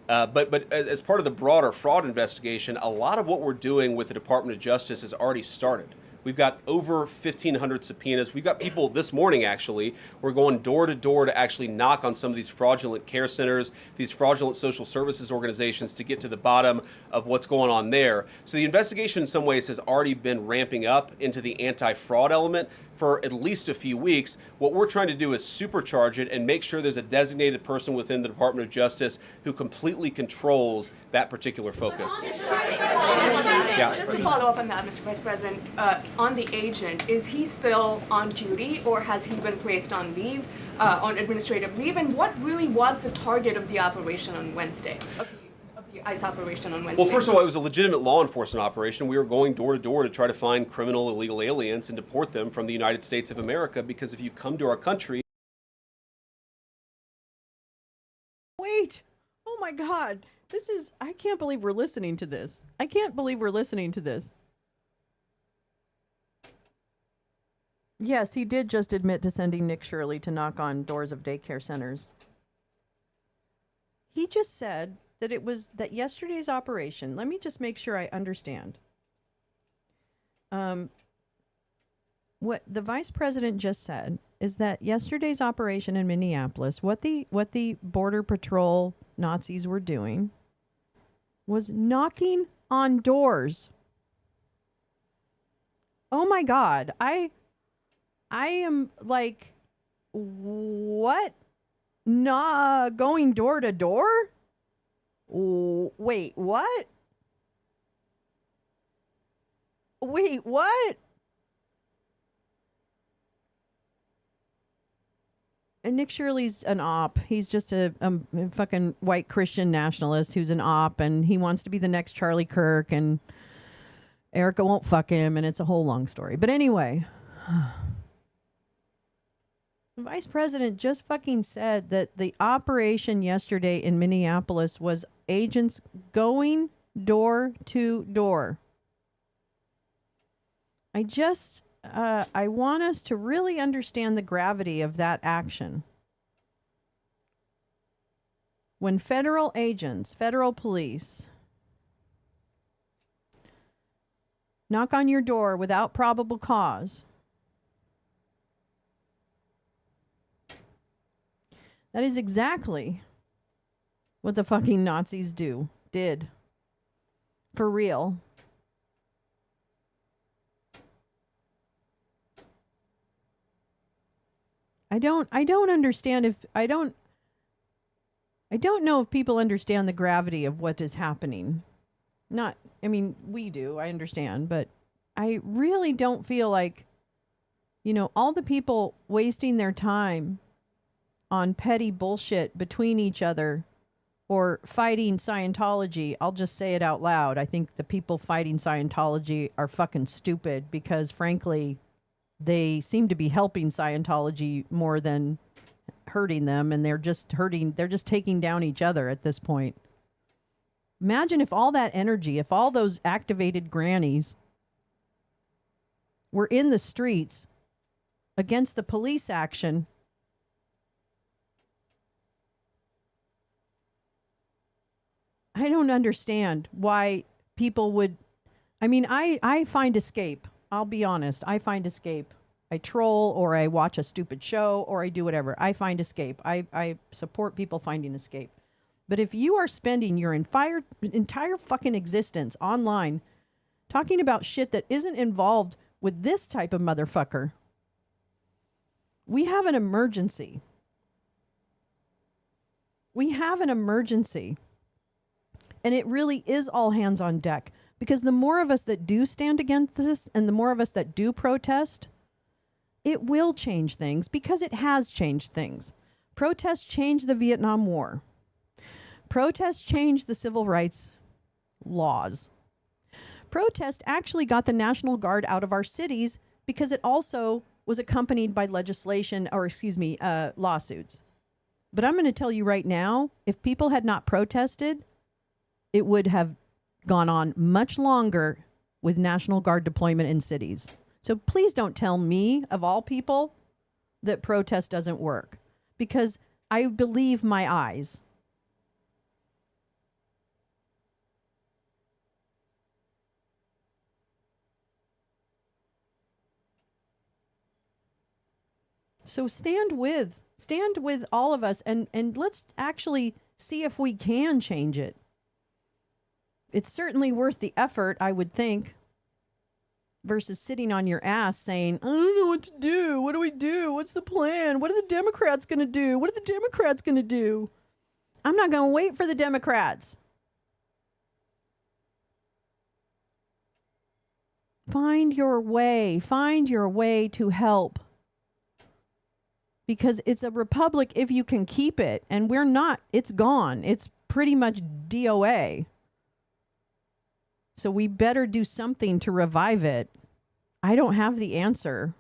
But as part of the broader fraud investigation, a lot of what we're doing with the Department of Justice has already started. We've got over 1,500 subpoenas. We've got people this morning, actually. We're going door to door to actually knock on some of these fraudulent care centers, these fraudulent social services organizations to get to the bottom of what's going on there. So the investigation in some ways has already been ramping up into the anti-fraud element for at least a few weeks. What we're trying to do is supercharge it and make sure there's a designated person within the Department of Justice who completely controls that particular focus. Yeah. Just to follow up on that, Mr. Vice President, on the agent, is he still on duty or has he been placed on leave, on administrative leave? And what really was the target of the operation on Wednesday? Of the ICE operation on Wednesday? Well, first of all, it was a legitimate law enforcement operation. We were going door to door to try to find criminal illegal aliens and deport them from the United States of America, because if you come to our country... Wait! Oh my God! This is... I can't believe we're listening to this. I can't believe we're listening to this. Yes, he did just admit to sending Nick Shirley to knock on doors of daycare centers. He just said that it was that yesterday's operation, let me just make sure I understand. what the vice president just said is that yesterday's operation in Minneapolis, what the Border Patrol Nazis were doing was knocking on doors. Oh my God. I am like, what? Nah, going door to door? Wait, what? Wait, what? And Nick Shirley's an op. He's just a fucking white Christian nationalist who's an op, and he wants to be the next Charlie Kirk, and Erica won't fuck him, and it's a whole long story. But anyway, the vice president just fucking said that the operation yesterday in Minneapolis was agents going door to door. I want us to really understand the gravity of that action. When federal agents, federal police, knock on your door without probable cause, that is exactly what the fucking Nazis did. For real. I don't understand if I don't know if people understand the gravity of what is happening. We do, I understand, but I really don't feel like, all the people wasting their time on petty bullshit between each other or fighting Scientology. I'll just say it out loud. I think the people fighting Scientology are fucking stupid because, frankly, they seem to be helping Scientology more than hurting them, and they're just taking down each other at this point. Imagine if all that energy, if all those activated grannies were in the streets against the police action. I don't understand why people would. I find escape. I'll be honest. I find escape. I troll, or I watch a stupid show, or I do whatever. I find escape. I support people finding escape. But if you are spending your entire fucking existence online talking about shit that isn't involved with this type of motherfucker, we have an emergency. We have an emergency. And it really is all hands on deck. Because the more of us that do stand against this and the more of us that do protest, it will change things, because it has changed things. Protests changed the Vietnam War. Protests changed the civil rights laws. Protest actually got the National Guard out of our cities because it also was accompanied by lawsuits. But I'm going to tell you right now, if people had not protested, it would have gone on much longer with National Guard deployment in cities. So please don't tell me, of all people, that protest doesn't work, because I believe my eyes. So stand with all of us, and let's actually see if we can change it. It's certainly worth the effort, I would think, versus sitting on your ass saying, I don't know what to do. What do we do? What's the plan? What are the Democrats going to do? What are the Democrats going to do? I'm not going to wait for the Democrats. Find your way to help. Because it's a republic if you can keep it, and we're not. It's gone. It's pretty much DOA. So we better do something to revive it. I don't have the answer.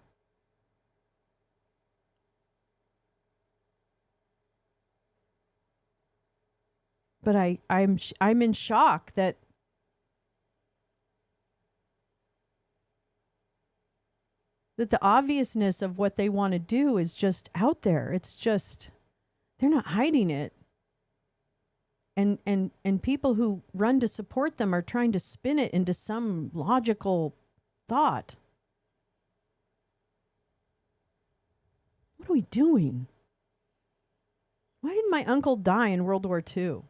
But I'm in shock that the obviousness of what they want to do is just out there. It's just, they're not hiding it. And people who run to support them are trying to spin it into some logical thought. What are we doing? Why didn't my uncle die in World War II?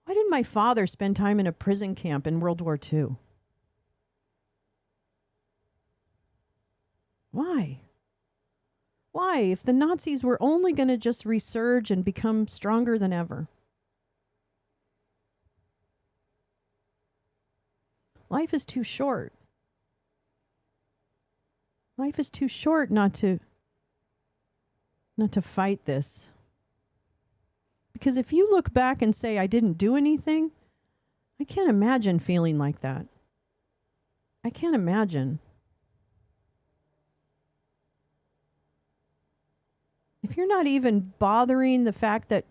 Why didn't my father spend time in a prison camp in World War II? Why? Why, if the Nazis were only going to just resurge and become stronger than ever? Life is too short. Life is too short not to fight this. Because if you look back and say, I didn't do anything, I can't imagine feeling like that. I can't imagine. If you're not even bothering the fact that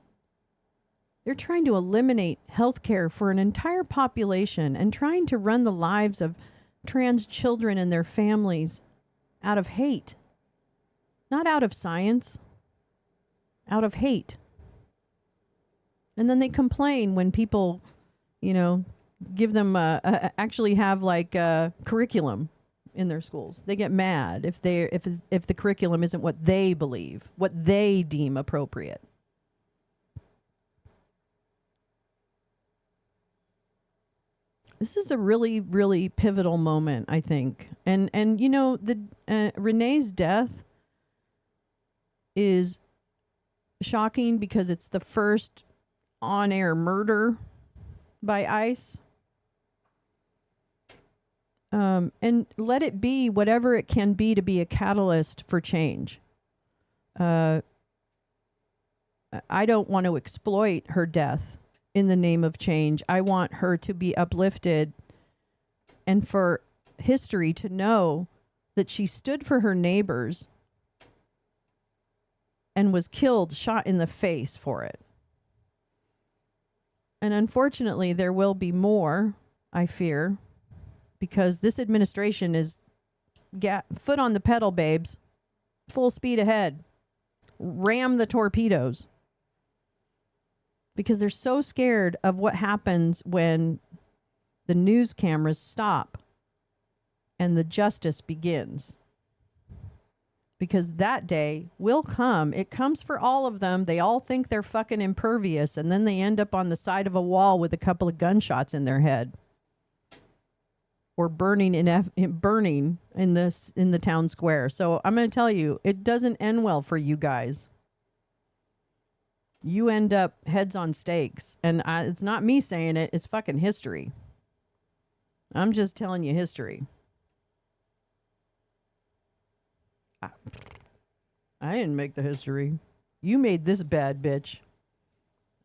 they're trying to eliminate health care for an entire population and trying to run the lives of trans children and their families out of hate, not out of science, out of hate. And then they complain when people, give them actually have like a curriculum in their schools. They get mad if the curriculum isn't what they believe, what they deem appropriate. This is a really, really pivotal moment, I think. And Renee's death is shocking because it's the first on-air murder by ICE. And let it be whatever it can be to be a catalyst for change. I don't want to exploit her death in the name of change. I want her to be uplifted and for history to know that she stood for her neighbors and was killed, shot in the face for it. And unfortunately, there will be more, I fear, because this administration is foot on the pedal, babes. Full speed ahead. Ram the torpedoes. Because they're so scared of what happens when the news cameras stop and the justice begins. Because that day will come. It comes for all of them. They all think they're fucking impervious, and then they end up on the side of a wall with a couple of gunshots in their head. Or burning in the town square. So I'm going to tell you, it doesn't end well for you guys. You end up heads on stakes. And it's not me saying it. It's fucking history. I'm just telling you history. I didn't make the history. You made this bad, bitch.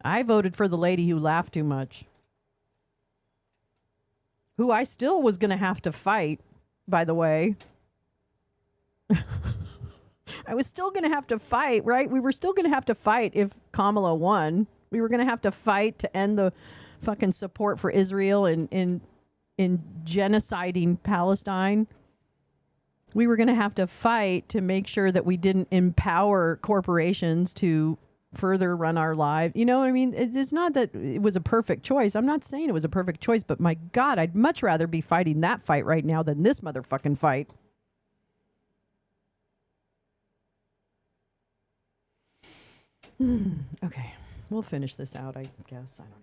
I voted for the lady who laughed too much. Who I still was going to have to fight, by the way. I was still going to have to fight, right? We were still going to have to fight if Kamala won. We were going to have to fight to end the fucking support for Israel in genociding Palestine. We were going to have to fight to make sure that we didn't empower corporations to further run our lives. You know what I mean? It's not that it was a perfect choice. I'm not saying it was a perfect choice, but my God, I'd much rather be fighting that fight right now than this motherfucking fight. Okay, we'll finish this out, I guess. I don't know.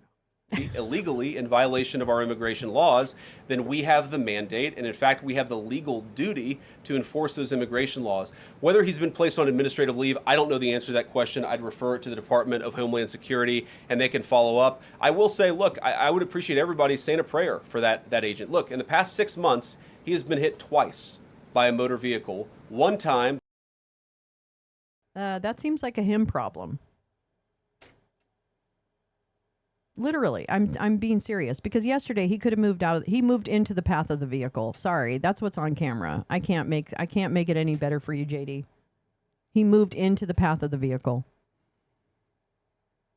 Illegally in violation of our immigration laws, then we have the mandate, and in fact, we have the legal duty to enforce those immigration laws. Whether he's been placed on administrative leave, I don't know the answer to that question. I'd refer it to the Department of Homeland Security, and they can follow up. I will say, look, I would appreciate everybody saying a prayer for that agent. Look, in the past 6 months, he has been hit twice by a motor vehicle. One time. That seems like a him problem. Literally, I'm being serious, because yesterday he could have he moved into the path of the vehicle. Sorry, that's what's on camera. I can't make it any better for you, JD. He moved into the path of the vehicle.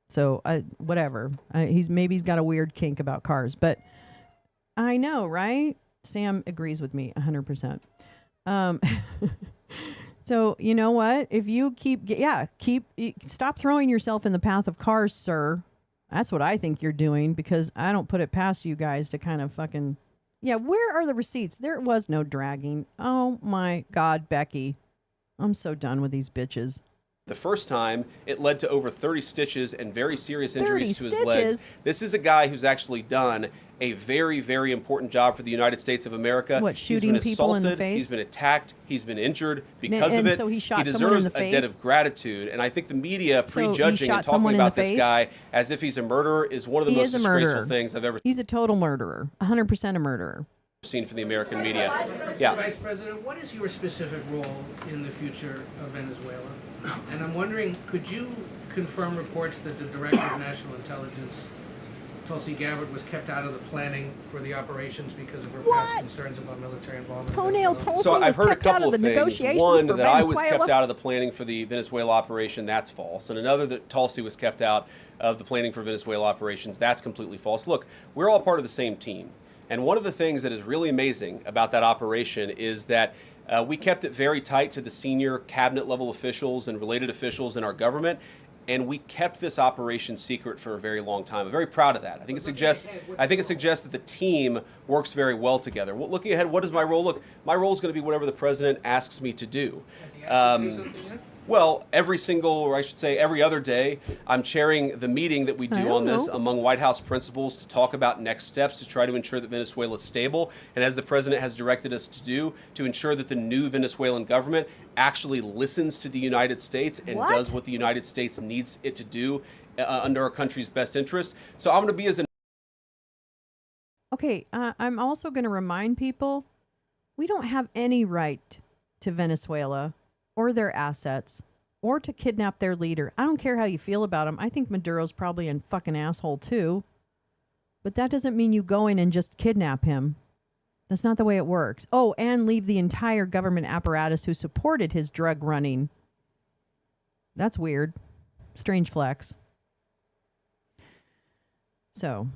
So whatever. He's got a weird kink about cars, but I know, right? Sam agrees with me 100%. So you know what? If you stop throwing yourself in the path of cars, sir. That's what I think you're doing, because I don't put it past you guys to kind of fucking Yeah, where are the receipts? There was no dragging. Oh my God, Becky. I'm so done with these bitches. The first time, it led to over 30 stitches and very serious 30 injuries to his legs. stitches? This is a guy who's actually done a very, very important job for the United States of America. What, shooting he's been people in the assaulted, face? He's been attacked, he's been injured because of And it. so he shot he someone in deserves the a debt face? of gratitude. And I think the media So he prejudging shot and someone talking in the about this face? guy as if he's a murderer is one of the He most is a disgraceful murderer. things I've ever He's a total murderer. 100% a murderer. seen from the American media. Mr. Yeah. Vice President, what is your specific role in the future of Venezuela? And I'm wondering, could you confirm reports that the Director of National Intelligence, Tulsi Gabbard, was kept out of the planning for the operations because of her past concerns about military involvement? Toenail Tulsi So I've was heard a kept out couple of the things. negotiations One, for that I was Venezuela. kept out of the planning for the Venezuela operation, that's false. And another, that Tulsi was kept out of the planning for Venezuela operations, that's completely false. Look, we're all part of the same team. And one of the things that is really amazing about that operation is that we kept it very tight to the senior cabinet level officials and related officials in our government. And we kept this operation secret for a very long time. I'm very proud of that. I think it suggests that the team works very well together. Well, looking ahead, what is my role? Look, my role is going to be whatever the president asks me to do. Well, every single, or I should say every other day, I'm chairing the meeting that we do on this among White House principals to talk about next steps to try to ensure that Venezuela is stable. And as the president has directed us to do, to ensure that the new Venezuelan government actually listens to the United States and does what the United States needs it to do under our country's best interest. So I'm going to be as Okay, I'm also going to remind people, we don't have any right to Venezuela or their assets or to kidnap their leader. I don't care how you feel about him. I think Maduro's probably a fucking asshole too. But that doesn't mean you go in and just kidnap him. That's not the way it works. Oh, and leave the entire government apparatus who supported his drug running. That's weird. Strange flex. So...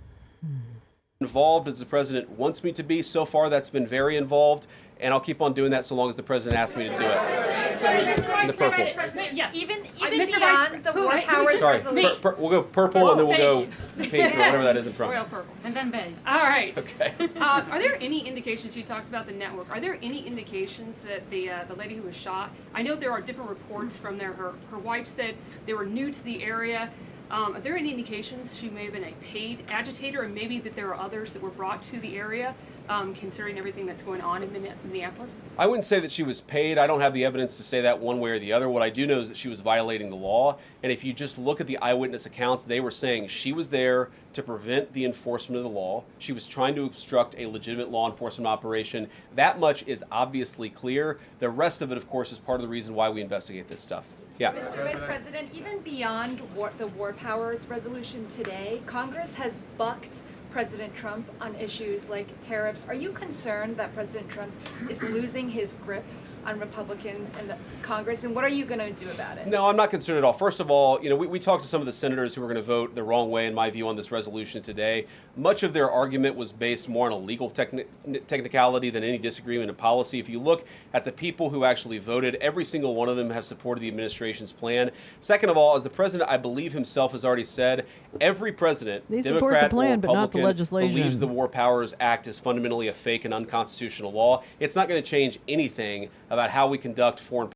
involved as the president wants me to be. So far, that's been very involved, and I'll keep on doing that so long as the president asks me to do it. In the purple. Yes. Even Mr. beyond the war powers Sorry, resolution. we'll go purple, and then we'll go pink or whatever that is in front. Royal purple. And then beige. All right. Okay. Are there any indications, you talked about the network, are there any indications that the lady who was shot, I know there are different reports from there, her wife said they were new to the area. Are there any indications she may have been a paid agitator, and maybe that there are others that were brought to the area, considering everything that's going on in Minneapolis? I wouldn't say that she was paid. I don't have the evidence to say that one way or the other. What I do know is that she was violating the law. And if you just look at the eyewitness accounts, they were saying she was there to prevent the enforcement of the law. She was trying to obstruct a legitimate law enforcement operation. That much is obviously clear. The rest of it, of course, is part of the reason why we investigate this stuff. Yeah. Mr. Vice President, even beyond the war powers resolution today, Congress has bucked President Trump on issues like tariffs. Are you concerned that President Trump is losing his grip on Republicans in the Congress, and what are you going to do about it? No, I'm not concerned at all. First of all, we talked to some of the senators who are going to vote the wrong way, in my view, on this resolution today. Much of their argument was based more on a legal technicality than any disagreement in policy. If you look at the people who actually voted, every single one of them have supported the administration's plan. Second of all, as the president, I believe himself has already said, every president, they support Democrat the plan, or but not the Republican, legislation. believes the War Powers Act is fundamentally a fake and unconstitutional law. It's not going to change anything about how we conduct foreign.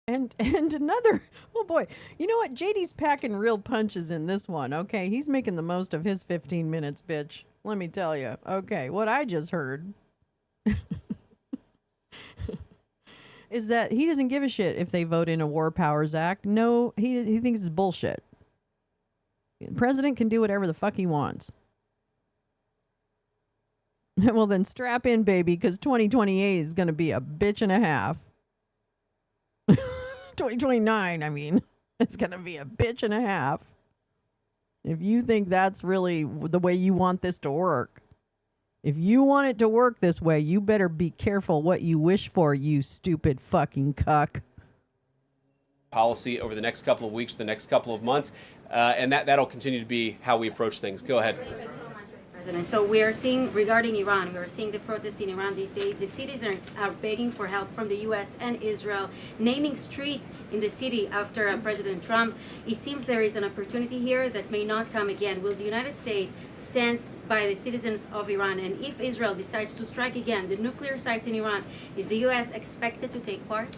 And another, oh boy, you know what? JD's packing real punches in this one. Okay, he's making the most of his 15 minutes, bitch. Let me tell you. Okay, what I just heard is that he doesn't give a shit if they vote in a War Powers Act. No, he thinks it's bullshit. The president can do whatever the fuck he wants. Well, then strap in, baby, because 2028 is going to be a bitch and a half. 2029, I mean. It's going to be a bitch and a half. If you think that's really the way you want this to work. If you want it to work this way, you better be careful what you wish for, you stupid fucking cuck. Policy over the next couple of weeks, the next couple of months, and that'll continue to be how we approach things. Go ahead. President. So we are seeing, regarding Iran, we are seeing the protests in Iran these days. The citizens are begging for help from the U.S. and Israel, naming streets in the city after President Trump. It seems there is an opportunity here that may not come again. Will the United States stand by the citizens of Iran? And if Israel decides to strike again the nuclear sites in Iran, is the U.S. expected to take part?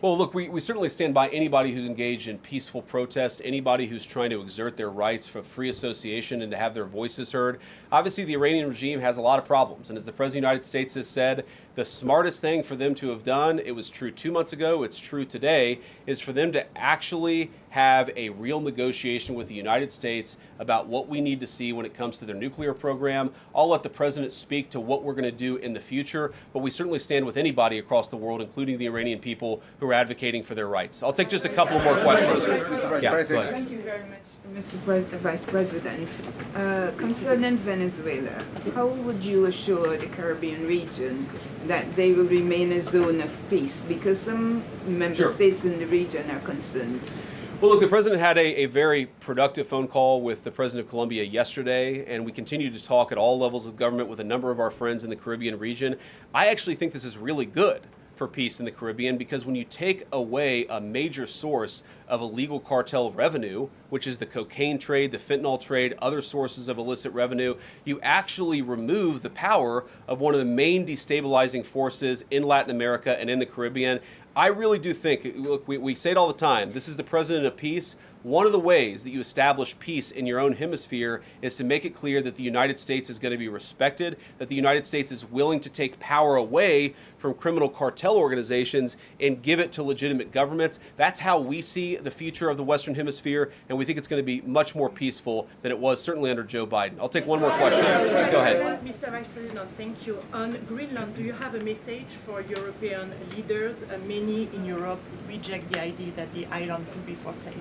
Well, look, we certainly stand by anybody who's engaged in peaceful protest, anybody who's trying to exert their rights for free association and to have their voices heard. Obviously, the Iranian regime has a lot of problems. And as the President of the United States has said, the smartest thing for them to have done, it was true 2 months ago, it's true today, is for them to actually have a real negotiation with the United States about what we need to see when it comes to their nuclear program. I'll let the President speak to what we're going to do in the future, but we certainly stand with anybody across the world, including the Iranian people who are advocating for their rights. I'll take just a couple more questions. Thank you very much, Mr. Vice President. Concerning Venezuela, how would you assure the Caribbean region that they will remain a zone of peace? Because some member states in the region are concerned. Well, look, the President had a very productive phone call with the President of Colombia yesterday, and we continue to talk at all levels of government with a number of our friends in the Caribbean region. I actually think this is really good for peace in the Caribbean, because when you take away a major source of illegal cartel revenue, which is the cocaine trade, the fentanyl trade, other sources of illicit revenue, you actually remove the power of one of the main destabilizing forces in Latin America and in the Caribbean. I really do think, look, we say it all the time, this is the President of Peace. One of the ways that you establish peace in your own hemisphere is to make it clear that the United States is going to be respected, that the United States is willing to take power away from criminal cartel organizations and give it to legitimate governments. That's how we see the future of the Western Hemisphere, and we think it's going to be much more peaceful than it was certainly under Joe Biden. I'll take one more question. Go ahead. Mr. Vice President, thank you. On Greenland, do you have a message for European leaders? Many in Europe reject the idea that the island could be for sale.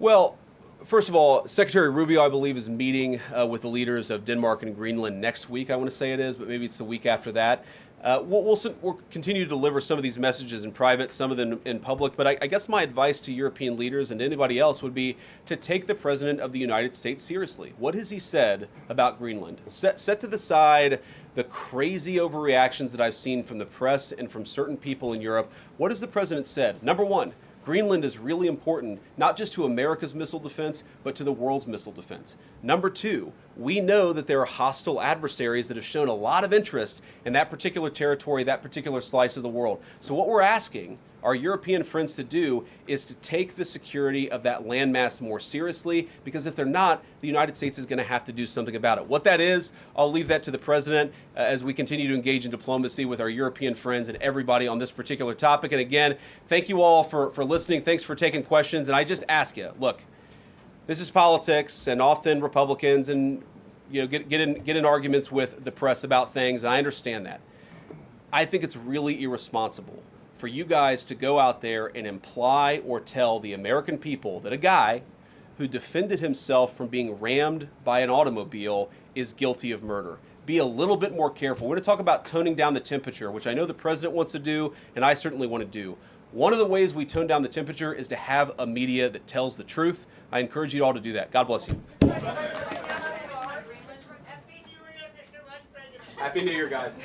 Well, first of all, Secretary Rubio, I believe, is meeting with the leaders of Denmark and Greenland next week, I want to say it is, but maybe it's the week after that. We'll continue to deliver some of these messages in private, some of them in public, but I guess my advice to European leaders and anybody else would be to take the President of the United States seriously. What has he said about Greenland? Set to the side the crazy overreactions that I've seen from the press and from certain people in Europe. What has the President said? Number one, Greenland is really important, not just to America's missile defense, but to the world's missile defense. Number two, we know that there are hostile adversaries that have shown a lot of interest in that particular territory, that particular slice of the world. So what we're asking our European friends to do is to take the security of that landmass more seriously, because if they're not, the United States is going to have to do something about it. What that is, I'll leave that to the President as we continue to engage in diplomacy with our European friends and everybody on this particular topic. And again, thank you all for listening. Thanks for taking questions. And I just ask you, look, this is politics, and often Republicans and get in arguments with the press about things, and I understand that. I think it's really irresponsible for you guys to go out there and imply or tell the American people that a guy who defended himself from being rammed by an automobile is guilty of murder. Be a little bit more careful. We're going to talk about toning down the temperature, which I know the President wants to do, and I certainly want to do. One of the ways we tone down the temperature is to have a media that tells the truth. I encourage you all to do that. God bless you. Happy New Year, guys.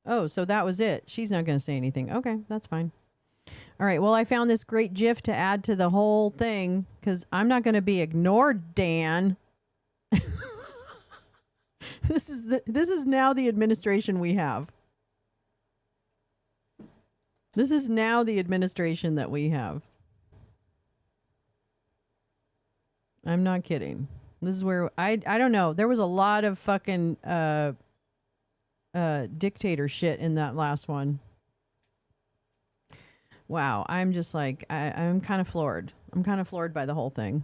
Oh, so that was it. She's not going to say anything. Okay, that's fine. All right. Well, I found this great GIF to add to the whole thing because I'm not going to be ignored, Dan. This is now the administration we have. This is now the administration that we have. I'm not kidding. This is where I don't know. There was a lot of fucking dictator shit in that last one. Wow, I'm just like I'm kind of floored. I'm kind of floored by the whole thing.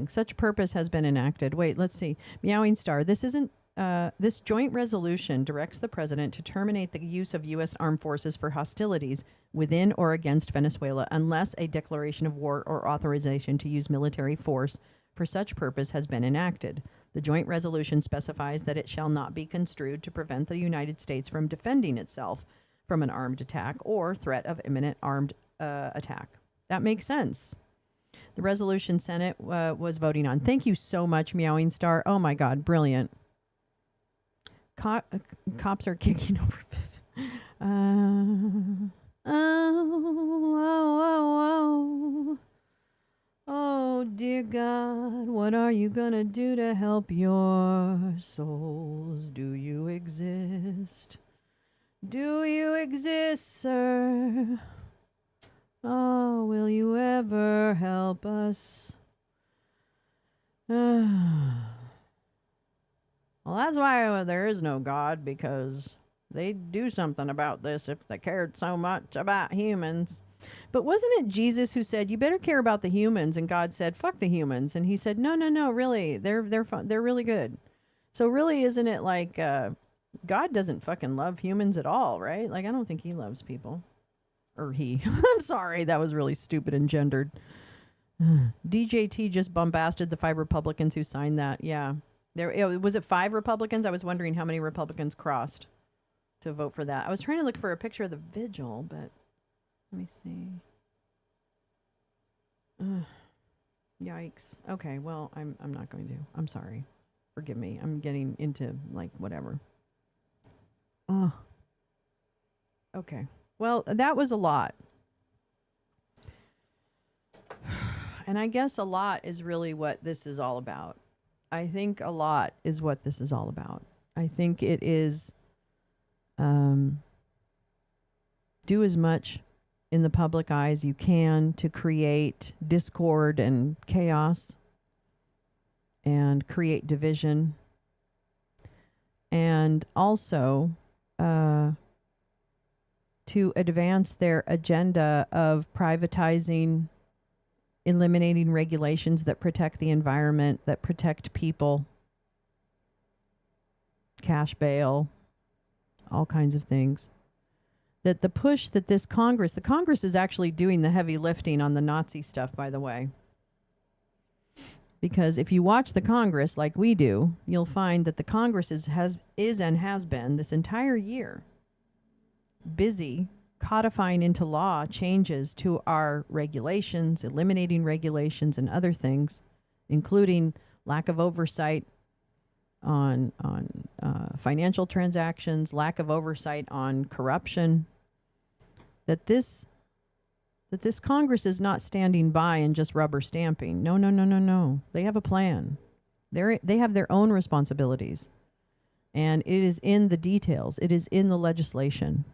Such purpose has been enacted. Wait, let's see. Meowing Star. This joint resolution directs the president to terminate the use of U.S. armed forces for hostilities within or against Venezuela unless a declaration of war or authorization to use military force for such purpose has been enacted. The joint resolution specifies that it shall not be construed to prevent the United States from defending itself from an armed attack or threat of imminent armed attack. That makes sense. The resolution Senate was voting on. Thank you so much, Meowing Star. Oh my God, brilliant. Cops are kicking over. Oh, dear God, what are you gonna do to help your souls? Do you exist? Do you exist, sir? Oh, will you ever help us? Well, that's why there is no God, because they'd do something about this if they cared so much about humans. But wasn't it Jesus who said, you better care about the humans? And God said, fuck the humans. And he said, no, really, they're fun. They're really good. So really, isn't it like God doesn't fucking love humans at all, right? Like, I don't think he loves people. Or he. I'm sorry, that was really stupid and gendered. DJT just bombasted the 5 Republicans who signed that. Yeah. Was it 5 Republicans? I was wondering how many Republicans crossed to vote for that. I was trying to look for a picture of the vigil, but let me see. Yikes. Okay, well, I'm not going to. I'm sorry. Forgive me. I'm getting into, like, whatever. Oh. Okay. Well, that was a lot. And I guess a lot is really what this is all about. I think a lot is what this is all about. I think it is do as much in the public eye as you can to create discord and chaos and create division. And also to advance their agenda of privatizing, eliminating regulations that protect the environment, that protect people, cash bail, all kinds of things. That the push that the Congress is actually doing the heavy lifting on the Nazi stuff, by the way. Because if you watch the Congress like we do, you'll find that the Congress is and has been this entire year busy codifying into law changes to our regulations, eliminating regulations and other things, including lack of oversight on financial transactions, lack of oversight on corruption. That this Congress is not standing by and just rubber stamping. No. They have a plan. They have their own responsibilities. And it is in the details. It is in the legislation.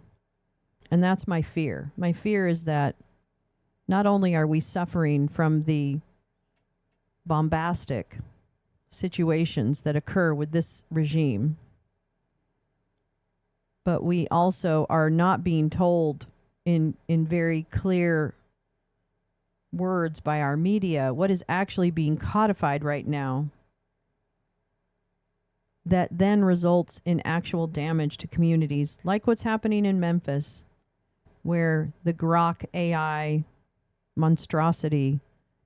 And that's my fear. My fear is that not only are we suffering from the bombastic situations that occur with this regime, but we also are not being told in very clear words by our media what is actually being codified right now that then results in actual damage to communities, like what's happening in Memphis, where the Grok AI monstrosity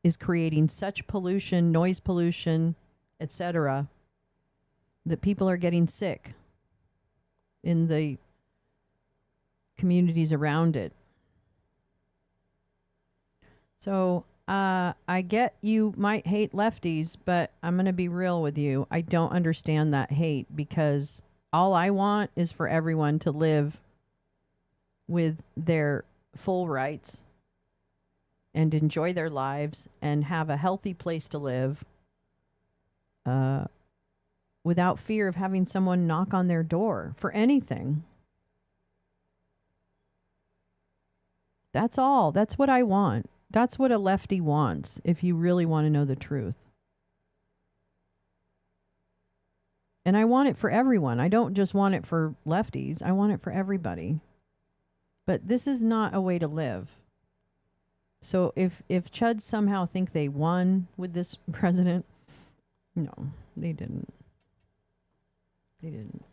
is creating such pollution, noise pollution, etc., that people are getting sick in the communities around it. So I get you might hate lefties, but I'm going to be real with you. I don't understand that hate, because all I want is for everyone to live with their full rights and enjoy their lives and have a healthy place to live without fear of having someone knock on their door for anything. That's all. That's what I want. That's what a lefty wants, if you really want to know the truth. And I want it for everyone. I don't just want it for lefties. I want it for everybody. But this is not a way to live. So if Chuds somehow think they won with this president, no, they didn't. They didn't.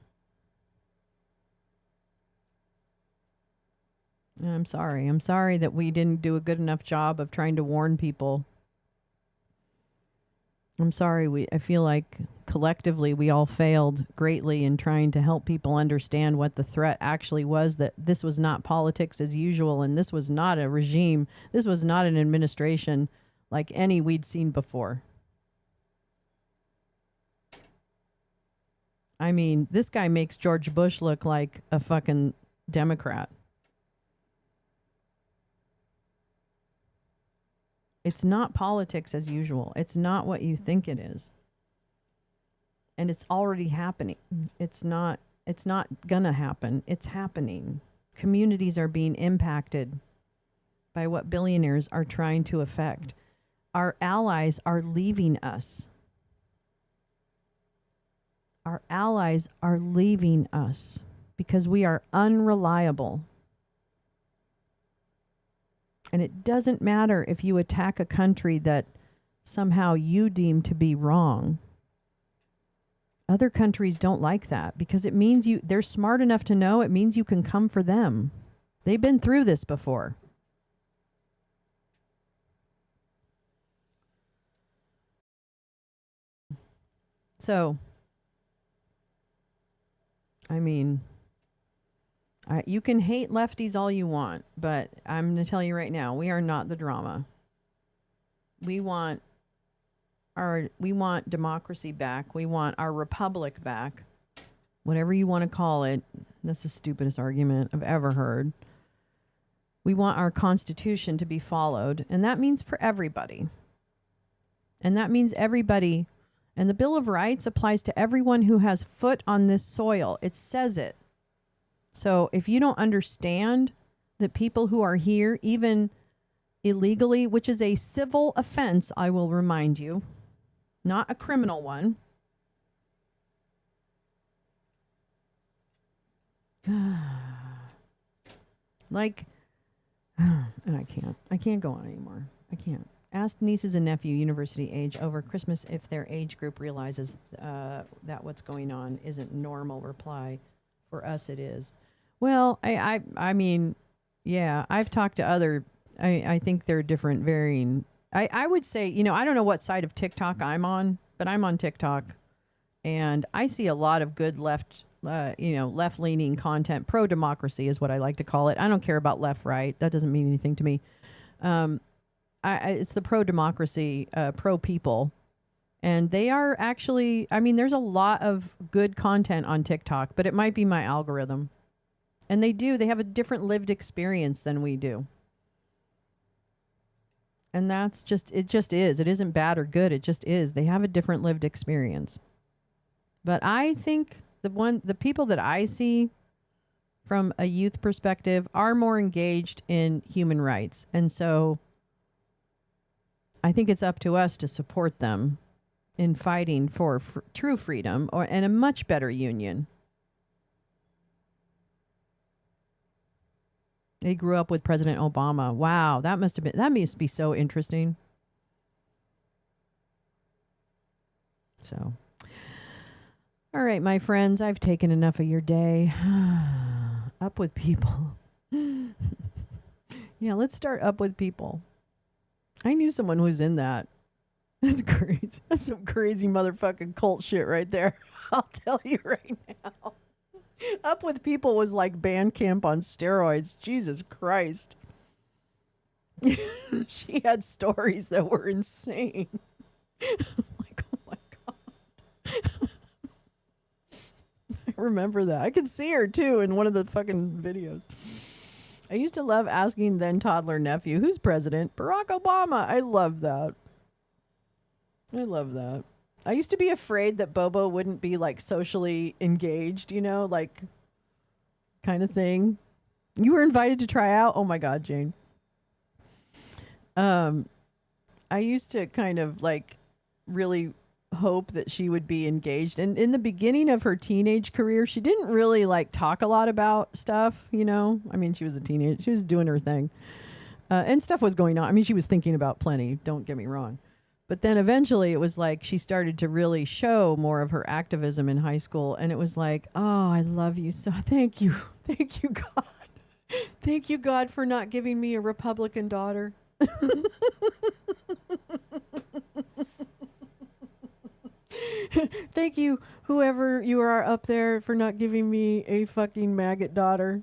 I'm sorry. I'm sorry that we didn't do a good enough job of trying to warn people. I'm sorry. I feel like collectively we all failed greatly in trying to help people understand what the threat actually was, that this was not politics as usual, and this was not a regime, this was not an administration like any we'd seen before. I mean, this guy makes George Bush look like a fucking Democrat. It's not politics as usual. It's not what you think it is. And it's already happening. It's not gonna happen. It's happening. Communities are being impacted by what billionaires are trying to affect. Our allies are leaving us. Our allies are leaving us because we are unreliable. And it doesn't matter if you attack a country that somehow you deem to be wrong. Other countries don't like that because it means they're smart enough to know it means you can come for them. They've been through this before. So, I mean, you can hate lefties all you want, but I'm going to tell you right now, we are not the drama. We want democracy back. We want our republic back. Whatever you want to call it. That's the stupidest argument I've ever heard. We want our Constitution to be followed, and that means for everybody. And that means everybody. And the Bill of Rights applies to everyone who has foot on this soil. It says it. So if you don't understand that people who are here, even illegally, which is a civil offense, I will remind you, not a criminal one. Like, I can't go on anymore. I can't. Ask nieces and nephew university age over Christmas if their age group realizes that what's going on isn't normal. Reply, for us it is. Well, I mean, yeah, I've talked to other, I think they're different, varying. I would say, I don't know what side of TikTok I'm on, but I'm on TikTok, and I see a lot of good left-leaning content. Pro-democracy is what I like to call it. I don't care about left-right. That doesn't mean anything to me. It's the pro-democracy, pro-people. And they are actually, there's a lot of good content on TikTok, but it might be my algorithm. And they have a different lived experience than we do. And it just is. It isn't bad or good. It just is. They have a different lived experience. But I think the people that I see from a youth perspective are more engaged in human rights. And so I think it's up to us to support them in fighting for true freedom and a much better union. They grew up with President Obama. Wow, that must be so interesting. So, all right, my friends, I've taken enough of your day. Up with people. Yeah, let's start up with people. I knew someone who was in that. That's crazy. That's some crazy motherfucking cult shit right there. I'll tell you right now. Up with People was like band camp on steroids. Jesus Christ. She had stories that were insane. Like, oh my God. I remember that. I could see her too in one of the fucking videos. I used to love asking then toddler nephew, who's president? Barack Obama. I love that. I used to be afraid that Bobo wouldn't be like socially engaged, like kind of thing. You were invited to try out? Oh my God, Jane. I used to kind of like really hope that she would be engaged. And in the beginning of her teenage career, she didn't really like talk a lot about stuff, she was a teenager. She was doing her thing. And stuff was going on. She was thinking about plenty, don't get me wrong. But then eventually it was like she started to really show more of her activism in high school. And it was like, oh, I love you so. Thank you. Thank you, God. Thank you, God, for not giving me a Republican daughter. Thank you, whoever you are up there, for not giving me a fucking maggot daughter.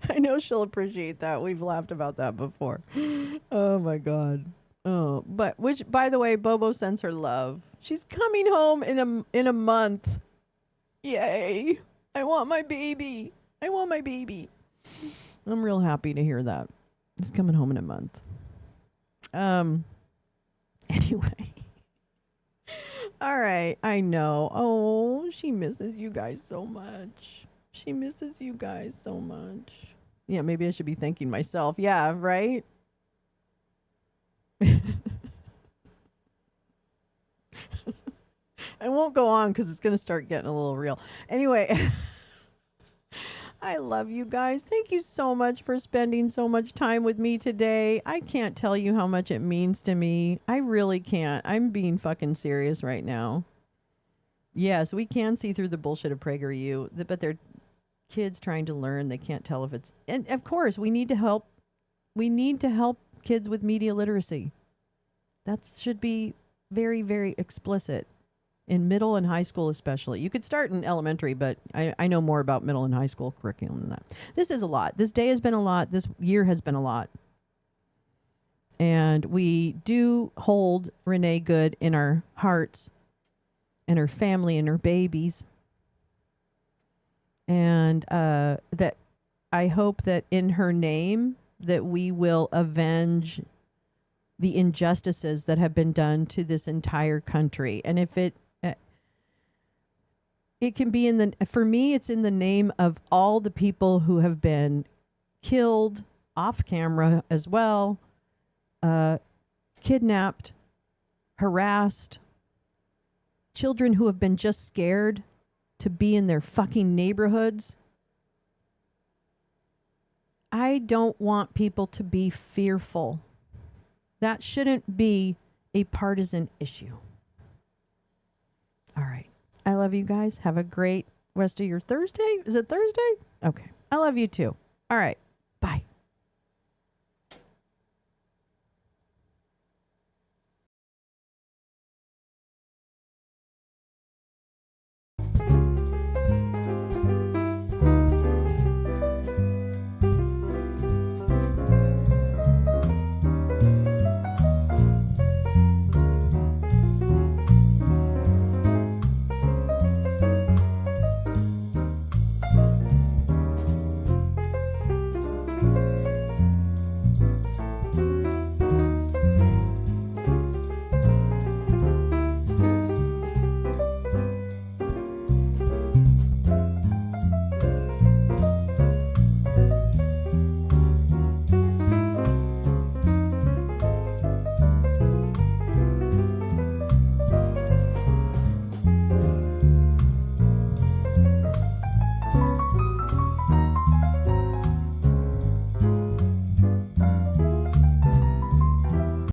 I know she'll appreciate that. We've laughed about that before. Oh my god. Oh, but which, by the way, Bobo sends her love. She's coming home in a month. Yay! I want my baby. I want my baby. I'm real happy to hear that. He's coming home in a month. Anyway. All right, I know. Oh, she misses you guys so much. She misses you guys so much. Yeah, maybe I should be thanking myself. Yeah, right? I won't go on because it's going to start getting a little real. Anyway, I love you guys. Thank you so much for spending so much time with me today. I can't tell you how much it means to me. I really can't. I'm being fucking serious right now. Yes, we can see through the bullshit of PragerU, but they're kids trying to learn. They can't tell if it's... And of course, we need to help. We need to help kids with media literacy. That should be very, very explicit. In middle and high school especially. You could start in elementary, but I know more about middle and high school curriculum than that. This is a lot. This day has been a lot. This year has been a lot. And we do hold Renee Good in our hearts and her family and her babies. And that I hope that in her name that we will avenge the injustices that have been done to this entire country. And if it can be for me, it's in the name of all the people who have been killed off camera as well, kidnapped, harassed, children who have been just scared to be in their fucking neighborhoods. I don't want people to be fearful. That shouldn't be a partisan issue. All right. I love you guys. Have a great rest of your Thursday. Is it Thursday? Okay. I love you too. All right. Bye.